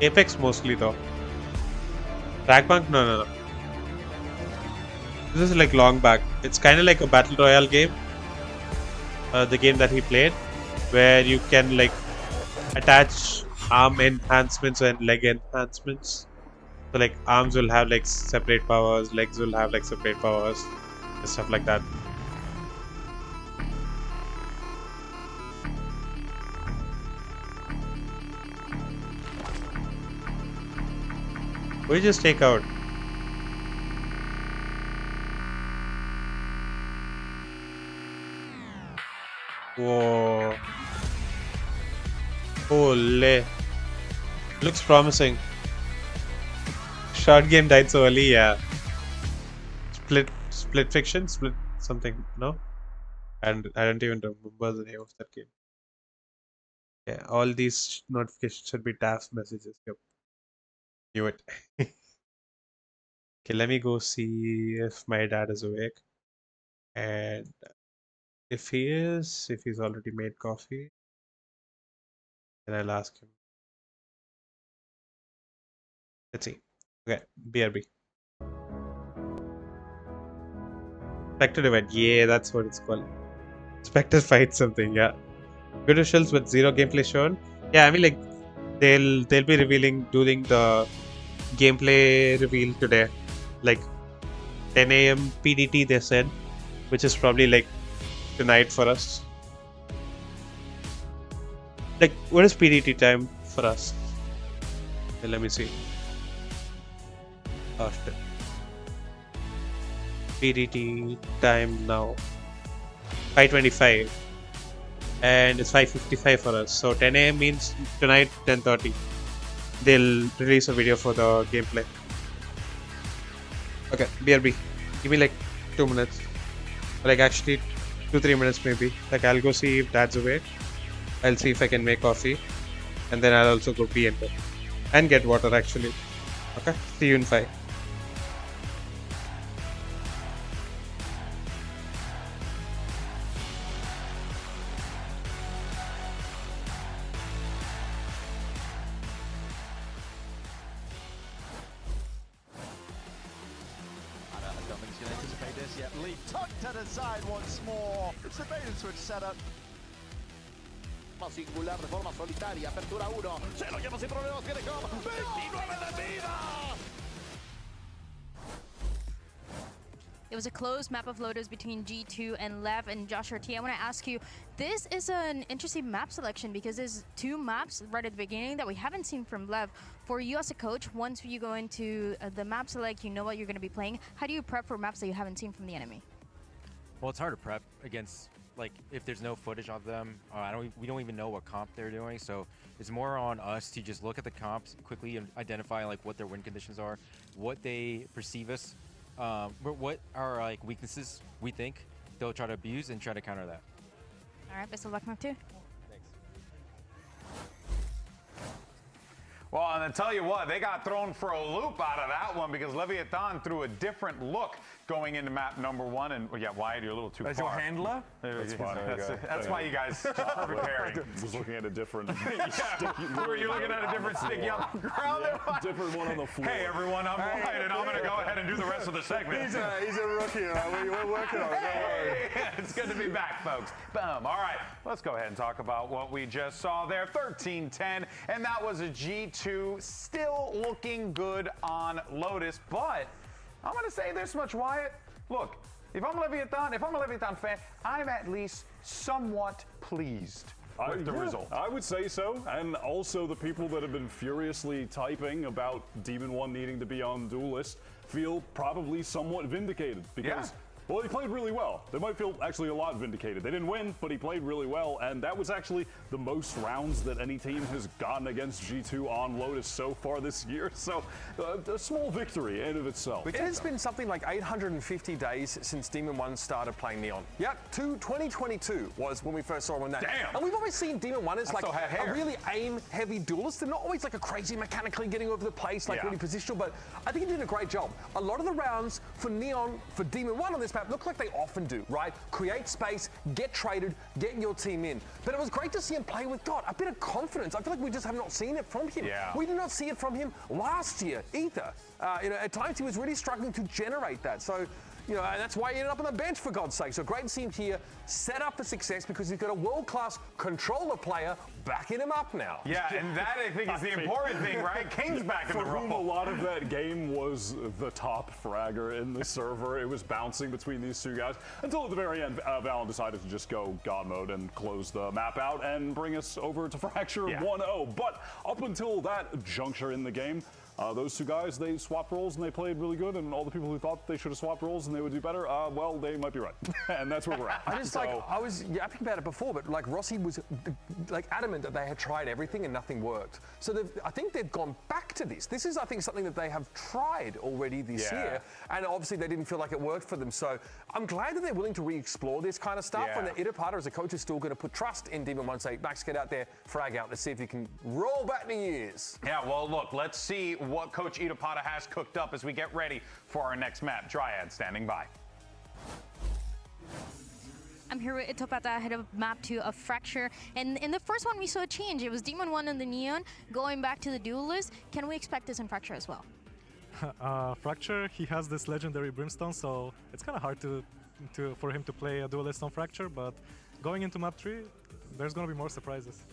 Apex mostly though. Trackbank? No. This is like long back. It's kind of like a battle royale game. The game that he played, where you can like attach arm enhancements and leg enhancements. So like arms will have like separate powers, legs will have like separate powers, and stuff like that. We just take out. Whoa. Holy. Looks promising. Short game died so early, yeah. Split fiction? Split something, no? And I don't even remember the name of that game. Yeah, all these notifications should be task messages. Yep. Knew it. Okay, let me go see if my dad is awake. And if he is, if he's already made coffee, then I'll ask him. Let's see. Okay, BRB. Spectre event. Yeah, that's what it's called. Spectre fight something, yeah. Good visuals with zero gameplay shown. Yeah, I mean like they'll be revealing doing the gameplay reveal today. Like 10 AM PDT they said, which is probably like tonight for us. Like what is PDT time for us? Okay, let me see. After PDT time now 5:25 and it's 5:55 for us, so 10 AM means tonight 10:30 they'll release a video for the gameplay. Okay, BRB, give me like 2 minutes, like actually 2-3 minutes maybe. Like I'll go see if dad's awake, I'll see if I can make coffee, and then I'll also go pee and get water actually. Okay, see you in 5. Singular de forma solitaria, apertura 1, se lo lleva sin problemas, tiene como 29 de vida. It was a closed map of loaders between G2 and Lev and Josh RT. I want to ask you, this is an interesting map selection because there's 2 maps right at the beginning that we haven't seen from Lev. For you as a coach, once you go into the map select, you know what you're going to be playing. How do you prep for maps that you haven't seen from the enemy? Well, it's hard to prep against, like, if there's no footage of them. We don't even know what comp they're doing, so it's more on us to just look at the comps quickly and identify like what their win conditions are, what they perceive us, what are like weaknesses we think they'll try to abuse and try to counter that. All right, best of luck, map 2. Well, and I tell you what, they got thrown for a loop out of that one because Leviathan threw a different look going into map number 1. And well, yeah, Wyatt, you're a little too far. As your handler? That's fine. That's why you guys are preparing. I was looking at a different Were you looking at a different sticky on the ground? Yeah, different one on the floor. Hey, everyone, I'm Wyatt, and I'm going to go ahead and do the rest of the segment. He's a rookie. We're working on it. Hey, it's good to be back, folks. Boom. All right, let's go ahead and talk about what we just saw there. 13-10, and that was a G2 still looking good on Lotus, but I'm going to say this much, Wyatt. Look, if I'm a Leviathan fan, I'm at least somewhat pleased with the result. I would say so, and also the people that have been furiously typing about Demon 1 needing to be on Duelist feel probably somewhat vindicated because, well, he played really well. They might feel actually a lot vindicated. They didn't win, but he played really well, and that was actually the most rounds that any team has gotten against G2 on Lotus so far this year, so a small victory in and of itself. It has been something like 850 days since Demon 1 started playing Neon. Yep, 2022 was when we first saw him on that. Damn! And we've always seen Demon 1 as like a really aim-heavy duelist. They're not always like a crazy mechanically getting over the place, like really positional, but I think he did a great job. A lot of the rounds for Neon, for Demon 1 on this map, look like they often do, right? Create space, get traded, get your team in. But it was great to see him play with, God, a bit of confidence. I feel like we just have not seen it from him. We did not see it from him last year either. At times he was really struggling to generate that. So, and that's why he ended up on the bench, for God's sake. So great to see him here, set up for success because he's got a world-class controller player backing him up now. Yeah, and that I think is the important thing, right? King's back in the For whom a role. lot of that game was the top fragger in the server. It was bouncing between these two guys until at the very end, Valen decided to just go God mode and close the map out and bring us over to Fracture 1-0. But up until that juncture in the game, those two guys, they swapped roles and they played really good, and all the people who thought they should have swapped roles and they would do better, well, they might be right. And that's where we're at. I was yapping about it before, but like Rossi was like adamant that they had tried everything and nothing worked. So I think they've gone back to this. This is, I think, something that they have tried already this year, and obviously they didn't feel like it worked for them. So I'm glad that they're willing to re-explore this kind of stuff, and that Itapata as a coach is still going to put trust in Demon 1, say, Max, get out there, frag out, let's see if you can roll back the years. Yeah, well, look, let's see what Coach Itapata has cooked up as we get ready for our next map. Dryad standing by. I'm here with Itapata ahead of map 2 of Fracture. And in the first one, we saw a change. It was Demon 1 and the Neon going back to the Duelist. Can we expect this in Fracture as well? Fracture, he has this legendary Brimstone, so it's kind of hard for him to play a Duelist on Fracture, but going into map 3, there's going to be more surprises.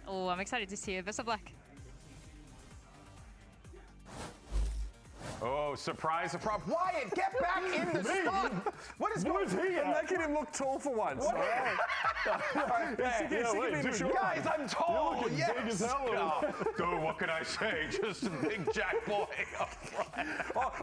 Oh, I'm excited to see it. Best of luck. Oh, surprise, surprise. Wyatt, get back in the spot. What is going on? I'm making him look tall for once. Guys, I'm tall. You're looking big as hell. Dude, what can I say? Just a big jack boy up front.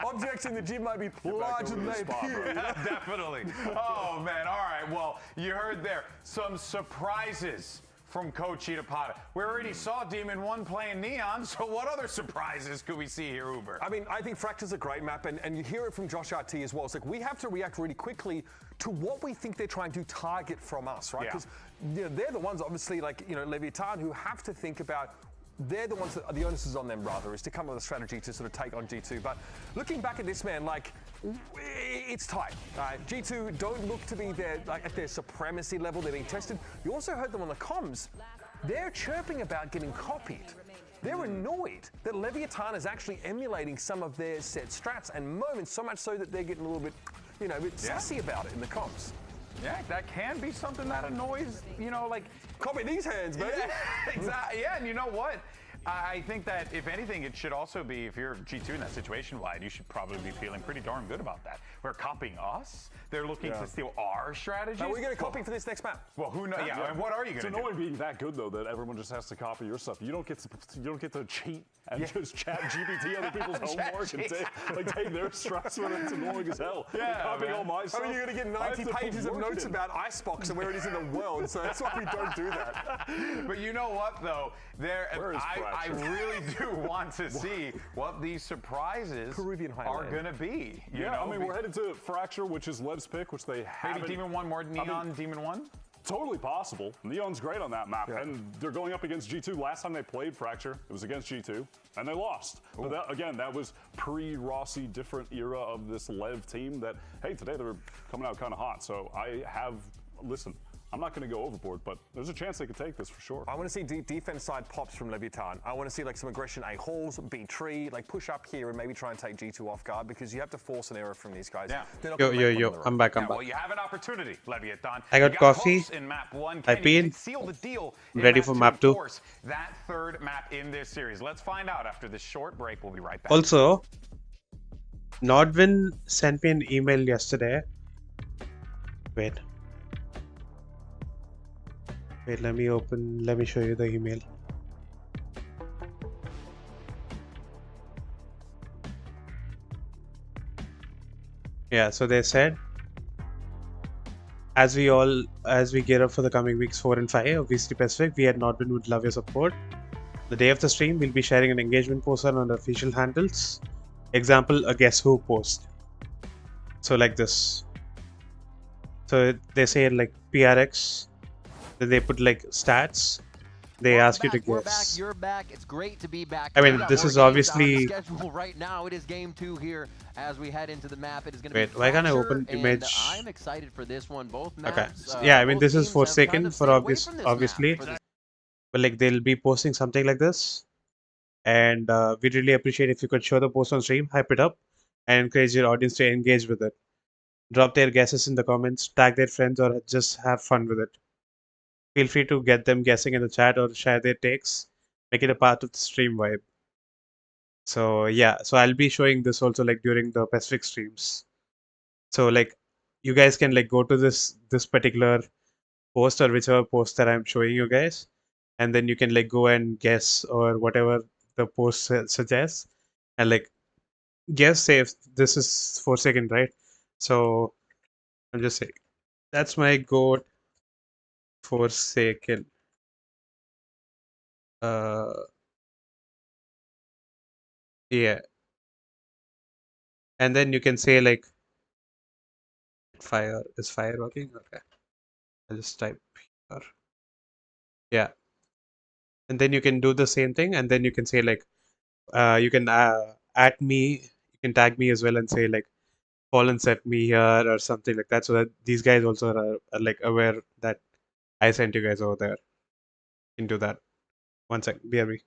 Objects in the gym might be larger than they appear. Definitely. Oh, man. All right. Well, you heard there some surprises from Coach Itapata. We already saw Demon 1 playing Neon, so what other surprises could we see here, Uber? I mean, I think Fracture's a great map, and you hear it from Josh RT as well. It's like we have to react really quickly to what we think they're trying to target from us, right? Because they're the ones, obviously, like, Leviathan, who have to think about they're the ones that the onus is on them, rather, is to come up with a strategy to sort of take on G2. But looking back at this, man, like, it's tight. G2 don't look to be at their supremacy level. They're being tested. You also heard them on the comms. They're chirping about getting copied. They're annoyed that Leviathan is actually emulating some of their set strats and moments, so much so that they're getting a little bit, a bit sassy about it in the comms. Yeah, that can be something that annoys, like... Copy these hands, baby. Exactly. Yeah, and you know what? I think that, if anything, it should also be, if you're G2 in that situation, Wyatt, you should probably be feeling pretty darn good about that. We're copying us. They're looking to steal our strategies. Now, we're going to copy for this next map. Well, who knows? Yeah, and what are you going to do? It's annoying being that good, though, that everyone just has to copy your stuff. You don't get to cheat and just chat GPT other people's homework and take their stress when it's annoying as hell. Yeah, copying all my stuff. I mean, you're going to get 90 pages of notes about Icebox and where it is in the world, so that's why we don't do that. But you know what, though? I really do want to see what these surprises are going to be. I mean, we're headed to Fracture, which is Lev's pick, which they haven't. Maybe Demon 1 more Neon, Demon 1? Totally possible. Neon's great on that map, and they're going up against G2. Last time they played Fracture, it was against G2, and they lost. But that was pre-Rossi, different era of this Lev team that, hey, today they were coming out kind of hot. So listen, I'm not going to go overboard, but there's a chance they could take this for sure. I want to see defense side pops from Leviathan. I want to see like some aggression A halls, B tree, like push up here and maybe try and take G2 off guard because you have to force an error from these guys. Yeah. Yo, I'm back. Well, you have an opportunity, Leviathan. I got coffee. In map 1. I peed. Seal the deal. Ready for map 2. That third map in this series. Let's find out after this short break. We'll be right back. Also, Nordwin sent me an email yesterday Wait, let me show you the email. Yeah, so they said, as we gear up for the coming weeks 4 and 5 of VCT Pacific, we had not been would love your support. The day of the stream, we'll be sharing an engagement post on our official handles. Example, a guess who post. So like this. So they say like PRX, then they put like stats. They ask you to guess. You're back. It's great to be back. I mean, this is obviously schedule right now. It is game 2 here as we head into the map. It is going to wait. be Why can't I Fracture, open image? I'm excited for this one. Both maps. Okay. Yeah, I mean, this is Forsaken for obviously, but like they'll be posting something like this, and we'd really appreciate if you could show the post on stream, hype it up, and encourage your audience to engage with it. Drop their guesses in the comments, tag their friends, or just have fun with it. Feel free to get them guessing in the chat or share their takes. Make it a part of the stream vibe. So yeah, so I'll be showing this also like during the Pacific streams. So like you guys can like go to this particular post or whichever post that I'm showing you guys, and then you can like go and guess or whatever the post suggests, and like guess say if this is Forsaken, right? So I'm just saying that's my goat. Forsaken. Yeah. And then you can say like fire. Is fire working? Okay. I'll just type here. Yeah. And then you can do the same thing, and then you can say like you can at me, you can tag me as well and say like Fallen set me here or something like that, so that these guys also are like aware that I sent you guys over there. You can do that. One sec, BRB.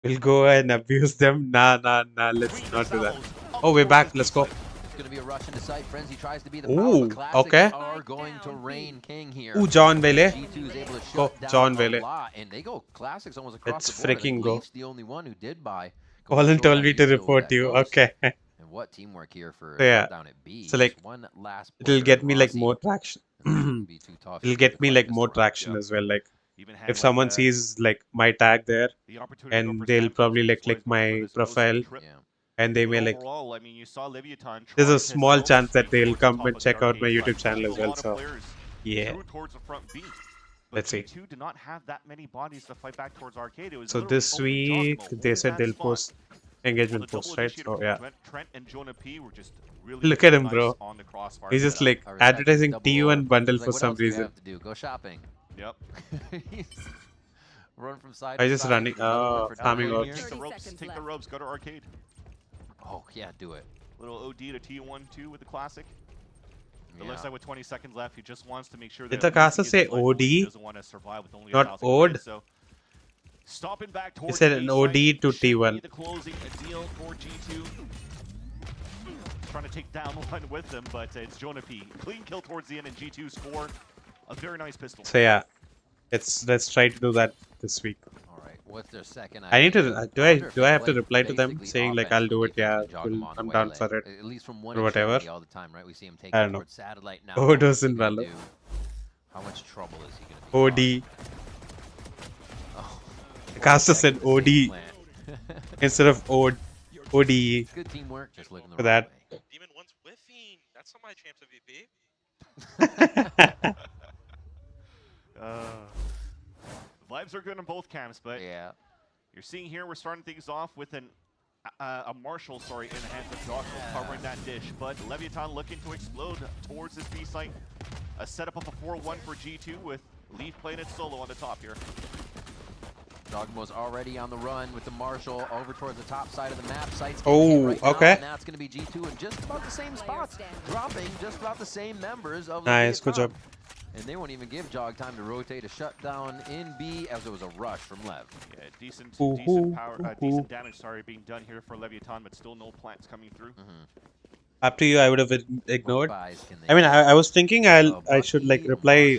We'll go and abuse them. Nah, let's not do that. Oh, we're back. Let's go. It's going to be a rush into sight. Frenzy tries to be the Ooh, the Classics okay. are going to reign king here. Ooh, John Vele. G2 is able to shut Oh, down John a Vele. lot, and they go Classics almost across Let's the board. freaking go. The only one who did buy. Fallen told me to report you. Okay. And what teamwork here for So yeah. down at B. So like one last it'll get me like more traction. It'll get me like more traction as well. Like if someone sees like my tag there, and they'll probably like click my profile, and they may like. Overall, I mean, you saw Leviathan There's try a to small sell chance that they'll towards the come top and of the check out my arcade YouTube side. channel as A well. lot of So players yeah. drew towards the front B. But Let's see. G2 did not have that many bodies to fight back towards arcade. It was So literally this only week jawgemo they holding said that they'll spot. post engagement The posts, double right? initiative So from yeah. Trent and Jonah P were just really Look at him, nice bro. on the crossfire He's just setup. like advertising T1 bundle for some reason. Have to do? Go shopping. Yep. Run from side I to just side. running. Oh, farming out. Take the ropes. Take the ropes. Go to arcade. Oh yeah, do it. Little OD to T1-2 with the classic. It Yeah. looks like with 20 seconds left, he just wants to make sure Did that the caster say OD? Not OD? So stopping back He towards said the an B OD site to should be T1. the closing deal for G2. Trying to take down one with them, but it's Jonah P. Clean kill towards the end, and G2 score a very nice pistol. So yeah, let's try to do that this week. All right, what's their second? I need to. Do I have to reply to them saying like I'll do it? Yeah, I'm down for it. At least from one or whatever. all the time, right? We see him take I don't know. towards satellite now. Overdose in Valo. How much trouble is he going to be? OD. The caster said OD instead of OD. Good teamwork. Just looking for that. Demon one's whiffing. That's not my champs MVP. Vibes are good in both camps, but yeah, you're seeing here we're starting things off with a Marshall, sorry, in the hands of Jawgemo covering that dish, but Leviathan looking to explode towards this B site. A setup of a 4-1 for G2 with Leaf playing it solo on the top here. Jawgemo's already on the run with the Marshall over towards the top side of the map. Sights Oh, right okay. Now it's going to be G2 in just about the same spots, dropping just about the same members of Nice, good Leviathan. job. And they won't even give Jog time to rotate a shutdown in B as it was a rush from Lev. Yeah, decent decent damage, sorry, being done here for Leviathan, but still no plants coming through. Up to you, I would have ignored. I mean, I was thinking I should like reply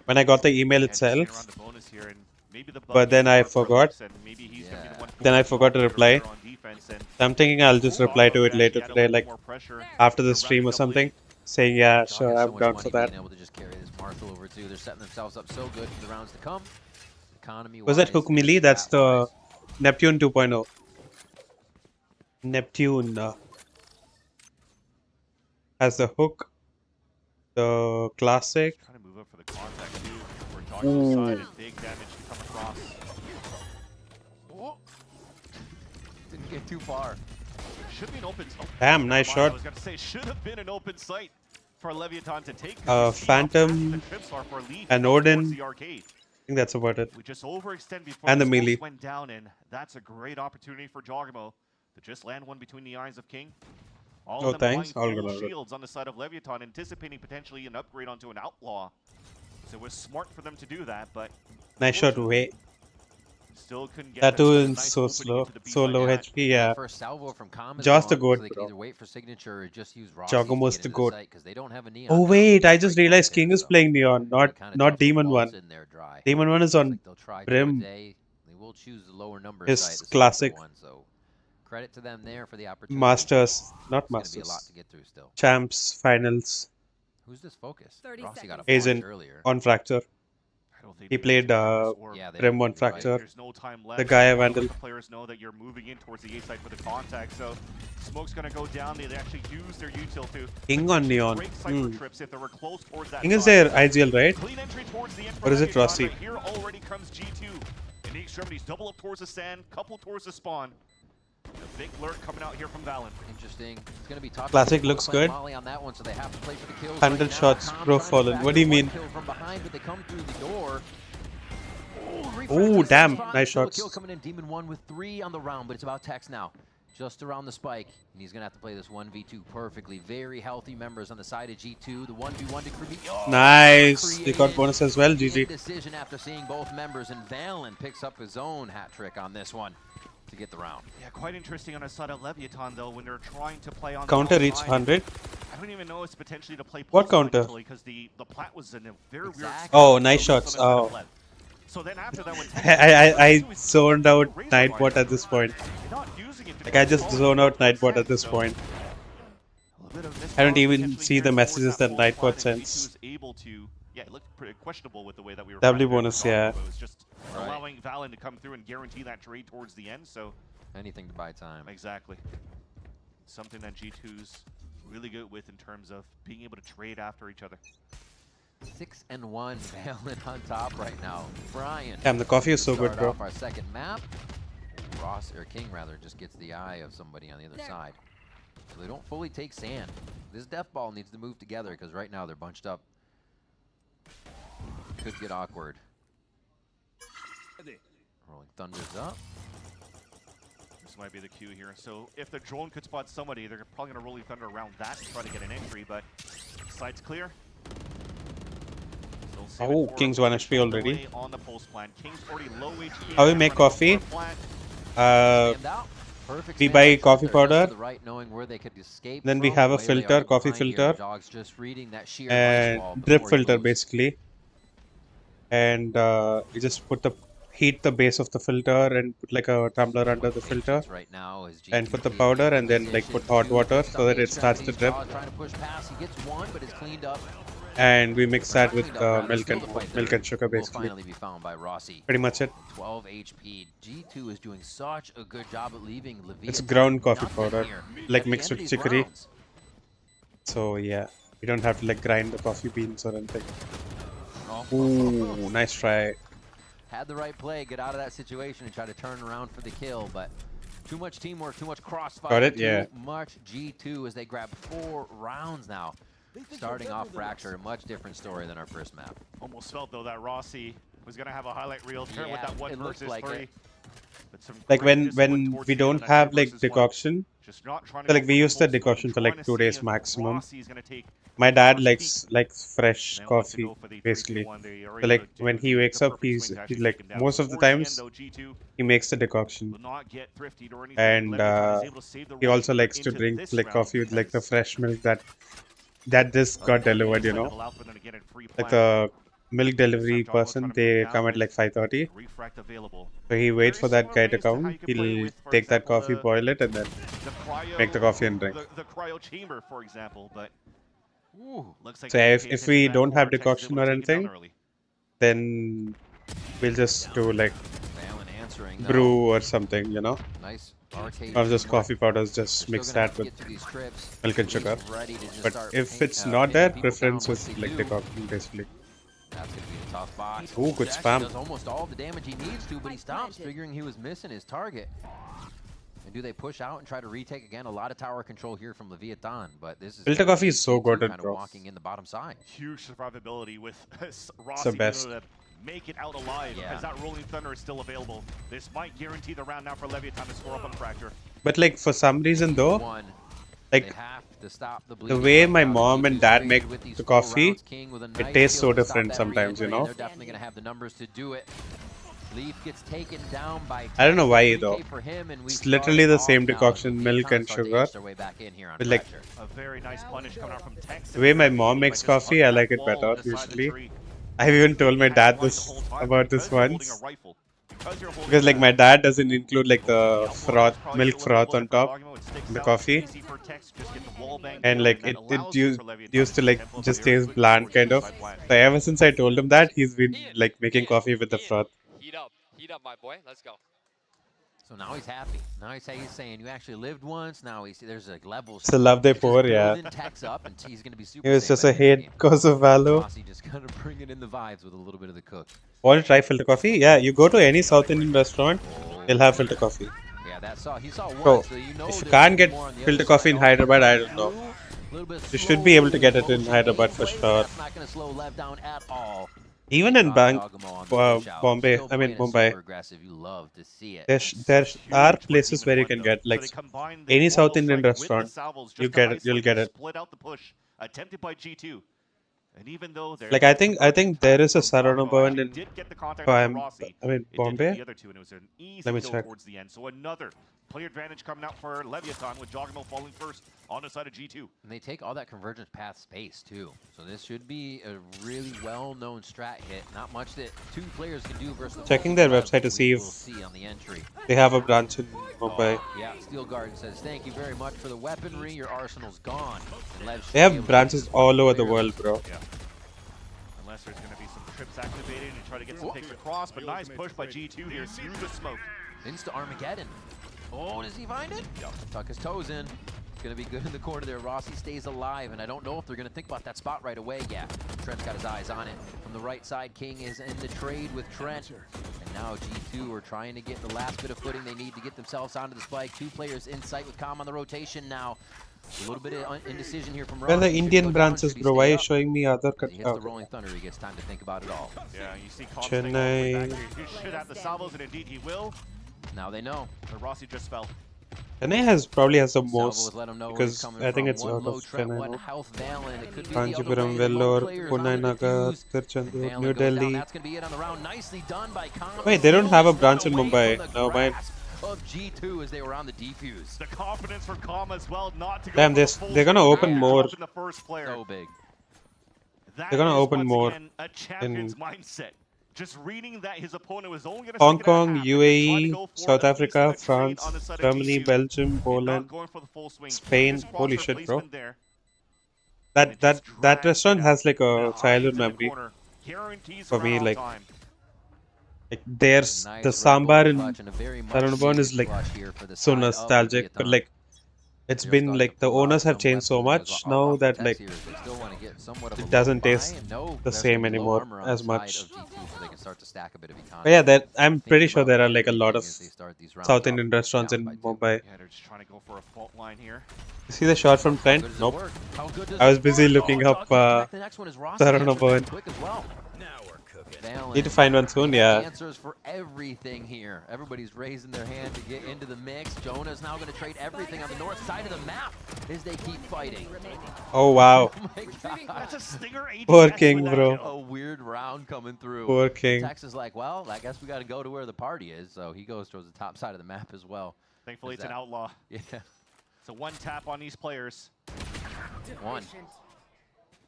when I got the email itself, but then I forgot. Then I forgot to reply. So I'm thinking I'll just reply to it later today, like after the stream or something, saying yeah, sure, I'm down for that. They're setting themselves up so good for the rounds to come. Was that hook melee? That's the Neptune 2.0. Neptune has the hook, the classic. Trying to move up for the contact too. We're talking side and big damage to come across. Oh. Didn't get too far. Should be an open. Damn, nice shot. I was gonna say should have been an open sight for Leviathan to take. Phantom and Odin. I think that's about it. We just overextend before and the melee went down, and that's a great opportunity for jawgemo to just land one between the eyes of King. All of them thanks. full shields on the side of Leviathan, anticipating potentially an upgrade onto an outlaw. So it was smart for them to do that, but nice shot. Way. Still couldn't get that too nice so slow, so low HP. Yeah. First salvo from just the goat, so they can either wait for signature or just use Jawgemo's the goat. They don't have a neon. Oh wait, I just realized King is playing neon, not Demon 1. Demon 1 is on Brim. They will choose the lower number. His classic. So credit to them there for the opportunity. Masters, not Masters. A lot to get through still. Champs, finals. Who's this focus? Rossi got a Agent on Fracture. He played Brim on Fracture. No the guy Vandal. Players know that you're moving in towards the A side for the contact, so smoke's gonna go down. They actually use their util to King on neon. Trips if they were close towards that King is their IGL, right? Clean entry towards the end or is it Rossi? Right here already comes G2. In the extremities, double up towards the sand, couple towards the spawn. A big lurk coming out here from Valen. Interesting. It's going to be tough. Classic looks good. On that one, so they have to play for the kills 100 right shots pro Fallen. What do you mean? From behind, but they come through the door. Oh, damn. Nice shots. Kill coming in. Demon 1 with 3 on the round, but it's about Tex now. Just around the spike. And he's going to have to play this 1v2 perfectly. Very healthy members on the side of G2. The 1v1 to Kirby. Oh, nice. He got bonus as well. GG. Decision after seeing both members, and Valen picks up his own hat trick on this one to get the round. Yeah, quite interesting on the side of Leviathan though when they're trying to play on counter the reach 100. I don't even know it's potentially to play what counter? Because the plat was in a very weird oh, nice shots. Oh. So then after that I zoned out Nightbot at this point. Like I just zone out Nightbot at this point. I don't even see the messages that Nightbot sends. Yeah, it looked pretty questionable with the way that we were. W bonus, yeah. It was just allowing Valen to come through and guarantee that trade towards the end. So anything to buy time. Exactly. Something that G2's really good with in terms of being able to trade after each other. 6-1 Valen on top right now. Brian. Damn, the coffee is so good, bro. Our second map. Ross or King rather just gets the eye of somebody on the other side. So they don't fully take sand. This death ball needs to move together because right now they're bunched up. Could get awkward. Rolling Thunder's up. This might be the cue here. So if the drone could spot somebody, they're probably going to Rolling Thunder around that and try to get an entry, but side's clear. Oh, King's 1 HP already. On the post plan. King's already low HP. How we make coffee? We buy coffee powder. Then we have a filter, coffee filter, and drip filter basically. And you just heat the base of the filter and put like a tumbler under the filter and put the powder and then like put hot water so that it starts to drip. And we mix that with milk and sugar basically. Pretty much it. 12 HP. G2 is doing such a good job at leaving Leviathan. It's ground coffee powder, like mixed with chicory. So yeah, you don't have to like grind the coffee beans or anything. Ooh, nice try. Had the right play, get out of that situation and try to turn around for the kill, but too much teamwork, too much crossfire. Got it, yeah. Too much G2 as they grab 4 rounds now. Starting off Fracture, a much different story than our first map. Almost felt though that Rossi was going to have a highlight reel turn with that 1 versus 3. like when we don't have like decoction, so like we use the decoction for like 2 days maximum. My dad likes fresh coffee basically. So like when he wakes up, he's like most of the times he makes the decoction, and he also likes to drink like coffee with like the fresh milk that just got delivered, you know, like the milk delivery person, they come at like 5:30, so he waits for that guy to come. He'll take that coffee, boil it, and then make the coffee and drink. The cryo chamber, for example, but looks like So if we don't have decoction or anything, then we'll just do like brew or something, you know, or just coffee powders, just mix that with milk and sugar. But if it's not there, preference is like decoction basically. That's going to be a tough box. Ooh, good spam. Does almost all the damage he needs to, but he stops, figuring he was missing his target. And do they push out and try to retake again? A lot of tower control here from Leviathan, but this is filter coffee is so good, kind of bro. walking in the bottom side. Huge survivability with It's the best. to make it out alive as that Rolling Thunder is still available. This might guarantee the round now for Leviathan to score up on Fracture. But like for some reason though, like the way my mom and dad make the coffee, it tastes so different sometimes, you know. They're definitely going to have the numbers to do it. Leaf gets taken down by I don't know why though. It's literally the same decoction, milk and sugar. But like A very nice punish coming out from Tex. the way my mom makes coffee, I like it better usually. I've even told my dad this about this once. Because like my dad doesn't include like the froth, milk froth on top in the coffee, and like it used to like just taste bland kind of. So ever since I told him that, he's been like making coffee with the froth. Heat up, my boy. Let's go. So now he's happy. Now he's saying you actually lived once. Now there's like levels. It's a love they pour, yeah. Up and he's gonna be super It was safe just by a the end of the hate game. because of Valo. Rossi just kind of bringing in the vibes with a little bit of the cook. Want to try filter coffee? Yeah, you go to any South Indian restaurant, they'll have filter coffee. Yeah, he saw one. So So you know if you there's can't get more on the filter other coffee side. in Hyderabad, I don't know. You should be able to get it in Hyderabad for sure. That's not gonna slow Lev down at all. Even in Bombay, I mean Mumbai, You love to see it. there are places where you can get like any South Indian restaurant, you'll get it. Split out the push attempted by G2. And even though Like I think there is a Sarana Bhavan in Bombay. Let me check. Towards the end. So another player advantage coming out for Leviathan with jawgemo falling first on the side of G2. And they take all that convergence path space too. So this should be a really well-known strat hit. Not much that two players can do versus Checking their website to see if on the entry. they have a branch in Mumbai. Yeah, Steel Garden says, thank you very much for the weaponry. Your arsenal's gone. And Lev should They be able have to branches use all over the players. world, bro. Yeah. Unless there's going to be some trips activated and try to get some picks across, but nice push by G2 here through the smoke. Insta Armageddon. Oh, does he find it? Yep. Tuck his toes in. Gonna be good in the corner there. Rossi stays alive, and I don't know if they're gonna think about that spot right away. Yeah, Trent's got his eyes on it. From the right side, King is in the trade with Trent. And now G2 are trying to get the last bit of footing they need to get themselves onto the spike. Two players in sight with Calm on the rotation now. A little bit of indecision here from Rossi. Where are the Indian branches, bro? Why are you showing me other He hits the Rolling Thunder, he gets time to think about it all. Yeah, you see Calm Chennai. He should have the salvos, and indeed he will. Now they know. But Rossi just fell. Chennai probably has the Salvo most, let him know where because he's coming I think from. it's One out low of Trent, one Chennai. health Valen. It could be the other Kanchipuram, way. The low Vellore, players on the Pune Nagar, defuse. Tirchandur, Valen New goes down. Delhi. That's going to be it on the round. Nicely done by Khan. Wait, they don't have a branch in Mumbai. No, mind. Of G2 as they were on the defuse. The confidence for Calm as well, not to go Damn, for the full they're gonna open swing. more. Up in the first player. So big. They're gonna is open once more again a champion's mindset. Just reading that his opponent was only going to Hong Kong, UAE, South Africa, France, Germany, Belgium, Poland, Spain. Holy shit, bro. That restaurant has like a childhood memory for me. Like there's the sambar in Saranaban is like so nostalgic, but like it's been like the owners have changed so much now that like it doesn't taste the same anymore as much. But yeah, I'm pretty sure there are like a lot of South Indian restaurants in Mumbai. Yeah, they're just trying to go for a fault line here. You see the shot from Trent? Nope. I was busy looking up Saranaban. Now we're cooking. Valen. Need to find one soon, yeah. Answers for everything here. Everybody's raising their hand to get into the mix. Jonah's now going to trade everything on the north side of the map as they keep fighting. Oh wow. Oh my God. That's a stinger ADS Poor King, with that bro. kill. A weird round coming through. Poor King. Tex is like, well, I guess we got to go to where the party is. So he goes towards the top side of the map as well. Thankfully, it's an outlaw. Yeah. It's a one tap on these players. One.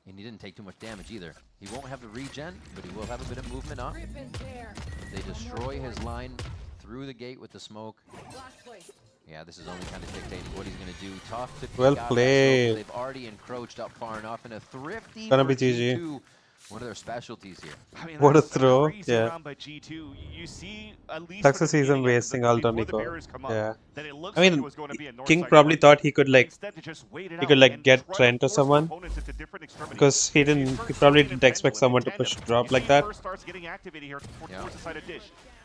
And he didn't take too much damage either. He won't have the regen, but he will have a bit of movement up. They destroy his line through the gate with the smoke. Yeah, this is only kind of dictating what he's going to do. Tough to Well pick out that played. smoke. They've already encroached up far enough, and a thrifty Gonna be for GG. G2, one of their specialties here. I mean, What a that's throw, crazy yeah. round by G2. You see, at least Success from the season beginning, wasting before ult on the Nico. barriers come up, Yeah. that it looks I like mean, it was going to be a north King side probably fight. thought he could like Instead, they just waited he out could like and get tried Trent to or force their someone opponents into different extremities. because he didn't. He probably didn't expect someone to push drop like that. First starts getting activated here towards the side of Dish.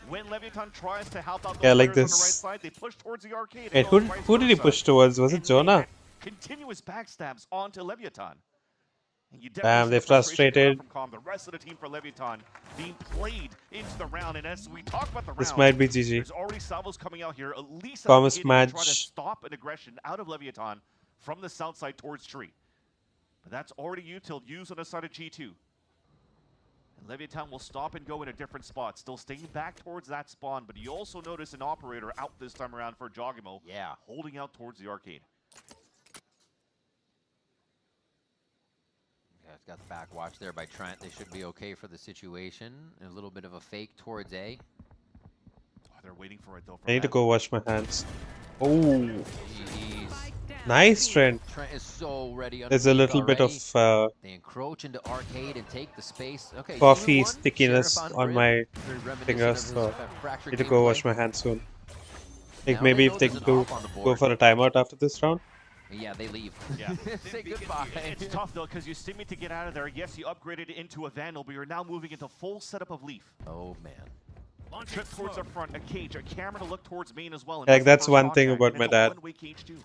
When Leviathan tries to help out those Yeah, like players on the right this. side, they push towards the arcade. Wait, and goes vice who did he versa. push towards? Was it Jonah? Continuous backstabs onto Leviathan. And you Damn, definitely they see the frustration coming frustrated. out from Calm. The rest of the team for Leviathan being played into the round. And as we talk about the This round, might be GG. there's already salvos coming out here. At least Promise to try to match. stop an aggression out of Leviathan from the south side towards Tree. But that's already used on the side of G2. And Leviathan will stop and go in a different spot, still staying back towards that spawn. But you also notice an operator out this time around for jawgemo. Yeah. Holding out towards the arcade. Yeah, it's got the back watch there by Trent. They should be okay for the situation. A little bit of a fake towards A. Oh, they're waiting for it though. I need to go wash my hands. Oh, nice Trent. Trent is so ready. There's a little bit of They encroach into arcade and take the space. Okay, coffee Demon one, stickiness Sheriff on Brim, my very reminiscent fingers, of his, so fractured need to go gameplay. wash my hands soon. Like Now maybe they if know they there's an do op on the go board. for a timeout after this round. Yeah, they leave. Yeah. Say goodbye. It's tough though, because you still need to get out of there. Yes, you upgraded into a Vandal, but you're now moving into full setup of Leaf. Oh man. Trip towards the front, a cage, a camera to look towards main as well. And Like the that's first one thing contact, about and my it's a dad. one-way cage too.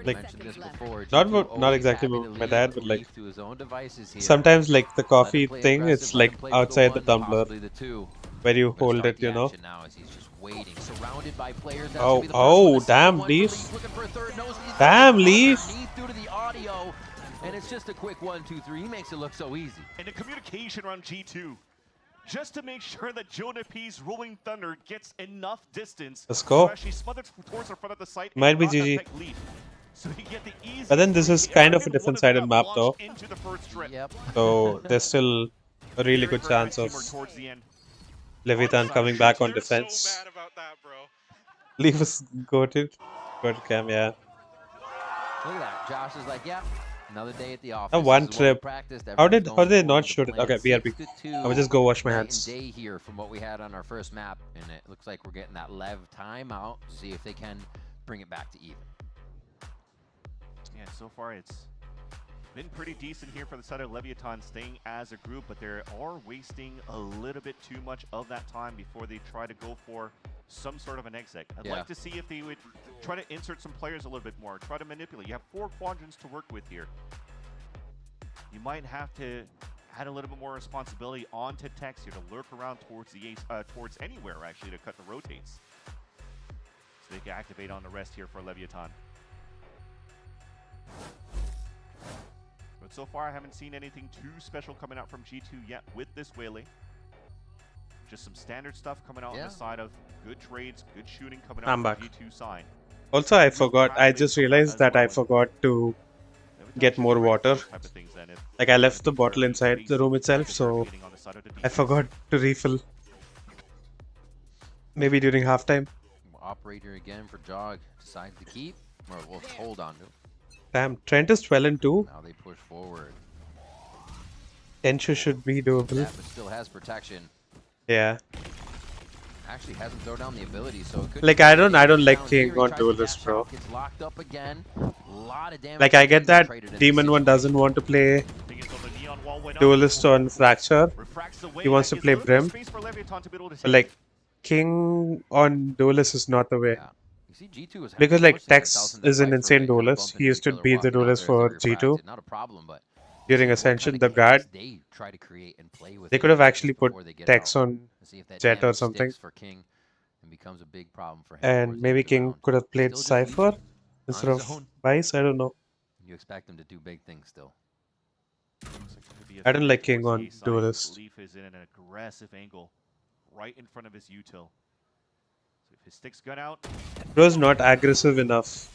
Like mentioned this before. not G2 not always exactly happy about to my leave dad, but like Leaf to his own devices here. sometimes like the Let him coffee play thing, aggressive, it's let him like play for the outside the one, tumbler possibly the two. where you Gonna hold start it, you the know. action now as he's just waiting, surrounded by players. That's Oh, gonna be the first oh, one, the second damn, one for Leaf. Looking for a third nose. He's Damn, got Leaf. underneath due to the audio, and it's just a quick 1, 2, 3. He makes it look so easy. And the communication around G2, just to make sure that Jonah P's Rolling Thunder gets enough distance. Let's go. To actually smother towards the front of the site. Might and be not GG. affect Leaf. So you get the easy But then this is kind of a different sided map though. into the first trip. Yep. So there's still a really good chance of Towards the end. Leviathan coming back on defense. Leave us goated. Good cam, yeah. Look at that. Josh is like, yeah, another day at the office. A one This is what we trip. practiced. How Everyone's did going they forward not to shoot it? plan Okay, BRB. 6-2. I will just go wash my Night hands. and day here from what we had on our first map, and it looks like we're getting that Lev timeout to see if they can bring it back to even. Yeah, so far it's been pretty decent here for the side of Leviathan, staying as a group, but they are wasting a little bit too much of that time before they try to go for some sort of an exit. I'd Yeah. like to see if they would try to insert some players a little bit more, try to manipulate. You have 4 quadrants to work with here. You might have to add a little bit more responsibility onto Tex here to lurk around towards the towards anywhere actually to cut the rotates, so they can activate on the rest here for Leviathan. But so far, I haven't seen anything too special coming out from G2 yet with this Whaley. Just some standard stuff coming out on the side of good trades, good shooting coming out I'm from back. G2 side. Also, I forgot. I just realized that I forgot to get more water. Like I left the bottle inside the room itself, so I forgot to refill. Maybe during halftime. Operator again for Jog. Decides to keep, or we'll hold on to. Damn, Trent is 12-2. Now they push forward. Tenshu should be doable. Yeah, but still has protection. Yeah. Actually hasn't thrown down the ability, so it could Like be I don't down like here. King He on tries to duelist, dash bro. out, gets locked up again. A lot of damage. Like I get that Traded in Demon one doesn't want to play duelist on Fracture. He wants to play Brim. But like King on duelist is not the way. You see, G2 is Because like pushing Tex themselves in is that an fight for insane kind of duelist. bumping He used to each other be walking the out duelist there as for they're G2. Not a problem, but during Ascension, the guard. They try to create and play with. They could have actually put Tex on Jet or something. For King and becomes a big problem for him. And maybe King could have played Cypher instead of Vice. I don't know. You expect him to do big things still. I don't like King on Duelist. Leaf is in an aggressive angle right in front of his util. So if his stick's gun out, Bro's not aggressive enough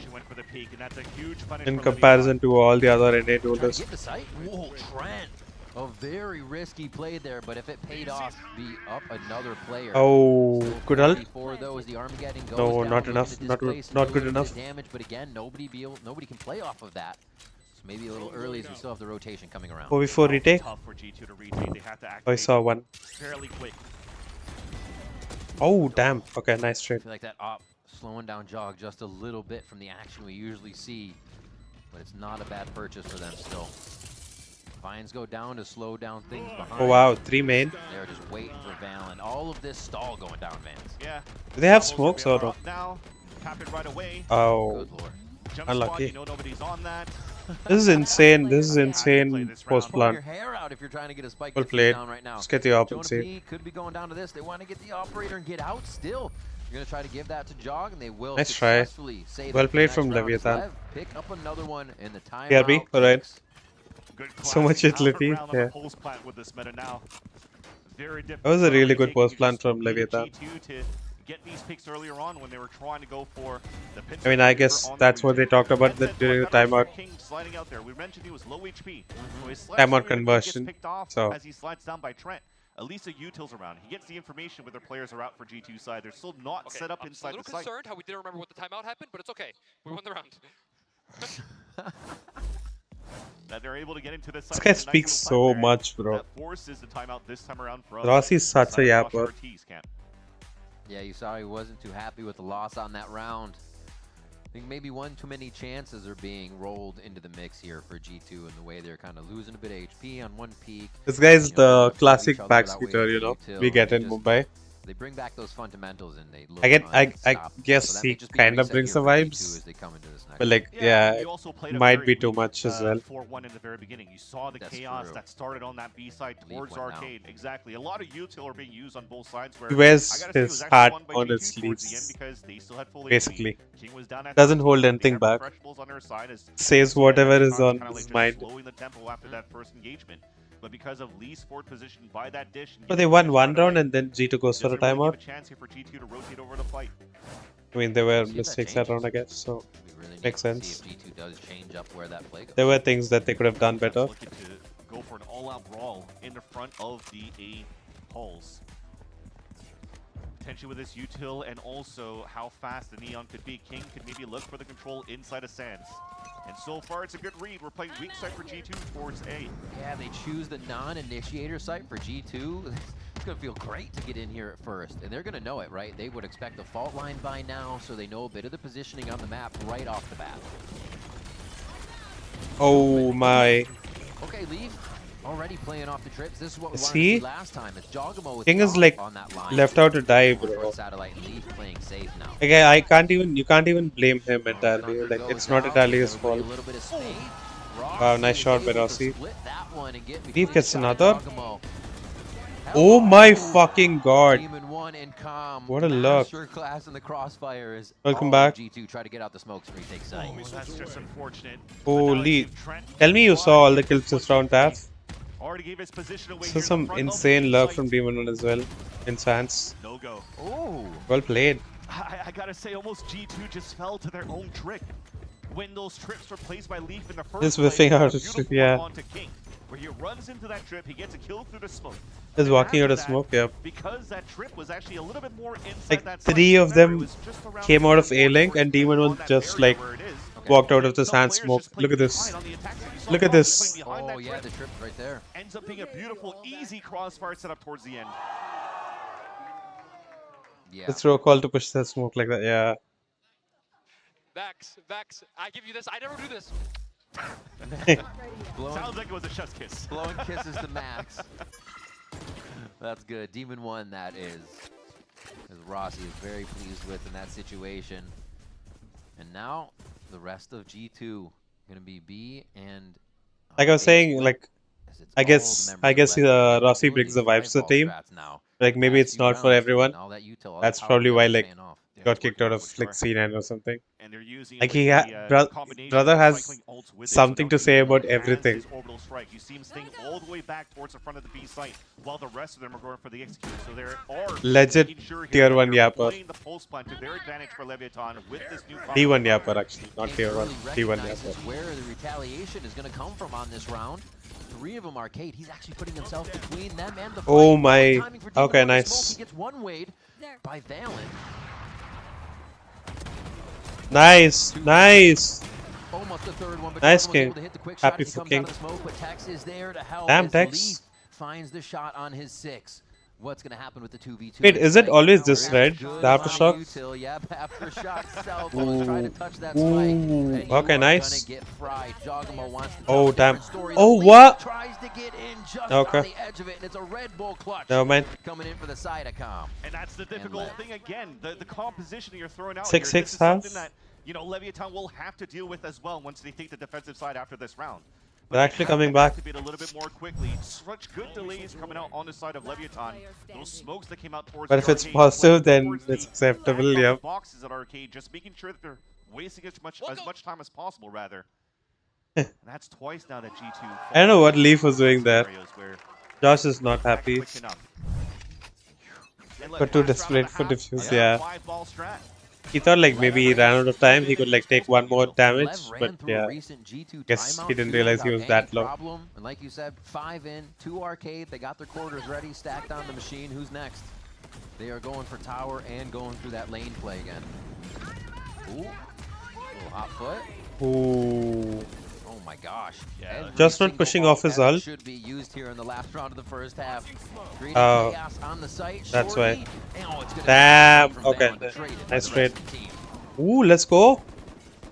she went for the peak, and that's a huge punish in for comparison to all the other NA duelists. Get the sight. Whoa, Trent. A very risky play there, but if it paid off, be up another player. Oh, good ult. Though, as the Armageddon goes No, down, not enough. Not good enough. Damage, but again, nobody can play off of that. So maybe a little early, as we still have the rotation coming around. 4v4 retake. Tough for G2 to retake. They have to Oh, I saw one. fairly quick. Oh, damn. Okay, nice trade. I feel like that op slowing down Jog just a little bit from the action we usually see, but it's not a bad purchase for them still. Vines go down to slow down things behind. Oh wow, 3 main. They're just waiting for Val, and all of this stall going down, Vans. Yeah. Do they have smokes or no? Now, tap it right away. Oh, Jump unlucky. Spot, you know nobody's on that. This is insane. This is insane post Pull your plant. hair out if you're trying to get a spike Well defuse played. down right now. Just get the op and Jonah save. P could be going down to this. They want to get the operator and get out still. You're going to try to give that to Jog, and they will Nice try. successfully save Well it for played the from next round. Leviathan. Lev, pick up another one in the timeout. BRB, alright. Good So much classic utility. round on Yeah. the pulse plant with this meta now. Very That was a really good post plant from Leviathan. G2 to get these picks earlier on when they were trying to go for the pin. I mean, I guess that's what they talked about during the timeout. King sliding out there. We mentioned he was low HP. So he slides Timeout through and conversion. gets picked off So as he slides down by Trent. At least a util's around. He gets the information whether players are out for G2 side. They're still not set up I'm inside a little the site. concerned how we didn't remember what the timeout happened, but it's okay. We won the round. That they're able to get into this. This guy speaks so much, bro. That forces the timeout this time around for us. Rossi is such a yapper. Yeah, you saw he wasn't too happy with the loss on that round. I think maybe one too many chances are being rolled into the mix here for G2 and the way they're kind of losing a bit of HP on one peak. This guy is You know, the classic each other without backsplitter, waiting you for know. util, We get and in just- Mumbai. They bring back those fundamentals and they look I unstoppable. guess So that he may just be a kind of reset brings here the for G2 vibes. as they come into this next But like, round. yeah, you also played a might very be too weak, much as well. 4-1 in the very beginning. You saw the That's chaos true. that started on that B side towards went down. Arcade. Exactly. A lot of util are being used on both sides. Where He wears I gotta say, it was his actually heart won by on G2 his towards the end sleeves. because they still had full Basically. HP. King was down at Doesn't 13, hold they anything have back. refreshables on their side as Says whatever is on kinda his just mind. slowing the tempo after that first engagement. But because of Lee's forward position by that dish, and But they won one round and then G2 goes for a doesn't really timeout. give a chance here for G2 to rotate over the fight. I mean, there were See if that mistakes that round, I changes. guess, so We really need makes to sense. see if G2 does change up where that play goes. There were things that they could have done better. Looking to go for an all-out brawl in the front of the A hulls. Potentially with this util and also how fast the Neon could be. King could maybe look for the control inside of Sands. And so far, it's a good read. We're playing weak side for G2 towards A. Yeah, they choose the non-initiator site for G2. It's going to feel great to get in here at first. And they're going to know it, right? They would expect the fault line by now, so they know a bit of the positioning on the map right off the bat. Oh my. Okay, Leaf already playing off the trips. This is what we Is wanted to he? see last time. It's jawgemo with King is Jog like on that line. left out to die, Going for bro. a satellite and Leaf playing safe now. Okay, you can't even blame him entirely. Like, it's not entirely his fault. A little bit of spade. Wow, nice shot by able to Rossi. split that one and get Leaf gets shot another. Jawgemo. Oh my fucking god. Demon 1 in calm. What a luck. Masterclass in the crossfire is Welcome all back. G2 try to get out the smokes and retake site. Oh, that's just unfortunate. Holy. Tell me you saw all the kills this round, Taff. Already gave his position away. So some insane luck from Demon 1 as well. In Sands. No go. Oh. Well played. I gotta say, almost G2 just fell to their own trick. When those trips were placed by Leaf in the first Just place, whiffing out a of beautiful yeah. one onto King, where he runs into that trip, he gets a kill through the smoke. Just And walking out after of that, smoke, yeah. Because that trip was actually a little bit more inside Like that 3 site, of remember, it them was just around came out of 4 A-Link and Demon 1 just like walked out of the sand smoke. Look at this. Look at this. Oh yeah, the trip right there. Ends up being a beautiful, easy crossfire set up towards the end. Yeah. Let's throw a call to push that smoke like that, yeah. Vex, I give you this. I never do this. Sounds like it was a chef's kiss. Blowing kisses to Max. That's good. Demon 1, that is. As Rossi is very pleased with in that situation. And now, the rest of G2 going to be B and Like I was saying, like I guess Rossi brings the vibes to the team. Like maybe it's not for everyone. That's probably why like got kicked out of like C9 or something. Like he brother has something to say about everything. Orbital strike. You see him staying all the way back towards the front of the B site, while the rest of them are going for the execute. So there are Legit tier 1 yapper. playing the pulse plan to their advantage for Leviathan with this new D1 yapper actually, not tier 1. D1 yapper. Where the retaliation is going to come from on this round. 3 of them arcade. He's actually putting himself between them and the fight. Oh my. Okay, nice. He gets one wade by Valen. Nice, nice. Almost the third one, but nice was game. able to hit the quick Happy shot as for he comes King. out of the smoke, but Tex is there to help. Damn, as Tex. Leaf finds the shot on his 6. What's going to happen with the 2v2? Wait, is it always this red? The aftershock? Yep, aftershock cell phones trying to touch that spike. Okay, nice. Get fried. Jawgemo wants to Oh, damn. story. Oh, what? Tries to get in just Okay. on the edge of it, and it's a Red Bull clutch. Never mind. Coming in for the side of com. And that's the difficult thing again. The composition you're throwing out 6-6 here. This is half. something that, you know, Leviathan will have to deal with as well once they take the defensive side after this round. They're actually coming back. Activate a little bit more quickly. Such good delays coming out on the side of Leviathan. Those smokes that came out towards But the if it's arcade, positive, then towards the it's acceptable, yeah. boxes at arcade, just making sure that they're wasting as much time as possible, rather. And that's twice now that G2. I don't know what Leaf was doing there. Josh is not happy. Got too desperate for defuse, yeah. He thought like maybe he ran out of time, he could like take one more damage, but yeah. Guess he didn't realize he was that low. And like you said, 5 in, 2 arcade, they got their quarters ready, stacked on the machine. Who's next? They are going for tower and going through that lane play again. Ooh, little hot foot. Ooh. Oh my gosh. Just not pushing off his ult. Should be used here in the last round of the first half. Oh, chaos on the site. that's why. Oh, Damn. Okay, nice trade. Ooh, let's go.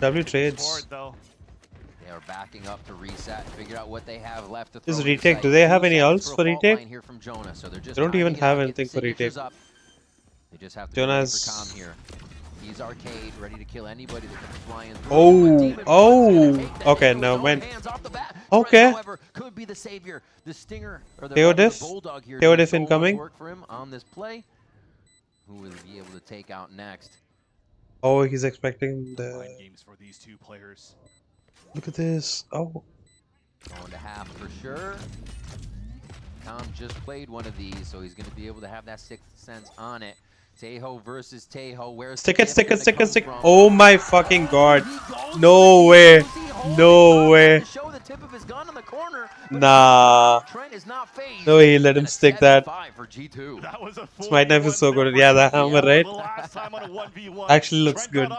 W trades. They are backing up to reset, figure out what they have left to throw. Is retake? Do they have any ults for retake? Here from Jonah, so they're just They don't even have anything for signatures retake. up. They just have to Jonas. for calm here. He's arcade, ready to kill anybody that comes flying through. Okay, no, man. Okay. However, could be the savior, the stinger, or the Theodiff? bulldog here. Theodiff incoming. Work for him on this play. Who will be able to take out next? Oh, he's expecting the. Games for these two players. Look at this. Oh. Going to half for sure. Tom just played one of these, so he's going to be able to have that 6th sense on it. Tejo versus Tejo. Where's Stick it, stick it, stick it, stick. Oh my fucking god. No way. No way. Nah. No, he let him stick that. Smite knife is so good. Yeah, that hammer, right? Actually looks good.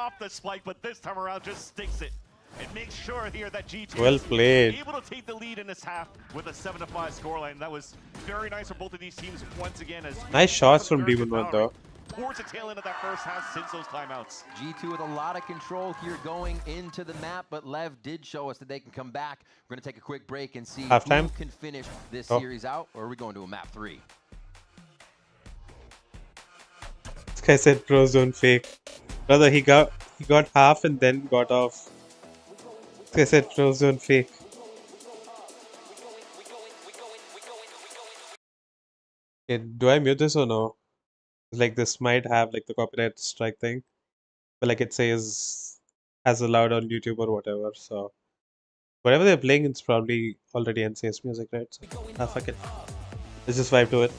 But this time around just sticks it. And make sure here that G2 Well played. able to take the lead in this half with a 7-5 scoreline. That was very nice for both of these teams once again. As Nice shots from Demon 1 though. Towards the tail end of that first half since those timeouts. G2 with a lot of control here going into the map, but Lev did show us that they can come back. We're going to take a quick break and see Halftime? who can finish this series out, or are we going to a map 3? This guy said pro zone fake. Brother, he got half and then got off. This guy said pro zone fake. Okay, do I mute this or no? Like this might have like the copyright strike thing, but like it says as allowed on YouTube or whatever. So whatever they're playing, it's probably already NCS music, right? So fuck it. Let's just vibe to it.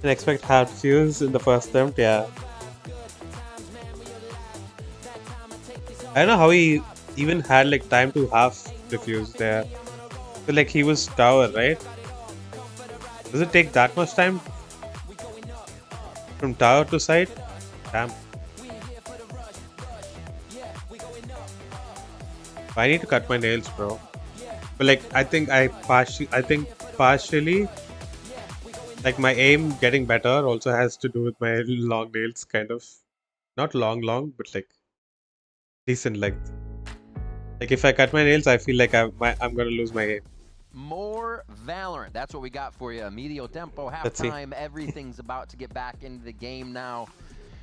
And expect hard fuse in the first attempt, yeah. I don't know how he even had like time to half defuse there. So like he was tower, right? Does it take that much time? From tower to side? Damn. I need to cut my nails, bro. But like I think partially like my aim getting better also has to do with my long nails, kind of. Not long, but like decent length. Like if I cut my nails, I feel like I'm gonna lose my aim. More Valorant. That's what we got for you. Medio tempo, halftime. Everything's about to get back into the game now.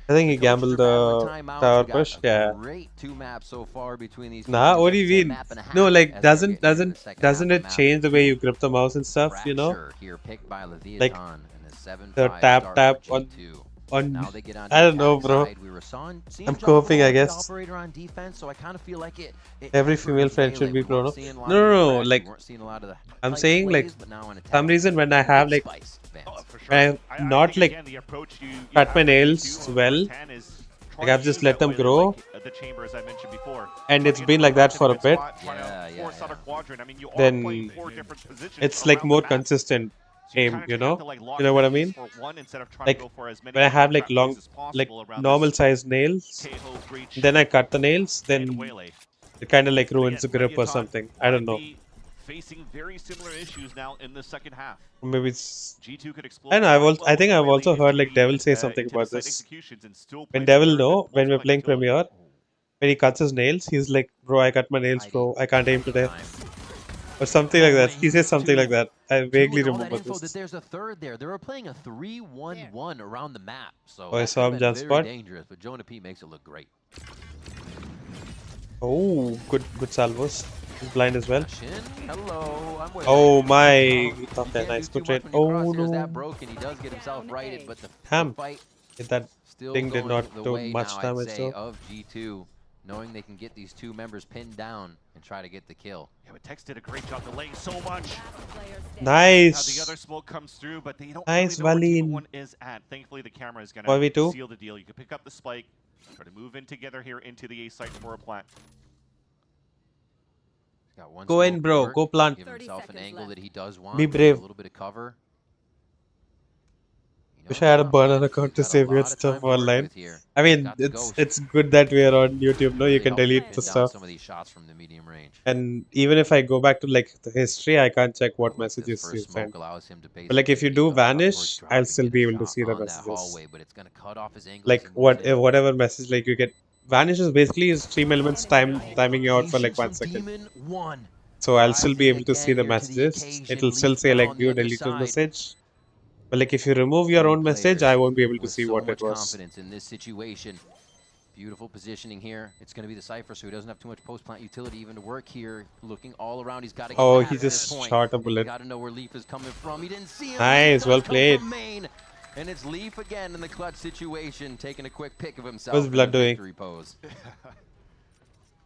I think he gambled the tower push. Yeah. Great 2 maps so far between these. Nah, what do you mean? No, like doesn't it map. change the way you grip the mouse and stuff? You know, Here picked by Leviathan like and a 7-5 the tap start for on G2. Now they get on I don't know, attack bro. side. We were seeing I'm Jawgemo coping, I as the guess. operator on defense, so I kind of feel like it Every hurt female his friend should melee. be We weren't grown up. seeing a lot No, of the no, no. press, we Like weren't seeing a lot of the I'm tight saying, like plays, but now on attack, some reason when I have like when I'm not like cut my nails well, like I've just let them grow, and it's been like that for a bit. Then it's like more consistent aim, you know what I mean? Like when I have like long, like normal size nails, then I cut the nails, then it kind of like ruins the grip or something. I don't know. Facing very similar issues now in the second half. Maybe it's. G2 could I know. I think I've also heard like Devil say something about this. When Devil when we're playing Premier, when he cuts his nails, he's like, "Bro, I cut my nails, bro. I can't aim today," or something like that. He says something like that. I vaguely remember this. There's a third there. They were playing a 3-1-1 around the map, so I saw him jump very spot. dangerous. But Jonah P makes it look great. Oh, good salvos. He's blind as well. Hello, I'm with Oh my! Okay, nice, good trade. Oh no! that broken. He does get himself righted, but the Damn! fight That still thing did going not the do way much now, I'd damage say, though. of G2, knowing they can get these 2 members pinned down and try to get the kill. Yeah, but Tex did a great job delaying so much. Nice. Now the other smoke comes through, but they don't Nice, really know Valin. where Team 1 is at. Thankfully, the camera is going 1v2? to seal the deal. You can pick up the spike, try to move in together here into the A site for a plant. Got one Go in, smoke bro. work, Go plant. Give himself an angle that he does want. Be brave. A little bit of cover. Wish I had a burner account to save weird stuff online. I mean, it's good that we are on YouTube. No, you can delete the stuff. Some of these shots from the medium range. And even if I go back to like the history, I can't check what messages you sent. But like if you do vanish, I'll still be able to see the messages. Like whatever message like you get. Vanish is basically stream elements timing you out for like 1 second. So I'll still be able to see the messages. It'll still say like view deleted message. But like if you remove your own message, I won't be able to see what it was. Confidence in this situation. Beautiful positioning here. It's going to be the Cypher, so he doesn't have too much post-plant utility even to work here. Looking all around, he's got to get Oh, past he this just point. shot a bullet. Got to know where Leaf is coming from. He didn't see him. Nice, well played. And it's Leaf again in the clutch situation, taking a quick pick of himself. What's Blood doing? Pose.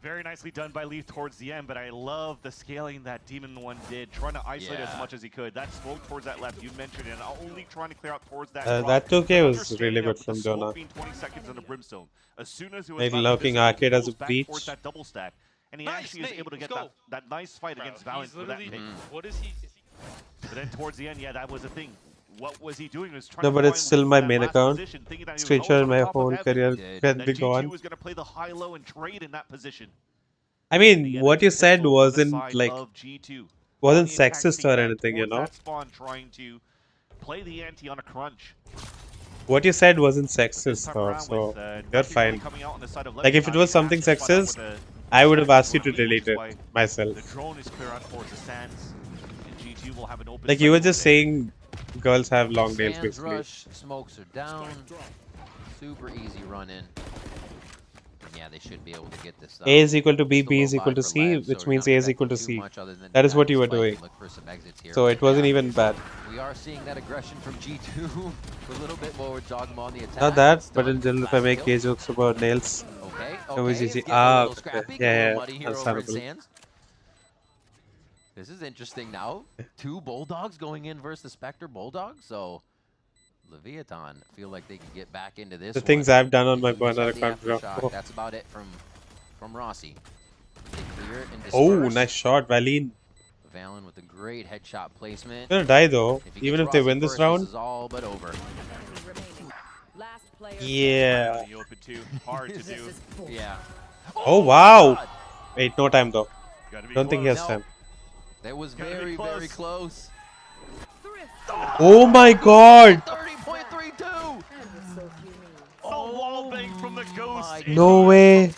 Very nicely done by Leaf towards the end, but I love the scaling that Demon 1 did, trying to isolate as much as he could. That smoke towards that left, you mentioned it, and only trying to clear out towards that. That 2K was really good from Jonah. 20 seconds on the Brimstone. As soon as he was like lurking arcade as a breach. That double stack, and he actually is able to get that nice fight against Valorant with that pick. What is he? But then towards the end, yeah, that was the thing. What was he doing? He was trying No, to but it's still my main account. Screenshot Screenshot my whole career can be gone. G2 was going to play the high-low and trade in that position. I mean, what you said wasn't like wasn't sexist or anything, you know. Trying to play the ante on a crunch. What you said wasn't sexist, though, so you're fine. Like if it was something sexist, I would have asked you to delete it myself. The drone is clear out towards the sands, and G2 will have an open. Like you were just saying, girls have long nails, basically. Rush, smokes are down. Super easy run in. Yeah, they should be able to get this. A is equal to B, B is equal to C, which means A is equal to C. That is what you were doing. So it wasn't even bad. We are seeing that aggression from G2 a little bit more with Jawgemo on the attack. Not that, but in general, if I make gay jokes about nails, it was easy. Ah, okay. Yeah, understandable. This is interesting now. 2 Bulldogs going in versus the Spectre Bulldog, so Leviathan feel like they can get back into this. The things I've done on my burner account, bro. That's about it from Rossi. They clear it and oh, disperse. nice shot, Valin. Valen with a great headshot placement. They're gonna die though, even if they win this round. This is all but over. Yeah. Hard to do. Yeah. Oh wow. Wait, no time though. Don't think he has time. That was very close. Oh my god. 30.32. Oh, wall bang from the ghost. No way.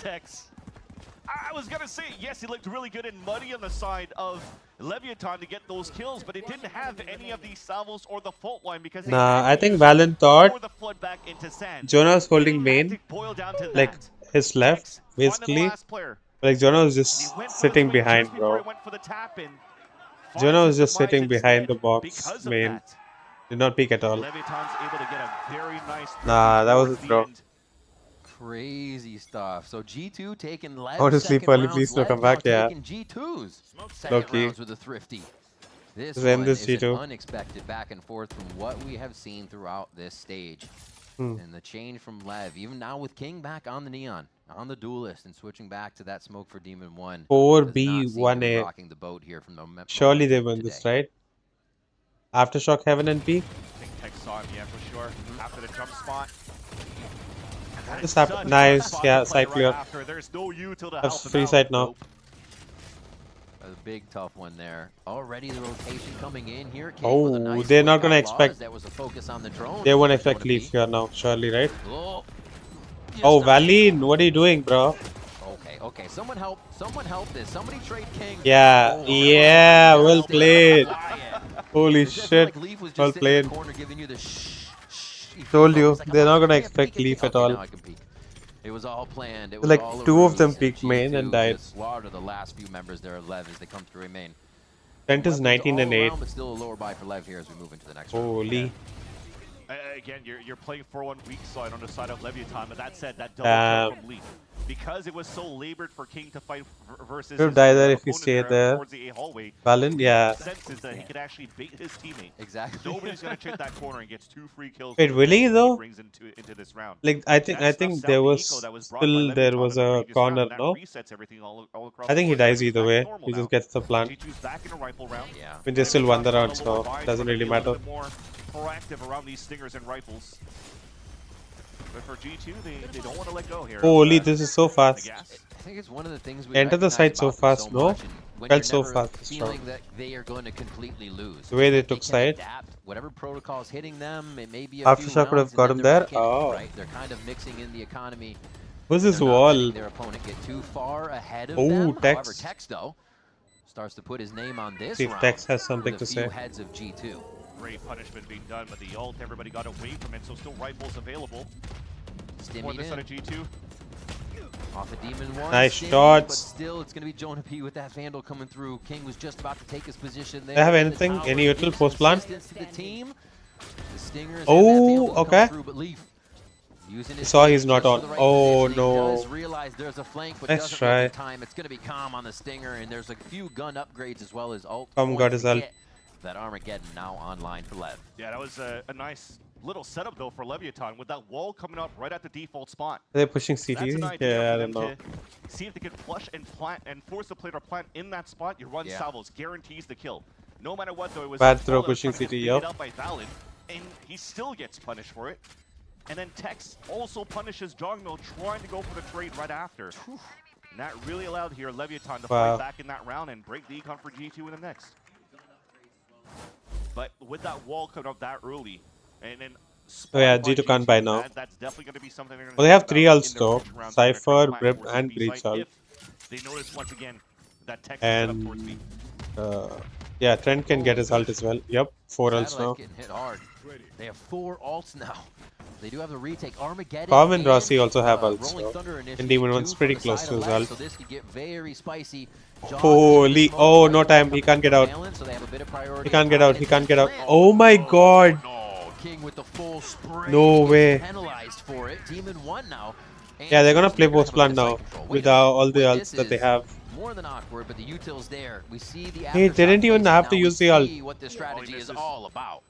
was going to say, yes, he looked really good and muddy on the side of Leviathan to get those kills, but it didn't have any of these salvos or the fault line because Nah, I think Valen thought the flood back into sand. Jonah was holding main, like his left, basically. Like Jonah was just sitting behind, bro. Jonah was just sitting behind the box main. Did not peek at all. Leviathan's able to get a very nice Nah, that was a throw. Crazy stuff. So G2 taking left. I want to sleep early, please don't come back. Yeah. G2's Low second key. rounds with a thrifty. This Let's end one this is an G2. unexpected back and forth from what we have seen throughout this stage. And the change from Lev, even now with King back on the Neon, on the duelist, and switching back to that smoke for Demon 1. 4B, 1A. Rocking the boat here from the Surely they win this, right? Aftershock Heaven and B. I think Tech saw him, yeah, for sure. After the jump spot. This happened. Nice, yeah, side clear. There's no U till the That's free side now. A big tough one there. Already the rotation coming in here. Oh, they're not gonna expect. That was a focus on the drone. They won't expect leaf here now, surely, right? Oh, Oh, Valeen, what are you doing, bro? okay. Someone help this. Somebody trade King. Yeah, Oh, yeah, well played. Holy shit, well played. Told you, they're not gonna expect leaf at all. It was all planned. It was Like all two of them G2 peaked main and died. Slaughter the last few members there of Lev as they come through main. Trent is 19 and 8. But still a lower buy for Lev here as we move into the next round. Holy. Again, you're playing 4-1 weak side on the side of Leviathan, but that said, that double kill from Leaf. Because it was so labored for King to fight versus He'll die there if he stayed there. Valen, yeah. Senses that he could actually bait his teammate. Exactly. Nobody's gonna check that corner and gets 2 free kills. Wait, really though? Brings into this round. Like I think there was still there was a corner, no? I think he dies either way. He just gets the plant. Yeah. I mean, they still won the round, so doesn't really matter. Proactive around these stingers and rifles. But for G2, they don't want to let go here. Holy, this is so fast. I think it's one of the things we Enter the recognize site so about them fast, so no? much, and when Felt you're so never fast. feeling that they are going to completely lose. The way they They took can side. adapt. Whatever protocol is hitting them, it may be a Aftershock few would have rounds got and him then there. they're back in, Oh. right? They're kind of mixing in the economy. What's this They're not wall? letting their opponent get too far ahead of Oh, them. Tex. However, Tex though starts to put his name on this See if round Tex has something with a to few say. heads of G2. Great punishment being done, but the ult, everybody got away from it, so still rifles available. For this side of G2. Off a Demon 1. Nice Stimmy, shots. But still, it's going to be Jonah P with that Vandal coming through. King was just about to take his position there. They have in the anything? tower, Any util gives post plan? consistence to the team. The Stingers Oh, and that Vandal come okay. through, but Leaf using his Saw he's speed not just on. for the right Oh, positioning, no. does realize there's a flank, but Let's doesn't try. make the time. It's going to be calm on the Stinger, and there's a few gun upgrades as well as ult. Got points his to ult. get that Armageddon now online for Lev. Yeah, that was a nice little setup though for Leviathan with that wall coming up right at the default spot. Are they pushing That's an CT? idea Yeah, I for don't them know. to see if they can flush and plant and force the player to plant in that spot. You run salvos, guarantees the kill. No matter what though, it was Bad throw Valo pushing trying to CT, get yup. beat up by Valen, and he still gets punished for it. And then Tex also punishes jawgemo trying to go for the trade right after. And that really allowed here Leviathan to Wow. fight back in that round and break the econ for G2 in the next. But with that wall coming up that early, and then Oh yeah, G2 can't buy now. that's definitely going to be something they're going to Well, they have 3 about ults in their though. future rounds. Cypher, Plan Brim, towards and the Breach B-site ult. if they notice once again that Tex is set up towards B. And yeah, Trent can get his ult as well. Yep, 4 ults Satellite's now. getting hit hard. They have 4 ults now. They do have the retake. Armageddon. Calm and Rossi also have ults. Rolling So. Thunder initially, And Demon 2 One's pretty from the close side to of his left, ult. So this could get very spicy. Holy, oh, no time. He can't get out. So they have a bit of priority. He can't get out. He can't get out. Oh my god. King with the full spray. No way. Penalized for it. Demon 1 now. Yeah, they're gonna play post plan now with all the ults that they have. More than awkward, but the util's there. We see the Hey, they didn't even have to use the ult. what this strategy is all about.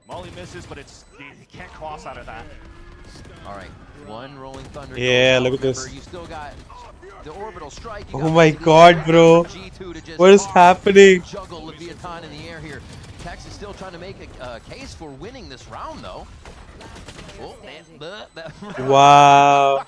Molly misses, but it's he can't cross out of that. All right, 1 rolling thunder. Yeah, look at this. You still got the orbital strike. Oh my god, bro. What is happening? Juggle Leviathan in the air here. Tex is still trying to make a case for winning this round, though. Oh, man. Wow.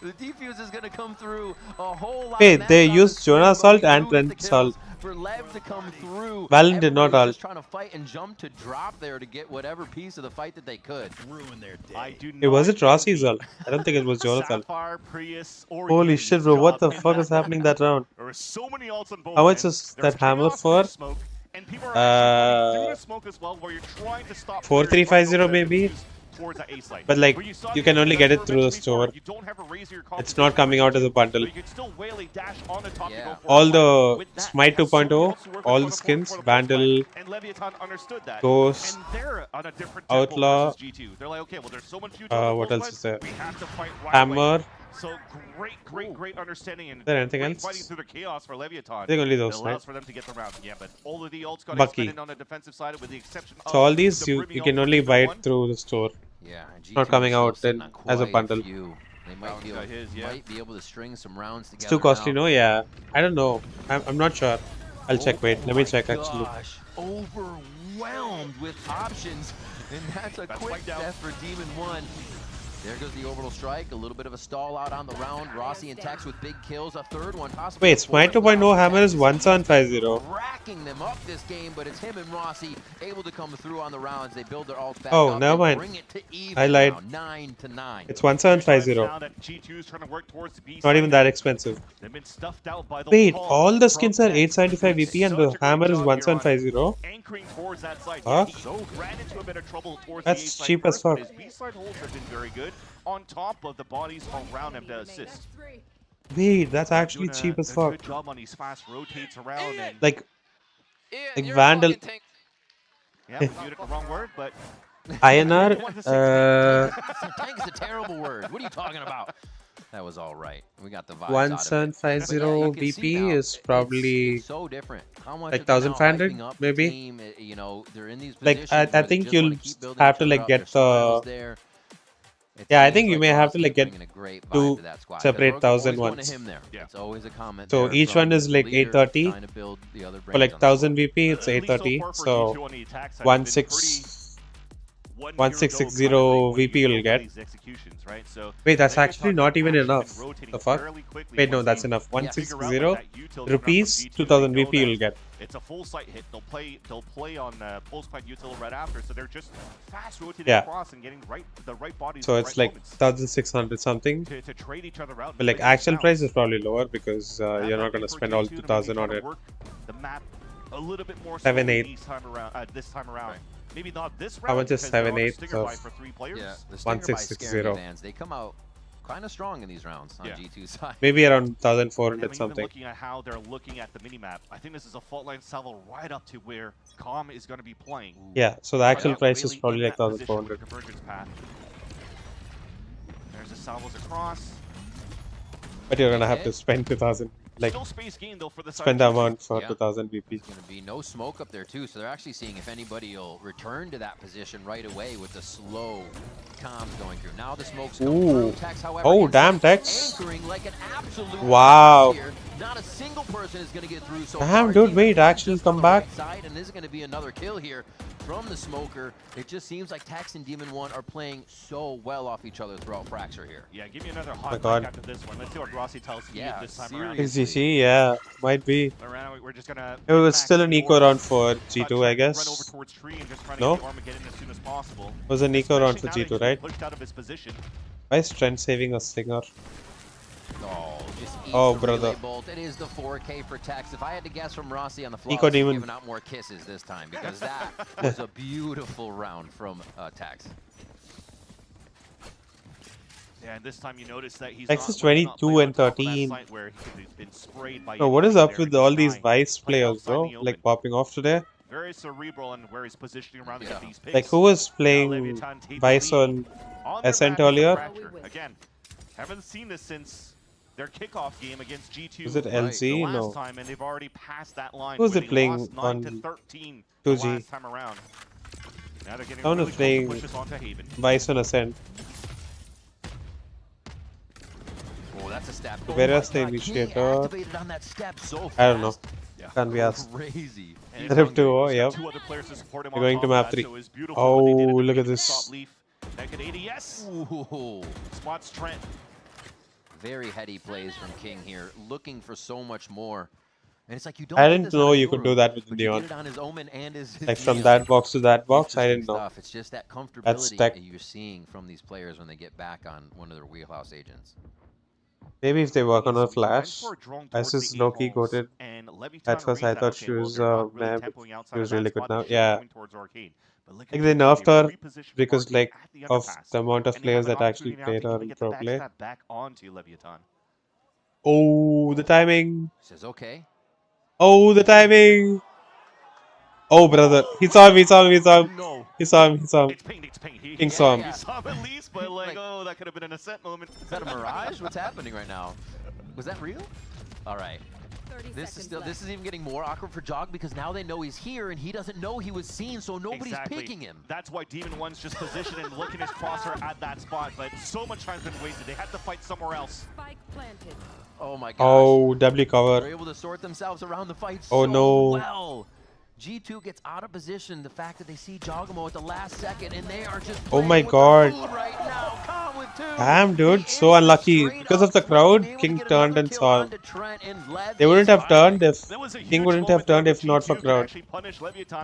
The defuse is going to come through a whole lot. Wait, they used Jonas Salt and Trent Salt. For Lev to come through. Valorant did not all. Just trying to fight and jump to drop there to get whatever piece of the fight that they could. Ruin their day. It was it Rossi's ult. I don't think it was Jonas Salt. Holy shit, bro! What the fuck is happening that round? There were so many ults on both How much ends. is that hammer for? And people are actually through the smoke as well, where you're trying to stop 4350 maybe. towards that A site. But like, Where you saw you can only get it through the before, store. you don't have a razor It's not coming out as a bundle. but you can still wail a dash on the top to go for All a fight. the With that, Smite you have so many 2.0, ults to work all with the on skins, for the Vandal, and Leviathan understood that. Ghost, And they're on a different tempo Outlaw, versus G2. They're like, okay, well, there's so much utility. what else is there? We have to fight right away. Hammer. So great understanding and Is there anything great else? fighting through the chaos for Leviathan. I think only those, It allows right? for them to get the round. Yeah, but all of the ults got Bucky. expended on the defensive side, with the exception of So all these the you Brimmy can ult only for buy one. it through the store. Yeah, G2 Not coming is out sitting in on as a quite bundle. few. They might be able to string some rounds together. It's too costly, now. no? Yeah. I don't know. I'm not sure. I'll check. Wait, let me check actually. Gosh, overwhelmed with options, and that's a quick death for Demon 1. There goes the orbital strike, a little bit of a stall out on the round. Rossi and Tex with big kills, a third one possibly. Wait, Smite 2.0 hammer is 1750. Racking them up this game, but it's him and Rossi able to come through on the rounds. They build their ults back Oh, up never and mind. bring it to even I lied. now, 9-9. It's 1750. Now that G2 is trying to work towards the B Not side. even that expensive. They've been stuffed out by the Wait, wall all the from skins are Tex. 875 VP and the hammer is 1750. Anchoring towards that side. Huh? He ran into a bit of trouble towards That's the A side cheap as first, but fuck. his B side holds have been very good. On top of the bodies around him to assist. Wait, that's actually Doing cheap as a fuck. good job on these fast rotates around and Like Vandal. yeah, we used the wrong word, but INR. Tank is a terrible word. What are you talking about? That was all right. We got the vibes 1750 VP is probably so different. How much like are they now 1500 hyping up the maybe. team? You know, they're in these Like positions I where they think just wanna you'll keep building have to each like other up. get There's smiles the. there. It Yeah, I seems think you like may have to Rossi like is get bringing a great vibe two to that squad. 'Cause separate we're 1000 always going ones. to him there. Yeah. It's always a comment So there each from one is like leader 830. trying to build the other For branch like on the 1000 VP, it's At least so 830. far for So G2 on the attack side, 1660 VP you'll get. Executions, right? So Wait, that's Leviathan actually not even has been enough. rotating The fuck? fairly quickly Wait, no, once that's they enough. figure out 1660 what that util is coming rupees, from G2, 2000 they know VP that you'll get. It's a full site hit. They'll play on post-plant util right after, so they're just fast rotating Yeah. across and getting the right bodies. So at the it's right like moments 1600 something. to trade each other out. But like actual price is probably lower because you're not gonna spend all 2000 on it. The map a little bit more 7-8. this time around. Maybe not this round. How much is because they're on a 7-8 stinger of buy for 3 players. Yeah, the stinger by scaring 1660? fans. They come out kind of strong in these rounds on G2 side. Maybe around And 1400 even something. looking at how they're looking at the minimap, I think this is a fault line salvo right up to where Calm is going to be playing. Yeah, so the Right actual up price is really probably in like that position with 1400. the convergence path. There's the salvos across. But you're gonna have to spend 2000. Like Still space gain though for the side spend the of G2. amount for Yeah. 2000 VP. There's going to be no smoke up there too, so they're actually seeing if anybody will return to that position right away with the slow comms going through. Now the smoke's coming Ooh. through. Tex, however, Oh, is damn, Tex. anchoring like an absolute Wow. here. Not a single person is going to get through so Damn, far. dude, Demon wait, One actually just on come the back? right side, and this is going to be another kill here from the smoker. It just seems like Tex and Demon 1 are playing so well off each other throughout Fracture here. Yeah, give me another my hot God. mic after this one. Let's see what Rossi tells you Yeah, this time around. XGC, yeah, might be. We're just gonna. It was still an eco round for G2, I Run over guess. towards tree and just trying to No? get Armageddon as soon as possible. It was an eco round for Especially now G2, that he's right? been pushed out of his position. Why is Trent saving a stinger? Oh, just eats Oh, the brother. relay bolt. It is the 4K for Tex. If I had to guess from Rossi on the fly, Eco I'd be Demon. giving out more kisses this time because that was a beautiful round from Tex. Yeah, and this time you notice that he's Tex not, is he's not 22 playing on and top of that 13. site where he could have been sprayed by Bro, what is anything up there with and all he's these dying. Vice Playing players, outside bro? in the Like open. popping off today? Very cerebral and where he's positioning around to get these picks. Like who was Now playing Leviathan take the Vice lead on their Ascent map in the earlier? Fracture. Again, haven't seen this since their kickoff game against G2. Was it LZ? The last No. time, and they've already passed that line. Who was where it they playing lost 9 on to 13 2G? the last time around. Now they're getting Someone really was close to playing push this onto Haven. Vice on Ascent. Oh, that's a step. Where oh is the my God, he initiator? activated on that step so fast. I don't know. Yeah. Can't be asked. Crazy. And Rip he's 2-0, got yep. 2 other players to support him We're on going top to of map that, 3. so it was beautiful what they did Oh, at the look at beginning to this. stop Leaf. Naked 80, yes. Ooh. Spots Trent. Very heady plays from King here, looking for so much more. And it's like you don't I get didn't this know out of you could do Yoru, that with but you Neon. get it on his Omen and his Like from Neon. that box to that box, I didn't know. Stuff. It's just that That's comfortability tech. that you're seeing from these players when they get back on one of their wheelhouse agents. Maybe if they work on her So we went flash. for a drone As towards is the low-key A-halls, goated. and Leviathan At first I reads that, thought okay, she well, was they're not really meh, tempoing outside she was of that really spot. good now. They should be Yeah. going towards Arcade. But look at Like they Joe nerfed G, her repositioned because Arcade like at the of underpass. the amount of And they have players an that actually opportunity now played to her even in get the pro play. backstab back onto Leviathan. Oh, the timing. Says okay. Oh, the timing. Oh, brother. He saw him, he saw him, he saw him. No. He saw him, he saw him. It's ping, it's ping. King saw him. He saw him at least, but like, oh, that could have been an Ascent moment. Is that a mirage? What's happening right now? Was that real? All right. This is even getting more awkward for Jog because now they know he's here and he doesn't know he was seen, so nobody's picking him. That's why Demon One's just positioned and looking his crosshair at that spot, but so much time's been wasted. They had to fight somewhere else. Spike planted. Oh my gosh. Oh, W cover. They're able to sort themselves around the fight Oh, so no. well. G2 gets out of position. The fact that they see jawgemo at the last second and they are just Oh playing my with god. the food right now. Calm with two. Damn, dude. So unlucky. Because of the crowd, King turned and saw him. They wouldn't have turned if King wouldn't have turned if not for crowd.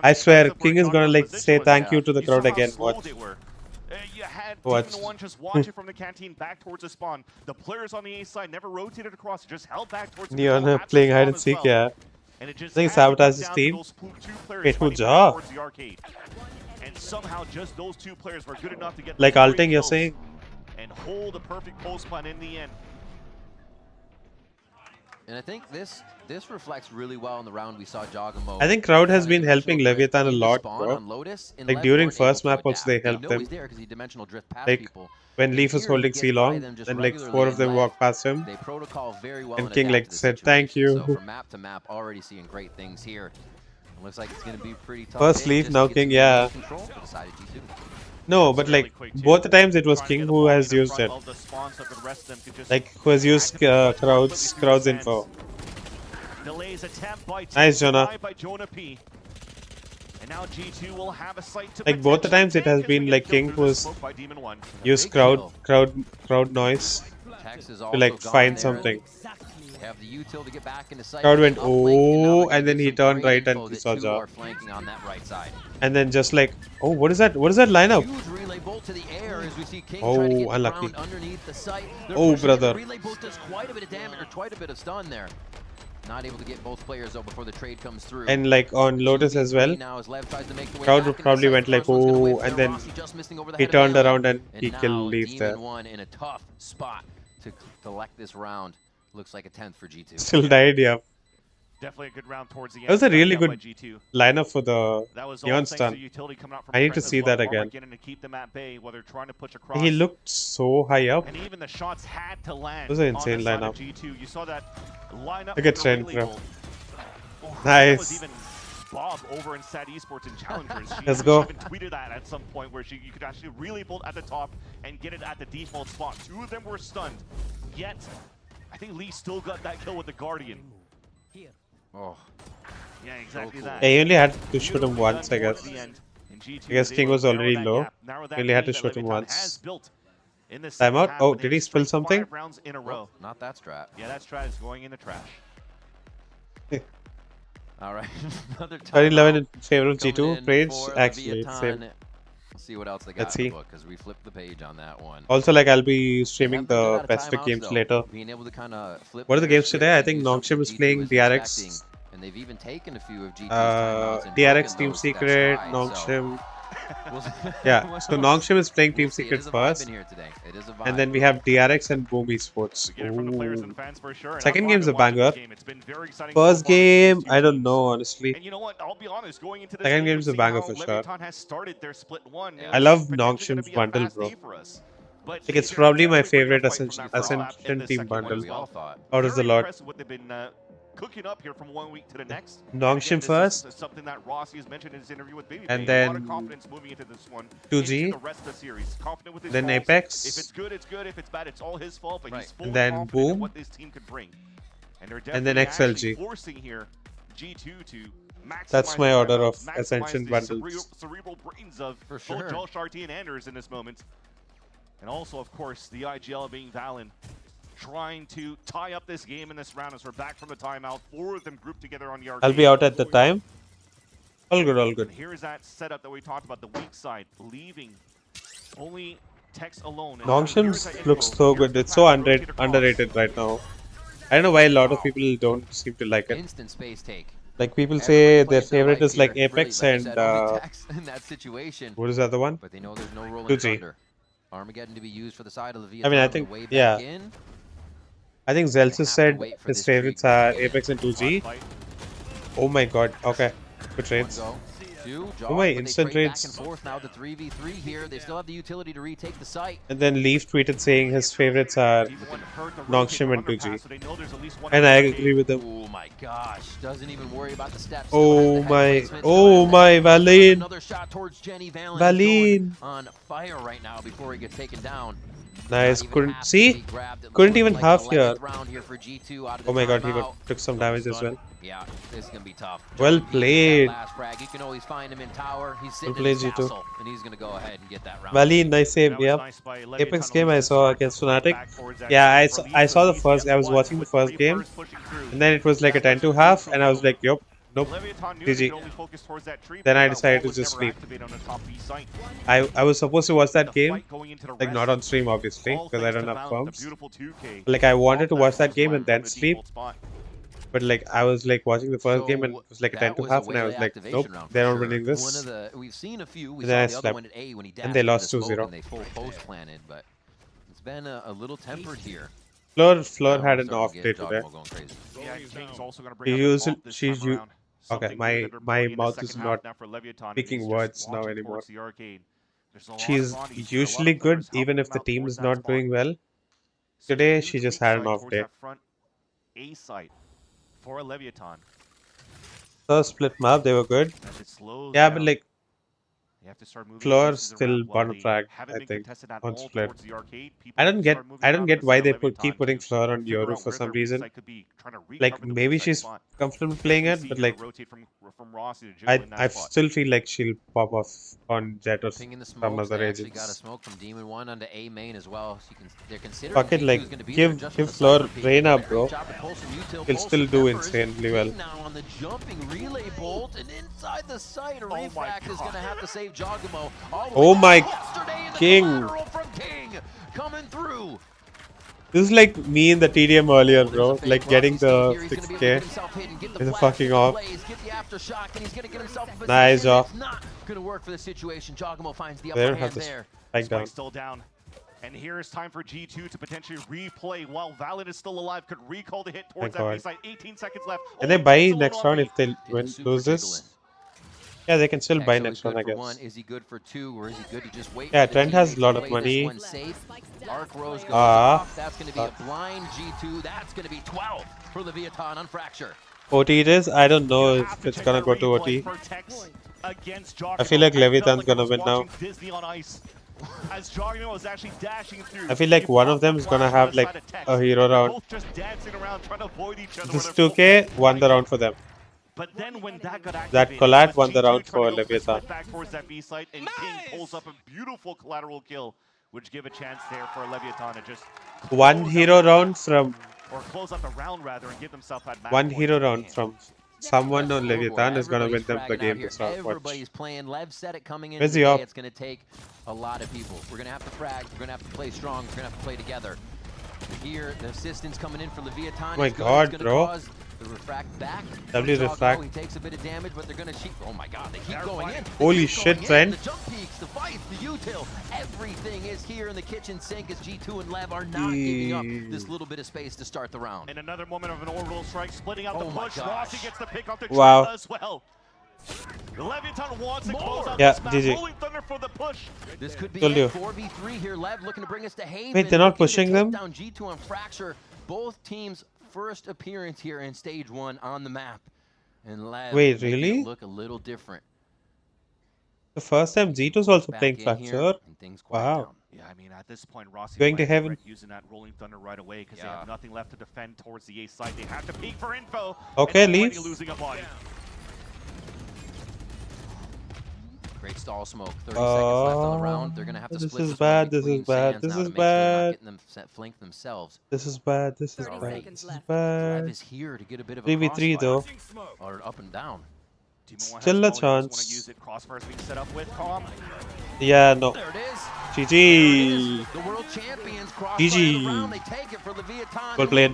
I swear, King is gonna like say thank you to the crowd again. Watch. You had Watch. Demon One just watching from the canteen back towards the spawn. The players on the A side never rotated across, just held back towards the Neon control, playing absolutely hide calm and as seek, well. yeah. And it I just think had to come sabotage his down to team. those two players Wait, fighting who's back Ja? towards the arcade. And somehow just those two players were good enough to get Like those three ulting, you're kills saying? and hold a perfect post plan in the end. And I think this reflects really well in the round we saw Jawgemo. I think crowd has been helping Leviathan a lot, spawn bro. on Lotus, and Like Lev during weren't first able to map also they adapt. They helped know them. he's there 'cause he dimensional drift past Like people. when And Leaf was here he holding gets C by long, them just and like regularly 4 of and them Lev, walked past him. They protocol very well And King adapt like to the said thank situation. you. So from map to map, already seeing great things here. It looks like it's going to be pretty tough. First day Leaf, just now to get King, some yeah. control for the side of G2. No, but like both the times it was King who has used it. Like who has used crowds info. Delays attempt by Nice, Jonah. by Jonah P. And now G2 will have a sight to Like both the times it has been like King who's used crowd noise Tex is to also like gone find there. something. They have the util to get back into sight. Crowd went Uplink, oh, and then he some turned great right and info he that saw two Ja. are flanking on that right side. And then just like, oh, what is that? What is that lineup? Huge relay bolt to the air as we see King Oh, try to get the unlucky. ground underneath the site. They're Oh, pushing it. brother. The relay bolt does quite a bit of damage, or quite a bit of stun there. Not able to get both players though before the trade comes through. And like on Lotus as well. Now as Lev tries to make the way Crowd back into probably sight, went like, First one's gonna wait oh, for and their then Rossi just missing over the he head of turned Valo. around and he now killed Leaf Demon there. One in a tough spot to collect this round. Looks like a 10th for G2. Still died, yeah. Definitely a good round towards the end. That was a really Shut down good by G2. lineup for the That was all Neon thanks to stun. utility coming out from I need to Trent as see well. that again. Armageddon to keep them at bay while they're trying to push across. He looked so high up. And even the shots had to land. It was an on insane the side lineup. of G2. You saw that lineup. Look at with the Trent, relay bro. bolt. Oh, that was Nice. even Bob over inside Esports and Challengers. She Let's go. even tweeted that at some point where you could actually relay bolt at the top and get it at the default spot. Two of them were stunned. Yet, I think Lee still got that kill with the Guardian. Oh. Yeah, exactly that. Yeah, he only had to shoot him once, I guess. I guess King was already low. He only had to shoot him once. Timeout? Oh, did he spill something? Rounds in a row. Not that strat. Yeah, that strat is going in the trash. All right, another 13-11 in favor of coming G2. in Rage, for actually, Leviathan. same. Let's see what else they got Let's in see. the book, because we flipped the page on that one. Also, like, I'll be streaming Haven't been the out of Pacific timeouts, games though. later. Being able to kind of flip What are the their games today? I script think and do something Nongshim is G2 playing isn't DRX. expecting. And they've even taken a few of G2's timeouts and DRX broken Team those steps Secret, high, Nongshim. We'll see. Yeah, so Nongshim is playing Team We'll see. It Secret is a vibe first. in here today. It is a And vibe. then we have DRX and Boom Esports. Ooh. Second game's a banger. First game, I don't know, honestly. And you know what? I'll be honest, going into this Second game, game's a we're seeing banger how for sure. Leviathan has started their split one. I love Potentially gonna Nongshim's be a bundle, fast bro. day for us. But Like, it's they're probably my definitely favorite breaking away from that first lap in Ascendant the team second one bundle as well. out of the Very lot. impressive what they've been cooking up here from 1 week to the next. Nongshim first. This is something that Rossi has mentioned in his interview with Baby. And Bay. A lot then of confidence moving into this one. 2G. Into the rest of the series. Confident with his Then calls. Apex. If it's good, it's good. If it's bad, it's all his fault. But he's fully And then confident in Boom. what this team could bring. And they're And then definitely XLG. actually forcing here G2 to maximize That's my the order timeouts, of maximize Ascension the bundles. cerebral brains of For both sure. Joel Sharty and Anders in this moment. And also, of course, the IGL being Valen. trying to tie up this game in this round as we're back from the timeout. 4 of them grouped together on the arcade. I'll be out at the time. All good, all good. And here's that setup that we talked about, the weak side, leaving only Tex alone. Nongshims looks so good. It's so underrated right now. I don't know why a lot of people don't seem to like it. Instant space take. Like people say their favorite is like Apex really, and in that situation. what is the other one? But they know there's no rolling 2G. thunder. Armageddon to be used for the side of Leviathan. I mean, I on the think way back yeah. in. I think Zelsis said his favorites are Apex and 2G. Oh my god. Okay. Good trades. Oh my, instant trades. Back and forth now, the 3v3 here. They still have the utility to retake the site. And then Leaf tweeted saying his favorites are Nongshim and 2G. And I agree with them. Oh my gosh. Doesn't even worry about the steps. Oh my. Oh my, Valeen. Another shot towards Jenny. Valeen. On fire right now before he gets taken down. Nice. Couldn't see. Couldn't even half here. Oh my god, he took some damage as well. Yeah, this is gonna be tough. Well played. Last frag. You can always find him in tower. He's sitting Well in his played, G2. castle, and he's gonna go ahead and get that round. Valeen, nice save. Yep. Apex game I saw against Fnatic. Yeah, I saw the first. I was watching the first game, and then it was like a 10-2 and I was like, yup. Nope. GG. Then I decided to just sleep. I was supposed to watch that game, like not on stream obviously, because I don't have firms. Like I wanted to watch that game and then sleep. But like I was like watching the first game and it was like a 10-2 and I was like, nope, they're not winning this. We've seen a few. We And then I saw the other slept. one at A when he And they lost dashed into the 2-0. smoke and they full post planted, but it's been a little tempered here. Fleur had an off day today. She's okay, my mouth is not speaking words now anymore. She's usually good even if the team is not doing well. Today she just had an off day. A site for Leviathan. So split map, they were good. Yeah, but like Fleur still bottom frag, I think, on split. I don't get why they keep putting Fleur on Yoru for some reason. Like maybe she's comfortable playing it, but like I still feel like she'll pop off on Jet or some other Got a agents. smoke from Demon 1 onto A main as well. So they're considering Fuck it, like give Fleur Reyna, bro. He'll still do insanely well. Now on the jumping relay bolt and inside the site, a refract is going to have to save jawgemo. Oh my king! Coming through. This is like me in the TDM earlier, bro. Like getting the 6k. Is fucking off. Nice job. Not gonna work for the situation. Jawgemo finds the They upper don't have hand to there. spike down. Still down. And here is time for G2 to potentially replay while Valorant is still alive. Could recall the hit towards that B side. 18 seconds left. Can they buy next round if they lose this? Yeah, they can still buy next round, I guess. Is he good for 2 or is he good to just wait? Yeah, for the Trent has a teammates lot to of play money. this one safe? Arc Rose goes off. That's going to be a blind G2. That's going to be 12 for Leviathan on Fracture. OT it is. I don't know if it's gonna go to OT. I feel like Leviathan's gonna win now. As Jawgemo was actually dashing through. I feel like one of them is gonna have like a hero round. Both just dancing around trying to avoid each other. This 2k won the round for them. But then when that got activated, That collat won the round for Leviathan. back towards that B site, and King pulls up a beautiful collateral kill, which give a chance there for Leviathan to just One hero round from or close out the round rather and give themselves that match one point. hero round from someone on Leviathan is gonna win them the game this round. Watch. Everybody's playing. Lev said it coming in. Where's the op? It's going to take a lot of people. We're going to have to frag. We're going to have to play strong. We're going to have to play together. Here, the assistance coming in for Leviathan. Oh my god, bro. The refract back. W refract. He takes a bit of damage, but they're going to cheat. Oh my god, they keep going in. Holy shit, Trent. The jump peaks, the fights, the util. Everything is here in the kitchen sink as G2 and Lev are not giving up this little bit of space to start the round. In another moment of an orbital strike, splitting out the push. Rossi gets the pick off the Wow. as well. Leviathan wants to close out Yeah, this map. GG. Rolling Thunder for the push. This could be Told you. a 4v3 here. Lev looking to bring us to Haven. Wait, they're not looking to pushing take them? Down G2 on Fracture. Both teams' first appearance here in stage 1 on the map. And Lev Wait, making really? it look a little different. The first time G2's also Back playing in Fracture. here, and things quiet Wow. down. Yeah, I mean, at this point, Rossi Going to might heaven. regret using that Rolling Thunder right away because they have nothing left to defend towards the A side. They have to peek for info. Okay, and already leave. losing a body. Great stall smoke. 30 seconds left on the round. They're gonna have to this split is this bad. one This between is bad. Sands This now is to make sure they're not bad. getting them flanked themselves. This is bad. This is All bad. right. This is Lev bad. is here to get a bit of a 3v3 though. crossfire. Or up and down. Still a chance. Crossfire's being set up with Calm. Yeah, no. There it is. GG. The world champions cross GG. around. They take it for Leviathan. Well played.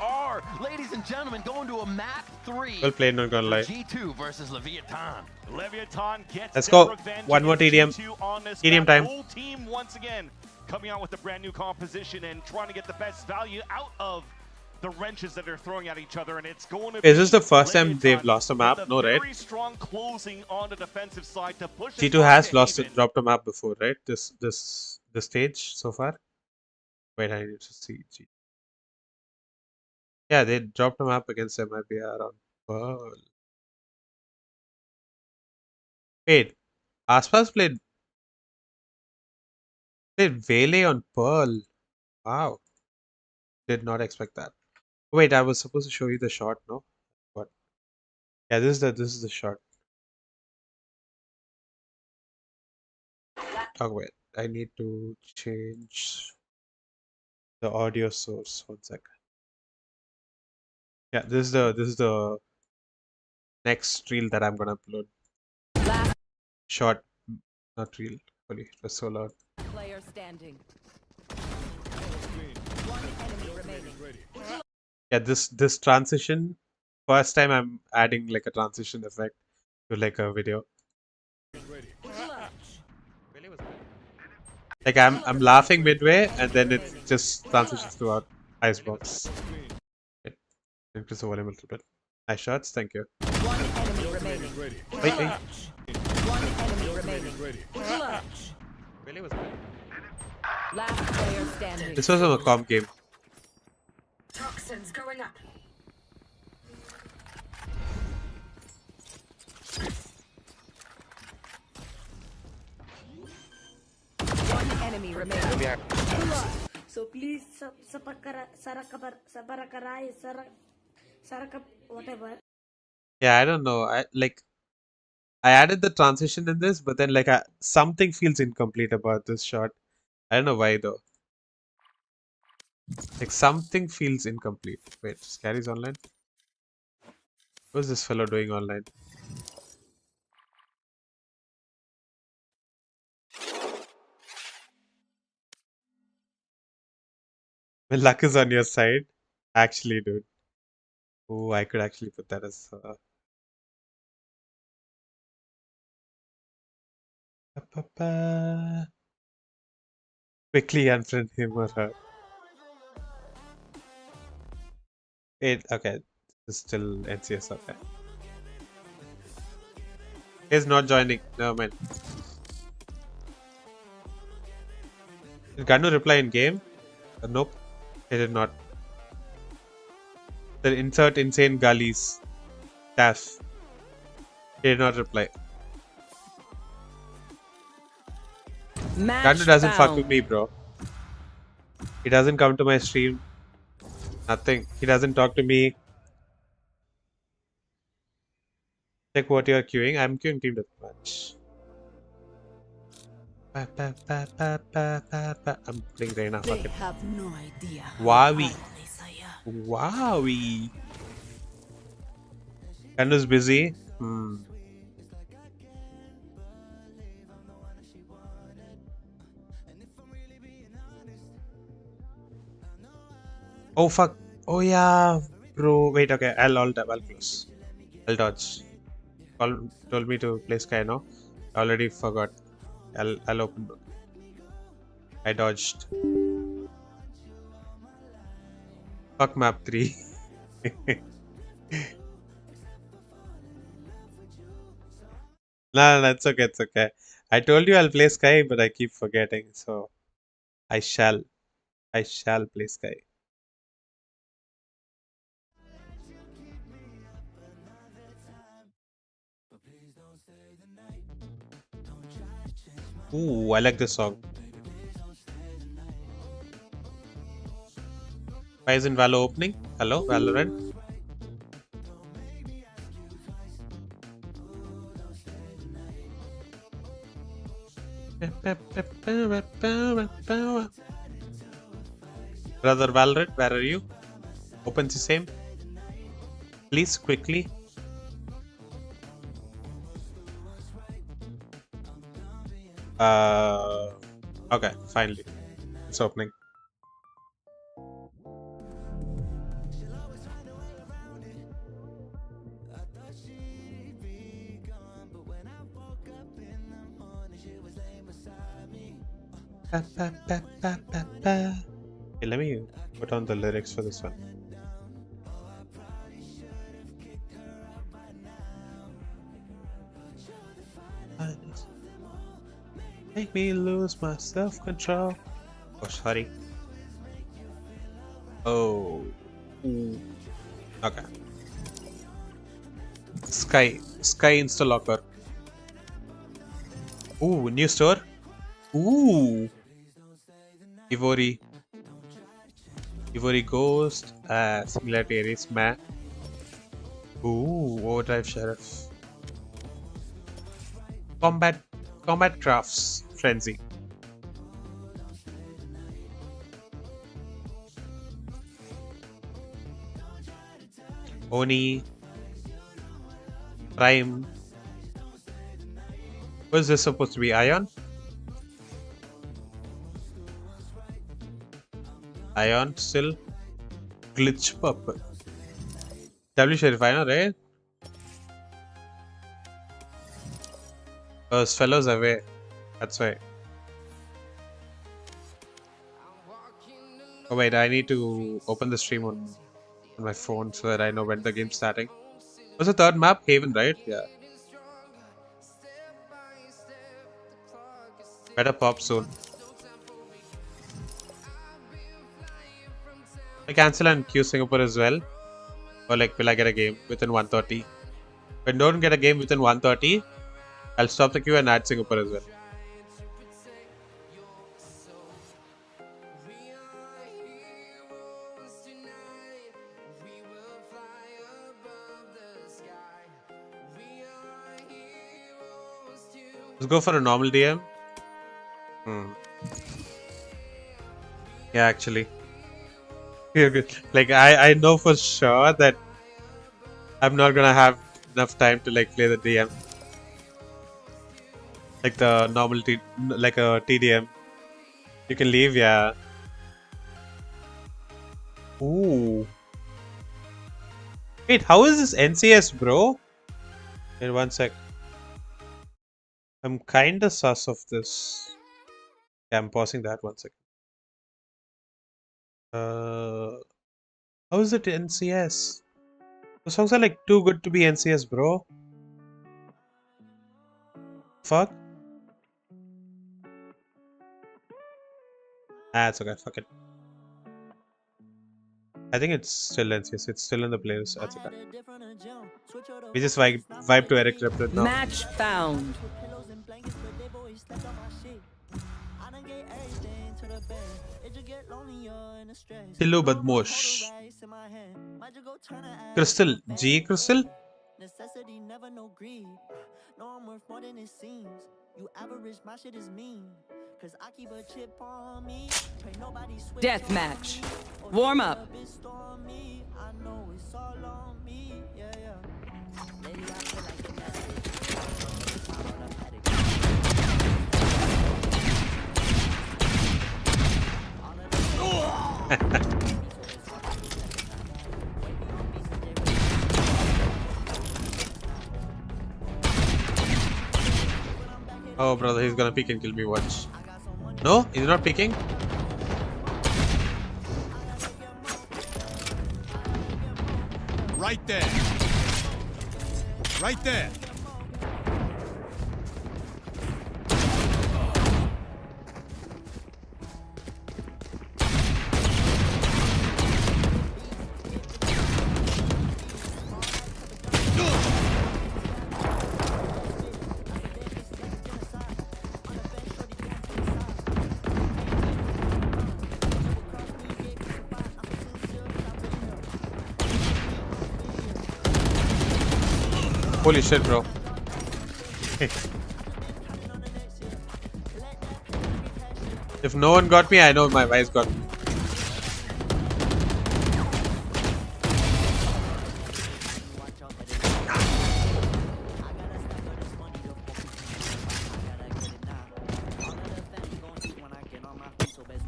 Ladies and gentlemen, going to a map 3. Well played, not gonna lie. G2 versus Leviathan. Leviathan gets Let's go. revenge One more TDM. on this TDM map. time. Full team once again coming out with a brand new composition and trying to get the best value out of the wrenches that they're throwing at each other, and it's going to Is this the first time they've lost a map? No, right? very strong closing on the defensive side to push G2 has lost it, dropped a map before, right? This stage so far. Wait, I need to see. Yeah, they dropped a map against MIBR on Pearl. Wait, Aspas played Valo on Pearl. Wow, did not expect that. Wait, I was supposed to show you the shot, no? What? Yeah, this is the shot. Oh wait, I need to change the audio source. 1 second. Yeah, this is the next reel that I'm gonna upload. Short, not reel. Holy, it was so loud. Player standing. One enemy remaining. Yeah, this transition. First time I'm adding like a transition effect to like a video. Like I'm laughing midway and then it just transitions to our icebox. Increase the volume a little bit. Nice shots, thank you. One enemy remaining. Wait. One enemy remaining. Last player standing. This was a comp game. Toxins going up. One enemy remaining. So please, whatever. Yeah, I don't know. I added the transition in this, but then like something feels incomplete about this shot. I don't know why though. Like something feels incomplete. Wait, Scary's online? What's this fellow doing online? When luck is on your side, actually, dude. Oh, I could actually put that as. Quickly unfriend him or her. Okay, this is still NCS. Okay. He's not joining. No man. Did Ganu reply in game? Nope, he did not. Then insert insane gullies. Taff. He did not reply. Ganu doesn't fuck with me, bro. He doesn't come to my stream. Nothing. He doesn't talk to me. Check what you are queuing. I'm queuing team deathmatch. I'm playing Reina. They Fuck it. have no idea. Wowie. Wowie. Ganu's busy. Oh fuck. Oh yeah, bro. Wait, okay. I'll close. I'll dodge. Told me to play Sky now. I already forgot. I'll open. I dodged. Fuck map 3. No, it's okay. It's okay. I told you I'll play Sky, but I keep forgetting. So I shall play Sky. Ooh, I like this song. Why isn't Valo opening? Hello, Valorant. Brother Valorant, where are you? Opens the same. Please, quickly. Okay, finally. It's opening. Okay, let me put on the lyrics for this one. Make me lose my self-control. Oh, sorry. Oh. Okay. Sky Insta Locker. Ooh, new store. Ooh. Ivory Ghost. Singularity Aries Map. Ooh, Overdrive Sheriff. Combat Crafts Frenzy. Oni. Prime. What is this supposed to be? Ion? Ion still. Glitch Purple. W Sheriff, I know, right? Those fellows away. That's why. Oh wait, I need to open the stream on my phone so that I know when the game's starting. What's the third map? Haven, right? Yeah. Better pop soon. I cancel and queue Singapore as well. Or like, will I get a game within 130? If I don't get a game within 130, I'll stop the queue and add Singapore as well. Let's go for a normal DM. Yeah, actually. You're good. Like, I know for sure that I'm not gonna have enough time to like play the DM. Like the normal like a TDM. You can leave, yeah. Ooh. Wait, how is this NCS, bro? In 1 sec. I'm kinda sus of this. Yeah, I'm pausing that 1 second. How is it NCS? The songs are like too good to be NCS, bro. Fuck. Ah, it's okay. Fuck it. I think it's still NCS. It's still in the playlist. That's okay. We just vibe to Eric Repted now. Match found. Hello, Badmosh. Crystal. G Crystal? Necessity never no greed. No, I'm worth more than it seems. You average, my shit is mean. Cause I keep a chip on me. Pray nobody switch. Deathmatch. Warm up. I know it's all on me. Yeah, yeah. Lately I feel like it matters. Oh, brother, he's gonna peek and kill me once. No, he's not peeking. Right there. Right there. Holy shit, bro. If no one got me, I know my vice got me.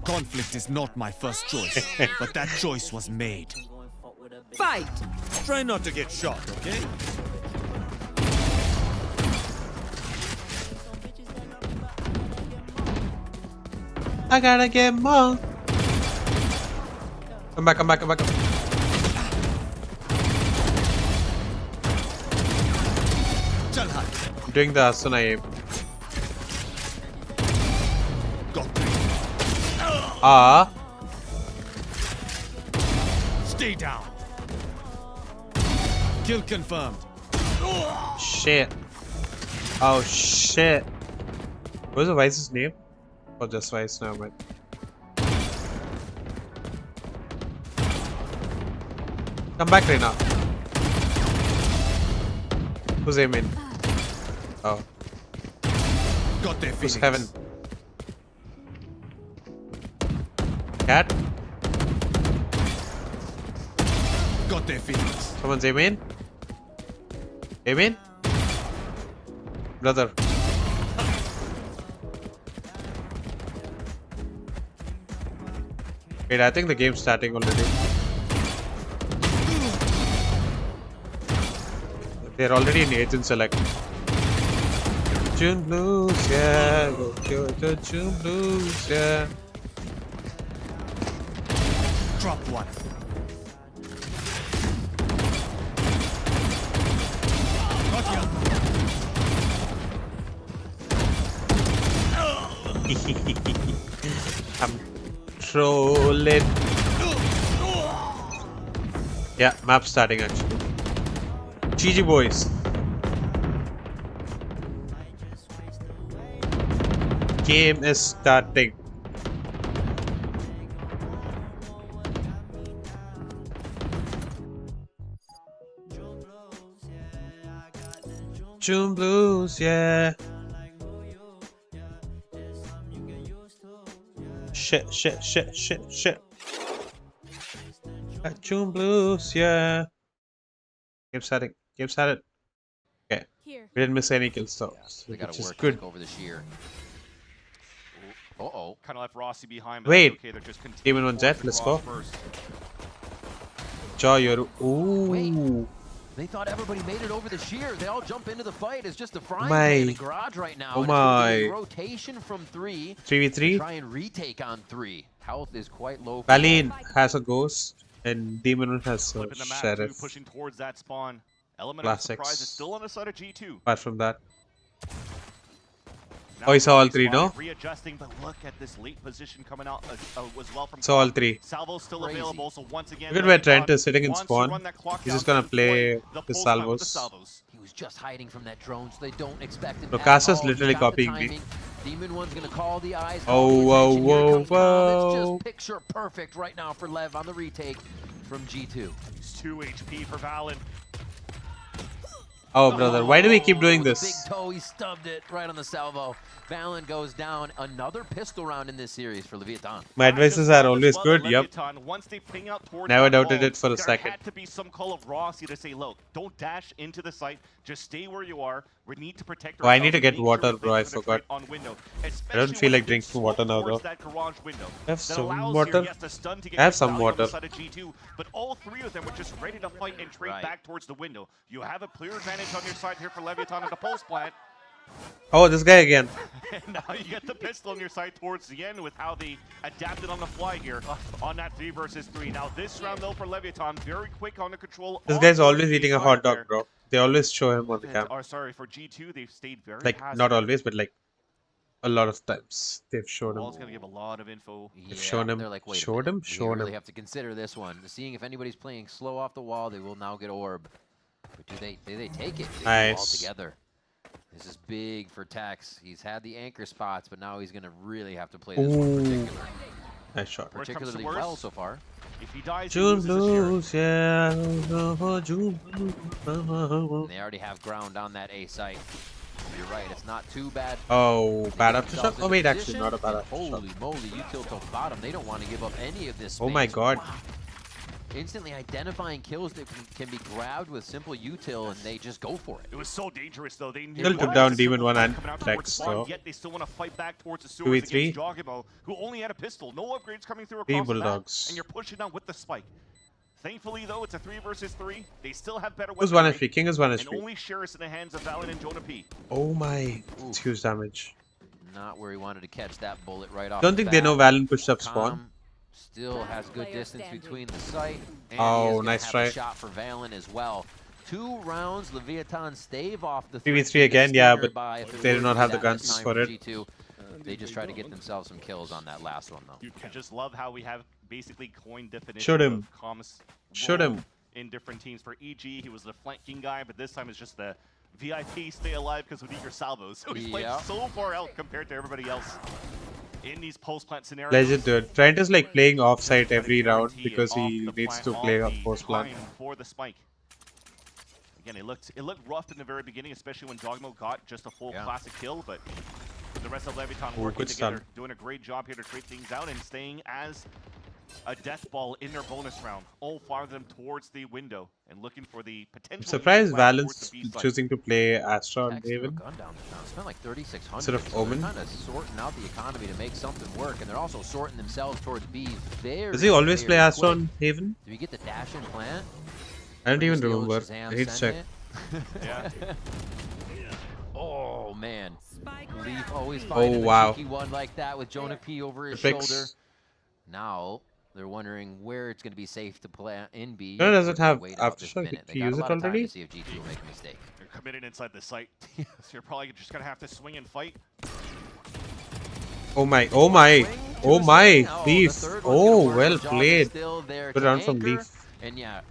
Conflict is not my first choice, but that choice was made. Fight! Try not to get shot, okay? I gotta get more. Come back, come back, come back. I'm doing the Asuna aim. Ah. Stay down. Kill confirmed. Shit. Oh shit. What's the Vice's name? Or just Vice now, man. Come back right now. Who's aiming? Oh. Got their Who's feelings. heaven? Cat? Got their feelings. Someone's aiming? Aiming? Brother. Wait, I think the game's starting already. They're already in agent select. June blues, yeah. Go to June blues, yeah. Drop one. I'm trolling. Yeah, map starting actually. GG boys. Game is starting. June blues, yeah. Shit, shit, shit, shit, shit. June blues, yeah. Game starting. Game started. Okay. We didn't miss any kills though, They got which to is work good. over the sheer. Uh-oh. Kind of left Rossi behind. But Wait. okay, they're just Demon on Jet, let's go. Jaw, you're. Ooh. They thought everybody made it over the sheer. They all jump into the fight. It's just a frying My. pan in garage right now. Oh and it's gonna be my. rotation from 3. 3v3. Try and retake on 3. Health is quite low. for Valine has a ghost and Demon has a Flipping the map sheriff. too, pushing towards that spawn. Element Classics. of surprise is still on the side of G2. Apart from that. Now Oh, he saw all 3, spotted, no? Readjusting, but look at this late position coming out as well from. Saw all 3. Salvo's still available, so once again. Look at where Trent is sitting in wants to spawn. run that clock He's just down gonna to play deploy the his pulse map with the salvos. He was just hiding from that drone, so they don't expect it. So at Casa's all. literally He's got the copying me. timing. Demon One's gonna call the eyes. Oh, call the whoa, attention. Here whoa, comes Tom. It's whoa. just picture perfect right now for Lev on the retake from G2. It's 2 HP for Valen. Oh, brother, why do we keep doing With a this? big toe, he stubbed it right on the salvo. Valen goes down. Another pistol round in this series for Leviathan. My advices are always good, yep. Once they ping out towards Never that doubted wall, it for a second. There had to be some call of Rossi to say, look, don't dash into the site. Just stay where you are. We need to protect Oh, I need to ourselves get and make water, sure bro. I things forgot. on window, I don't feel like drinking water now, though. that garage window. I have That some allows water. Here, yes, the stun to get I have Value some on the water. side of G2, but all 3 of them were just ready to fight and trade back towards the window. You have a clear advantage on your side here for Leviathan and the pulse plant. Oh, this guy again. And now you get the pistol on your side towards the end with how they adapted on the fly here on that 3 versus 3. Now this round though for Leviathan, very quick on the control. This guy's always eating a hot dog, bro. They always show him on the cam. Or sorry, for G2, they've stayed very Like, passive. not always, but like a lot of times they've shown him. Wall's gonna give a lot of info. They've shown him. They're like, wait a Showed minute. him. We Shown really him. have to consider this one. Seeing if anybody's playing slow off the wall, they will now get orb. But do they take it? They go all Nice. together. This is big for Tex. He's had the anchor spots, but now he's going to really have to play this one Ooh. particular. Nice shot. Particularly well so far. If he dies, June blues, yeah. June blues. And they already have ground on that A site. you're right. It's not too bad. Oh, bad They get aftershock? themselves Oh into wait, actually position, not a bad and aftershock. Holy moly, util till bottom. They don't want to give up any of this space. Oh my god. Wow. Instantly identifying kills that can be grabbed with simple util, and they just go for it. It was so dangerous, though. They knew Still took down Demon 1 and Flex, so. Yet they still want to fight back towards the sewers 2v3. against jawgemo, who only had a pistol. No upgrades coming through Three across the map, Bulldogs. and you're pushing down with the spike. Thankfully, though, it's a 3 versus 3. They still have better Who's 1 weaponry, HP? King is 1 and HP. only Sheriff's in the hands of Valorant and Jonah P. Oh my, it's huge damage. Not where he wanted to catch that bullet right off. Don't think they know Valen pushed up spawn. Com still has good distance between the site. And Oh, he is gonna nice have try. a shot for Valen as well. 2 rounds, Leviathan stave off the 3v3 again, yeah, but if they do not have the this guns time for it. G2. They just try to get themselves some kills on that last one, though. I just love how we have basically coined definitions Shoot him. of Com's Shoot role him. in different teams. For EG, he was the flanking guy, but this time it's just the VIP stay alive because of eager salvos. So he's played so far out compared to everybody else in these post-plant scenarios. Legend, dude. Trent is like playing offside every round because he needs to play off post plant. For the spike. Again, it looked rough in the very beginning, especially when jawgemo got just a full classic kill, but the rest of Leviathan working good together, stun. doing a great job here to trade things out and staying as a death ball in their bonus round. All 5 of them towards the window and looking for the potential. I'm surprised Valen's choosing to play Astra on Haven Spent like 3,600 instead of so Omen. They're kind of sorting out the economy to make something work, and they're also sorting themselves towards B. Very, Does he always very play Astra quick. on Haven? Do we get the dash in plant? I don't even Where's the old remember. Shazam I need to check. send it? Yeah. Oh man. Leaf always Oh, finding wow. a cheeky one like that with Jonah P over his Epics. shoulder. Now they're wondering where it's going to be safe to play in B. No, does it have Wait about this Aftershock? minute. Did They he got use a it lot of time already? to see if G2 will make a mistake. They're committed inside the site, so you're probably just gonna have to swing and fight. Oh my, oh my, oh my, Oh, Leaf. the third one's Oh, gonna work. well The job is played. still there Good to round from anchor. Leaf. And yeah,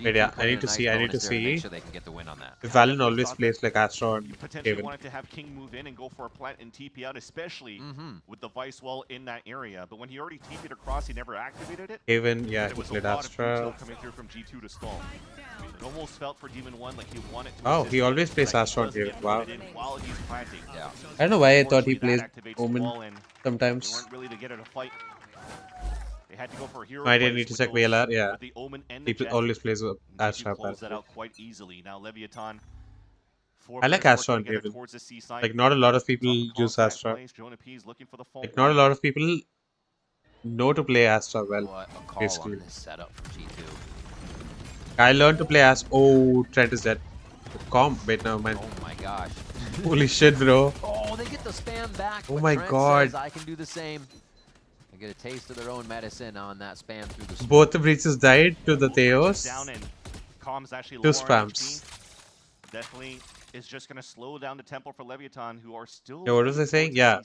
Wait, G2 yeah, I playing need a to nice see, I need bonus to there make see. sure they can get the win on that. If Valen always plays like Astra on You potentially Haven. wanted to have King move in and go for a plant and TP out, especially with the Vice Wall in that area. But when he already TP'd across, he never activated it. Haven, yeah, And it he was played a lot of Astra. util coming through from G2 to stall. It almost felt for Demon 1 like he wanted to Oh, assist he him, always plays but he Astra on wasn't Haven. getting Wow. it in while he's planting. Yeah. I don't know why I thought he Unfortunately, plays that activates the wall, Omen and They sometimes. weren't really to get it a fight. They had to go for a hero. I didn't plays need to with check those- VLR, yeah. with the Omen and the He Jet. always plays with G2 Astra. closed that apparently. out quite easily. Now Leviathan. I like Astra on Haven. Like, not a lot of people use Astra. Like, not a lot of people know to play Astra well, What a call basically. on this setup from G2. I learned to play Astra. Oh, Trent is dead. Wait, never mind. Oh my gosh. Holy shit, bro. Oh, they get the spam back. Oh but my Trent god. says, I can do the same. They get a taste of their own medicine on that spam through the smoke. Both the breaches died to the Theos. Down and Com's actually Two lower on spams. HP. Definitely is just going to slow down the tempo for Leviathan, who are still. Yeah, what was I saying? Yeah.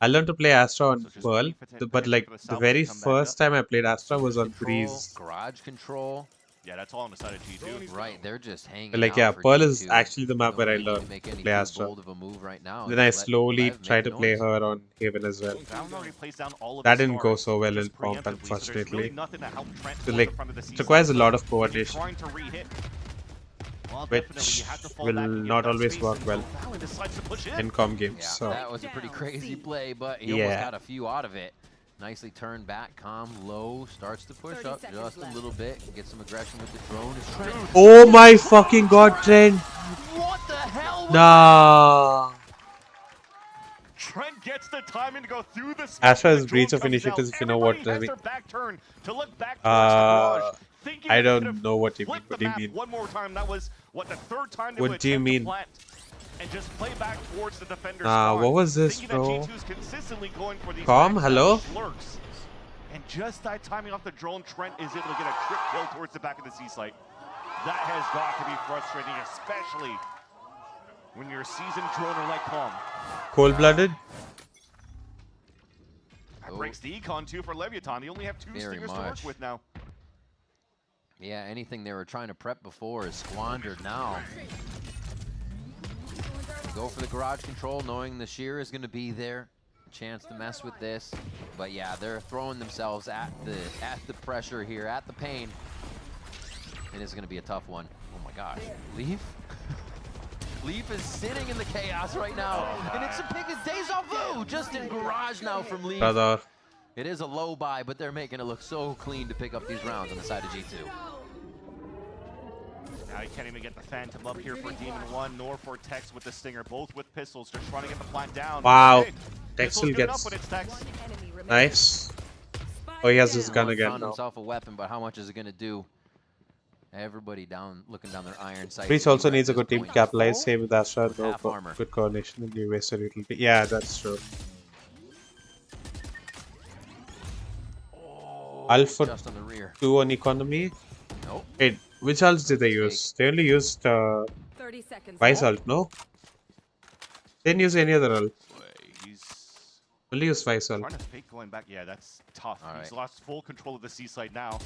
I learned to play Astra on Pearl, but like the very first time I played Astra was on Breeze. Garage control. Yeah, that's all on the side of G2. Right, they're just hanging Like, out yeah, for Pearl is G2. actually the map Don't where I really need to learned make to any play too Astra. bold of a move right now. Then Just I let slowly Lev tried make to play noise. her on Haven as well. Valorant already plays down all of That the didn't go stars so well in just Pomp, preemptively, so there's unfortunately. really nothing to help Trent So towards like, the front of the it C requires a site. lot of He's coordination, trying to re-hit. Well, definitely, which you have to fall will back and give not that always space work until well Valen decides to push in com games. Yeah, So that was a pretty crazy play, but he almost Yeah. got a few out of it. Nicely turned back, calm, low, starts to push up just a little bit, get some aggression with the drone. It's Trent. oh my fucking god, Trent! What the hell? Nah. Trent gets the timing to go through the smoke. Astra The is drone breach of comes initiatives down. if you know what Everybody I has mean. their back turn to look back towards the garage, thinking I they don't could've know what you mean. flipped What the do you map mean? one more time. That was what the third time they What would do you attempt to mean? plant and just play back towards the defender's Nah, spawn, what was this, thinking bro? that G2's consistently going for these Com, backstab hello? lurks. And just that timing off the drone, Trent is able to get a trick kill towards the back of the C site. That has got to be frustrating, especially when you're a seasoned droner like Com. Cold-blooded? That breaks the econ too for Leviathan. They only have two Very stingers to work much. with now. Yeah, anything they were trying to prep before is squandered now. Go for the garage control, knowing the shear is going to be there. Chance to mess with this, but yeah, they're throwing themselves at the pressure here, at the pain. It is going to be a tough one. Oh my gosh, Leaf Leaf is sitting in the chaos right now, and it's a pick of deja vu just in garage now from Leaf. Brother. It is a low buy, but they're making it look so clean to pick up these rounds on the side of G2. Now he can't even get the Phantom up here for Demon 1, nor for Tex with the Stinger, both with pistols, just trying to get the plant down. Wow. Hey, Tex still gets... Tex. Nice. Oh, he has his gun again Found now. himself a weapon, but how much is it going to do? Everybody down, looking down their iron sights. Breach also needs a good team to capitalize. Same with Astra. No Half armor. good coordination and you wasted utility. Yeah, that's true. Alpha Just on the rear. 2 on economy. Nope. Wait, which ults did they use? They only used 30 seconds. Vice ult, no? They didn't use any other ult. He's Only use Vice ult. trying to fake going back. Yeah, that's tough. All He's right. lost full control of the seaside now.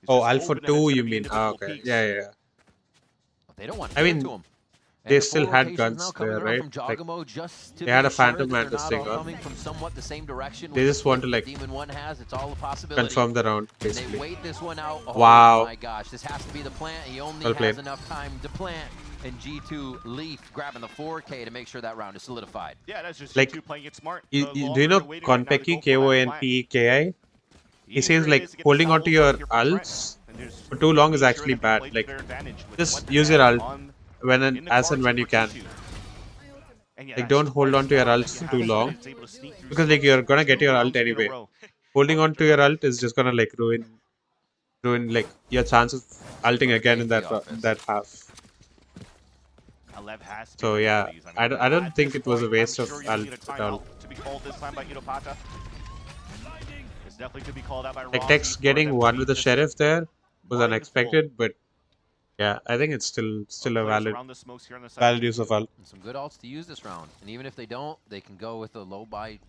He's Oh, just Alpha holding it. 2 It's you gonna be mean? Ah, individual okay. peaks. Yeah. They don't want to I give it mean, to him. they And the still full had rotation's guns now coming there, around right? from Like, Jawgemo just to they had be a Phantom sure and that a they're not all Stinger. coming from somewhat the same direction. They with just the want to, split like, that Demon 1 has. It's all a possibility. confirm the round, And basically. they wait this one out. Oh Wow. my gosh, this has to be the plant. He only Well has played. enough time to plant. And G2 Leaf grabbing the 4K to make sure that round is solidified. Yeah, that's just Like, G2 playing it smart. do you know Longer waiting right now to Konpeki, go for that plant. K-O-N-P-K-I? He Easier says it like is to get holding the onto salvos your up here for Trent, ults and there's for too long is sure actually that they bad. played to Like, their advantage with just one use your hand ult on- when in and the as and cards when for you can. G2. And yeah, Like, that's don't just hold why on to your now ults you too have long. Ascendant able to sneak through Because like you're gonna get two your ult rounds in a anyway. row. Holding on to your ult is just gonna like ruin like your chances of ulting again in that half. Alev has to be So ready yeah, for these. I mean, don't at think this it was a point, waste I'm of sure you ult need a at all. timeout to be called this time by Idopata. It's definitely to be called out by Like Rossi Tex for getting them one to with the just sheriff there was mindful. unexpected, but yeah, I think it's still a Players valid around the smokes here on the side. valid use of ult. Some good ults to use this round. And even if they don't, they can go with a low buy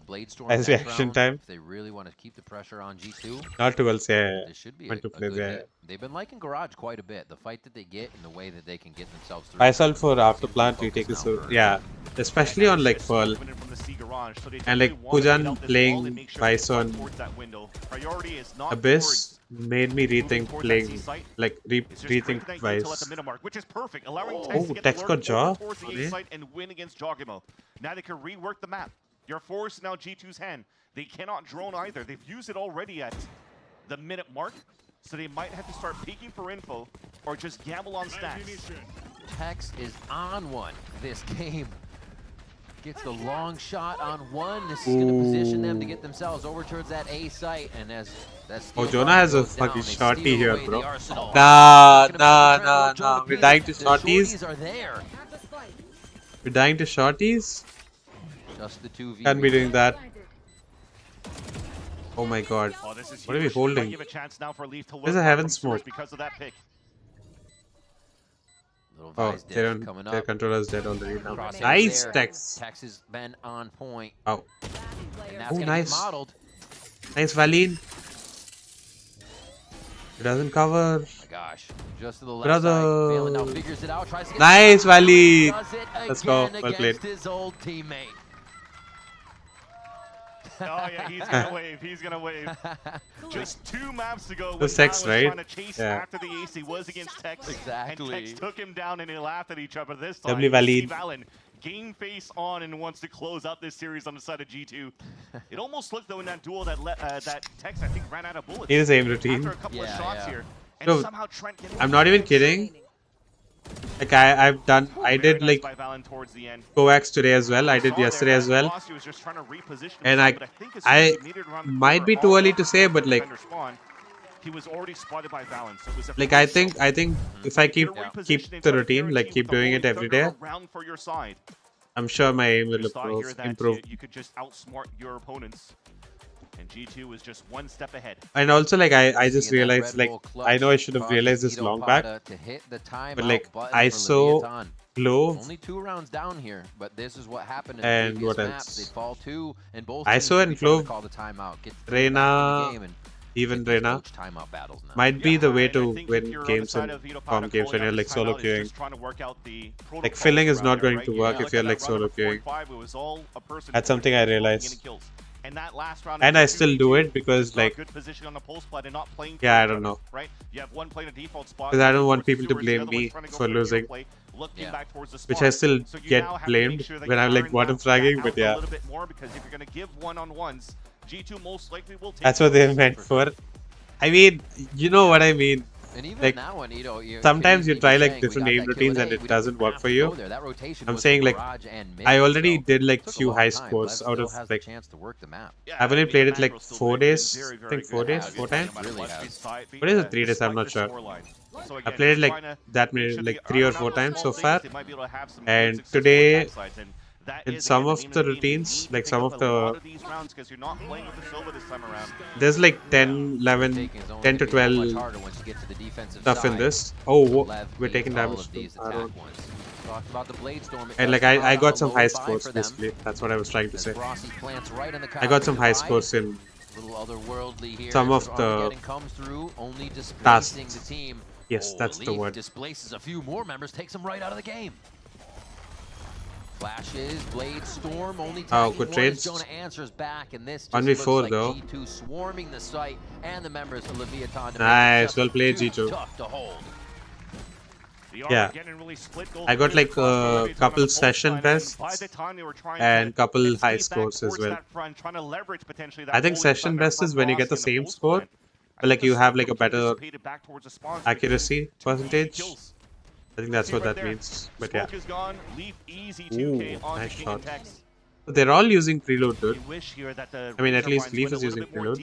Blade Storm As next reaction round time. if they really want to keep the pressure on G2. Not to ults, yeah. This should be Meant to play good there. hit. They've been liking Garage quite a bit. The fight that they get and the way that they can get themselves through. Vice ult for after plant retake is so yeah, especially on like Pearl. And like Pujan playing Vice on Abyss made me rethink playing like rethink Vice. Which is perfect, allowing Tex Oh, to get Tex the got jaw. towards the A site and win against Jawgemo. Now they can rework the map. You're forced now G2's hand. They cannot drone either. They've used it already at the minute mark, so they might have to start peeking for info or just gamble on stacks. Tex is on one this game. Gets the long shot on one. This is going to position them to get themselves over towards that A site. And as that Oh, steel Jonah bar has a goes down, fucking they shorty steal here, away bro. the arsenal. Nah. Jonah We're dying to the shorties. shorties are there. We're dying to shorties. Just the 2v. Can't be doing that. Oh my god. Oh, this is What are we huge. Might holding? give a chance now for Leaf to There's look a heaven from Source smoke. because of that pick. Little Oh, Vice diff coming their up. controller's dead already now. Crosshairs Nice, there. Tex. Tex has been on point. Oh. And that's Oh, gonna nice. get modeled. Nice, Valeen. It doesn't cover. Oh my gosh. Just to the left Brother. side. Phelan now figures it out. Tries to get Nice, the shot. Valeen. Does it Let's go. again Well played. against his old teammate. Oh yeah, he's gonna wave. He's gonna wave. Just 2 maps to go. When was Tex, Valo was right? trying to chase Yeah. after the ace. He was against Tex. Exactly. And Tex took him down and they laughed at each other this time. W Valeen. Valen, game face on and wants to close out this series on the side of G2. It almost looked though in that duel that that Tex I think ran out of bullets. He has aim routine. After a couple of shots here. And No, somehow Trent getting I'm not even kidding. Like I did like by Valen towards the end. coax today as well. I did yesterday as well. Rossi was just trying to reposition And himself, but think as soon as I he made it around the might corner, be too all early to say, but like defender spawn, he was already spotted by Valen, so it was a like I think if I keep the routine, like keep doing it every day, around for your side. I'm sure my aim will Just thought here that improve. you could just outsmart your opponents. And G2 was just one step ahead. And also like I just Seeing that realized Red like Bull clutch I know I should have across realized this Tito long Pada back, to hit the but timeout like button I for so Leviathan. low. Only 2 rounds down here, but this is what happened in And the previous what maps. else? They fall 2, and both ISO teams will and be trying to Clove, call the timeout. Get Reyna, back in the game and even get these Reyna coach timeout battles now. might be the way to think if win you're on games the and side of Idopata farm games when calling you're out like his solo timeout, he's queuing. just trying to work out the Like protocols filling is around not it, going right? to You work look if you're at like that round solo of 4 and queuing. 5, it was all a person That's who something was I getting realized. kills. And that last round And of I the still do it because got like good position on the pulse plat and not playing yeah, for I each don't other, know. right? You have one playing a default spot. Because I don't one want towards people to Sewers, the blame other one's me trying to go for a hero losing. play. looking back towards the which I spawn. still So you get now have to blamed make sure that when you I'm like iron bottom that fragging, out but a yeah, little bit more, because if you're going to give one-on-ones, G2 most likely will take that's what they're those. meant for. I mean, you know what I mean. And even Like, that one, you know, you sometimes you could easily try be like saying, different "We aim got that kill routines at and A, it we doesn't work have for to you. go there." That rotation I'm was saying from like garage and mid, I already so did like took a few long high time. scores Lev out still of has like the chance to work the map. I've only played it like 4 days. I think 4 days, 4 times. 4 days or 3 days, I'm not sure. I played it like that many, like 3 or 4 times so far. And today, in some of the routines, like some of the, there's like 10, 11, 10 to 12 stuff in this. Oh, we're taking damage too. And like I got some high scores basically. That's what I was trying to say. I got some high scores in some of the tasks. Yes, that's the word. Displaces a few more members, takes them right out of the game. Flashes, Blade, Storm, only tagging good one trades. as Jonah answers back, and this just 1v4 looks like though. G2 swarming the site and the members of Leviathan. To Nice, well make it played just too G2. tough to hold. Yeah, I got like a couple session bests and couple high scores as well. I think session best is when you get the same score, but like you have like a better accuracy percentage. I think that's what that means. But yeah. Ooh, nice shot. But they're all using preload, dude. I mean, at least Leaf is using preload.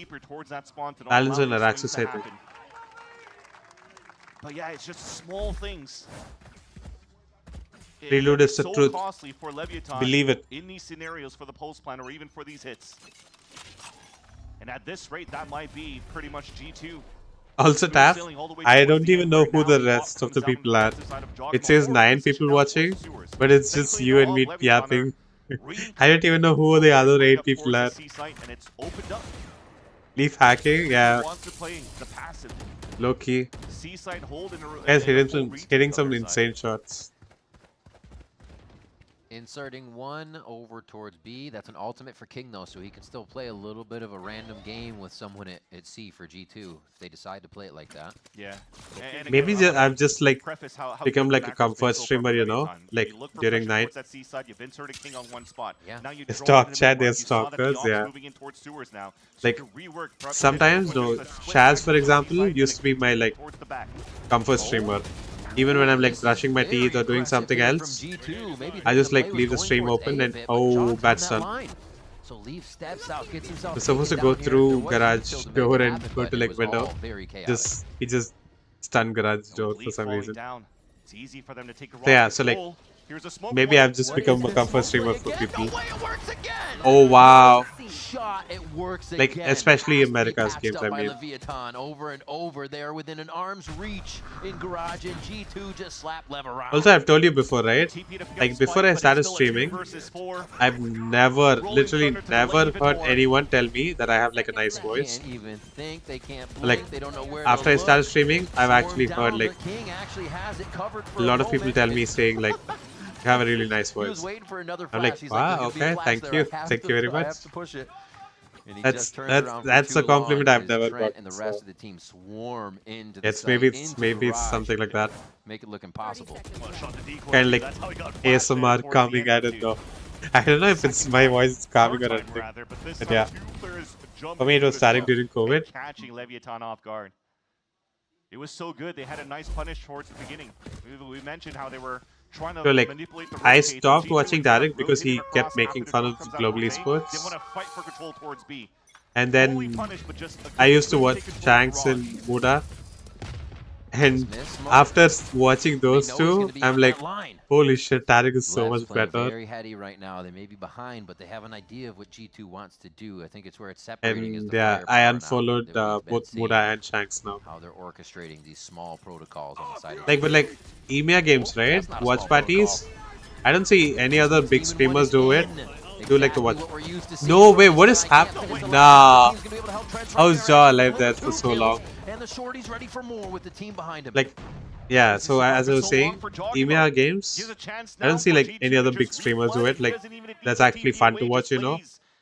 Alan's and Araxis, I think. But yeah, it's just small things. Prelude is the so truth. Costly for Leviathan Believe it. in these scenarios for the pulse plan or even for these hits. And at this rate, that might be pretty much G2. Also, Taff, I don't even know who the rest of the people are. It says 9 people watching, but it's just you and me yapping. I don't even know who the other 8 people are. Leaf hacking, yeah. Low key. Guys hitting some insane shots. Inserting one over towards B. That's an ultimate for King though, so he can still play a little bit of a random game with someone at C for G2 if they decide to play it like that. Yeah. Maybe I've just like become like a comfort streamer, you know, like during night. Yeah. Stock chat, they're stalkers, yeah. Like sometimes, no, Shaz for example used to be my like comfort streamer. Even when I'm like brushing my teeth or doing something else, I just like leave the stream open and oh, bad stun. We're supposed to go through garage door and go to like window. He just stunned garage door for some reason. So yeah, so like maybe I've just become a comfort streamer for people. Oh wow. Like especially America's games, I mean. Leviathan over and over there within an arm's reach in garage, and G2 just slap Lev around. Also, I've told you before, right? Like before I started streaming, I've never, literally never heard anyone tell me that I have like a nice voice. Like after I started streaming, I've actually heard like a lot of people tell me saying like, you have a really nice voice. I'm like, wow, okay, thank you very much. That's a compliment I've never got. And the rest of the team swarm into the Yes, maybe it's something like that. Make it look impossible. Kind of like ASMR calming, I don't know. I don't know if it's my voice is calming or anything. But yeah. For me, it was starting during COVID. Catching Leviathan off guard. It was so good. They had a nice punish towards the beginning. We mentioned how they were trying to manipulate the I stopped watching Derek because he kept making fun of global esports. They want to fight for control towards B. And then I used to watch Shanks and Muda. And after watching those two, I'm like, holy shit, Tarek is so much better. Very heady right now. They may be behind, but they have an idea of what G2 wants to do. I think it's where it's separating. And yeah, I unfollowed both Muda and Shanks now. How they're orchestrating these small protocols on the side of like, but like EMEA games, right? Watch parties. I don't see any other big streamers do it. Do like the watch. No way, what is happening? Nah. How's Jaw alive there for so long? And the shorty's ready for more with the team behind him. Like, yeah, so as I was saying, EMEA games, I don't see like any other big streamers do it. Like, that's actually fun to watch, you know?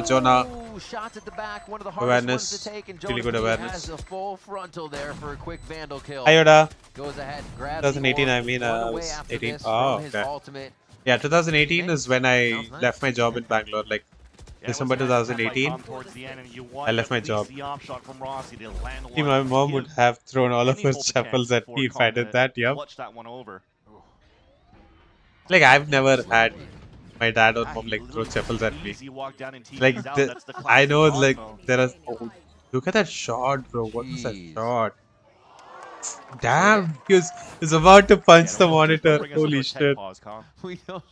Jonah. Ooh, shots at the back, one of the Awareness. hardest ones to take, and Really good Jonas awareness. has a full frontal there for a quick Vandal kill. Hi, Yoda. Goes ahead, grabs 2018, the I orb, mean, run I away was after 18. this Oh, from his okay. ultimate. Yeah, 2018 is when I left my job in Bangalore. Like, December 2018, I left my job. See, my mom would have thrown all of her chappals at me if I did that, yup. Like, I've never had my dad or mom like throw chappals at me. Like, I know, like, there are... Oh, look at that shot, bro. What was that shot? Damn, he was about to punch the monitor. Holy shit. We don't.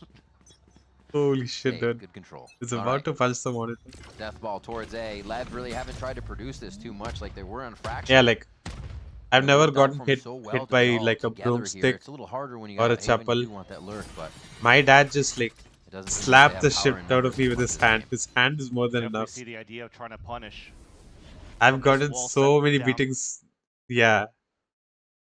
Holy shit, dude. Good control. He's about to punch the monitor. Death ball towards A. Lev really haven't tried to produce this too much like they were on Fraction. Yeah, like, I've never gotten hit so well by to be like a all together here. broomstick It's a little harder when you or got a Haven, you chapel. do want that lurk, but My dad just like doesn't seem slapped like the they have shit power out enough of me with his hand. His hand is more than Definitely enough. see the idea of trying to punish. I've gotten wall so set many down. beatings. Yeah.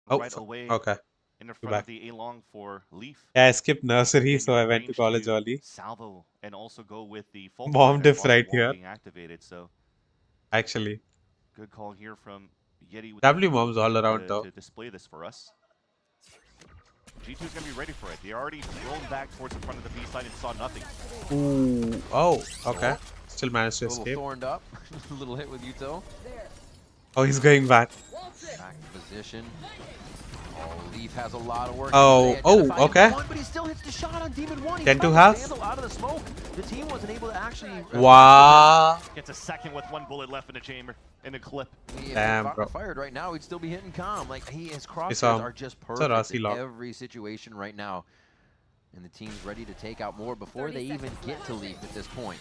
Oh, Right away okay. in the Go front back. of the A-long for Leaf. Yeah, I skipped nursery, so I went to college early. Salvo and also go with the Mom diff right here. being activated. So Actually, good call here from Yeti. With W the moms all around to, though. to display this for us. G2's gonna be ready for it. They already rolled back towards the front of the B side and saw nothing. Ooh. Oh, okay. Still managed to a little escape. thorned up. A little hit with Yuto. Oh, he's going back. Back in position. Oh, Leaf has a lot of work. Oh, okay. But he still hits the shot on Demon 1. He 10 to tried half. Vandal out of the smoke. The team wasn't able to actually. Wow. Gets a second with one bullet left in the chamber, in the clip. If Damn, he bro. fired right now, he'd still be hitting calm. Like his saw crosshairs him. are just It's a perfect Rossi in lock. every situation right now. And the team's ready to take out more before they even get to Leaf at this point.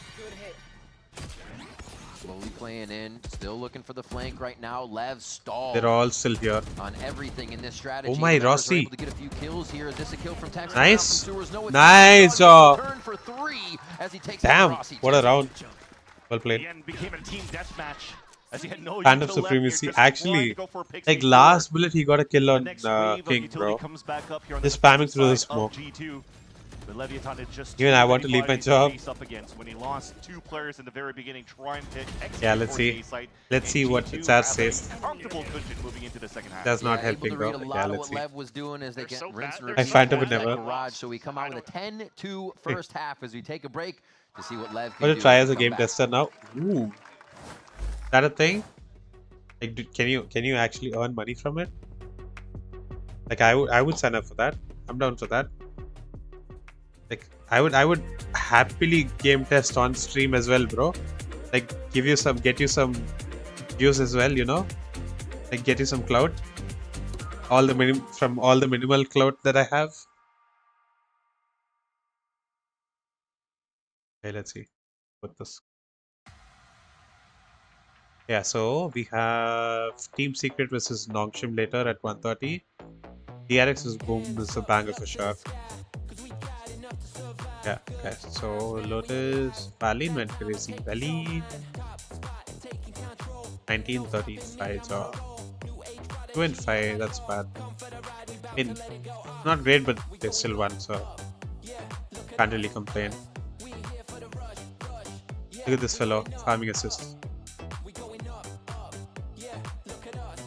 Slowly playing in, still looking for the flank right now. Lev stalled. They're all still here. On everything in this strategy. Oh my, Members are Rossi. able to get a few kills here. Is this a kill from Texas? Nice. From Sewers? No, it's Nice not. job. Turn for 3 as he takes Damn, out Rossi. what a round. Well played. Again, became a team deathmatch. As he had no Band of util left Supremacy. here, just trying Actually, to go for a pick like speed last forward. bullet, he got a kill on Next wave of King, utility bro. comes back up here on Just the spamming defensive through the side of smoke. G2. But Leviathan is just Even too I want many to leave my bodies job. face up against when he lost 2 players in the very beginning trying to execute Yeah, let's towards see. the A site, Let's and see what G2 Tsar have a says. comfortable cushion moving into the second half. That's not able helping, to bro. read a Yeah, lot of let's what see. Lev was doing as they get rinse and I repeat find it would towards that never. garage. So we come out with a 10-2 first half as we take a break to see what Lev I'm can gonna do. try as as we a come game back. tester now. Ooh. Is that a thing? Like, can you actually earn money from it? Like, I would sign up for that. I'm down for that. Like, I would happily game test on stream as well, bro. Like, get you some views as well, you know. Like, get you some clout. From all the minimal clout that I have. Okay, let's see. Put this. Yeah, so we have Team Secret versus Nongshim later at 1:30. DRX is boom, this is a banger for sure. Yeah, okay. So Lotus Valley went crazy. Valley 19-35 job. 2-5, that's bad. I mean, not great, but they still won, so can't really complain. Look at this fellow, farming assist.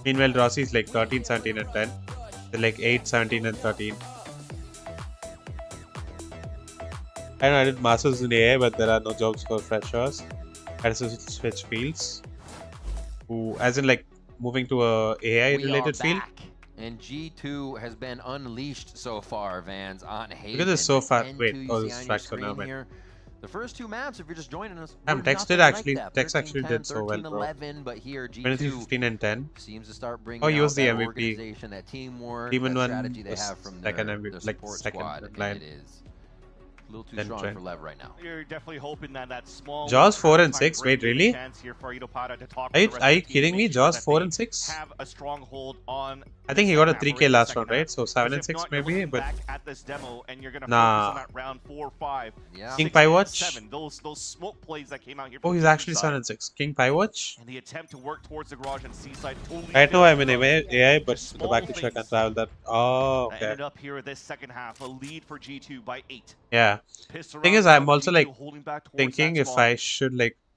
Meanwhile, Rossi is like 13, 17, and 10. They're like 8, 17, and 13. I know I did masters in AI, but there are no jobs for freshers. I had to switch fields. Ooh, as in like moving to a AI related field. And G2 has been unleashed so far, Vans, on Haven. Look at this so far. 10-2 Wait, you oh, see this on is your fracture screen now, here. The first 2 maps, if you're just joining us, Damn, were Tex nothing did actually. like that. Tex actually 13-10, did so well, bro. 13-11, but here G2 20, 15, and 10. seems to start bringing Oh, he was out the that MVP. organization, that teamwork, Demon that one strategy they was have from second their, MVP, their like support second squad. in And line. it is a little too Then strong Trent. for Lev right now. You're definitely hoping that small Jaws 4 and time 6. break Wait, gives a really? chance here for Itopata to talk Are you to the rest of the team, kidding me? make sure Jaws that 4 they and 6? have a stronghold on I think he got a the second half, 3K or in last the round, second right? So 7 and half. 6 If not, you're maybe, looking but back at this demo and you're gonna nah. focus on that round 4 or 5. Yeah. King 6 Pie and Watch? 7. Those smoke plays that came out here. Oh, from he's the actually side. 7 and 6. King Pie Watch? And the attempt to work towards the garage and seaside totally Right now I'm in failed. AI, but Just the back small picture I can things travel that. Oh, that okay. ended up here this second half, a lead for G2 by 8. Yeah. Pissed Thing around is, I'm now, also G2 like holding back towards thinking that if spawn. I should like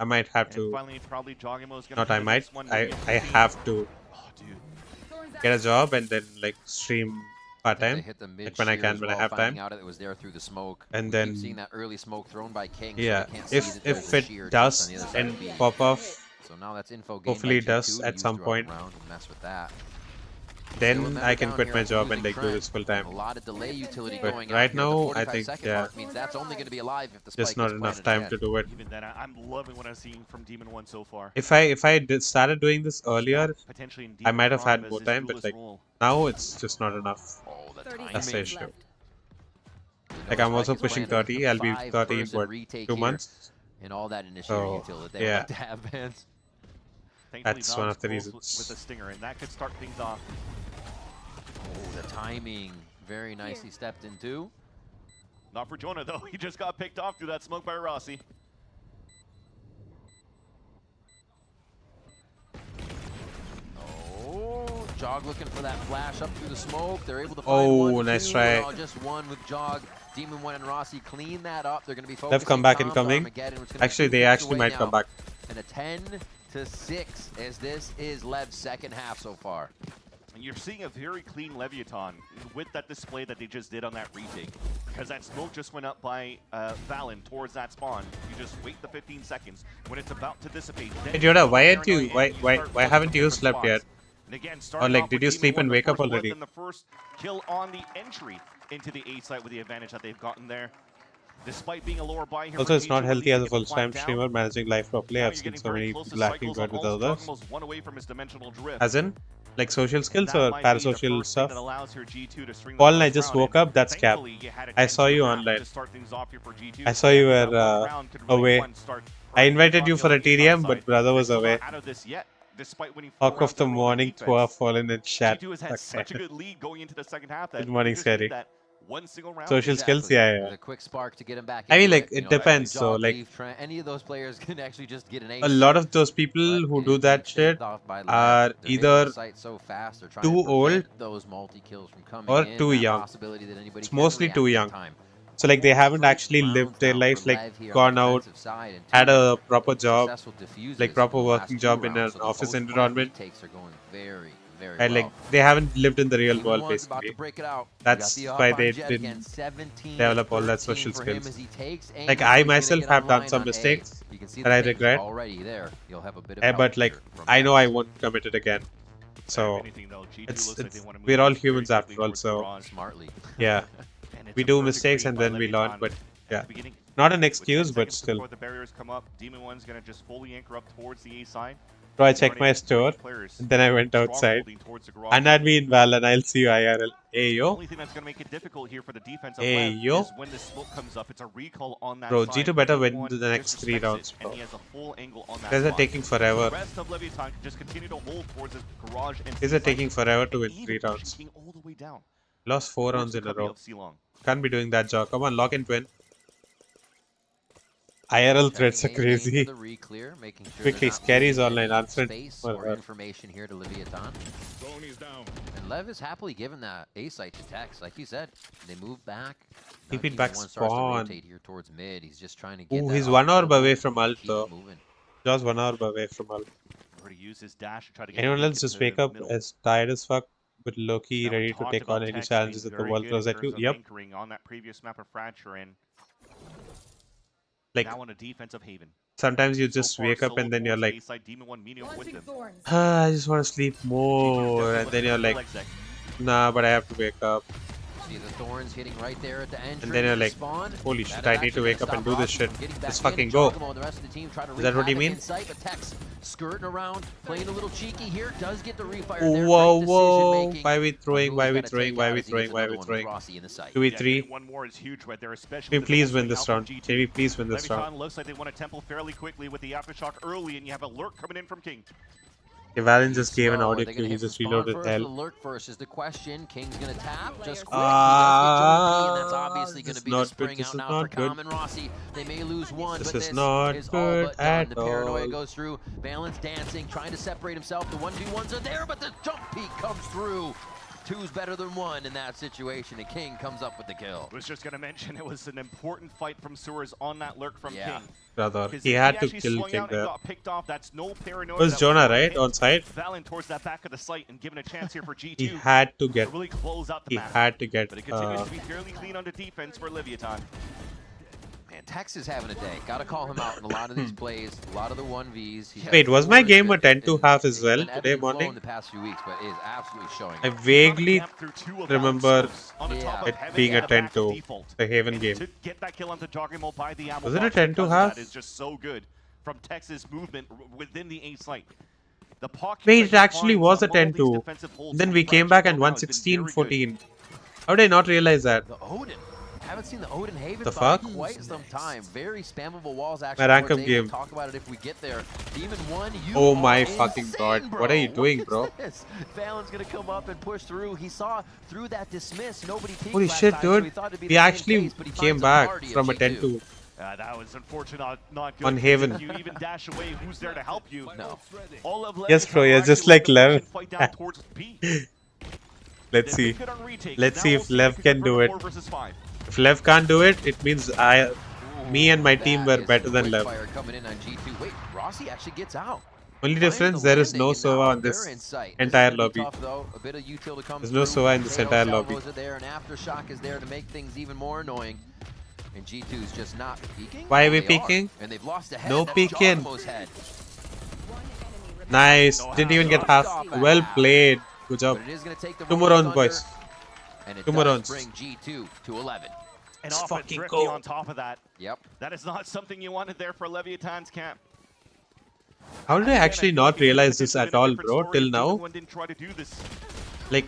I might have And to. finally, probably jawgemo is gonna Not be I the might. next one. I Maybe have to Oh, dude. get a job and then like stream part They time, hit the mid like when I shear can, as when I well, have finding time. out it was there through the smoke. And We then keep seeing that early smoke thrown by King. yeah, So they can't see that if there's a it shear just does on the other side and of B. pop off, So now that's info gained hopefully by it does G2 to at use some throughout point. the round and mess with that. Then I can quit my job and like do this full time. A lot of delay utility But going right out here. now, The I 45 think second mark means that's only going to be alive if the spike just not gets enough planted time to again. do it. Even then, I'm loving what I'm seeing from Demon 1 so far. If I started doing this earlier, Potentially in I might have Prime had as more his time. But duelist like role. now, it's just not enough. Oh, the That's the timing. issue. You know Like I'm spike also is pushing planted. 30. I'll be 30 in 5-person what, retake 2 here. months. And all that initiator So utility that they would yeah, like to have, Vance. Thankfully, that's Val's one of the close reasons. with a stinger, and that could start things off. Oh, the timing. Very nicely stepped into. Not for Jonah, though. He just got picked off through that smoke by Rossi. Oh, Jog looking for that flash up through the smoke. They're able to find Oh, one, nice two. try. No, just one with Jog. Demon 1 and Rossi clean that up. They're going to be focusing. They've come back comms incoming. Armageddon, which is gonna be Actually, 2 they picks actually away might now. come back. And a 10-6 as this is Lev's second half so far. And you're seeing a very clean Leviathan with that display that they just did on that retake. Because that smoke just went up by Valen towards that spawn. You just wait the 15 seconds. When it's about to dissipate, then Hey Yoda, why you aren't you? Why haven't you slept yet? And again, Or like, did you sleep and wake up already? And the first kill on the entry into the A site with the advantage that they've gotten there. Despite being a lower buy here. Also, it's not G2, healthy as a get the full-time flag down. streamer managing life properly. Now I've you're seen getting so very many close to people acting cycles good on with all others. Jawgemo's one away from his dimensional drift. As in, like social skills That or might be the parasocial first thing stuff. that allows your G2 to string the Fallen, I first just round woke in. up. That's cap. Thankfully, you had a I 10 saw you round online. to start things off here for G2. I saw you That were one round could really away. one start I invited you on for the a Leviathan TDM, side. but brother was They're still away. not out of this yet, despite winning 4 Hawk rounds of the in a row on morning to our defense. Fallen in chat. G2 has had such a good lead going into the second half that Good morning, they just need Scary. that one single round. Social skills, yeah. The quick spark to get him back. I mean, into like, you it know, depends. Jog, So, like, Leaf, any of those players can actually just get an ace. a lot of those people who do that shit are They're hitting either the site so fast, they're trying too to prevent old those multi-kills from coming or in, too that young. possibility that anybody It's can mostly react too in young. time. So like they haven't actually lived their life, like gone out, had a proper job, like proper working job in an office environment, and like they haven't lived in the real world basically. That's why they didn't develop all that social skills. Like I myself have done some mistakes that I regret, but like I know I won't commit it again. So it's we're all humans after all. So yeah. We do mistakes and then we learn, but yeah, not an excuse, but still. Before the barriers come up, Demon 1's gonna just fully anchor up towards the A side. So I checked my store, and then I went outside. And add me in Val, and I'll see you IRL. Hey yo. The only thing that's gonna make it difficult here for the defense of Hey Lev yo. is when the smoke comes up. It's a recall on that Bro, side. G2 better Demon win 1 the next 3 disrespects rounds, it, bro. and he has a full angle on that Guys are spot. taking forever. The rest of Leviathan can just continue to hold towards his garage and Guys are taking forever to win 3 rounds. all the way down. Lost 4 rounds in a row. Can't be doing that, Joe. Come on, lock in twin. IRL threats are crazy. Quickly, Scary's online. Unfriend. More information here to Leviathan. And Lev is happily given that A site to Tex. Like you said, they move back. Keep it back spawn. Here towards mid. He's just trying to get Ooh, that he's off 1 the orb board. away from ult Keep though. moving. Just 1 orb away from ult. To use his dash to try to get Anyone him else just into wake the up middle. as tired as fuck, but low-key Now, we ready to talked take about on any Tex challenges being that the very world good throws in at you? terms of Yep. anchoring on that previous map of Fracture and Like, now on a defensive haven. sometimes you just wake up and then you're like, I just want to sleep more, and then you're like, nah, but I have to wake up. See the thorns hitting right there at the entrance. And then you're like, spawn. holy shit, That I need to actually wake up gonna and do stop this shit. Rossi from getting Let's back fucking in. go. Jawgemo and the rest of the team try to Is that what you wreak mean? havoc inside, but Tex skirting around, playing a little cheeky here, does get the refire Oh, there. whoa, Great whoa. decision-making. Why we throwing? Who's Why we gotta throwing? take Why out we as he throwing? gets Why another we one with throwing? Rossi in the site. Do we Yeah, 3? getting one more is huge right there, especially Can we with the please double win this swing out round? from G2. Can we please win this round? Leviathan looks like they want to temple fairly quickly with the aftershock early, and you have a lurk coming in from King. Okay, Valen just gave an Slow. Are audio they cue. gonna He hit just the spawn reloaded first or hell. the lurk first is the question. King's gonna tap just quick. He does get Joey P, and that's obviously gonna This is be the not good. spring This out is now not for good. Calm and Rossi. They may lose one, This but is this not is all good but done. at The paranoia all. goes through. Valence dancing, trying to separate himself. The 1v1s are there, but the jump peak comes through. 2's better than 1 in that situation, and King comes up with the kill. I was just going to mention it was an important fight from Sewers on that lurk from Yeah. King. Brother, Because he if had to actually kill swung King out and there. got picked off, that's no paranoia. Was that Jonah, gonna right? hit On side? Valen towards that back of the site and given a chance here for G2. He had to get. really close out the He map. had to get. But it continues to be fairly clean on the defense for Leviathan. Man, Tex is having a day. Gotta call him out in a lot of these plays, a lot of the 1vs. He's Wait, was my game a 10 to and half as well been ebbing today and flowing morning? the past few weeks, but it is absolutely showing. I vaguely remember it being a 10 to the Haven game. To get that kill onto jawgemo by the ammo Was it a box 10 to because of half? That is just so good from Tex's movement within the A site. The pocket Wait, that it he actually finds was a on all 10 these 2. defensive holes Then from we came French back and until won now has been 16 very good. 14. How did I not realize that? The Odin. Haven't seen the Odin Haven The fight fuck? in quite some time. Very spammable walls My actually. rank towards up Aiden. game. We'll talk about it if we get there. Demon 1, you Oh are my fucking insane, god. bro. What are you doing, bro? What is this? Valen's gonna come up and push through. He saw through that dismiss. Nobody peeked Holy last shit, time, so dude. he thought it'd be We the same actually case, but he came finds a back party of from a 10 G2. 2. That was unfortunate, not good. On because Haven. if you even dash away, who's there to help you? No. All of Yes, bro, Leviathan yeah, are just actually like looking to Lev. push and fight down towards B. Let's They've see. been good on retakes. Let's Now see we'll if Lev they can do convert it. 4 versus 5. If Lev can't do it, it means me and my team were better than Lev. Fire coming in on G2. Wait, Rossi actually gets out. Only Finds difference, the there is landing, no and Sova now on they're this in sight. entire This is gonna be lobby. tough, though. A bit of util to come There's no through. Sova in this KO entire lobby. salvos are there, and Aftershock is there to make things even more annoying. And G2 is just not peeking. Why are we They peeking? And they've lost a head. No That's peeking. Jawgemo's head. Nice. Didn't even get half. Well played. Good job. But it is gonna take the 2 more Rolling rounds, boys. Thunder, and it 2 more does rounds. bring G2 to 11. And Let's off fucking Drifty go. on top of that. Yep. That is not something you wanted there for Leviathan's camp. How did I actually not realize this at all, bro, till now? Didn't try to do this. Like,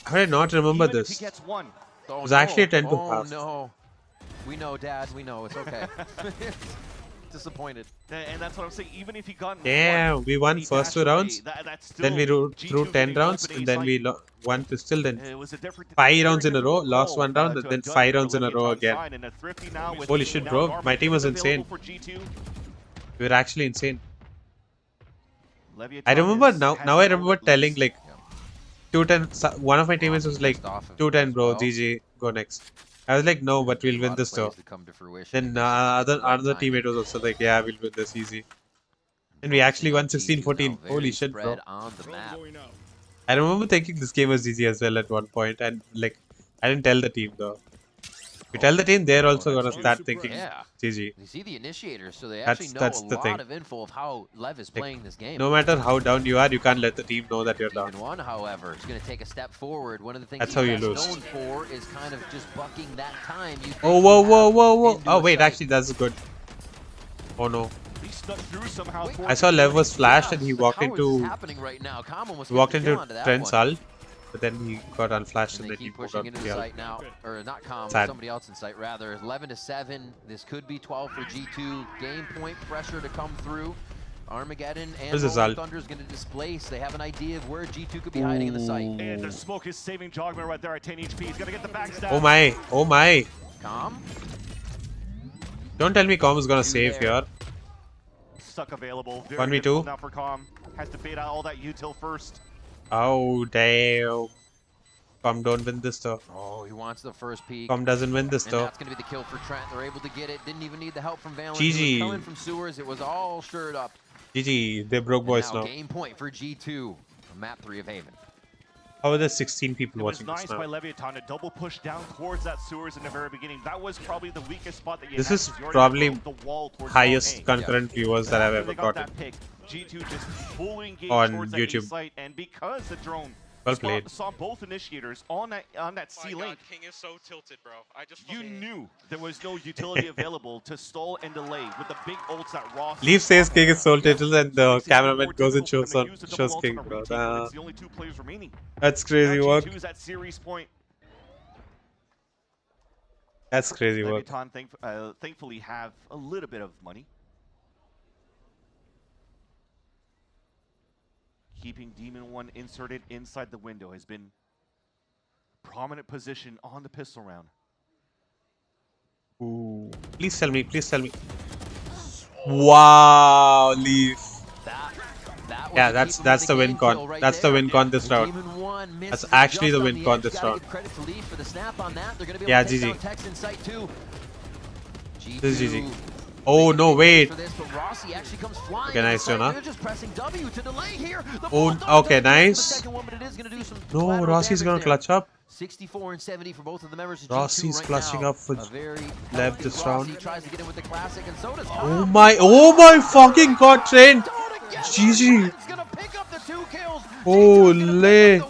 how did I not remember Even if this? he gets one. Oh, It was actually a 10 to oh, half. no. We know, Dad. We know. It's okay. Disappointed. And that's what I'm saying. Even if he got Damn, one, we won he first dashed 2 away. rounds. That's Then we still threw G2 10 getting rounds, open and then we A-site. won pistol, then It was a different, 5 rounds in a different row, lost goal, 1 round, to and then have done 5 for rounds in a row Leviathan's again. side, and a Thrifty now with Holy the shit, down bro. armor My team was available insane. for G2. We were actually insane. Leviathan I remember has now I remember telling like 210. One of my teammates was like 210, bro. GG, go next. I was like, no, but we'll win this though. Then another teammate was also like, yeah, we'll win this easy. And we actually won 16-14. Holy shit, bro. I remember thinking this game was easy as well at one point, and like I didn't tell the team though. We tell the team, they're also gonna start thinking GG. You see the initiators, so they actually know That's a the lot thing. of info of how Lev is playing this game. No matter how down you are, you can't let the team know that you're down. Demon 1, however, is going to take a step forward. One of the things That's he's how you best lose. known for is kind of just bucking that time. You Oh, whoa, whoa, whoa, whoa. Oh, wait, actually, that's good. Oh, no. He snuck through somehow. I saw Lev was flashed and he walked How is this into happening right now? Common was walked getting the kill into onto that Trent's one. ult, but then he got unflashed and And they then he keep moved pushing on into to the the site ult. now, or not Common, Sad. somebody else in sight rather. 11-7. This could be 12 for G2. Game point pressure to come through. Armageddon and Where's his Rolling ult? Thunder is going to displace. They have an idea of where G2 could be hiding in the site. And the smoke is saving Jawgemo right there at 10 HP. He's gonna get the backstab. Oh my, oh my. Com? Don't tell me Com is gonna save here. Stuck available. Very 1v2. difficult now for Com. Has to bait out all that util first. Oh, damn. Com don't win this though. Oh, he wants the first peak. Com doesn't win this And though. that's going to be the kill for Trent. They're able to get it. Didn't even need the help from Valen. GG. He was coming from sewers. It was all stirred up. GG, they broke And boys now now. game point for G2 on map 3 of Haven. How are there 16 people It was watching nice this by now? Leviathan to double push down towards that sewers in the very beginning. That was probably the weakest spot that you This had, is 'cause you already probably broke the wall towards highest A. concurrent viewers that I've After ever they got gotten. that pick, G2 just fully engaged On towards that YouTube. A site, and because the drone Well played. saw both initiators on that C link, King is so tilted, bro. I just you knew there was no utility available to stall and delay with the big ults that Ross. Leaf says King is soul titles and the Makes it even cameraman more goes and difficult for them to use the shows double ult King, on a bro. retake when it's the only 2 players remaining. That's crazy Now work. G2's at series point. That's crazy work. Leviathan thankfully have a little bit of money. Keeping Demon 1 inserted inside the window has been a prominent position on the pistol round. Ooh. Please tell me, please tell me. Wow, Leaf. Yeah, that's the win con. That's the win con this round. That's actually the win con this round. Yeah, GG. This is GG. Oh no, wait. For this, but Rossi actually comes flying. Okay, nice, Jonah. They're just pressing W to delay here. The Oh, ball okay, doesn't go for the nice. second one, but it is gonna do some No, collateral Rossi's damage gonna there. clutch up. 64 and 70 for both of the members of Rossi's G2 right clutching now. up for A very left healthy this Rossi round. tries to get in with the classic, and so does Oh my fucking god, Trent. GG. gonna pick up the 2 kills. Holy.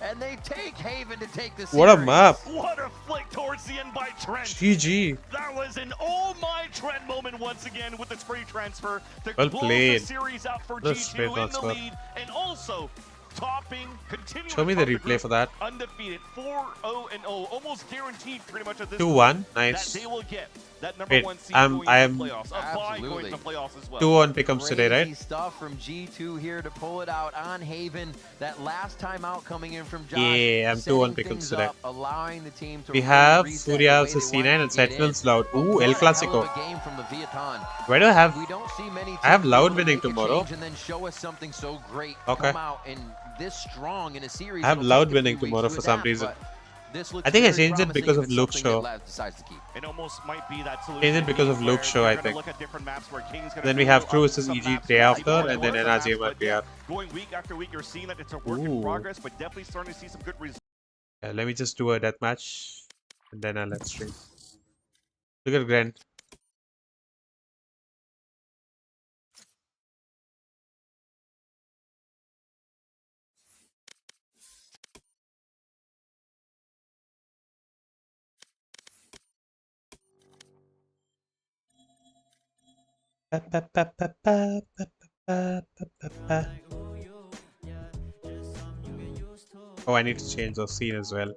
And they take Haven to take this. What a map. What a flick towards the end by Trent. GG. That was an oh my Trent moment once again with the free transfer to Well close played. the series out for What a G2 straight in run the score. lead, and also topping, continuing Show me to the top replay group, for that. undefeated 4-0-0, almost guaranteed pretty much at this 2-1, point nice. that they will get that number Wait, 1 seed I'm- going I into am- the playoffs. A bye going into the playoffs as well. 2-1 pick'ems today, right? Crazy stuff from G2 here to pull it out on Haven. That last time out coming in from Josh. Yeah, I'm 2-1 setting pick'ems things today. up, allowing the team to We really have reset Furia the way versus they C9 wanted and to get in. Sentinels Loud. But Ooh, what El a hell of Clasico. a game from Leviathan. Why do I have... We don't see many I have teams Loud able to winning make a tomorrow. change and then show us something so great Okay. come out and this strong in a series. I have It'll Loud take a few winning weeks tomorrow to for some adapt, reason. but this looks I think I very changed it promising because if of it's Luke's something that show. Lev decides to keep. It almost might be that solution. Changed it because of where Luke's show, you're I gonna think. look at different maps where King's gonna Then we throw have up Crew versus some EG maps day that after, people and then want NRG maps, and but yeah, PR. going week after week, you're seeing that it's a work Ooh. in progress, but definitely starting to see some good results. Yeah, let me just do a deathmatch and then I'll let stream. Look at Grant. Oh, I need to change the scene as well.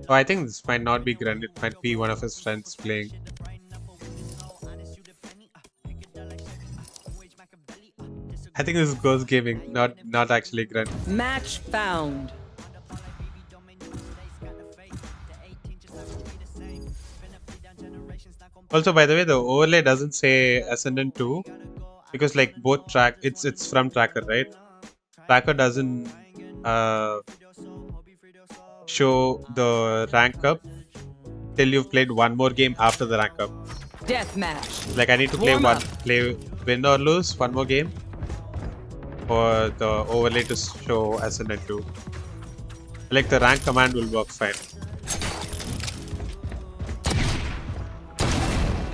Oh, I think this might not be Grunt, it might be one of his friends playing. I think this is Ghost Gaming, not actually Grunt. Match found. Also, by the way, the overlay doesn't say Ascendant 2 because like both track, it's from Tracker, right? Tracker doesn't show the rank up till you've played one more game after the rank up. Deathmatch. Like I need to play win or lose one more game for the overlay to show Ascendant 2. Like the rank command will work fine.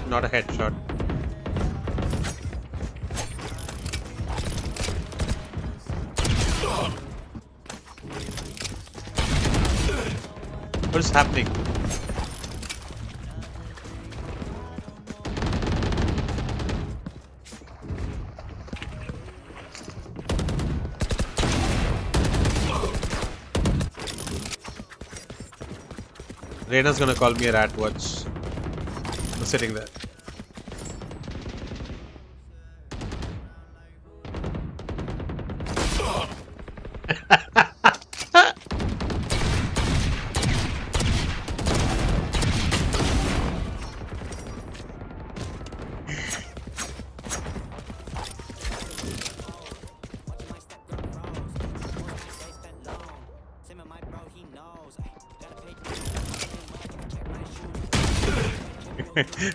Not a headshot. What is happening? Reina's gonna call me a rat watch. I'm sitting there.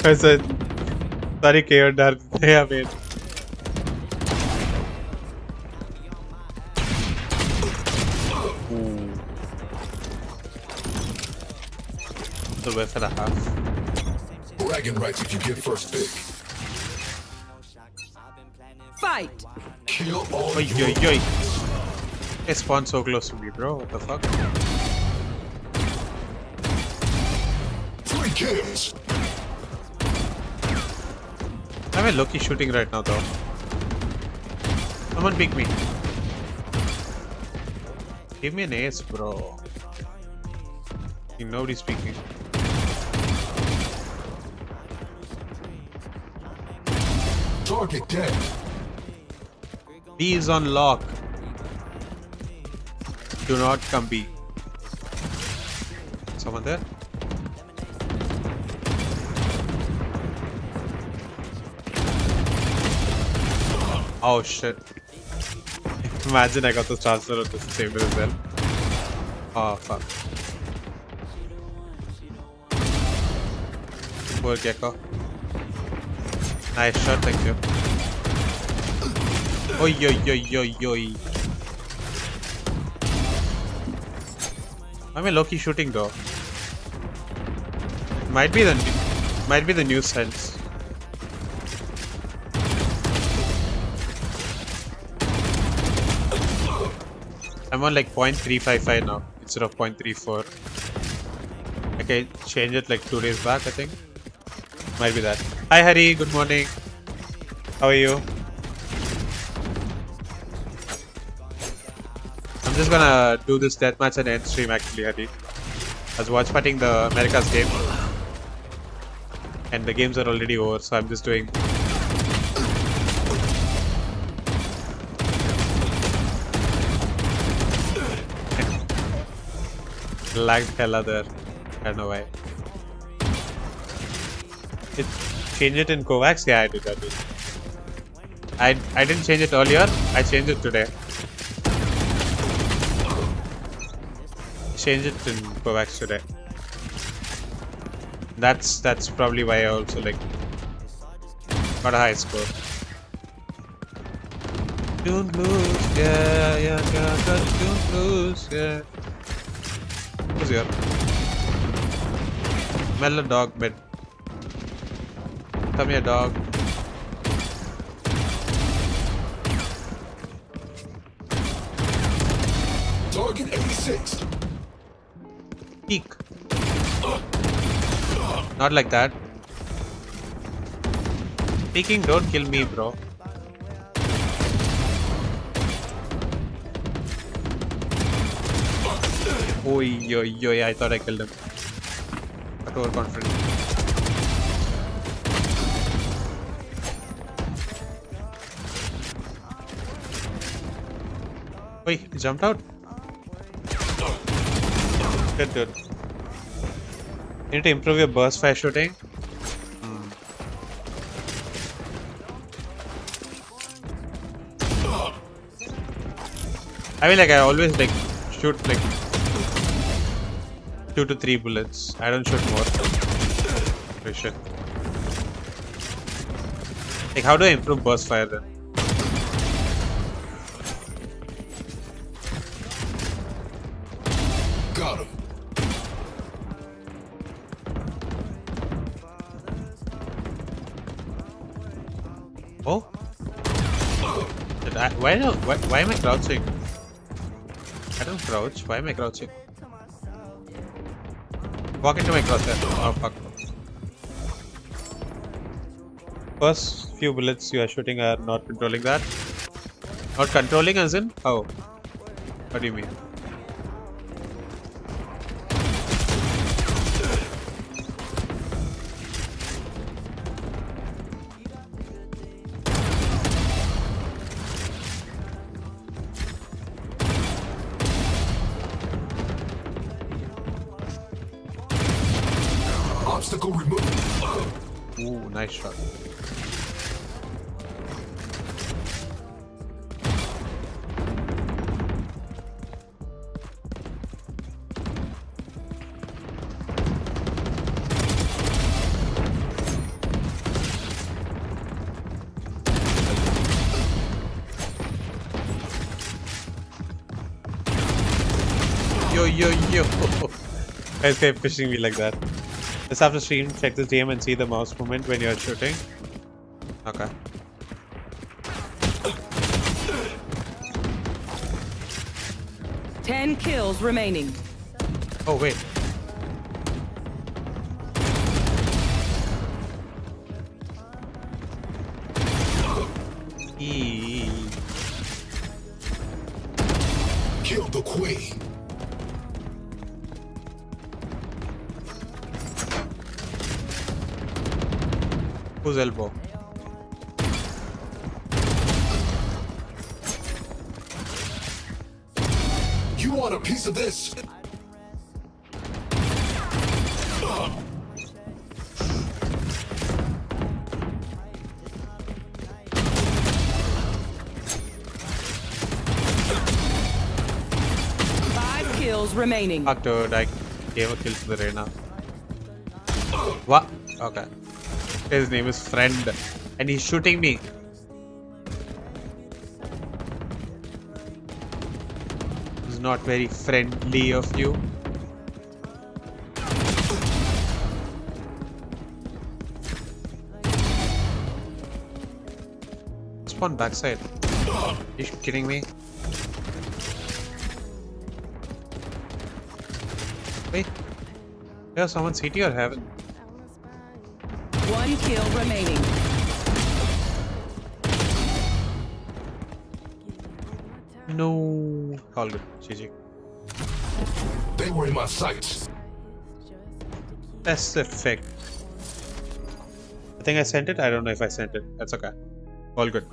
I said, sorry, KO Dar. Yeah, man. The whiff and a half. Bragging rights if you get first pick. Fight! Kill all Oi, oi, oi. They spawned so close to me, bro. What the fuck? 3 kills. I'm a Loki shooting right now, though. Someone pick me. Give me an ace, bro. Nobody's speaking. Target dead. B is on lock. Do not come B. Someone there? Oh shit. Imagine I got the transfer of this chamber as well. Oh fuck. Poor Gecko. Nice shot, thank you. Oi oi oi oi oi. I'm a low-key shooting though. Might be the new sense. I'm on like 0.355 now instead of 0.34. Okay, change it like 2 days back, I think. Might be that. Hi Hari, good morning. How are you? I'm just gonna do this deathmatch and end stream actually, Hari. I was watch partying the Americas game. And the games are already over, so I'm just doing... Lagged hella there. I don't know why. Change it in Kovacs? Yeah, I did. I didn't change it earlier. I changed it today. Change it in Kovacs today. That's probably why I also like got a high score. Don't lose, yeah, don't lose, yeah. Who's here? Mellow dog mid. Come here, dog. Target 86. Peek. Not like that. Peeking, don't kill me, bro. Oi, I thought I killed him. But overconfident. Oi, he jumped out. Good. You need to improve your burst fire shooting. I mean, like I always like shoot like 2 to 3 bullets. I don't shoot more. Oh shit. Like how do I improve burst fire then? Got him. Oh? Why am I crouching? I don't crouch. Why am I crouching? Walk into my crosshair. Oh fuck. First few bullets you are shooting are not controlling that. Not controlling as in how? What do you mean? Obstacle removed. Ooh, nice shot. Yo. Guys kept pushing me like that. Just after stream, check this DM and see the mouse movement when you're shooting. Okay. Ten kills remaining. Oh wait. Kill the queen. Whose elbow? You want a piece of this? kills remaining. Fuck dude, I gave a kill to the Reyna. What? Okay. His name is Friend. And he's shooting me. It's not very friendly of you. Spawn backside. Are you kidding me? Wait. Yeah, someone CT or heaven? One kill remaining. No. All good. GG. They were in my sights. Specific. I think I sent it. I don't know if I sent it. That's okay. All good.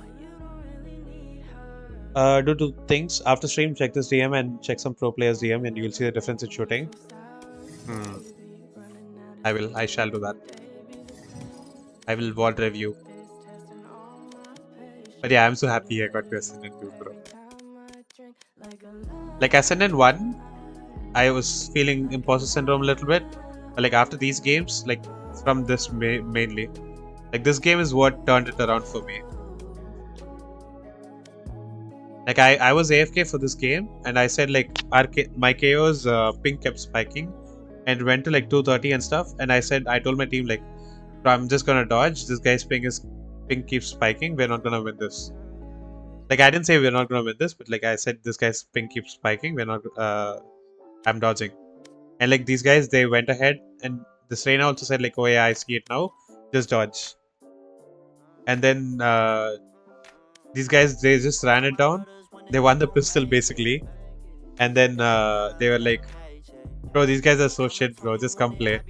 Do two things. After stream, check this DM and check some pro players DM and you'll see the difference in shooting. I will. I shall do that. I will VOD review. But yeah, I'm so happy I got to Ascendant 2, bro. Like Ascendant 1, I was feeling imposter syndrome a little bit. But like after these games, like from this mainly, like this game is what turned it around for me. Like I was AFK for this game and I said like my KO's ping kept spiking and went to like 230 and stuff, and I told my team like, I'm just gonna dodge, this guy's ping keeps spiking, we're not gonna win this. Like I didn't say we're not gonna win this, but like I said this guy's ping keeps spiking, we're not I'm dodging. And like these guys, they went ahead and this Reyna also said like, oh yeah, I see it now, just dodge. And then these guys, they just ran it down, they won the pistol basically. And then they were like, bro, these guys are so shit, bro, just come play.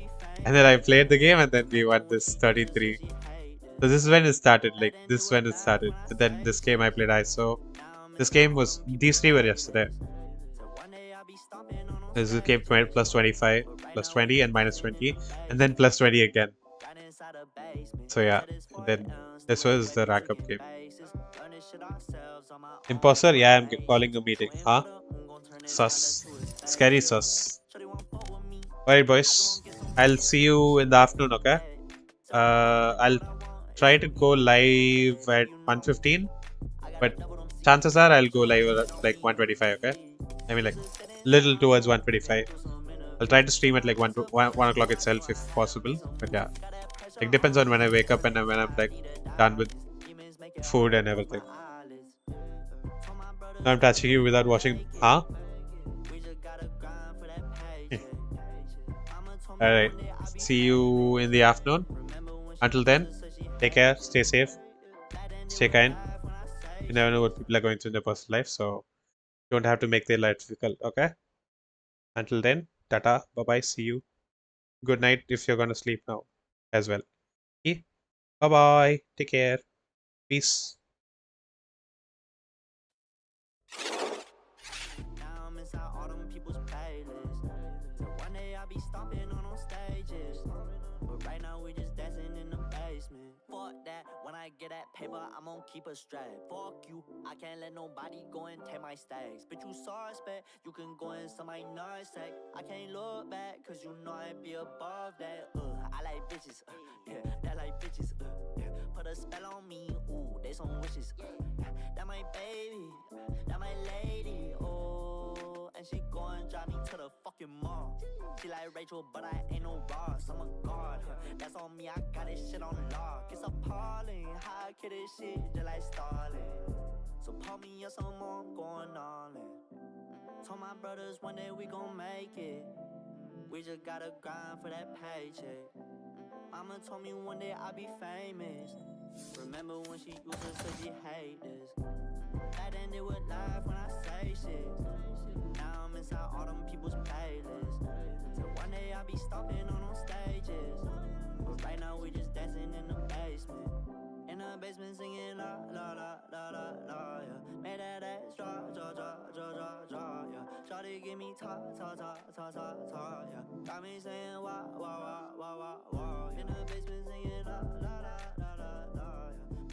And then I played the game and then we won this 33. So this is when it started, like this is when it started. And then this game I played ISO. This game was, these three were yesterday. This game plus 25, plus 20 and minus 20. And then plus 20 again. So yeah, and then this was the rank up game. Imposter? Yeah, I'm calling a meeting. Huh? Sus. Scary sus. Alright boys, I'll see you in the afternoon, okay? I'll try to go live at 1:15, but chances are I'll go live at like 1:25, okay? I mean like little towards 1:25. I'll try to stream at like 1 o'clock itself if possible, but yeah. Like depends on when I wake up and when I'm like done with food and everything. I'm touching you without washing. Huh? Alright. See you in the afternoon. Until then, take care, stay safe, stay kind. You never know what people are going through in their personal life, so you don't have to make their life difficult, okay? Until then, tata, bye-bye, see you. Good night if you're gonna sleep now as well. Okay? Bye-bye, take care, peace. When I get that paper, I'm gonna keep a strap. Fuck you, I can't let nobody go and take my stacks. Bitch, you suspect, you can go in somebody nutsack. I can't look back, cause you know I'd be above that. I like bitches, yeah, that like bitches, yeah. Put a spell on me, ooh, they some wishes, that my baby, that my lady, oh. And she go and drive me to the fucking mall. She like Rachel, but I ain't no Ross, I'm a guard, that's on me, I got this shit on lock. It's appalling, how I kill this shit just like Starling. So pull me up some more, I'm going all in. Told my brothers one day we gon' make it. We just gotta grind for that paycheck. Mama told me one day I'll be famous. Remember when she used to say she hate this. Back then they would laugh when I say shit. Now I'm inside all them people's playlists. Till one day I'll be stomping on them stages. But right now we just dancing in the basement. In the basement singing la la la la la la, yeah. Made that ass drop, drop, drop, drop, drop, drop, yeah. Shawty give me talk, talk, talk, talk, talk, talk, yeah. Got me saying wah, wah, wah, wah, wah, wah. In the basement singing la la la la la la, yeah.